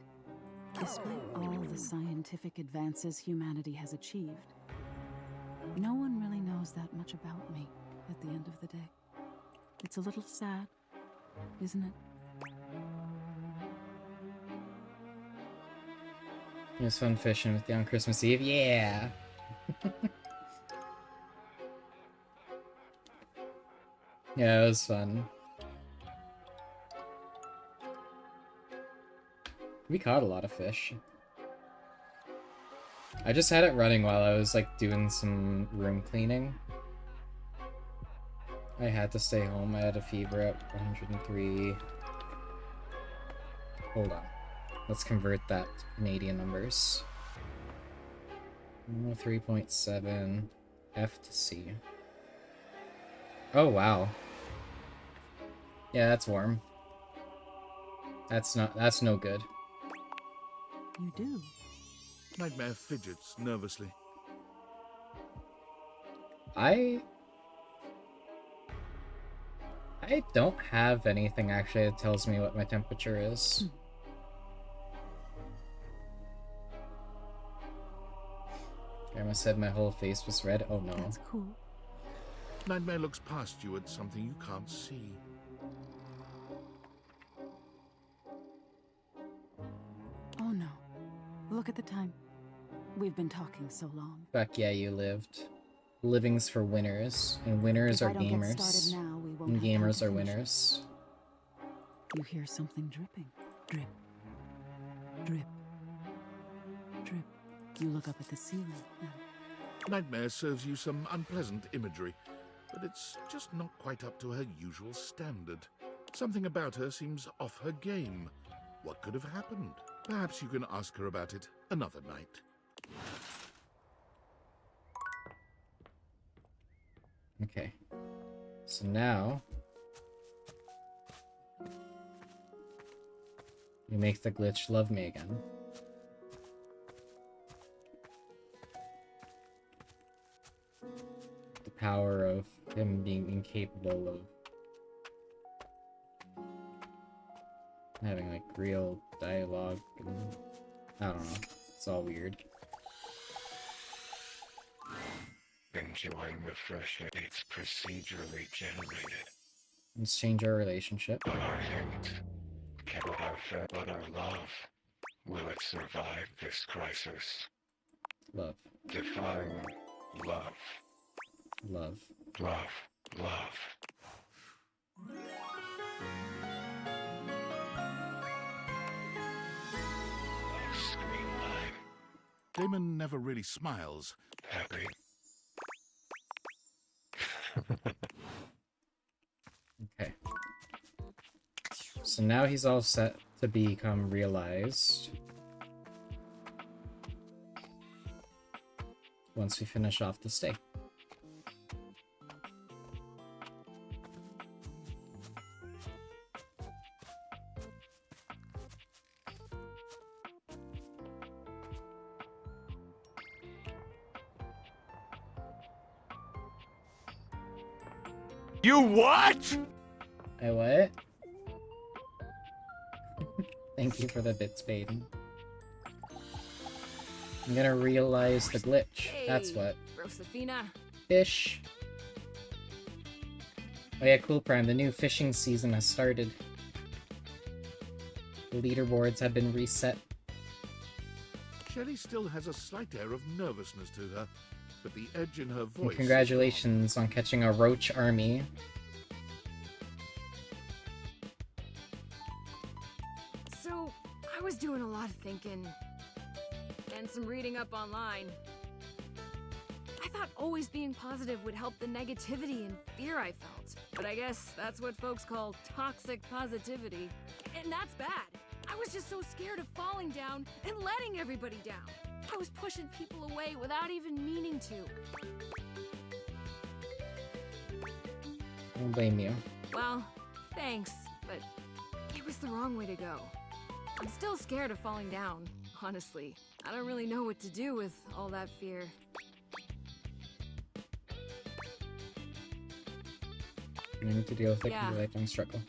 despite all the scientific advances humanity has achieved, no one really knows that much about me at the end of the day. It's a little sad, isn't it? It was fun fishing with you on Christmas Eve. Yeah! Yeah, it was fun. We caught a lot of fish. I just had it running while I was like doing some room cleaning. I had to stay home. I had a fever at 103. Hold on. Let's convert that to Canadian numbers. 3.7 F to C. Oh, wow. Yeah, that's warm. That's no good. You do. Nightmare fidgets nervously. I don't have anything actually that tells me what my temperature is. Grandma said my whole face was red. Oh no. That's cool. Nightmare looks past you at something you can't see. Oh no. Look at the time. We've been talking so long. Fuck yeah, you lived. Living's for winners, and winners If are I don't get gamers. started now, we won't And have time gamers to are finish it. winners. You hear something dripping. Drip. Drip. Drip. You look up at the ceiling and Nightmare serves you some unpleasant imagery, but it's just not quite up to her usual standard. Something about her seems off her game. What could have happened? Perhaps you can ask her about it another night. Okay. So now you make the glitch love me again. The power of him being incapable of having like real dialogue and I don't know. It's all weird. Enjoying the fresh air. It's procedurally generated. Let's change our relationship. But our hate, but our love, will it survive this crisis? Love. Define love. Love. Love. Love. Screen time. Damon never really smiles. Happy. Okay. So now he's all set to become realized. Once we finish off the stay. You what? I what? Thank you for the bits, Baden. I'm gonna realize the glitch. That's what. Rosefina. Fish. Oh yeah, cool, Prime. The new fishing season has started. The leaderboards have been reset. Shelley still has a slight air of nervousness to her, but the edge in her voice... And congratulations on catching a roach army. So, I was doing a lot of thinking and some reading up online. I thought always being positive would help the negativity and fear I felt. But I guess that's what folks call toxic positivity. And that's bad. I was just so scared of falling down and letting everybody down. I was pushing people away without even meaning to. I don't blame you. Well, thanks, but it was the wrong way to go. I'm still scared of falling down, honestly. I don't really know what to do with all that fear. You need to deal with it Yeah. as a lifelong struggle.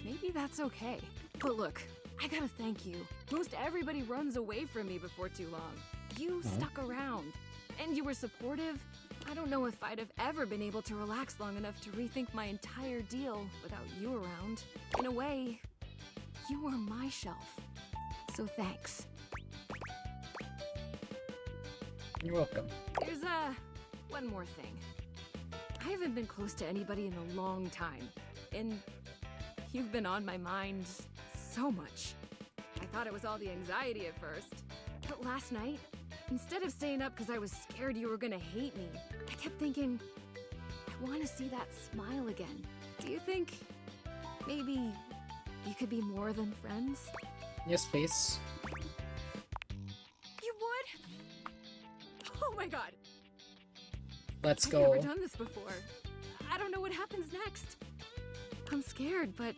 Maybe that's okay. But look, I gotta thank you. Most everybody runs away from me before too long. You stuck around, and you were supportive. I don't know if I'd have ever been able to relax long enough to rethink my entire deal without you around. In a way, you were my shelf. So thanks. You're welcome. There's one more thing. I haven't been close to anybody in a long time, and you've been on my mind so much. I thought it was all the anxiety at first, but last night, instead of staying up because I was scared you were gonna hate me, I kept thinking, want to see that smile again. Do you think maybe you could be more than friends? Yes, please. You would? Oh my god. Let's I've go. never done this before. I don't know what happens next. I'm scared, but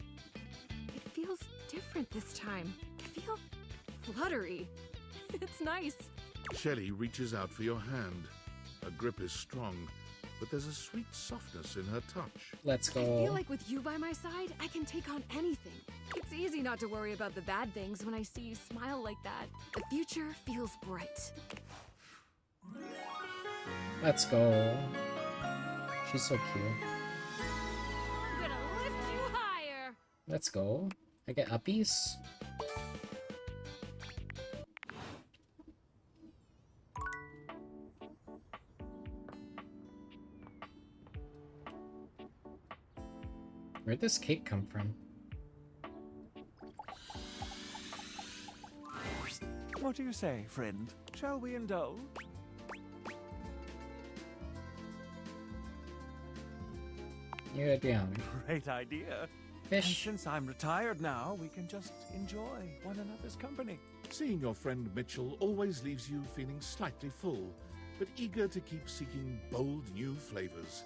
it feels different this time. I feel fluttery. It's nice. Shelley reaches out for your hand. Her grip is strong, but there's a sweet softness in her touch. Let's I go. feel like with you by my side, I can take on anything. It's easy not to worry about the bad things when I see you smile like that. The future feels bright. Let's go. She's so cute. I'm gonna lift you higher. Let's go. I get uppies. Where'd this cake come from? What do you say, friend? Shall we indulge? You're down. Great idea. Fish. And since I'm retired now, we can just enjoy one another's company. Seeing your friend Mitchell always leaves you feeling slightly full, but eager to keep seeking bold new flavors.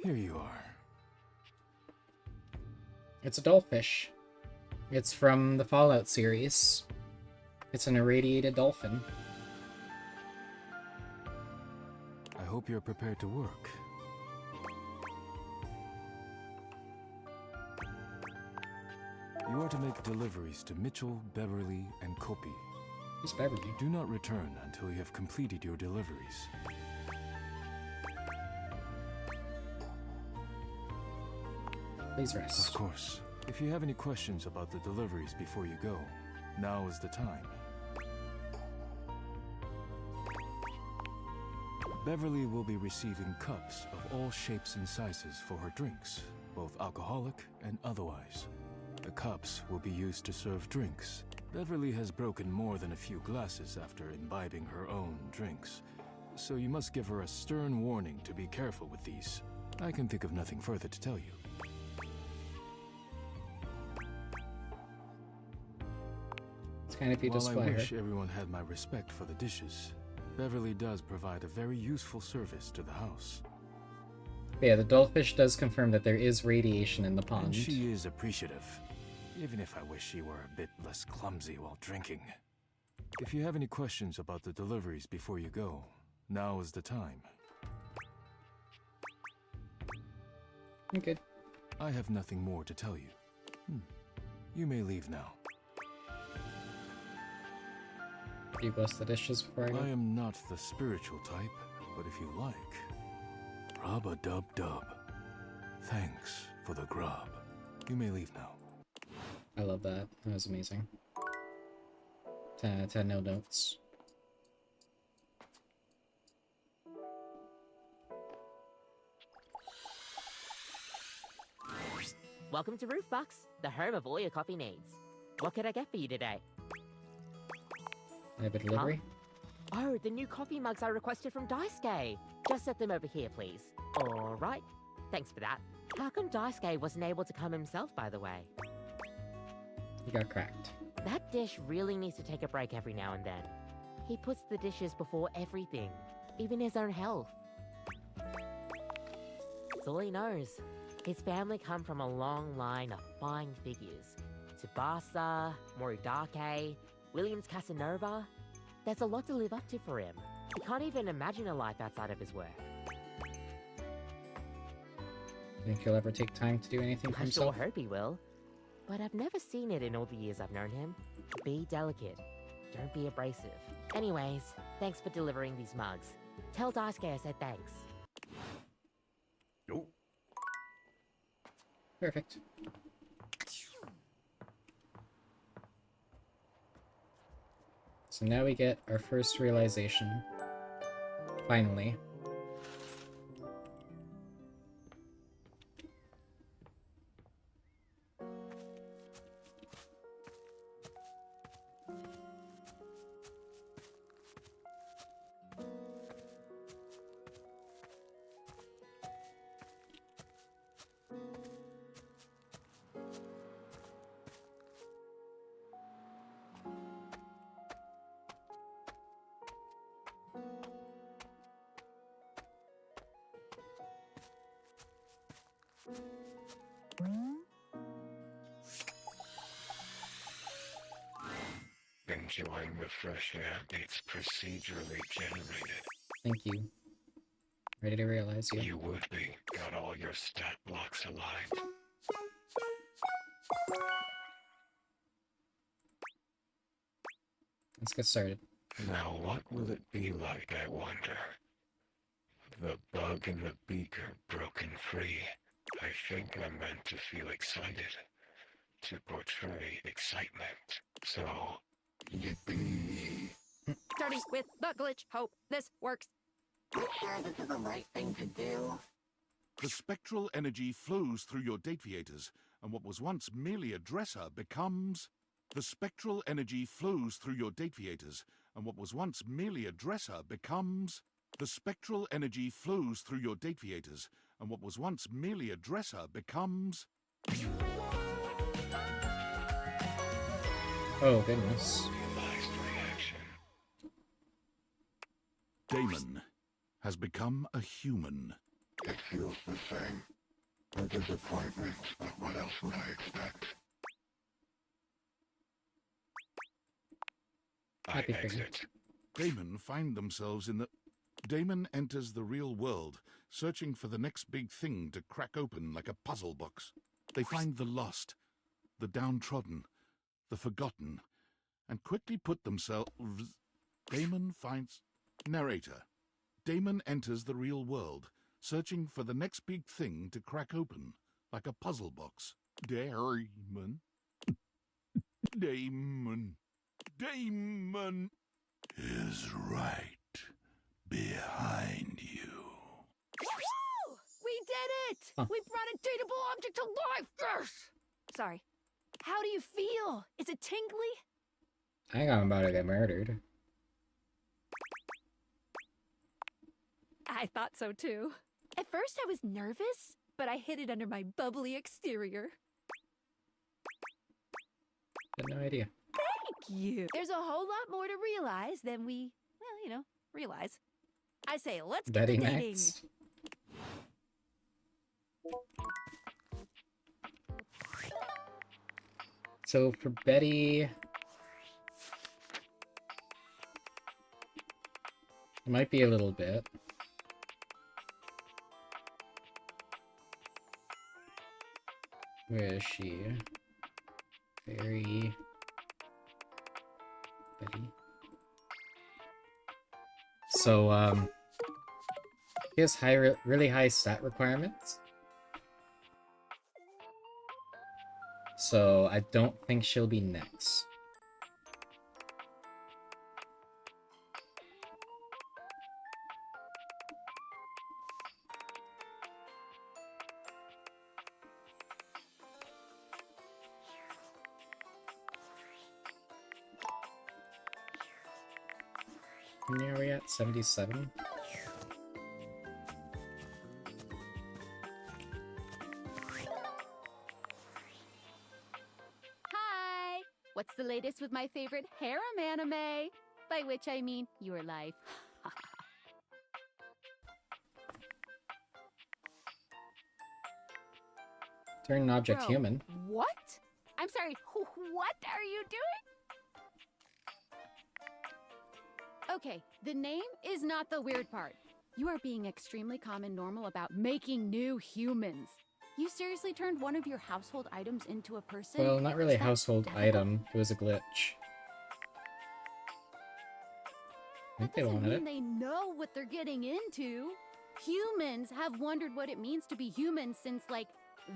Here you are. It's a dollfish. It's from the Fallout series. It's an irradiated dolphin. I hope you're prepared to work. You are to make deliveries to Mitchell, Beverly, and Kopi. Who's Beverly? Do not return until you have completed your deliveries. Please rest. Of course. If you have any questions about the deliveries before you go, now is the time. Beverly will be receiving cups of all shapes and sizes for her drinks, both alcoholic and otherwise. The cups will be used to serve drinks. Beverly has broken more than a few glasses after imbibing her own drinks, so you must give her a stern warning to be careful with these. I can think of nothing further to tell you. It's kind of you While display I her. wish everyone had my respect for the dishes, Beverly does provide a very useful service to the house. But yeah, the dollfish does confirm that there is radiation in the pond. And she is appreciative, even if I wish she were a bit less clumsy while drinking. If you have any questions about the deliveries before you go, now is the time. I'm good. I have nothing more to tell you. You may leave now. Do you bless the dishes before I go? I am not the spiritual type, but if you like... Rub-a-dub-dub. Thanks for the grub. You may leave now. I love that. That was amazing. 10 out of 10, no notes. Welcome to Roofbox, the home of all your coffee needs. What could I get for you today? I have a delivery. Oh, the new coffee mugs I requested from Daisuke. Just set them over here, please. All right. Thanks for that. How come Daisuke wasn't able to come himself, by the way? He got cracked. That dish really needs to take a break every now and then. He puts the dishes before everything, even his own health. It's all he knows. His family come from a long line of fine figures. Tsubasa, Moridake, Williams Casanova. There's a lot to live up to for him. He can't even imagine a life outside of his work. Think he'll ever take time to do anything for I sure himself? hope he will. But I've never seen it in all the years I've known him. Be delicate. Don't be abrasive. Anyways, thanks for delivering these mugs. Tell Daisuke I said thanks. Nope. Perfect. So now we get our first realization. Finally. Enjoying the fresh air it's procedurally generated. Thank you. Ready to realize you. You would be. Got all your stat blocks aligned. Let's get started. Now what will it be like, I wonder? The bug in the beaker broken free. I think I'm meant to feel excited. To portray excitement. So, yippee. Starting with the glitch. Hope this works. You sure this is the right thing to do? The spectral energy flows through your Dateviators, and what was once merely a dresser becomes... The spectral energy flows through your Dateviators, and what was once merely a dresser becomes... The spectral energy flows through your Dateviators, and what was once merely a dresser becomes... Oh, goodness. Damon has become a human. It feels the same. A disappointment, but what else would I expect? Happy I exit. Damon find themselves in the... Damon enters the real world, searching for the next big thing to crack open like a puzzle box. They find the lost, the downtrodden, the forgotten, and quickly put themselves... Damon finds... Narrator. Damon enters the real world, searching for the next big thing to crack open, like a puzzle box. Damon. Damon. Damon is right behind you. Woo! We did it! Huh. We brought a dateable object to life! Yes! Sorry. How do you feel? Is it tingly? I think I'm about to get murdered. I thought so too. At first I was nervous, but I hid it under my bubbly exterior. Had no idea. Thank you. There's a whole lot more to realize than we, well, realize. I say, let's get Betty to dating. next. So for Betty, it might be a little bit. Where is she? Betty. So, she has really high stat requirements. So, I don't think she'll be next. How many are we at? 77? Hi! What's the latest with my favorite harem anime? By which I mean your life. Turn an object Bro, human. What? I'm sorry, what are you doing? Okay, the name is not the weird part. You are being extremely calm and normal about making new humans. You seriously turned one of your household items into a person? Well, not really Is a that household ethical? item. It was a glitch. I think they Doesn't wanted mean it. they know what they're getting into. Humans have wondered what it means to be human since, like,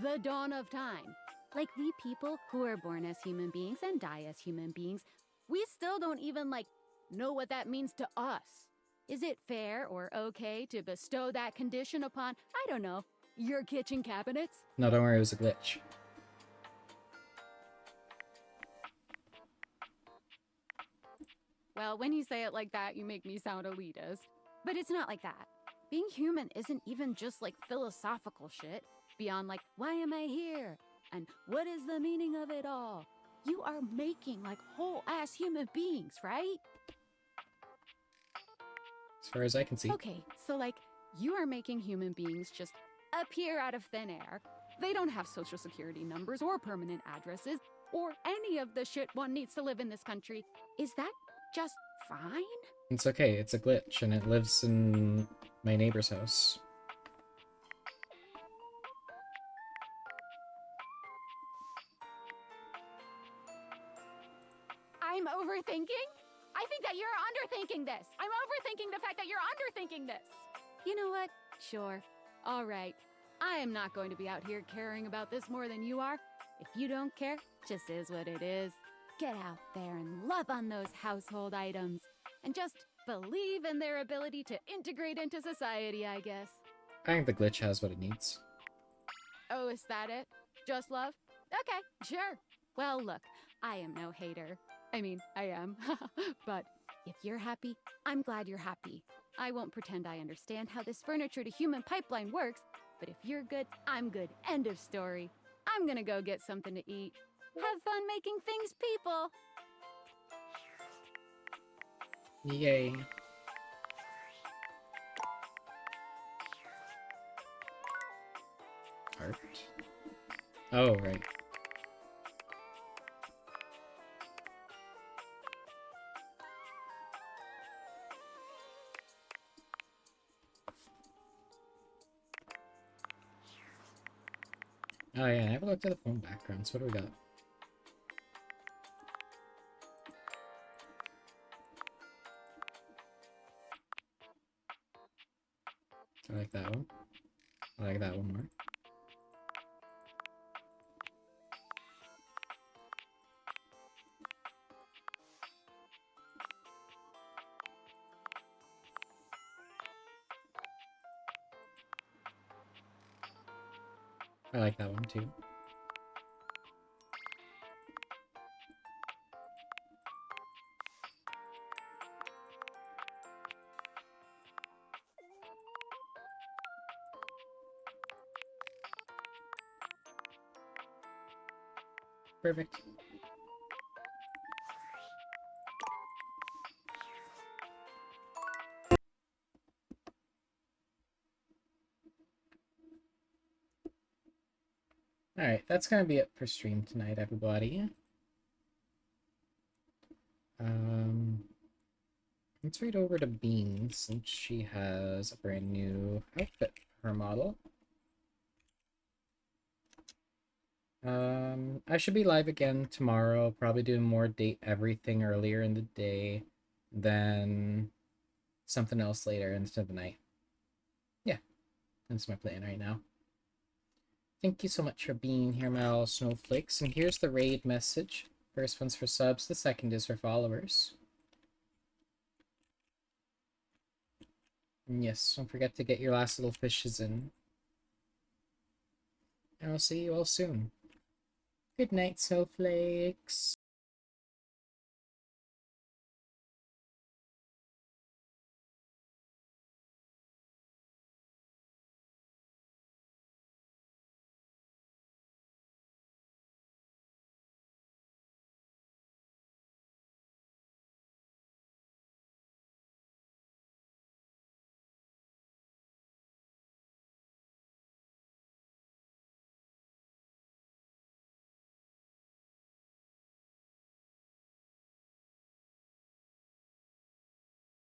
the dawn of time. Like, we people who are born as human beings and die as human beings, we still don't even, like, know what that means to us. Is it fair or okay to bestow that condition upon, I don't know, your kitchen cabinets? No, don't worry, it was a glitch. Well, when you say it like that, you make me sound elitist. But it's not like that. Being human isn't even just like philosophical shit, beyond like, why am I here? And what is the meaning of it all? You are making like whole ass human beings, right? As far as I can see. Okay, so like, you are making human beings just appear out of thin air. They don't have social security numbers or permanent addresses or any of the shit one needs to live in this country. Is that just fine? It's okay, it's a glitch, and it lives in my neighbor's house. I'm overthinking? I think that you're underthinking this. I'm overthinking the fact that you're underthinking this. You know what? Sure. All right. I am not going to be out here caring about this more than you are. If you don't care, just is what it is. Get out there and love on those household items. And just believe in their ability to integrate into society, I guess. I think the glitch has what it needs. Oh, is that it? Just love? Okay, sure. Well, look, I am no hater. I mean, I am. But if you're happy, I'm glad you're happy. I won't pretend I understand how this furniture to human pipeline works, but if you're good, I'm good. End of story. I'm gonna go get something to eat. Have fun making things, people! Yay. Art. Oh, right. Oh yeah, I never looked at the phone backgrounds. What do we got? I like that one. I like that one more. I like that one too. Perfect. Alright, that's gonna be it for stream tonight, everybody. Let's read over to Bean since she has a brand new outfit for her model. I should be live again tomorrow, probably doing more date everything earlier in the day, then something else later into the night. Yeah, that's my plan right now. Thank you so much for being here, my all snowflakes. And here's the raid message. First one's for subs, the second is for followers. And yes, don't forget to get your last little fishes in. And I'll see you all soon. Good night, snowflakes.